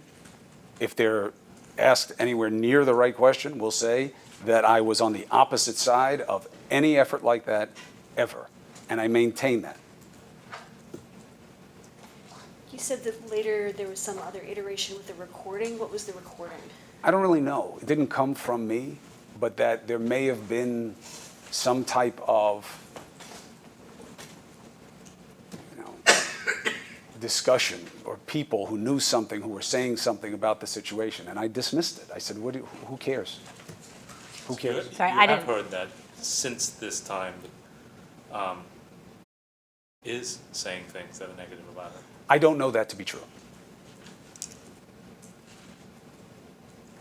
if they're asked anywhere near the right question, will say that I was on the opposite side of any effort like that ever, and I maintain that. You said that later there was some other iteration with the recording. What was the recording? I don't really know. It didn't come from me, but that there may have been some type of, discussion or people who knew something, who were saying something about the situation, and I dismissed it. I said, who cares? Who cares? Sorry, You I have didn't- heard that since this time, is saying things that are negative about her. I don't know that to be true.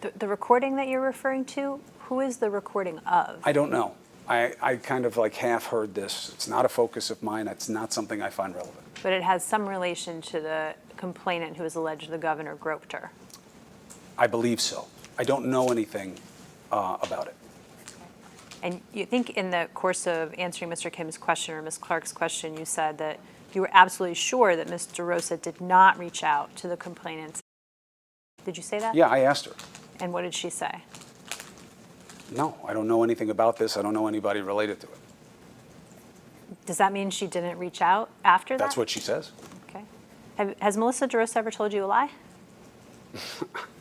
The recording that you're referring to, who is the recording of? I don't know. I kind of like half heard this. It's not a focus of mine. It's not something I find relevant. But it has some relation to the complainant who is alleged the governor groped her. I believe so. I don't know anything about it. And you think in the course of answering Mr. Kim's question or Ms. Clark's question, you said that you were absolutely sure that Ms. DeRosa did not reach out to the complainants. Did you say that? Yeah, I asked her. And what did she say? No, I don't know anything about this. I don't know anybody related to it. Does that mean she didn't reach out after that? That's what she says. Okay. Has Melissa DeRosa ever told you a lie?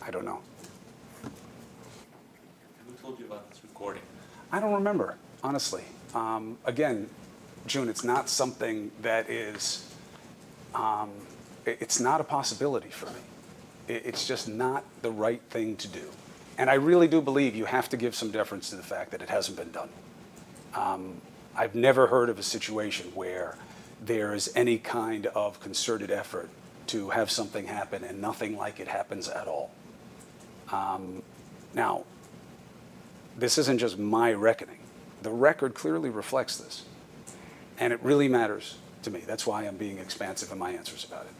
I don't know. I don't remember, honestly. Again, June, it's not something that is, it's not a possibility for me. It's just not the right thing to do. And I really do believe you have to give some deference to the fact that it hasn't been done. I've never heard of a situation where there is any kind of concerted effort to have something happen and nothing like it happens at all. Now, this isn't just my reckoning. The record clearly reflects this. And it really matters to me. That's why I'm being expansive in my answers about it.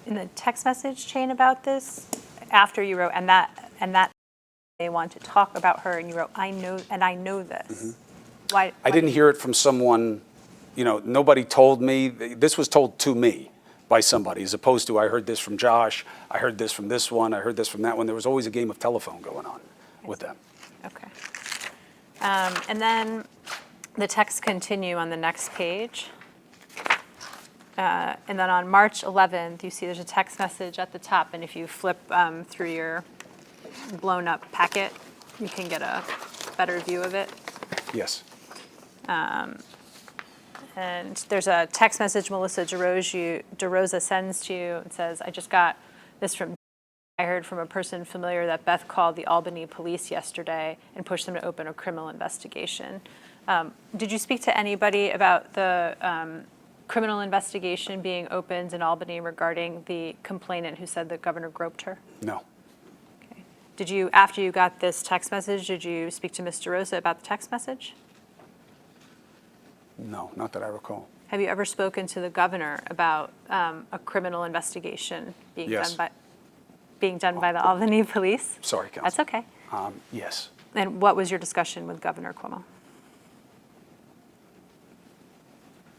In the text message chain about this, after you wrote, and that they want to talk about her, and you wrote, I know this. Why? I didn't hear it from someone, nobody told me. This was told to me by somebody, as opposed to I heard this from Josh, I heard this from this one, I heard this from that one. There was always a game of telephone going on with them. Okay. And then the texts continue on the next page. And then on March 11th, you see there's a text message at the top, and if you flip through your blown up packet, you can get a better view of it. Yes. And there's a text message Melissa DeRosa sends to you and says, I just got this from, I heard from a person familiar that Beth called the Albany police yesterday and pushed them to open a criminal investigation. Did you speak to anybody about the criminal investigation being opened in Albany regarding the complainant who said the governor groped her? No. Okay. Did you, after you got this text message, did you speak to Ms. DeRosa about the text message? No, not that I recall. Have you ever spoken to the governor about a criminal investigation being Yes. done by the Albany police? Sorry, Counsel. That's okay. Yes. And what was your discussion with Governor Cuomo?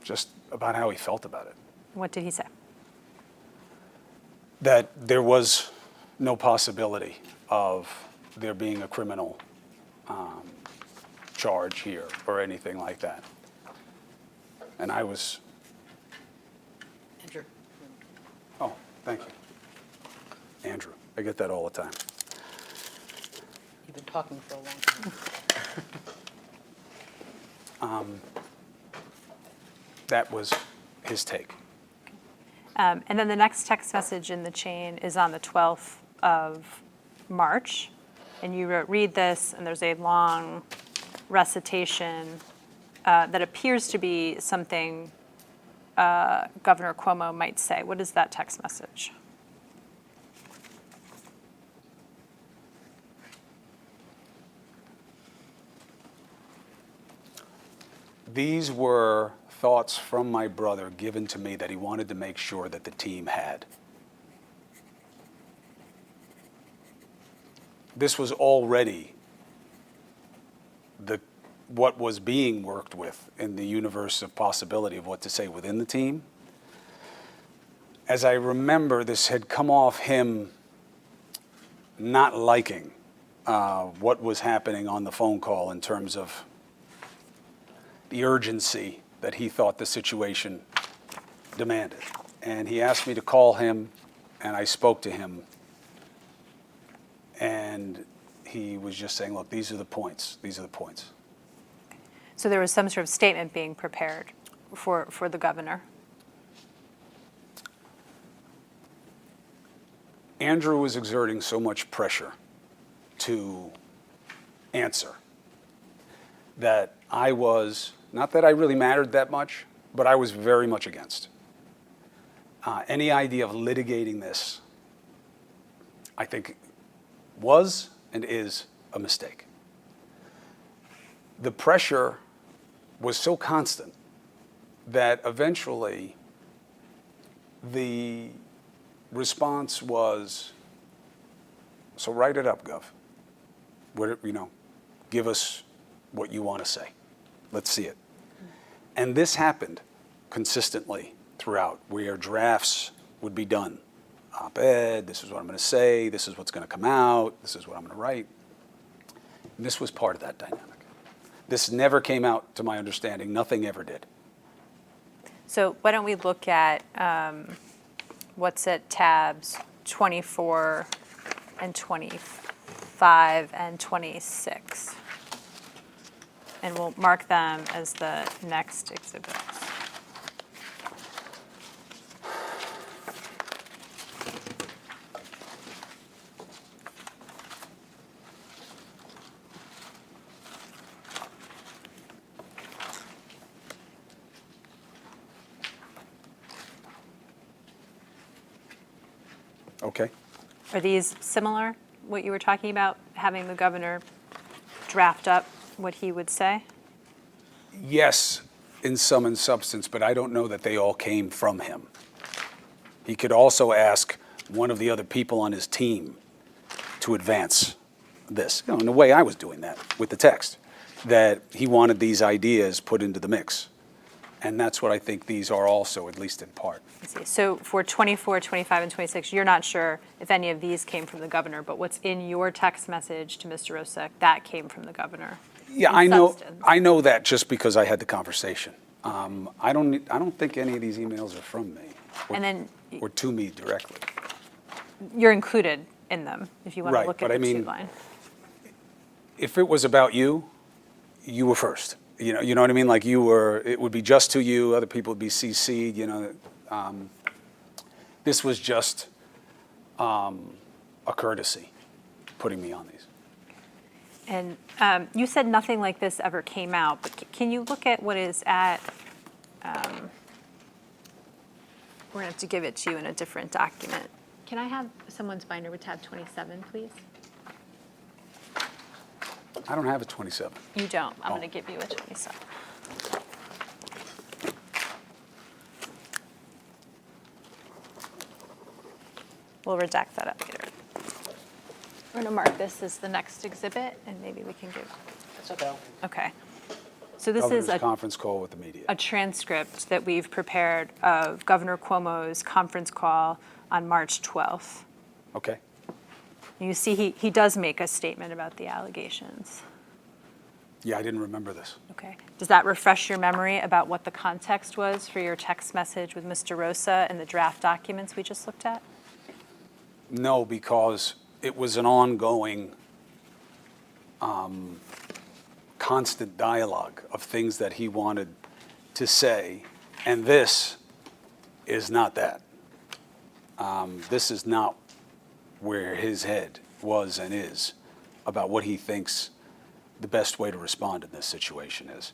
Just about how he felt about it. What did he say? That there was no possibility of there being a criminal charge here or anything like that. And I was, Andrew. oh, thank you. Andrew, I get that all the time. You've been talking for a long time. That was his take. And then the next text message in the chain is on the 12th of March. And you wrote, read this, and there's a long recitation that appears to be something Governor Cuomo might say. What is that text message? These were thoughts from my brother given to me that he wanted to make sure that the team had. This was already what was being worked with in the universe of possibility of what to say within the team. As I remember, this had come off him not liking what was happening on the phone call in terms of the urgency that he thought the situation demanded. And he asked me to call him, and I spoke to him. And he was just saying, look, these are the points. These are the points. So there was some sort of statement being prepared for the governor. Andrew was exerting so much pressure to answer that I was, not that I really mattered that much, but I was very much against. Any idea of litigating this, I think, was and is a mistake. The pressure was so constant that eventually the response was, so write it up, Gov. Give us what you want to say. Let's see it. And this happened consistently throughout, where drafts would be done. Op-ed, this is what I'm going to say, this is what's going to come out, this is what I'm going to write. And this was part of that dynamic. This never came out, to my understanding. Nothing ever did. So why don't we look at what's at tabs 24 and 25 and 26. and we'll mark them as the next exhibits. Okay. Are these similar, what you were talking about, having the governor draft up what he would say? Yes, in sum and substance, but I don't know that they all came from him. He could also ask one of the other people on his team to advance this, in the way I was doing that with the text, that he wanted these ideas put into the mix. And that's what I think these are also, at least in part. I see. So for 24, 25, and 26, you're not sure if any of these came from the governor, but what's in your text message to Mr. Rosa, that came from the governor? Yeah, in substance. I know that just because I had the conversation. I don't think any of these emails are from me. And then Or to me directly. you're included in them, if you want to Right, look but at I the two mean- line. If it was about you, you were first. You know what I mean? Like it would be just to you, other people would be CC'd, This was just a courtesy, putting me on these. And you said nothing like this ever came out, but can you look at what is at, we're going to have to give it to you in a different document. Can I have someone's binder with tab 27, please? I don't have a 27. You don't. I'm Oh. going to give you a 27. We'll redact that up later. We're going to mark this as the next exhibit, and maybe we can give. That's okay. Okay. So this Governor's is a conference call with the media. transcript that we've prepared of Governor Cuomo's conference call on March 12th. Okay. You see, he does make a statement about the allegations. Yeah, I didn't remember this. Okay. Does that refresh your memory about what the context was for your text message with Mr. Rosa and the draft documents we just looked at? No, because it was an ongoing, constant dialogue of things that he wanted to say, and this is not that. This is not where his head was and is about what he thinks the best way to respond in this situation is.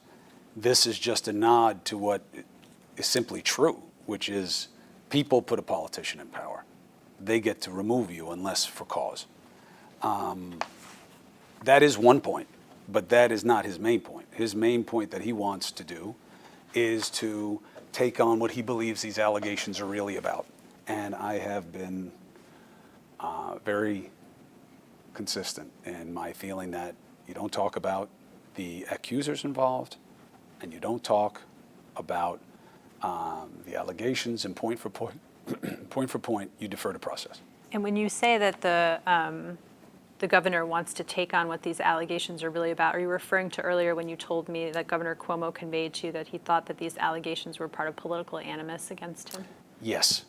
This is just a nod to what is simply true, which is people put a politician in power. They get to remove you unless for cause. That is one point, but that is not his main point. His main point that he wants to do is to take on what he believes these allegations are really about. And I have been very consistent in my feeling that you don't talk about the accusers involved, and you don't talk about the allegations, and point for point, you defer to process. And when you say that the governor wants to take on what these allegations are really about, are you referring to earlier when you told me that Governor Cuomo conveyed to you that he thought that these allegations were part of political animus against him? Yes.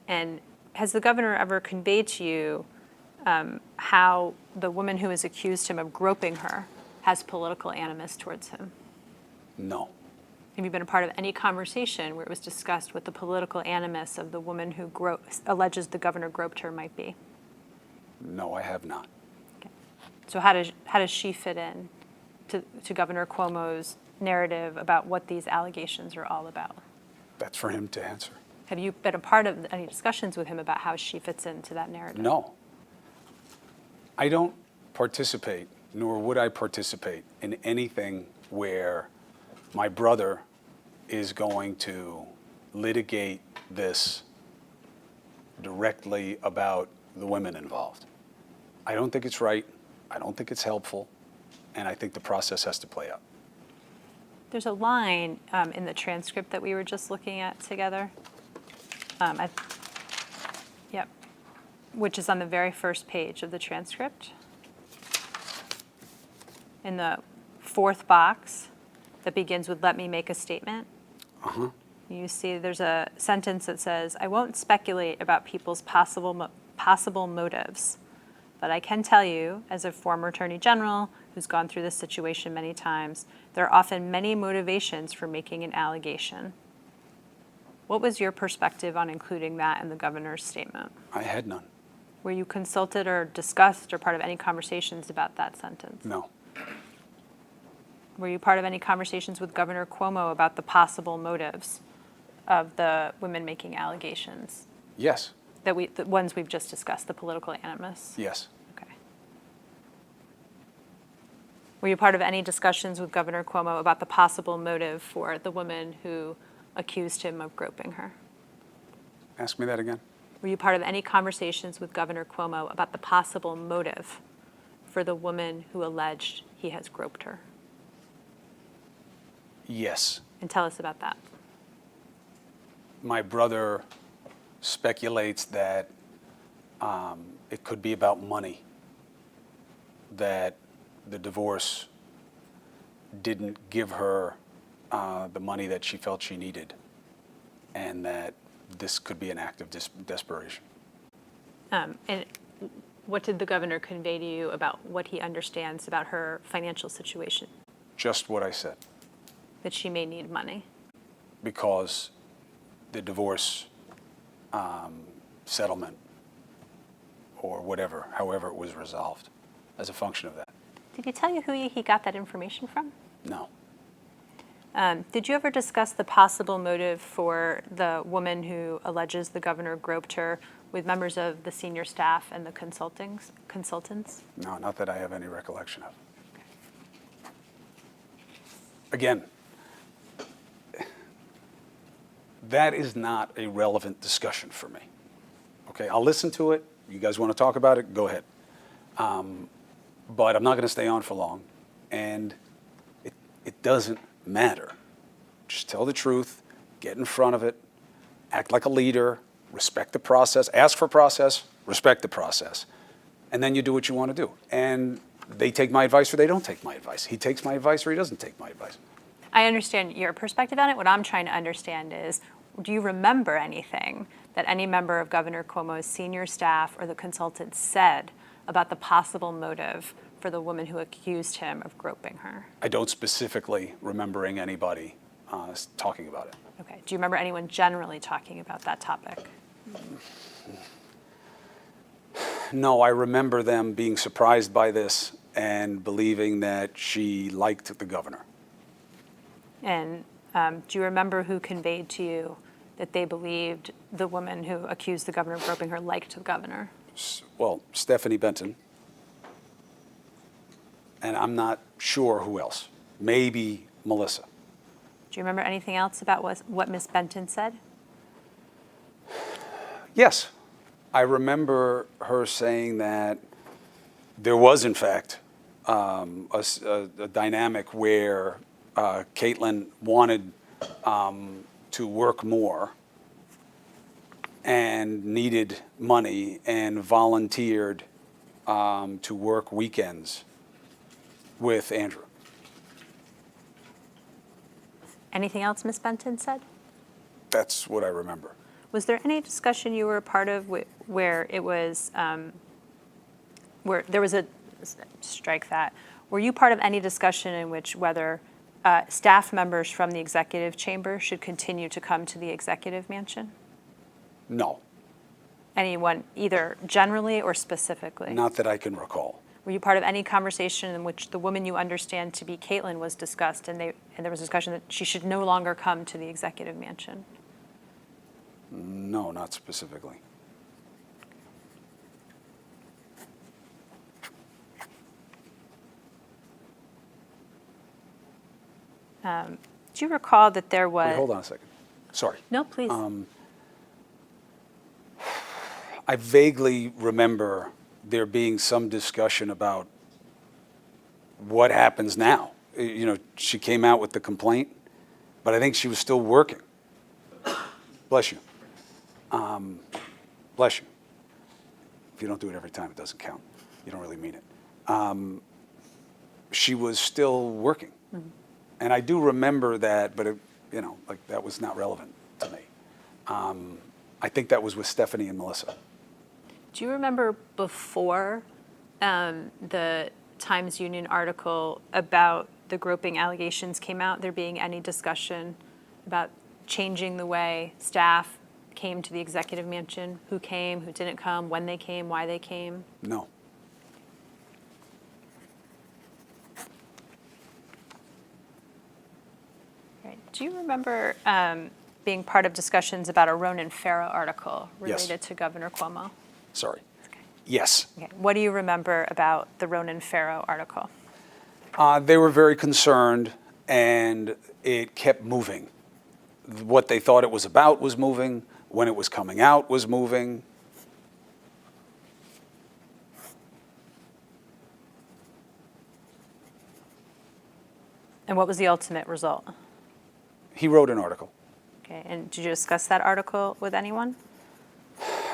And has the governor ever conveyed to you how the woman who has accused him of groping her has political animus towards him? No. Have you been a part of any conversation where it was discussed what the political animus of the woman who alleges the governor groped her might be? No, I have not. Okay. So how does she fit in to Governor Cuomo's narrative about what these allegations are all about? That's for him to answer. Have you been a part of any discussions with him about how she fits into that narrative? No. I don't participate, nor would I participate in anything where my brother is going to litigate this directly about the women involved. I don't think it's right. I don't think it's helpful. And I think the process has to play out. There's a line in the transcript that we were just looking at together. Yep. Which is on the very first page of the transcript. In the fourth box that begins with, "Let me make a statement." Uh-huh. You see there's a sentence that says, "I won't speculate about people's possible motives, but I can tell you, as a former Attorney General who's gone through this situation many times. There are often many motivations for making an allegation. What was your perspective on including that in the governor's statement? I had none. Were you consulted or discussed or part of any conversations about that sentence? No. Were you part of any conversations with Governor Cuomo about the possible motives of the women making allegations? Yes. The ones we've just discussed, the political animus? Yes. Okay. Were you part of any discussions with Governor Cuomo about the possible motive for the woman who accused him of groping her? Ask me that again. Were you part of any conversations with Governor Cuomo about the possible motive for the woman who alleged he has groped her? Yes. And tell us about that. My brother speculates that it could be about money, that the divorce didn't give her the money that she felt she needed, and that this could be an act of desperation. And what did the governor convey to you about what he understands about her financial situation? Just what I said, That she may need money? because the divorce settlement or whatever, however it was resolved, as a function of that. Did he tell you who he got that information from? No. Did you ever discuss the possible motive for the woman who alleges the governor groped her with members of the senior staff and the consultants? No, not that I have any recollection of. Again, that is not a relevant discussion for me. Okay, I'll listen to it. You guys want to talk about it? Go ahead. But I'm not going to stay on for long. And it doesn't matter. Just tell the truth, get in front of it, act like a leader, respect the process, ask for process, respect the process. And then you do what you want to do. And they take my advice or they don't take my advice. He takes my advice or he doesn't take my advice. I understand your perspective on it. What I'm trying to understand is, do you remember anything that any member of Governor Cuomo's senior staff or the consultants said about the possible motive for the woman who accused him of groping her? I don't specifically remembering anybody talking about it. Okay. Do you remember anyone generally talking about that topic? No, I remember them being surprised by this and believing that she liked the governor. And do you remember who conveyed to you that they believed the woman who accused the governor of groping her liked the governor? Well, Stephanie Benton. And I'm not sure who else. Maybe Melissa. Do you remember anything else about what Ms. Benton said? Yes. I remember her saying that there was, in fact, a dynamic where Caitlin wanted to work more and needed money and volunteered to work weekends with Andrew. Anything else Ms. Benton said? That's what I remember. Was there any discussion you were a part of where it was, where there was strike that, were you part of any discussion in which whether staff members from the executive chamber should continue to come to the executive mansion? No, Anyone, either generally or specifically? not that I can recall. Were you part of any conversation in which the woman you understand to be Caitlin was discussed, and there was discussion that she should no longer come to the executive mansion? No, not specifically. Do you recall that there was? Wait, hold on a second. Sorry. No, please. I vaguely remember there being some discussion about what happens now. You know, she came out with the complaint, but I think she was still working. Bless you. Bless you. If you don't do it every time, it doesn't count. You don't really mean it. She was still working. Mm-hmm. And I do remember that, but that was not relevant to me. I think that was with Stephanie and Melissa. Do you remember before the Times Union article about the groping allegations came out, there being any discussion about changing the way staff came to the executive mansion? Who came, who didn't come, when they came, why they came? No. Right. Do you remember being part of discussions about a Ronan Farrow article Yes. related to Governor Cuomo? Sorry. Yes. Okay. What do you remember about the Ronan Farrow article? They were very concerned, and it kept moving. What they thought it was about was moving. When it was coming out was moving. And what was the ultimate result? He wrote an article. Okay. And did you discuss that article with anyone?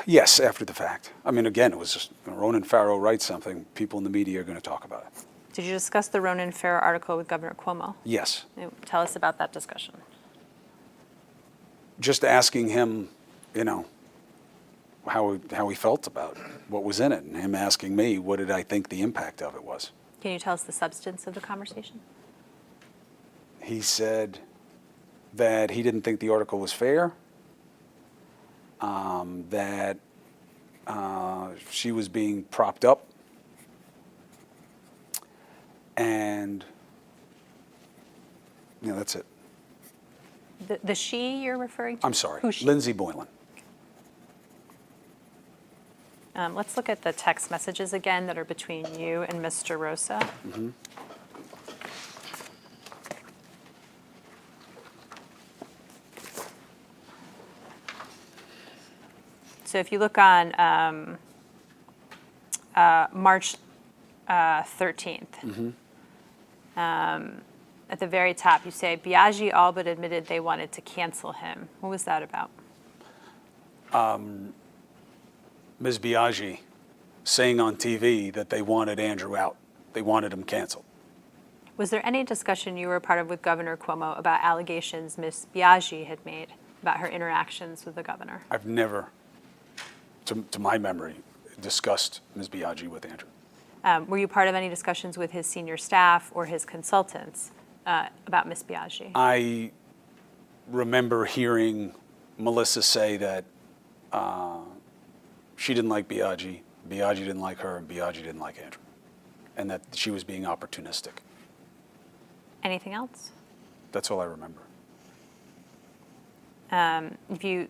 Yes, after the fact. I mean, again, it was just Ronan Farrow writes something, people in the media are going to talk about it. Did you discuss the Ronan Farrow article with Governor Cuomo? Yes. Tell us about that discussion. Just asking him, how he felt about what was in it, and him asking me what did I think the impact of it was. Can you tell us the substance of the conversation? He said that he didn't think the article was fair, that she was being propped up, and that's it. The she you're referring to? I'm sorry, Who's she? Lindsey Boylan. Let's look at the text messages again that are between you and Mr. Rosa. Mm-hmm. So if you look on March 13th, at the very top, you say, Biaggi all but admitted they wanted to cancel him. What was that about? Ms. Biaggi saying on TV that they wanted Andrew out. They wanted him canceled. Was there any discussion you were a part of with Governor Cuomo about allegations Ms. Biaggi had made about her interactions with the governor? I've never, to my memory, discussed Ms. Biaggi with Andrew. Were you part of any discussions with his senior staff or his consultants about Ms. Biaggi? I remember hearing Melissa say that she didn't like Biaggi didn't like her, and Biaggi didn't like Andrew, and that she was being opportunistic. Anything else? That's all I remember. If you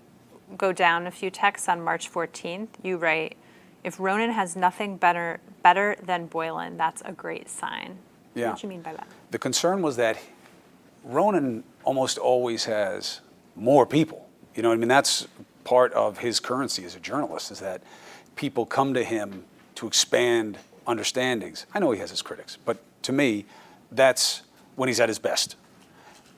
go down a few texts on March 14th, you write, if Ronan has nothing better than Boylan, that's a great sign. Yeah. What do you mean by that? The concern was that Ronan almost always has more people. You know what I mean? That's part of his currency as a journalist, is that people come to him to expand understandings. I know he has his critics, but to me, that's when he's at his best.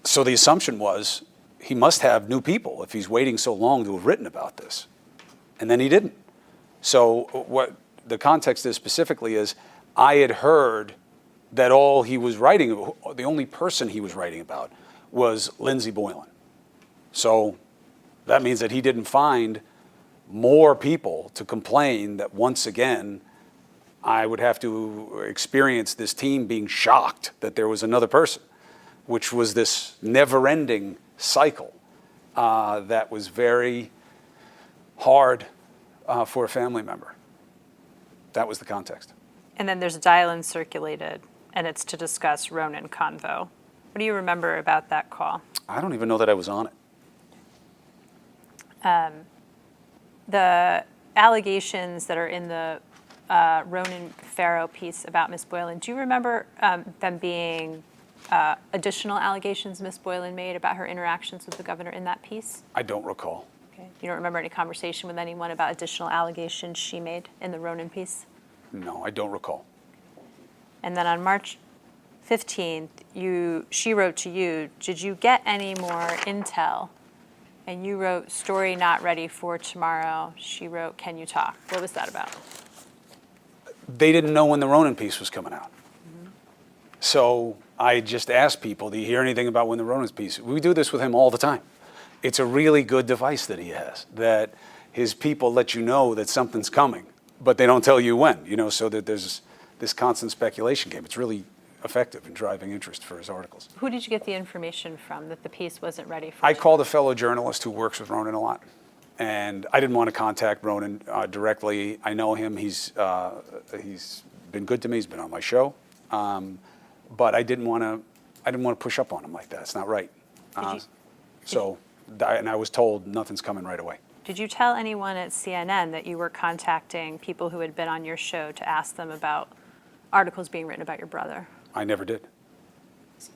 So the assumption was he must have new people if he's waiting so long to have written about this. And then he didn't. So what the context is specifically is I had heard that all he was writing, the only person he was writing about was Lindsey Boylan. So that means that he didn't find more people to complain that once again I would have to experience this team being shocked that there was another person, which was this never-ending cycle that was very hard for a family member. That was the context. And then there's a dial-in circulated, and it's to discuss Ronan Convo. What do you remember about that call? I don't even know that I was on it. The allegations that are in the Ronan Farrow piece about Ms. Boylan, do you remember them being additional allegations Ms. Boylan made about her interactions with the governor in that piece? I don't recall. Okay. You don't remember any conversation with anyone about additional allegations she made in the Ronan piece? No, I don't recall. And then on March 15th, she wrote to you, did you get any more intel? And you wrote, story not ready for tomorrow. She wrote, can you talk? What was that about? They didn't know when the Ronan piece was coming out. Mm-hmm. So I just asked people, do you hear anything about when the Ronan piece? We do this with him all the time. It's a really good device that he has, that his people let you know that something's coming, but they don't tell you when, so that there's this constant speculation game. It's really effective in driving interest for his articles. Who did you get the information from that the piece wasn't ready for? I called a fellow journalist who works with Ronan a lot, and I didn't want to contact Ronan directly. I know him. He's been good to me. He's been on my show, but I didn't want to push up on him like that. It's not right. And I was told nothing's coming right away. Did you tell anyone at CNN that you were contacting people who had been on your show to ask them about articles being written about your brother? I never did.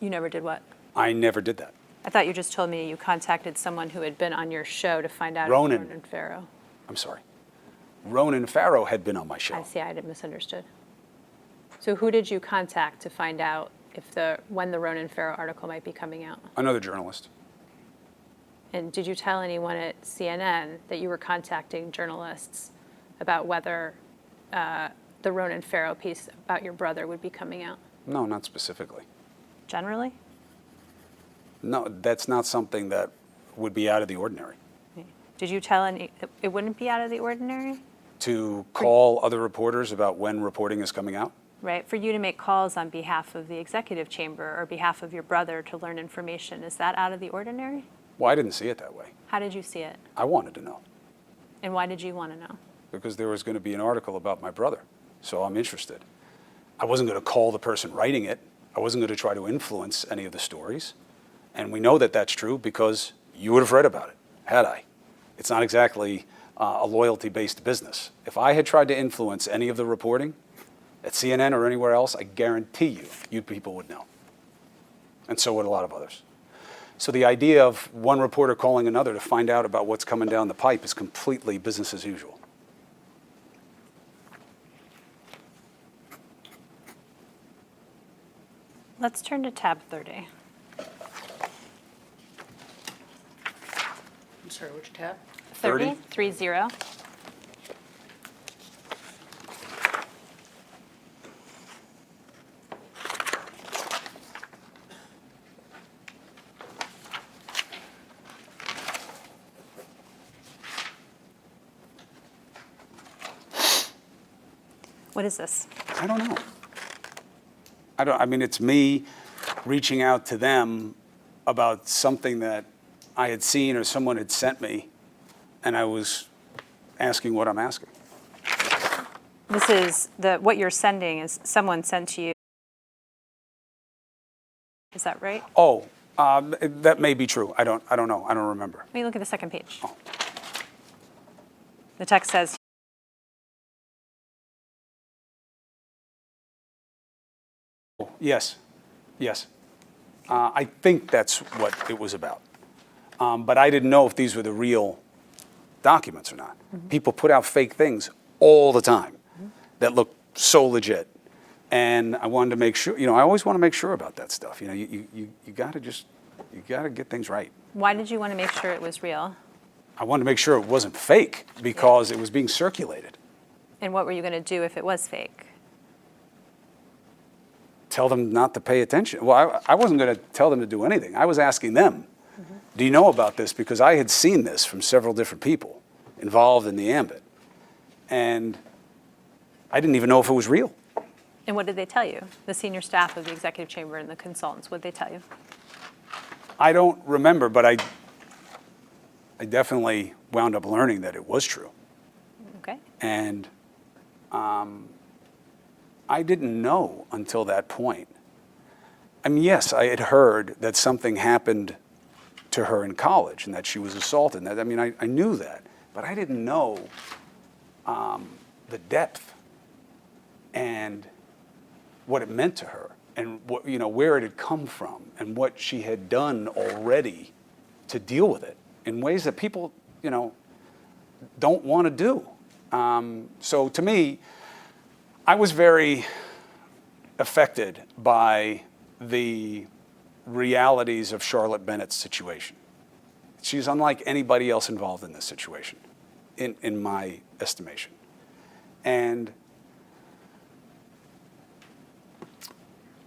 You never did what? I never did that. I thought you just told me you contacted someone who had been on your show to find out Ronan. if Ronan Farrow. I'm sorry. Ronan Farrow had been on my show. I see, I had misunderstood. So who did you contact to find out when the Ronan Farrow article might be coming out? Another journalist. And did you tell anyone at CNN that you were contacting journalists about whether the Ronan Farrow piece about your brother would be coming out? No, not specifically. Generally? No, that's not something that would be out of the ordinary. Did you tell it wouldn't be out of the ordinary? To call other reporters about when reporting is coming out? Right, for you to make calls on behalf of the executive chamber or behalf of your brother to learn information, is that out of the ordinary? Well, I didn't see it that way. How did you see it? I wanted to know And why did you want to know? because there was going to be an article about my brother, so I'm interested. I wasn't going to call the person writing it. I wasn't going to try to influence any of the stories. And we know that that's true because you would have read about it, had I. It's not exactly a loyalty-based business. If I had tried to influence any of the reporting at CNN or anywhere else, I guarantee you people would know. And so would a lot of others. So the idea of one reporter calling another to find out about what's coming down the pipe is completely business as usual. Let's turn to tab 30. I'm sorry, which tab? 30, 30. What is this? I don't know. I mean, it's me reaching out to them about something that I had seen or someone had sent me, and I was asking what I'm asking. This is what you're sending is someone sent to you. Is that right? Oh, that may be true. I don't know. I don't remember. Let me look at the second page. Oh. The text says, Yes. I think that's what it was about. But I didn't know if these were the real documents or not. Mm-hmm. People put out fake things all the time that look so legit. And I wanted to make sure, I always want to make sure about that stuff. You got to get things right. why did you want to make sure it was real? I wanted to make sure it wasn't fake because it was being circulated. And what were you going to do if it was fake? Tell them not to pay attention. Well, I wasn't going to tell them to do anything. I was asking them, do you know about this? Because I had seen this from several different people involved in the ambit. And I didn't even know if it was real. And what did they tell you? The senior staff of the executive chamber and the consultants, what did they tell you? I don't remember, but I definitely wound up learning that it was true. Okay. And I didn't know until that point. I mean, yes, I had heard that something happened to her in college and that she was assaulted. I mean, I knew that, but I didn't know the depth and what it meant to her and what, where it had come from and what she had done already to deal with it in ways that people, don't want to do. So to me, I was very affected by the realities of Charlotte Bennett's situation. She's unlike anybody else involved in this situation, in my estimation. And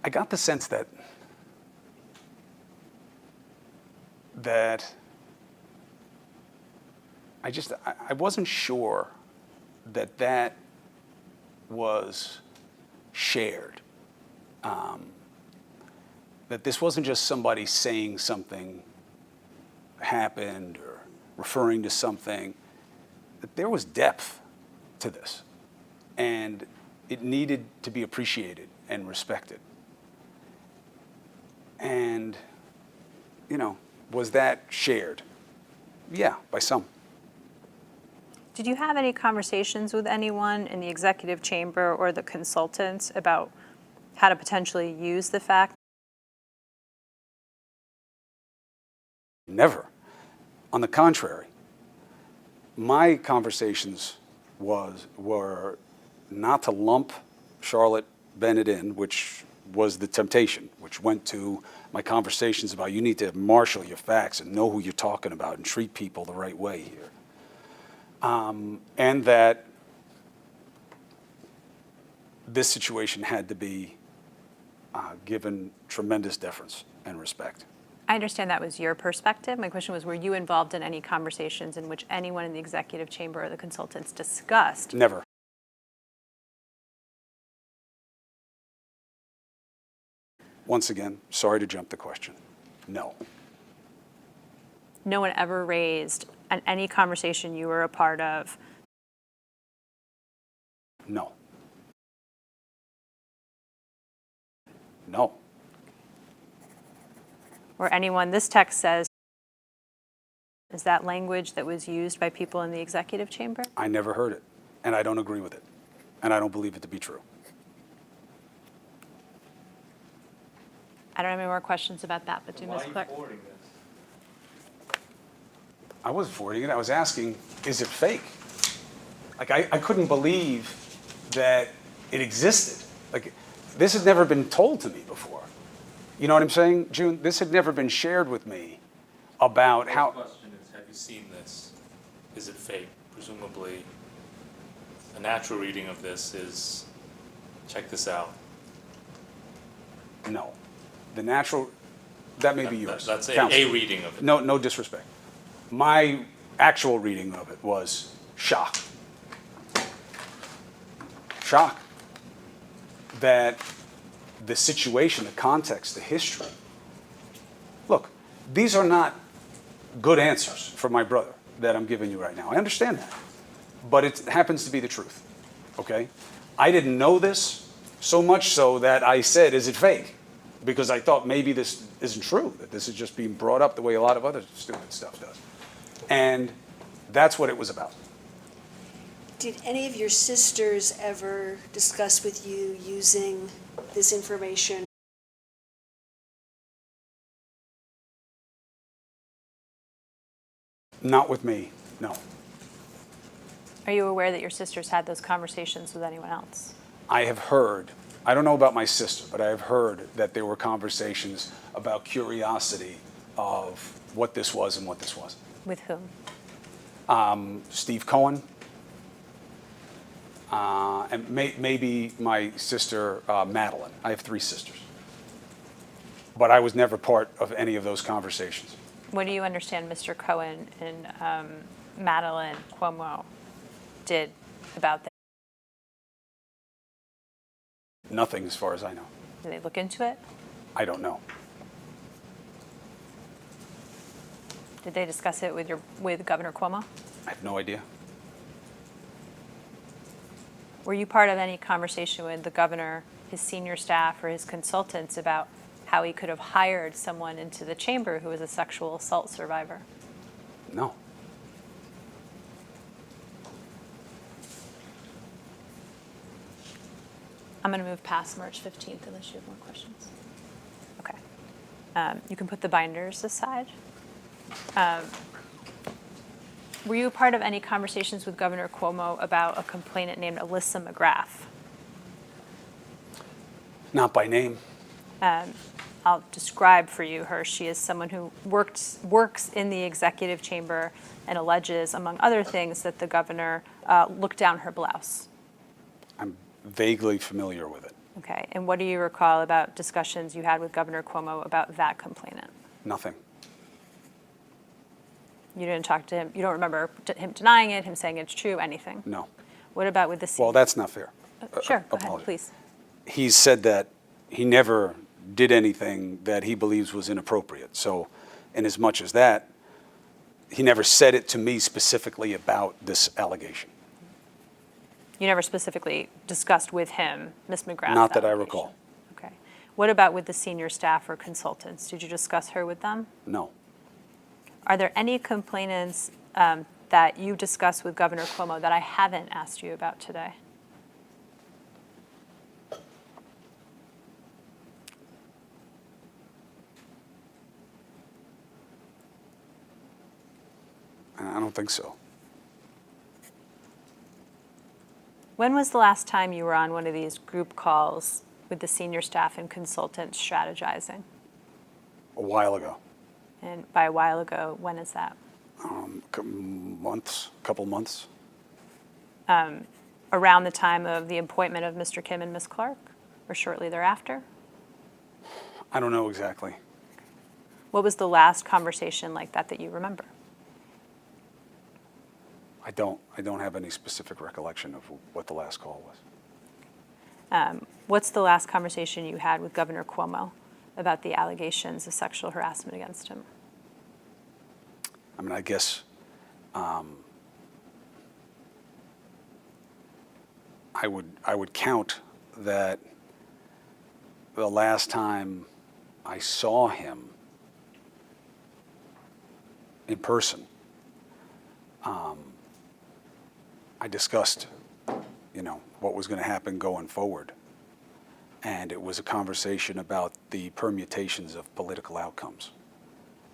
I got the sense that I wasn't sure that was shared. That this wasn't just somebody saying something happened or referring to something, that there was depth to this. And it needed to be appreciated and respected. And, you know, was that shared? Yeah, by some. Did you have any conversations with anyone in the executive chamber or the consultants about how to potentially use the fact? Never. On the contrary, my conversations were not to lump Charlotte Bennett in, which was the temptation, which went to my conversations about you need to marshal your facts and know who you're talking about and treat people the right way here. And that this situation had to be given tremendous deference and respect. I understand that was your perspective. My question was, were you involved in any conversations in which anyone in the executive chamber or the consultants discussed? Never. Once again, sorry to jump the question. No. No one ever raised in any conversation you were a part of? No. No. Or anyone, this text says, is that language that was used by people in the executive chamber? I never heard it, and I don't agree with it, and I don't believe it to be true. I don't have any more questions about that, but do Ms. Clark. forwarding this? I wasn't forwarding it. I was asking, is it fake? Like, I couldn't believe that it existed. Like, this had never been told to me before. You know what I'm saying, June? This had never been shared with me about how. The question is, have you seen this? Is it fake? Presumably, a natural reading of this is, check this out. No. The natural, that may be yours. That's Counsel. a reading of it. No disrespect. My actual reading of it was shock. Shock. That the situation, the context, the history. Look, these are not good answers for my brother that I'm giving you right now. I understand that. But it happens to be the truth. Okay? I didn't know this, so much so that I said, is it fake? Because I thought maybe this isn't true, that this is just being brought up the way a lot of other stupid stuff does. And that's what it was about. Did any of your sisters ever discuss with you using this information? Not with me, no. Are you aware that your sisters had those conversations with anyone else? I have heard, I don't know about my sister, but I have heard that there were conversations about curiosity of what this was and what this wasn't. With whom? Steve Cohen, and maybe my sister Madeline. I have 3 sisters. But I was never part of any of those conversations. What do you understand Mr. Cohen and Madeline Cuomo did about that? Nothing as far as I know. Did they look into it? I don't know. Did they discuss it with Governor Cuomo? I have no idea. Were you part of any conversation with the governor, his senior staff, or his consultants about how he could have hired someone into the chamber who was a sexual assault survivor? No. I'm going to move past March 15th unless you have more questions. Okay. You can put the binders aside. Were you a part of any conversations with Governor Cuomo about a complainant named Alyssa McGrath? Not by name. I'll describe for you her. She is someone who works in the executive chamber and alleges, among other things, that the governor looked down her blouse. I'm vaguely familiar with it. Okay. And what do you recall about discussions you had with Governor Cuomo about that complainant? Nothing. You didn't talk to him. You don't remember him denying it, him saying it's true, anything? No. What about with the Well, that's not fair. Sure, go ahead, Apology. please. he's said that he never did anything that he believes was inappropriate. So, in as much as that, he never said it to me specifically about this allegation. You never specifically discussed with him Ms. McGrath's Not that I allegation? recall. Okay. What about with the senior staff or consultants? Did you discuss her with them? No. Are there any complainants that you discussed with Governor Cuomo that I haven't asked you about today? I don't think so. When was the last time you were on one of these group calls with the senior staff and consultants strategizing? A while ago. And by a while ago, when is that? Couple months. Around the time of the appointment of Mr. Kim and Ms. Clark, or shortly thereafter? I don't know exactly. What was the last conversation like that you remember? I don't have any specific recollection of what the last call was. What's the last conversation you had with Governor Cuomo about the allegations of sexual harassment against him? I mean, I guess I would count that the last time I saw him in person, I discussed, what was going to happen going forward. And it was a conversation about the permutations of political outcomes.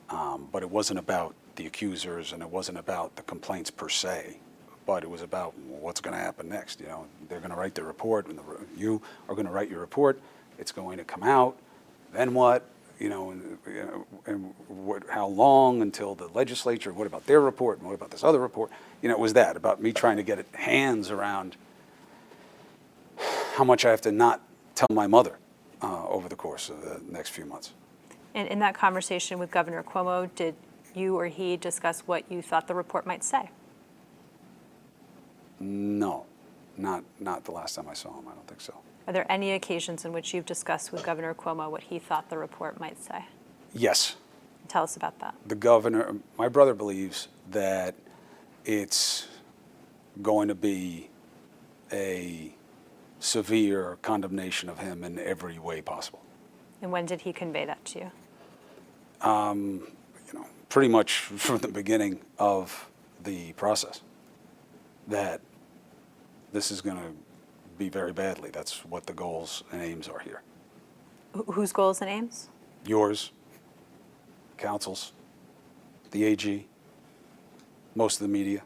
But it wasn't about the accusers, and it wasn't about the complaints per se, but it was about what's going to happen next. They're going to write their report, and you are going to write your report. It's going to come out. Then what? How long until the legislature? What about their report? And what about this other report? It was that, about me trying to get hands around how much I have to not tell my mother over the course of the next few months. And in that conversation with Governor Cuomo, did you or he discuss what you thought the report might say? No, not the last time I saw him. I don't think so. Are there any occasions in which you've discussed with Governor Cuomo what he thought the report might say? Yes. Tell us about that. The governor, my brother believes that it's going to be a severe condemnation of him in every way possible. And when did he convey that to you? Pretty much from the beginning of the process, that this is going to be very badly. That's what the goals and aims are here. Whose goals and aims? Yours, counsel's, the AG, most of the media,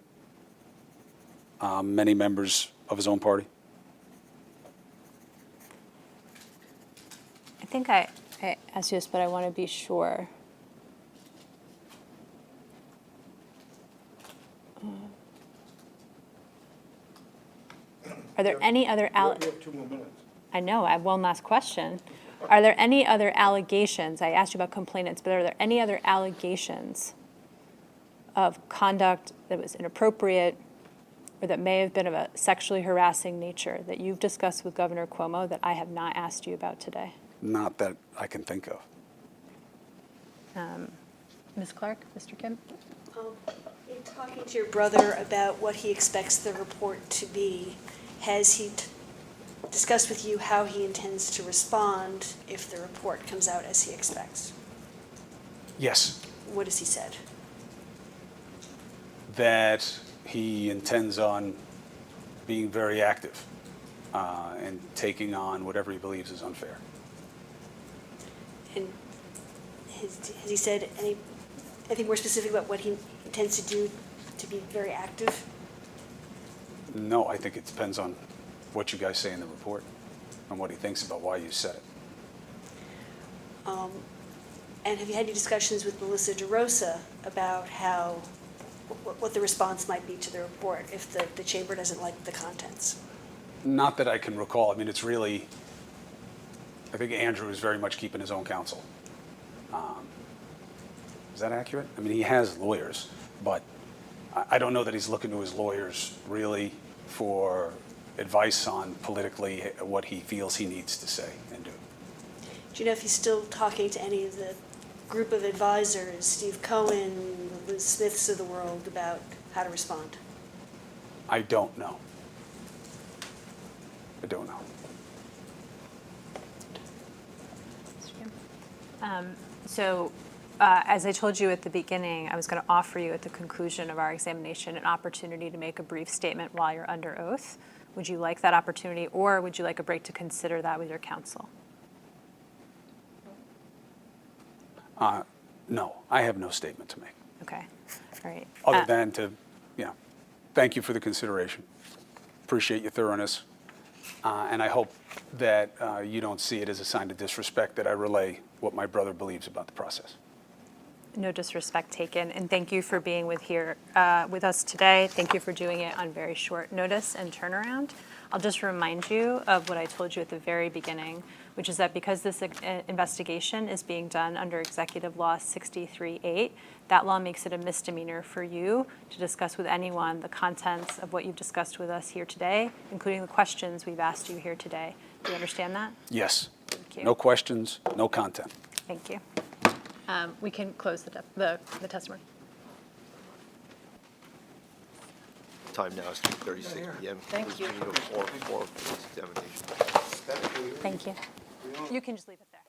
many members of his own party. I think I asked you this, but I want to be sure. Are there any other We have 2 more minutes. I know, I have one last question. Are there any other allegations? I asked you about complainants, but are there any other allegations of conduct that was inappropriate or that may have been of a sexually harassing nature that you've discussed with Governor Cuomo that I have not asked you about today? Not that I can think of. Ms. Clark, Mr. Kim? In talking to your brother about what he expects the report to be, has he discussed with you how he intends to respond if the report comes out as he expects? Yes. What has he said? That he intends on being very active and taking on whatever he believes is unfair. And has he said anything more specific about what he intends to do to be very active? No, I think it depends on what you guys say in the report and what he thinks about why you said it. And have you had any discussions with Melissa DeRosa about what the response might be to the report if the chamber doesn't like the contents? Not that I can recall. I mean, it's really, I think Andrew is very much keeping his own counsel. Is that accurate? I mean, he has lawyers, but I don't know that he's looking to his lawyers really for advice on politically what he feels he needs to say and do. Do you know if he's still talking to any of the group of advisors, Steve Cohen, the Liz Smiths of the world, about how to respond? I don't know. I don't know. As I told you at the beginning, I was going to offer you at the conclusion of our examination an opportunity to make a brief statement while you're under oath. Would you like that opportunity, or would you like a break to consider that with your counsel? No, I have no statement to make, Okay, all right. other than to, thank you for the consideration. Appreciate your thoroughness. And I hope that you don't see it as a sign of disrespect that I relay what my brother believes about the process. No disrespect taken, and thank you for being with us today. Thank you for doing it on very short notice and turnaround. I'll just remind you of what I told you at the very beginning, which is that because this investigation is being done under Executive Law 63-8, that law makes it a misdemeanor for you to discuss with anyone the contents of what you've discussed with us here today, including the questions we've asked you here today. Do you understand that? Yes. Thank you. No questions, no content. Thank you. We can close the testimony. Time now is 2:36 p.m. Thank you. Please continue for examination. Thank you. You can just leave it there.